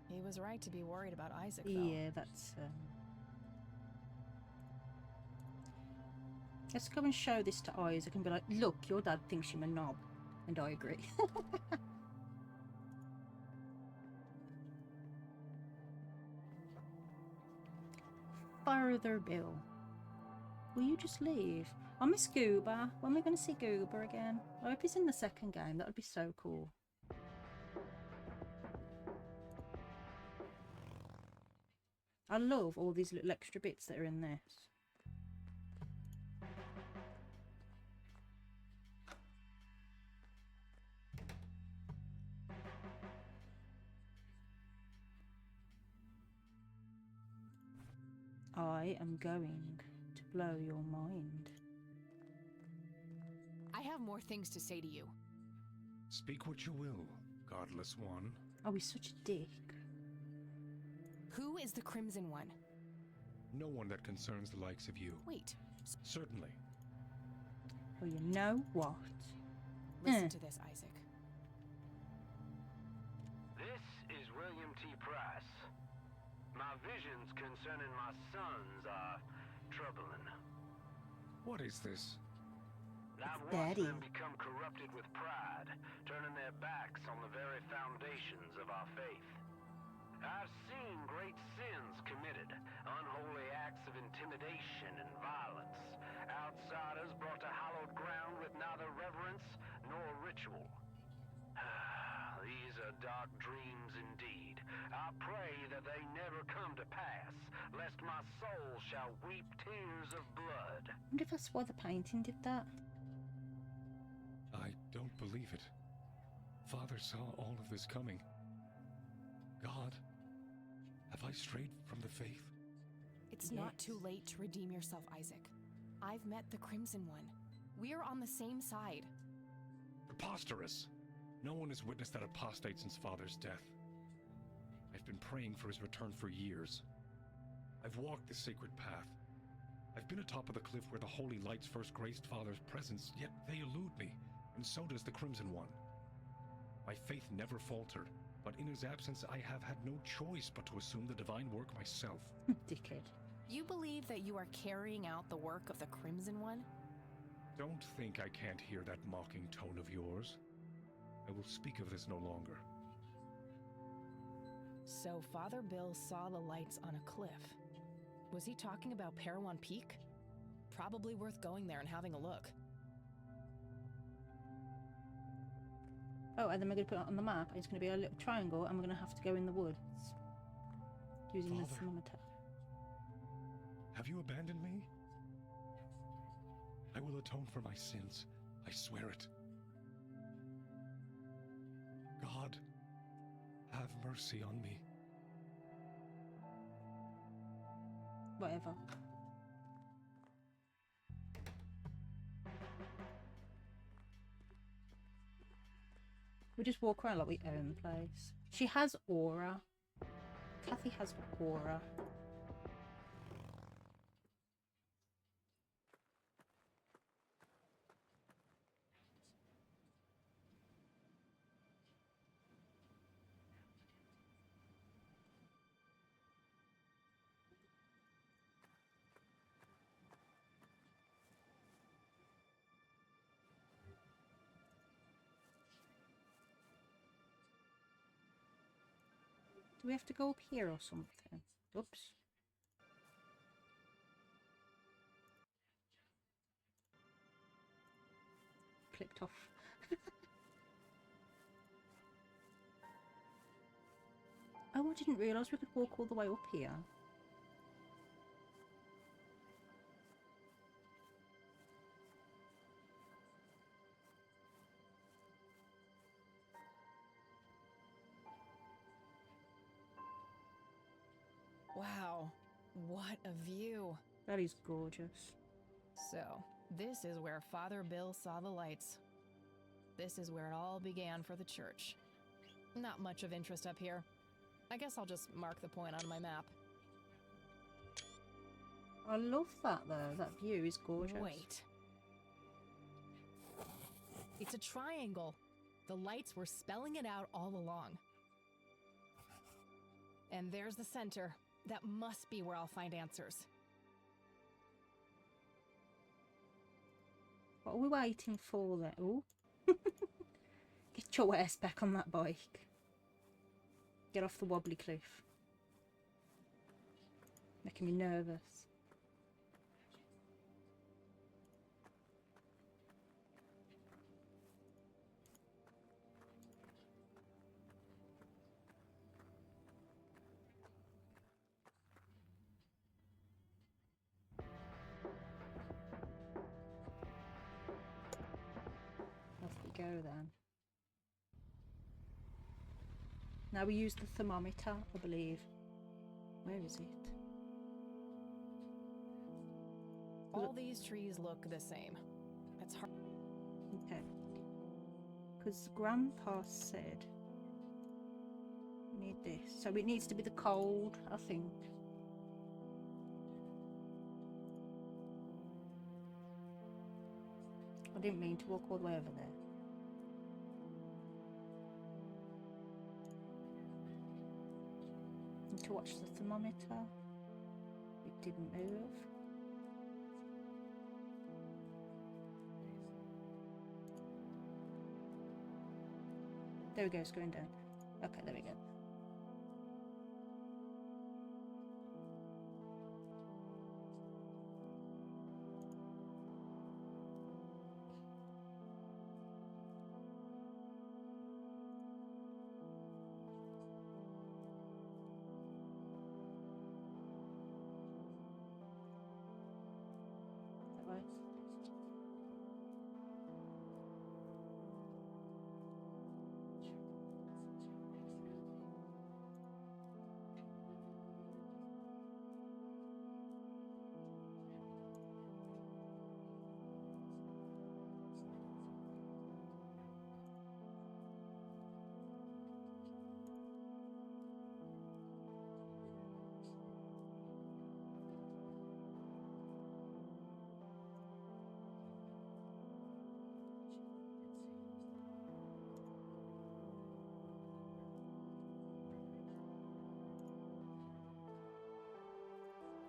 He was right to be worried about Isaac, though. Yeah, that's. Let's go and show this to Isaac and be like, look, your dad thinks you're a knob. And I agree. Father Bill. Will you just leave? I miss Goober. When are we going to see Goober again? I hope he's in the second game. That would be so cool. I love all these little extra bits that are in this. I am going to blow your mind. I have more things to say to you. Speak what you will, godless one. Oh, he's such a dick. Who is the Crimson One? No one that concerns the likes of you. Wait. Certainly. Oh, you know what? Listen to this, Isaac. This is William T. Price. My visions concerning my sons are troubling. What is this? I've watched them become corrupted with pride, turning their backs on the very foundations of our faith. I've seen great sins committed, unholy acts of intimidation and violence, outsiders brought to hallowed ground with neither reverence nor ritual. These are dark dreams indeed. I pray that they never come to pass, lest my soul shall weep tears of blood. I wonder if that's why the painting did that. I don't believe it. Father saw all of this coming. God, have I strayed from the faith? It's not too late to redeem yourself, Isaac. I've met the Crimson One. We're on the same side. Preposterous! No one has witnessed that apostate since Father's death. I've been praying for his return for years. I've walked this sacred path. I've been atop of the cliff where the holy lights first graced Father's presence, yet they elude me, and so does the Crimson One. My faith never faltered, but in his absence I have had no choice but to assume the divine work myself. Dickhead. You believe that you are carrying out the work of the Crimson One? Don't think I can't hear that mocking tone of yours. I will speak of this no longer. So Father Bill saw the lights on a cliff. Was he talking about Parowan Peak? Probably worth going there and having a look. Oh, and then we're going to put it on the map. It's going to be a little triangle, and we're going to have to go in the woods. Using the thermometer. Have you abandoned me? I will atone for my sins. I swear it. God, have mercy on me. Whatever. We just walk around like we own the place. She has aura. Kathy has aura. Do we have to go up here or something? Oops. Clicked off. Oh, I didn't realise we could walk all the way up here. Wow, what a view. That is gorgeous. So, this is where Father Bill saw the lights. This is where it all began for the church. Not much of interest up here. I guess I'll just mark the point on my map. I love that though. That view is gorgeous. Wait. It's a triangle. The lights were spelling it out all along. And there's the center. That must be where I'll find answers. What are we waiting for there? Oh. Get your ass back on that bike. Get off the wobbly cliff. Making me nervous. Off we go then. Now we use the thermometer, I believe. Where is it? All these trees look the same. It's hard. Okay. Because Grandpa said we need this. So it needs to be the cold, I think. I didn't mean to walk all the way over there. Need to watch the thermometer. It didn't move. There we go, it's going down. Okay, there we go. That right?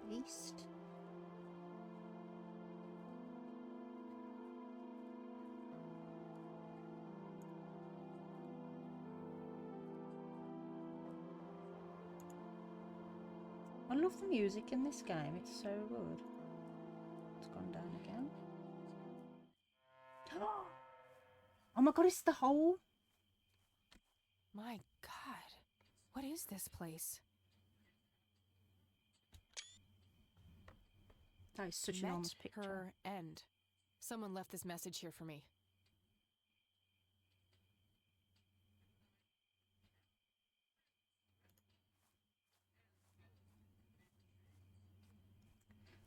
East. I love the music in this game, it's so good. It's gone down again. Oh my god, it's the hole! My god. What is this place? That is such an Met enormous picture. her end. Someone left this message here for me.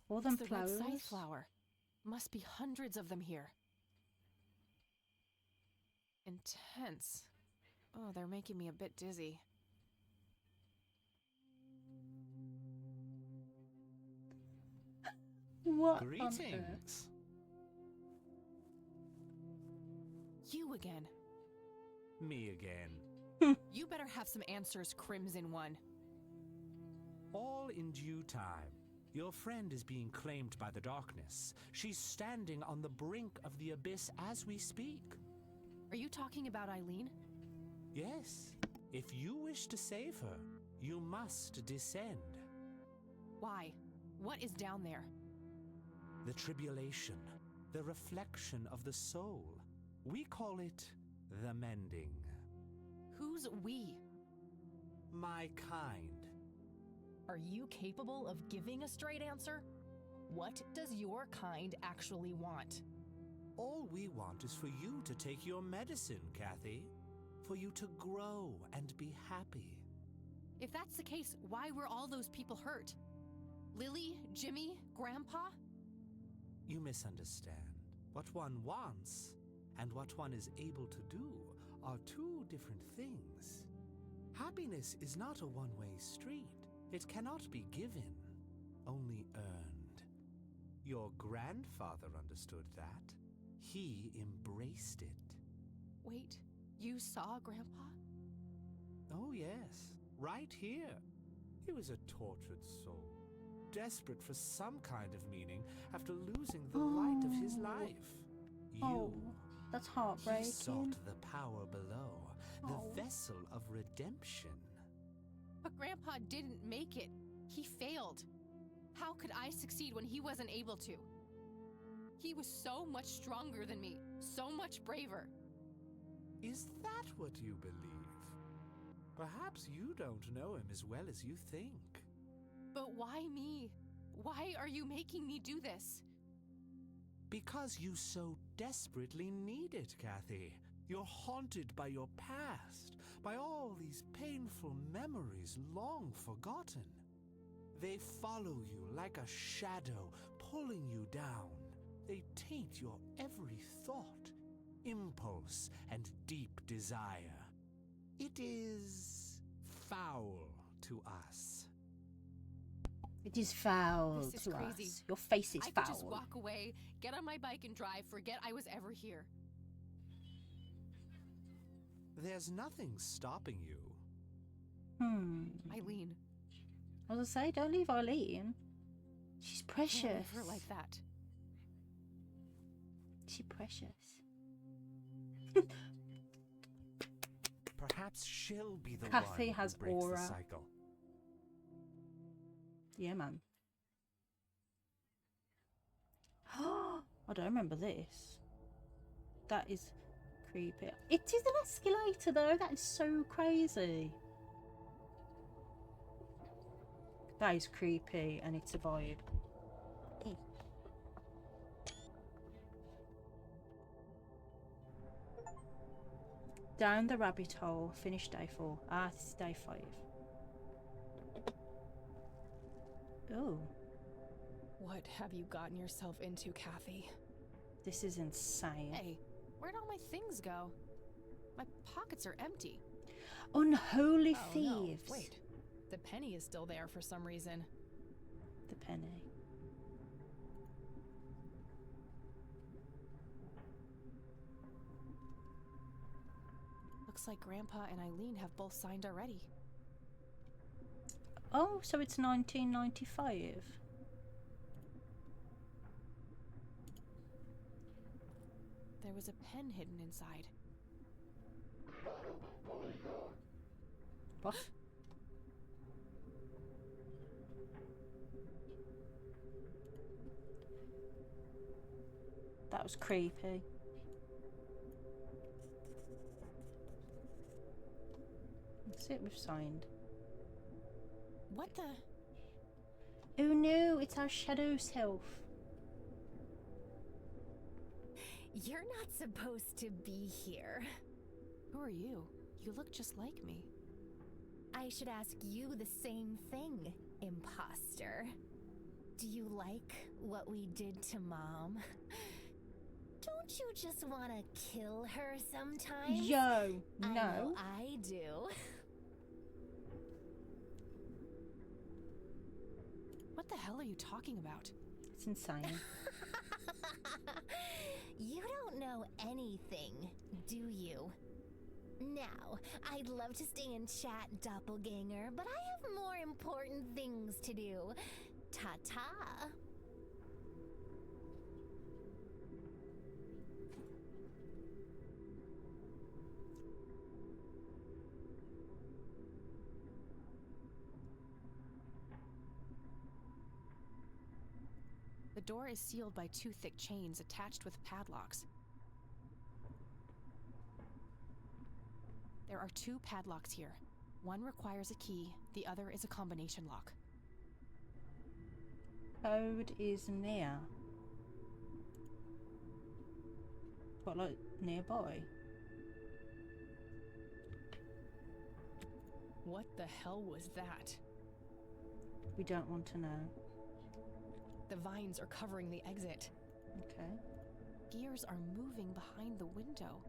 All them It's the red flowers. scythe flower. Must be hundreds of them here. Intense. Oh, they're making me a bit dizzy. What? Greetings. You again. Me again. You better have some answers, Crimson One. All in due time. Your friend is being claimed by the darkness. She's standing on the brink of the abyss as we speak. Are you talking about Eileen? Yes. If you wish to save her, you must descend. Why? What is down there? The tribulation, the reflection of the soul. We call it the mending. Who's we? My kind. Are you capable of giving a straight answer? What does your kind actually want? All we want is for you to take your medicine, Kathy. For you to grow and be happy. If that's the case, why were all those people hurt? Lily, Jimmy, Grandpa? You misunderstand. What one wants and what one is able to do are two different things. Happiness is not a one-way street. It cannot be given, only earned. Your grandfather understood that. He embraced it. Wait, you saw Grandpa? Oh, yes, right here. He was a tortured soul, desperate for some kind of meaning after losing the light of his life. Oh, that's heartbreaking. He sought the power below, the Oh. vessel of redemption. But Grandpa didn't make it. He failed. How could I succeed when he wasn't able to? He was so much stronger than me, so much braver. Is that what you believe? Perhaps you don't know him as well as you think. But why me? Why are you making me do this? Because you so desperately need it, Kathy. You're haunted by your past, by all these painful memories long forgotten. They follow you like a shadow, pulling you down. They taint your every thought, impulse, and deep desire. It is foul to us. It is foul This is to crazy. us. Your face is I foul. could just walk away, get on my bike and drive, forget I was ever here. There's nothing stopping you. Eileen. I was gonna say, don't leave Eileen. She's Can't precious. leave her like that. She's precious. Perhaps she'll be the Kathy one has who breaks aura. the cycle. Yeah, man. I don't remember this. That is creepy. It is an escalator though. That is so crazy. That is creepy and it's a vibe. Down the rabbit hole. Finish day 4. Ah, this is day 5. Oh, What have you gotten yourself into, Kathy? this is insane. Hey, where'd all my things go? My pockets are empty. Unholy Oh, thieves. no. Wait, the penny is still there for some reason. The penny. Looks like Grandpa and Eileen have both signed already. Oh, so it's 1995. There was a pen hidden inside. What? That was creepy. That's it, we've signed. What the? Oh no, it's our shadow self. You're not supposed to be here. Who are you? You look just like me. I should ask you the same thing, imposter. Do you like what we did to Mom? Don't you just want to kill her sometimes? Yo, I no. know I do. What the hell are you talking about? It's insane. You don't know anything, do you? Now, I'd love to stay and chat, doppelganger, but I have more important things to do. Ta-ta. The door is sealed by 2 thick chains attached with padlocks. There are 2 padlocks here. One requires a key, the other is a combination lock. Code is near. What, like nearby? What the hell was that? We don't want to know. The vines are covering the exit. Okay. Gears are moving behind the window.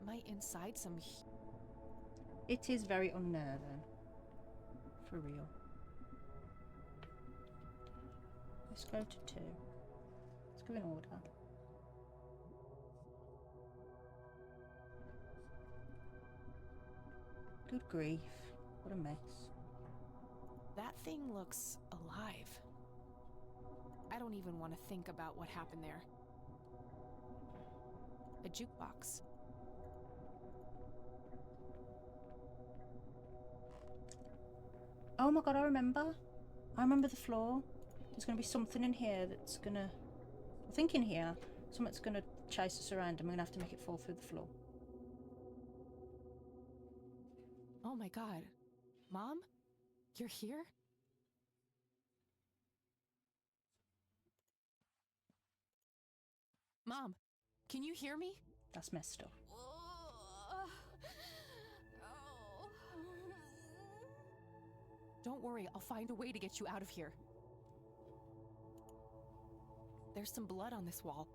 Am I inside some... It is very unnerving. For real. Let's go to 2. Let's go in order. Good grief. What a mess. That thing looks alive. I don't even want to think about what happened there. A jukebox. Oh my god, I remember. I remember the floor. There's going to be something in here that's going to... I think in here, something's going to chase us around and we're going to have to make it fall through the floor. Oh my god. Mom? You're here? Mom, can you hear me? That's messed up. Don't worry, I'll find a way to get you out of here. There's some blood on this wall.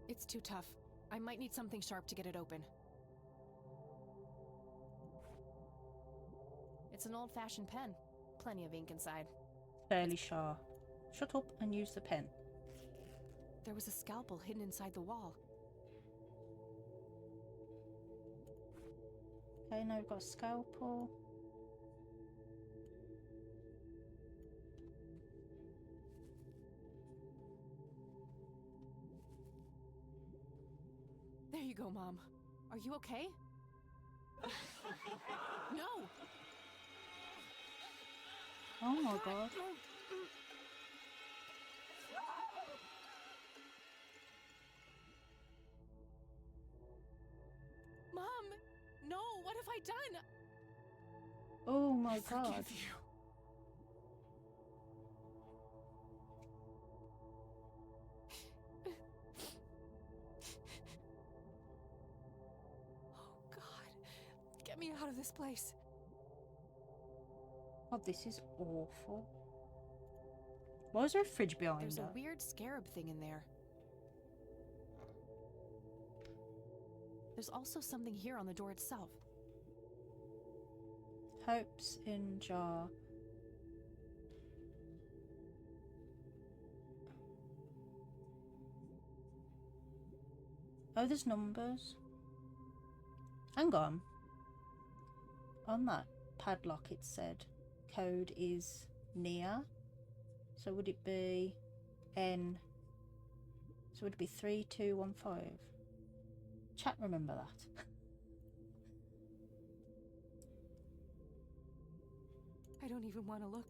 It's too tough. I might need something sharp to get it open. It's an old-fashioned pen. Plenty of ink inside. Fairly sharp. Shut up and use the pen. There was a scalpel hidden inside the wall. Okay, now we've got a scalpel. There you go, Mom. Are you okay? No! Oh my god. Mom! No! What have I done? Oh my god. Forgive you. Oh god. Get me out of this place. Oh, this is awful. Why is there a fridge behind There's her? a weird scarab thing in there. There's also something here on the door itself. Hopes in jar. Oh, there's numbers. Hang on. On that padlock it said code is near. So would it be N? So would it be 3215? Chat, remember that. I don't even want to look.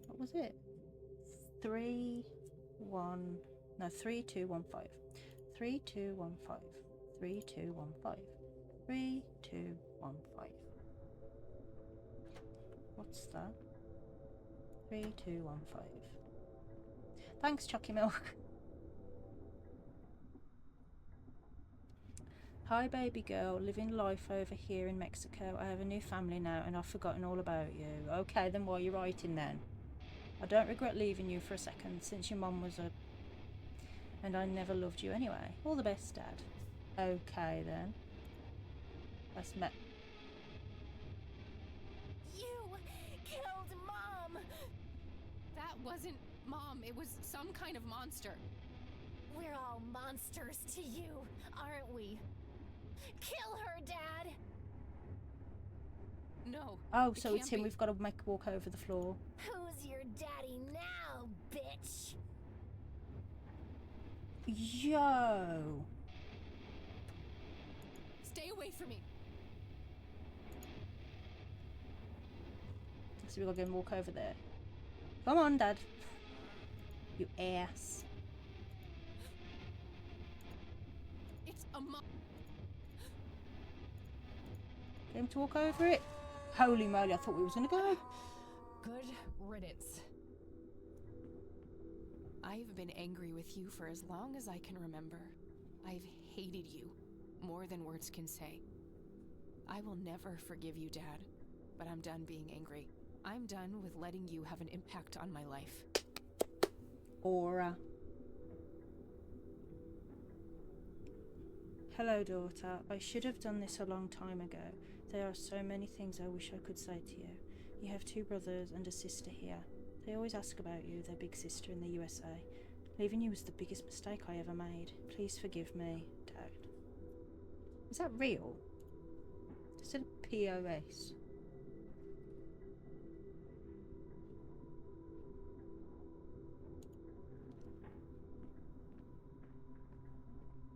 What was it? 3215. 3215. 3215. 3215. What's that? 3215. Thanks, Chucky Milk. Hi baby girl, living life over here in Mexico. I have a new family now and I've forgotten all about you. Okay, then why are you writing then? I don't regret leaving you for a second since your mum was a... and I never loved you anyway. All the best, Dad. Okay then. Let's met. You killed Mom! That wasn't Mom. It was some kind of monster. We're all monsters to you, aren't we? Kill her, Dad! No. Oh, so it's can't him be. we've got to make walk over the floor. Who's your daddy now, bitch? Yo! Stay away from me. So we've got to go and walk over there. Come on, Dad. You ass. It's a mom. Get him to walk over it. Holy moly, I thought we was going to go. Good riddance. I've been angry with you for as long as I can remember. I've hated you more than words can say. I will never forgive you, Dad, but I'm done being angry. I'm done with letting you have an impact on my life. Aura. Hello, daughter. I should have done this a long time ago. There are so many things I wish I could say to you. You have 2 brothers and a sister here. They always ask about you, their big sister in the USA. Leaving you was the biggest mistake I ever made. Please forgive me, Dad. Is that real? Is it a POS?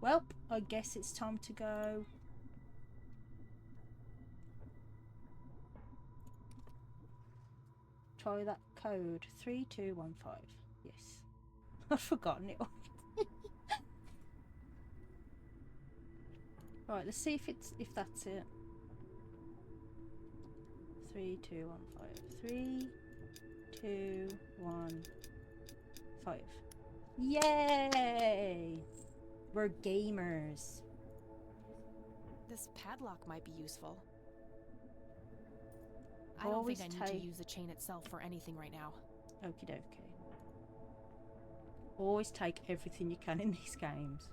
Well, I guess it's time to go. Try that code 3215. Yes. I've forgotten it. Right, let's see if that's it. 3215. 3215. Yay! We're gamers. This padlock might be useful. I don't Always think I need take- to use the chain itself for anything right now. Okie dokie. Always take everything you can in these games.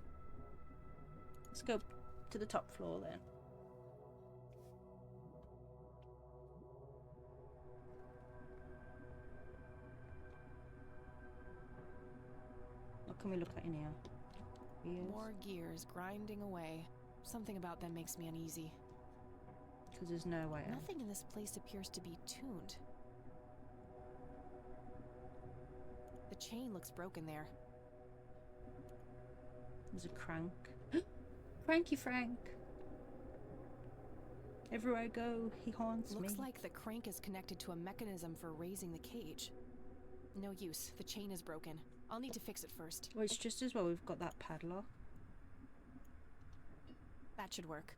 Let's go to the top floor then. What can we look at in here? Gears? More gears grinding away. Something about them makes me uneasy. Because there's no way out. Nothing in this place appears to be tuned. The chain looks broken there. There's a crank. Cranky Frank! Everywhere I go, he haunts me. Looks like the crank is connected to a mechanism for raising the cage. No use. The chain is broken. I'll need to fix it first. Well, it's just as well we've got that padlock. That should work.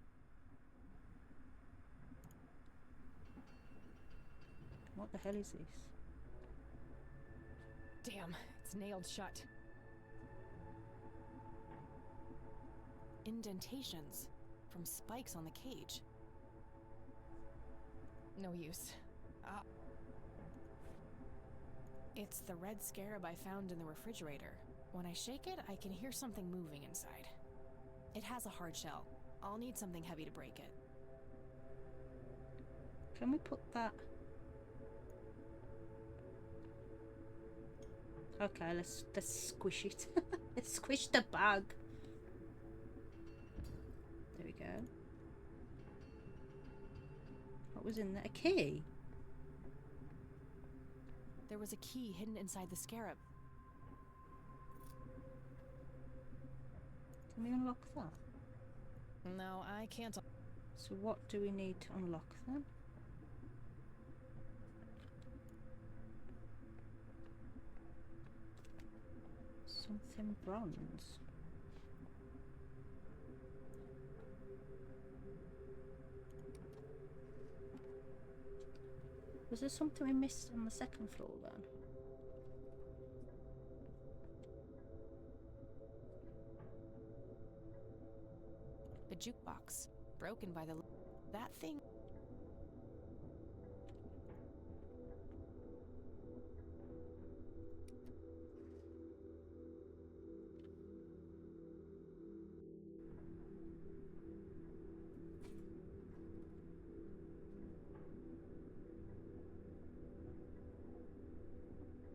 What the hell is this? Damn, it's nailed shut. Indentations from spikes on the cage. No use. It's the red scarab I found in the refrigerator. When I shake it, I can hear something moving inside. It has a hard shell. I'll need something heavy to break it. Can we put that... Okay, let's squish it. Let's squish the bag. There we go. What was in there? A key? There was a key hidden inside the scarab. Can we unlock that? No, I can't. So what do we need to unlock then? Something bronze. Was there something we missed on the second floor then? The jukebox. Broken by the... That thing...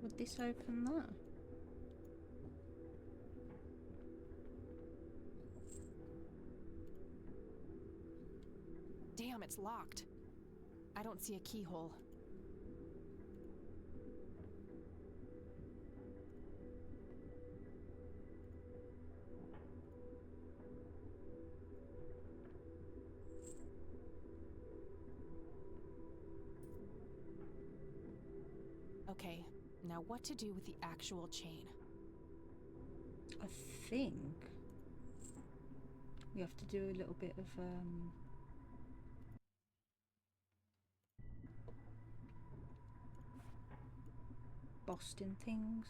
Would this open that? Damn, it's locked. I don't see a keyhole. Okay, now what to do with the actual chain? I think we have to do a little bit of Boston things.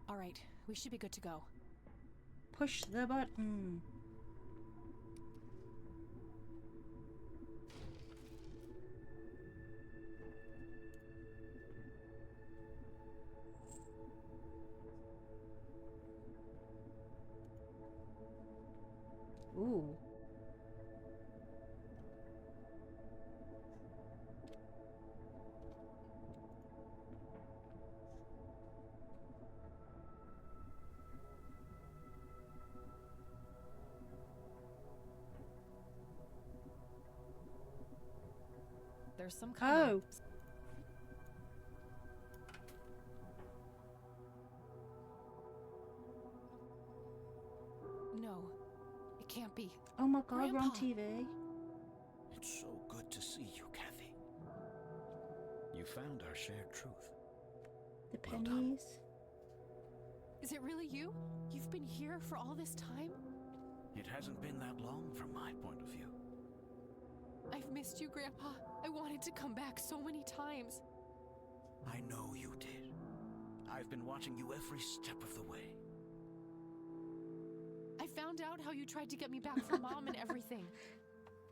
All right, we should be good to go. Push the button. Ooh. There's some kind of... can't be. Oh my god, we're on Grandpa. TV. It's so good to see you, Kathy. You found our shared truth. The Well done. pennies. Is it really you? You've been here for all this time? It hasn't been that long from my point of view. I've missed you, Grandpa. I wanted to come back so many times. I know you did. I've been watching you every step of the way. I found out how you tried to get me back from Mom and everything.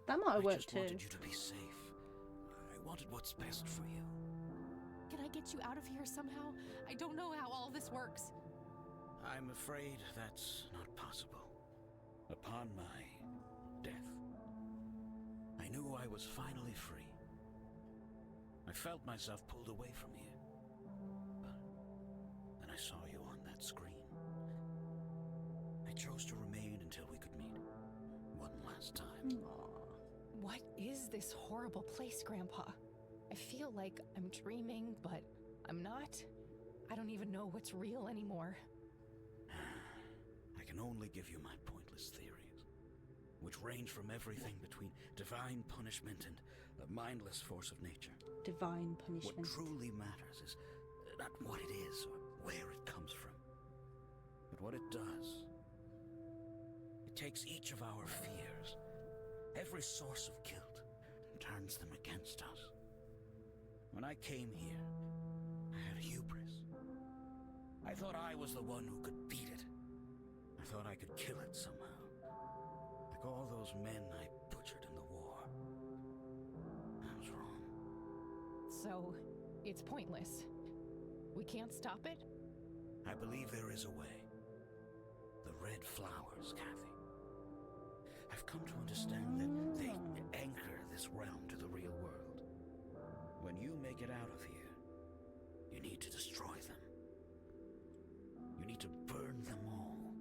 That might have I worked just too. wanted you to be safe. I wanted what's best for you. Can I get you out of here somehow? I don't know how all this works. I'm afraid that's not possible. Upon my death, I knew I was finally free. I felt myself pulled away from here. But then I saw you on that screen. I chose to remain until we could meet one last time. What is this horrible place, Grandpa? I feel like I'm dreaming, but I'm not. I don't even know what's real anymore. I can only give you my pointless theories, which range from everything between divine punishment and a mindless force of nature. Divine punishment. What truly matters is not what it is or where it comes from, but what it does. It takes each of our fears, every source of guilt, and turns them against us. When I came here, I had hubris. I thought I was the one who could beat it. I thought I could kill it somehow. Like all those men I butchered in the war. I was wrong. So, it's pointless. We can't stop it? I believe there is a way. The red flowers, Kathy. I've come to understand that they anchor this realm to the real world. When you make it out of here, you need to destroy them. You need to burn them all.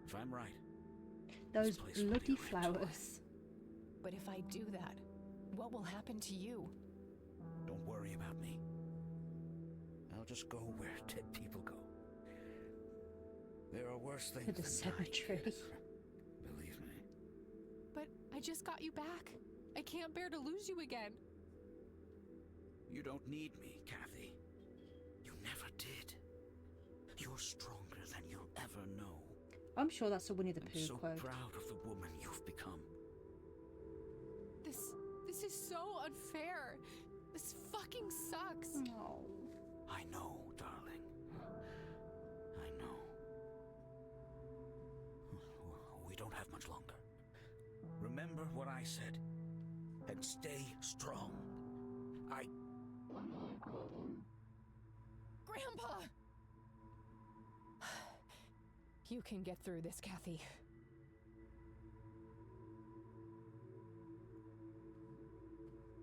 If I'm right, Those place will be bloody ripped flowers. But if I do that, what will happen to you? don't worry about me. I'll just go where dead people go. There are worse things To the than cemetery. dying. Believe me. But I just got you back. I can't bear to lose you again. You don't need me, Kathy. You never did. You're stronger than you'll ever know. I'm sure that's a Winnie the I'm Pooh so quote. proud of the woman you've become. This is so unfair. This fucking sucks. No. I know, darling. I know. We don't have much longer. Remember what I said. And stay strong. Grandpa! You can get through this, Kathy.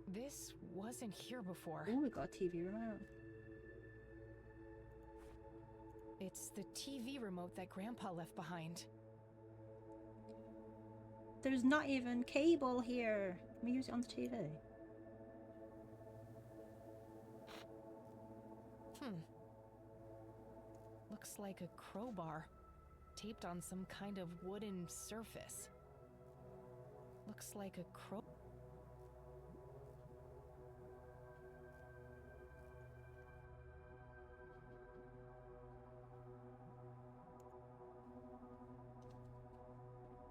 This wasn't here before. Oh, we got a TV remote. It's the TV remote that Grandpa left behind. There's not even cable here. Let me use it on the TV. Looks like a crowbar, taped on some kind of wooden surface. Looks like a crow...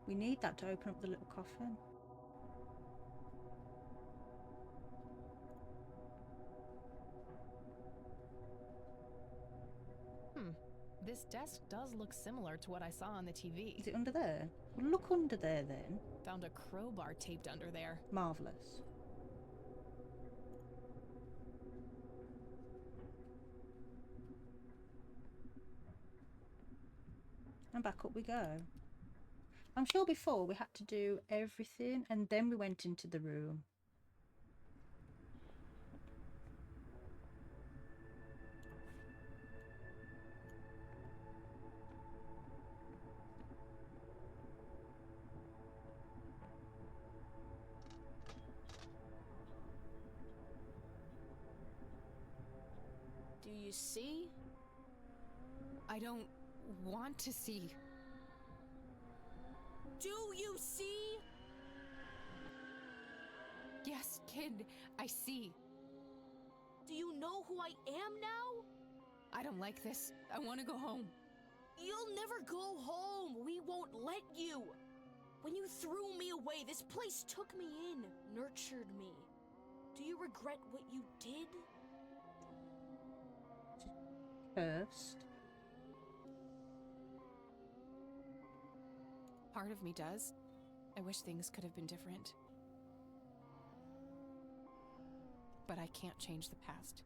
We need that to open up the little coffin. This desk does look similar to what I saw on the TV. Is it under there? Well, look under there then. Found a crowbar taped under there. Marvellous. And back up we go. I'm sure before we had to do everything and then we went into the room. Do you see? I don't want to see. you see? Yes, kid, I see. Do you know who I am now? I don't like this. I want to go home. You'll never go home. We won't let you. When you threw me away, this place took me in, nurtured me. Do you regret what you did? First. Part of me does. I wish things could have been different. But I can't change the past.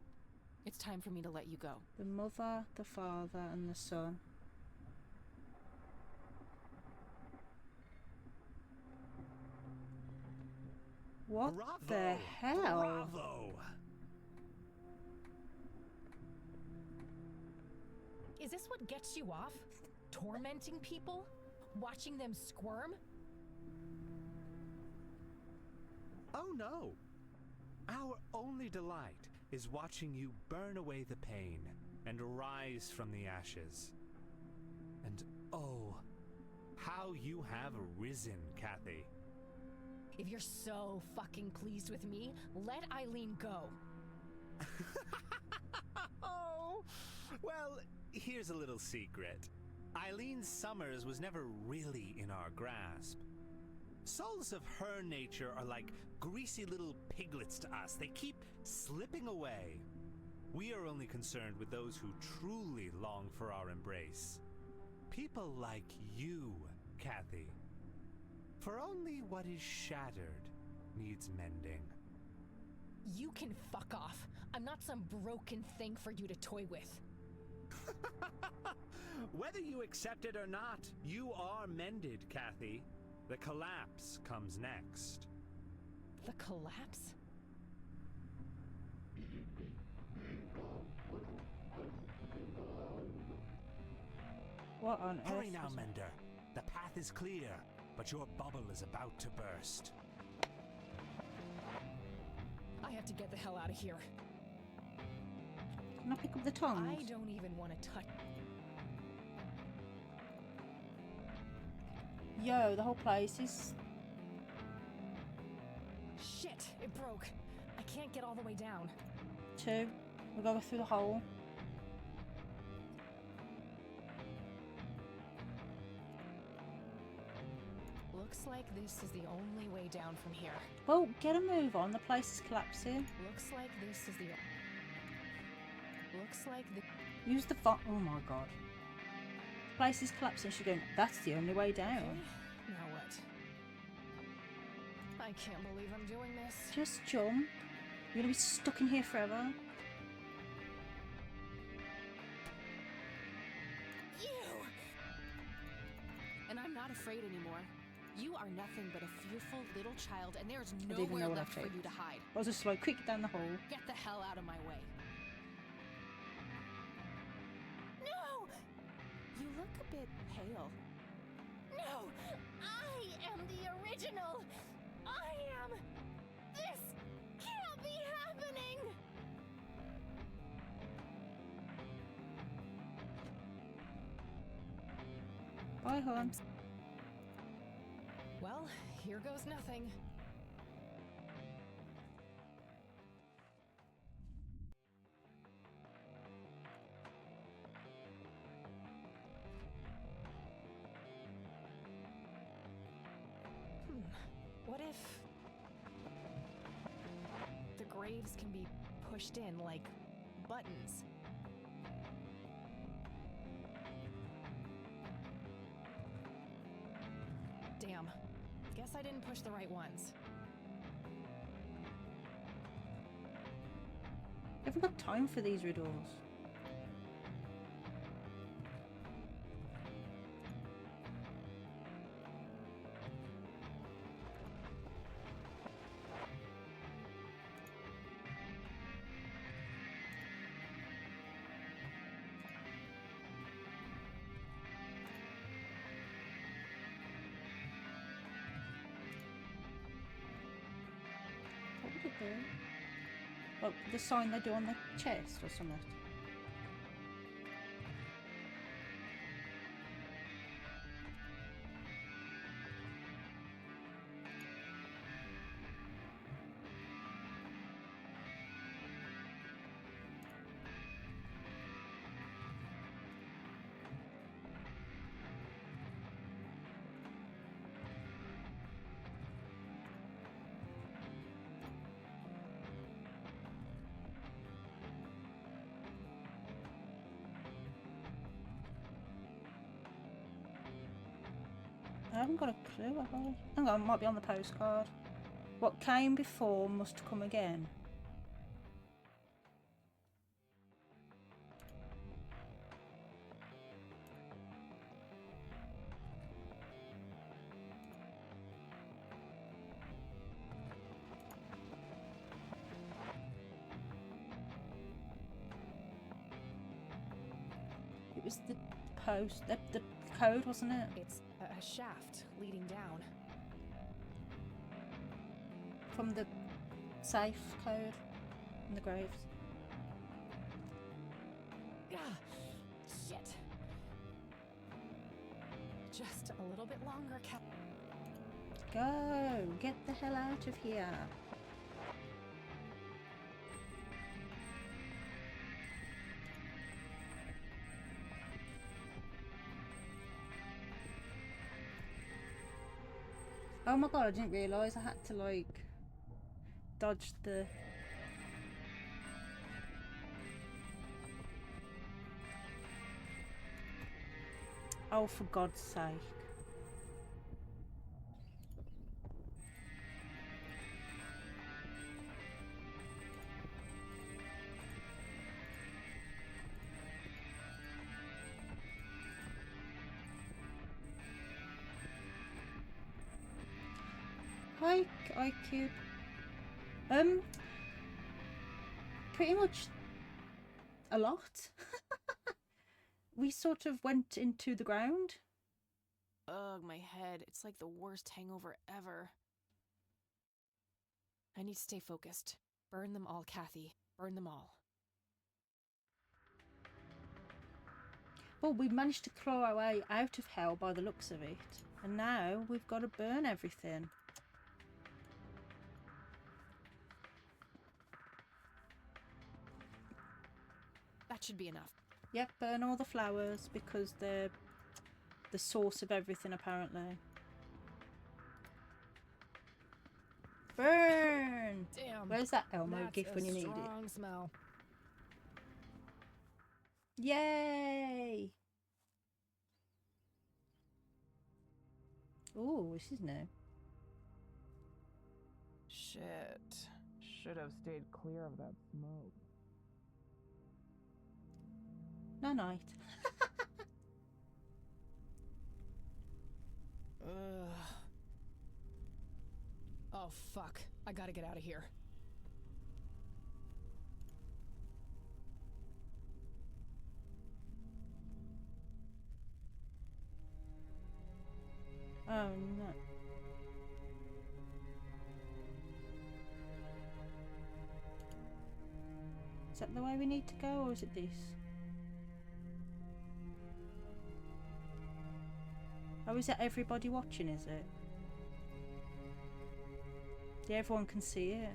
It's time for me to let you go. The mother, the father, and the son. What the hell? Bravo! Is this what gets you off? Tormenting people? Watching them squirm? Oh no! Our only delight is watching you burn away the pain and rise from the ashes. And oh, how you have risen, Kathy. If you're so fucking pleased with me, let Eileen go. Oh, well, here's a little secret. Eileen Summers was never really in our grasp. Souls of her nature are like greasy little piglets to us. They keep slipping away. We are only concerned with those who truly long for our embrace. People like you, Kathy. For only what is shattered needs mending. You can fuck off. I'm not some broken thing for you to toy with. Whether you accept it or not, you are mended, Kathy. The collapse comes next. The collapse? What on earth? Hurry now, Mender. The path is clear, but your bubble is about to burst. I have to get the hell out of here. Can I pick up the tongs? I don't even want to touch. Yo, the whole place is... Shit, it broke. I can't get all the way down. 2. We'll go through the hole. Looks like this is the only way down from here. Well, get a move on. The place is collapsing. Looks like this is the... Looks like the... Use the font. Oh my god. The place is collapsing. She's going, that's the only way down. Okay, now what? I can't believe I'm doing this. Just jump. You're gonna be stuck in here forever. You! And I'm not afraid anymore. You are nothing but a fearful little child, and there's nowhere left for you to hide. I was just like, quick down the hole. Get the hell out of my way. No! You look a bit pale. No! I am the original! I am... This can't be happening! Bye, hon. Well, here goes nothing. What if the graves can be pushed in like buttons? Damn. Guess I didn't push the right ones. Haven't got time for these riddles. What would it do? Well, the sign they do on the chest or something. haven't got a clue. Have I? Hang on, it might be on the postcard. What came before must come again. It was the post, the code, wasn't it? It's a shaft leading down. From the safe code in the graves. Ah, shit. Just a little bit longer, Cap. Go! Get the hell out of here. Oh my god, I didn't realise I had to like dodge the... Oh, for God's sake. Hi, iCube. Pretty much a lot. We sort of went into the ground. Ugh, my head. It's like the worst hangover ever. I need to stay focused. Burn them all, Kathy. Burn them all. Well, we managed to claw our way out of hell by the looks of it. And now we've got to burn everything. That should be enough. Yep, burn all the flowers because they're the source of everything apparently. Burn! Damn. Where's that Elmo That's gif when you need it? Strong smell. Yay! Oh, this is new. Shit. Should have stayed clear of that smoke. No night. Ugh. Oh, fuck. I gotta get out of here. Oh no. Is that the way we need to go, or is it this? Oh, is that everybody watching, is it? Yeah, everyone can see it.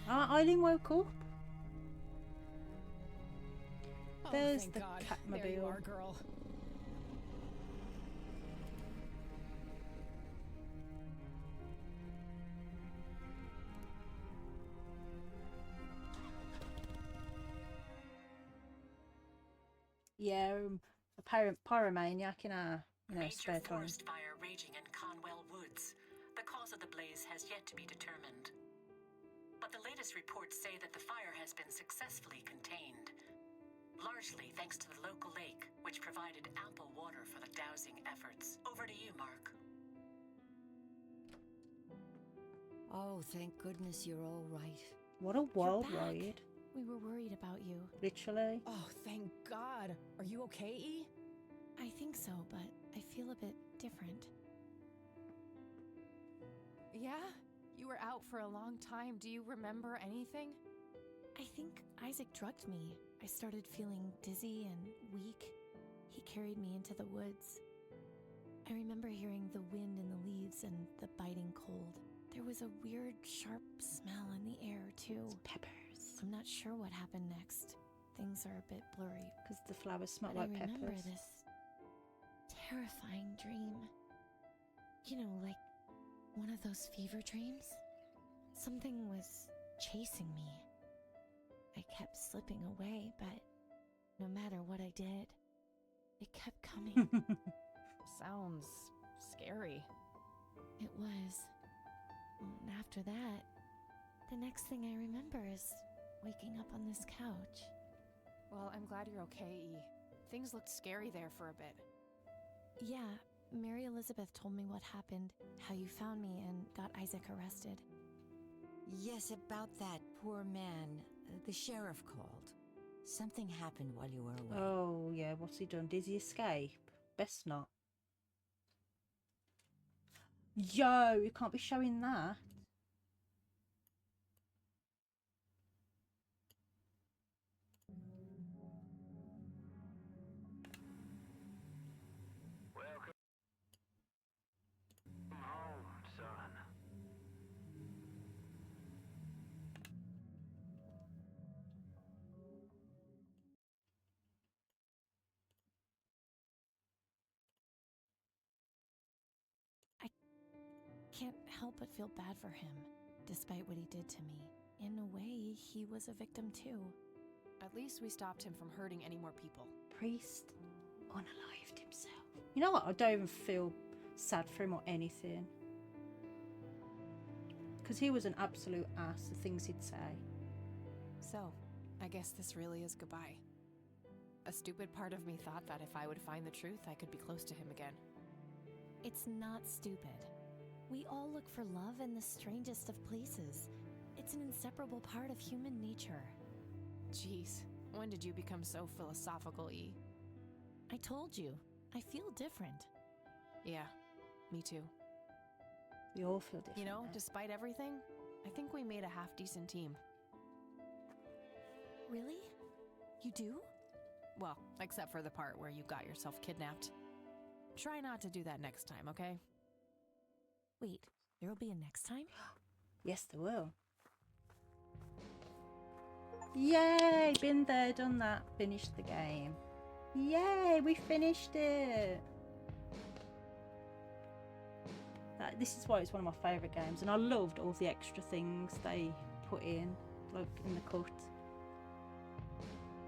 Ah, Eileen woke up. Oh, There's thank the God. Catmobile. There you are, girl. Yeah, a pyromaniac in our spare Major time. forest fire raging in Conwell Woods. The cause of the blaze has yet to be determined. But the latest reports say that the fire has been successfully contained. Largely thanks to the local lake, which provided ample water for the dousing efforts. Over to you, Mark. Oh, thank goodness you're all right. What a wild back. ride. We were worried about you. Literally. Oh, thank God. Are you okay, E? I think so, but I feel a bit different. Yeah? You were out for a long time. Do you remember anything? I think Isaac drugged me. I started feeling dizzy and weak. He carried me into the woods. I remember hearing the wind in the leaves and the biting cold. There was a weird, sharp smell in the air, too. It's peppers. I'm not sure what happened next. Things are a bit blurry. Because the flowers smell But like I remember peppers. this terrifying dream. You know, like one of those fever dreams. Something was chasing me. I kept slipping away, but no matter what I did, it kept coming. Sounds scary. It was. And after that, the next thing I remember is waking up on this couch. Well, I'm glad you're okay, E. Things looked scary there for a bit. Yeah, Mary Elizabeth told me what happened, how you found me and got Isaac arrested. Yes, about that poor man. The sheriff called. Something happened while you were away. Oh, yeah, what's he done? Did he escape? Best not. Yo, you can't be showing that. Welcome home, son. Can't help but feel bad for him, despite what he did to me. In a way, he was a victim too. At least we stopped him from hurting any more people. Priest unalived himself. You know what? I don't even feel sad for him or anything. Because he was an absolute ass, the things he'd say. So, I guess this really is goodbye. A stupid part of me thought that if I would find the truth, I could be close to him again. It's not stupid. We all look for love in the strangest of places. It's an inseparable part of human nature. Jeez, when did you become so philosophical, E? I told you, I feel different. Yeah, me too. We all feel different. You know, there. despite everything, I think we made a half-decent team. Really? You do? Well, except for the part where you got yourself kidnapped. Try not to do that next time, okay? Wait, there'll be a next time? Yes, there will. Yay! Been there, done that. Finished the game. Yay! We finished it! This is why it's one of my favourite games. And I loved all the extra things they put in, like in the cut.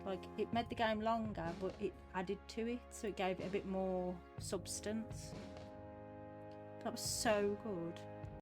Like, it made the game longer, but it added to it, so it gave it a bit more substance. That was so good.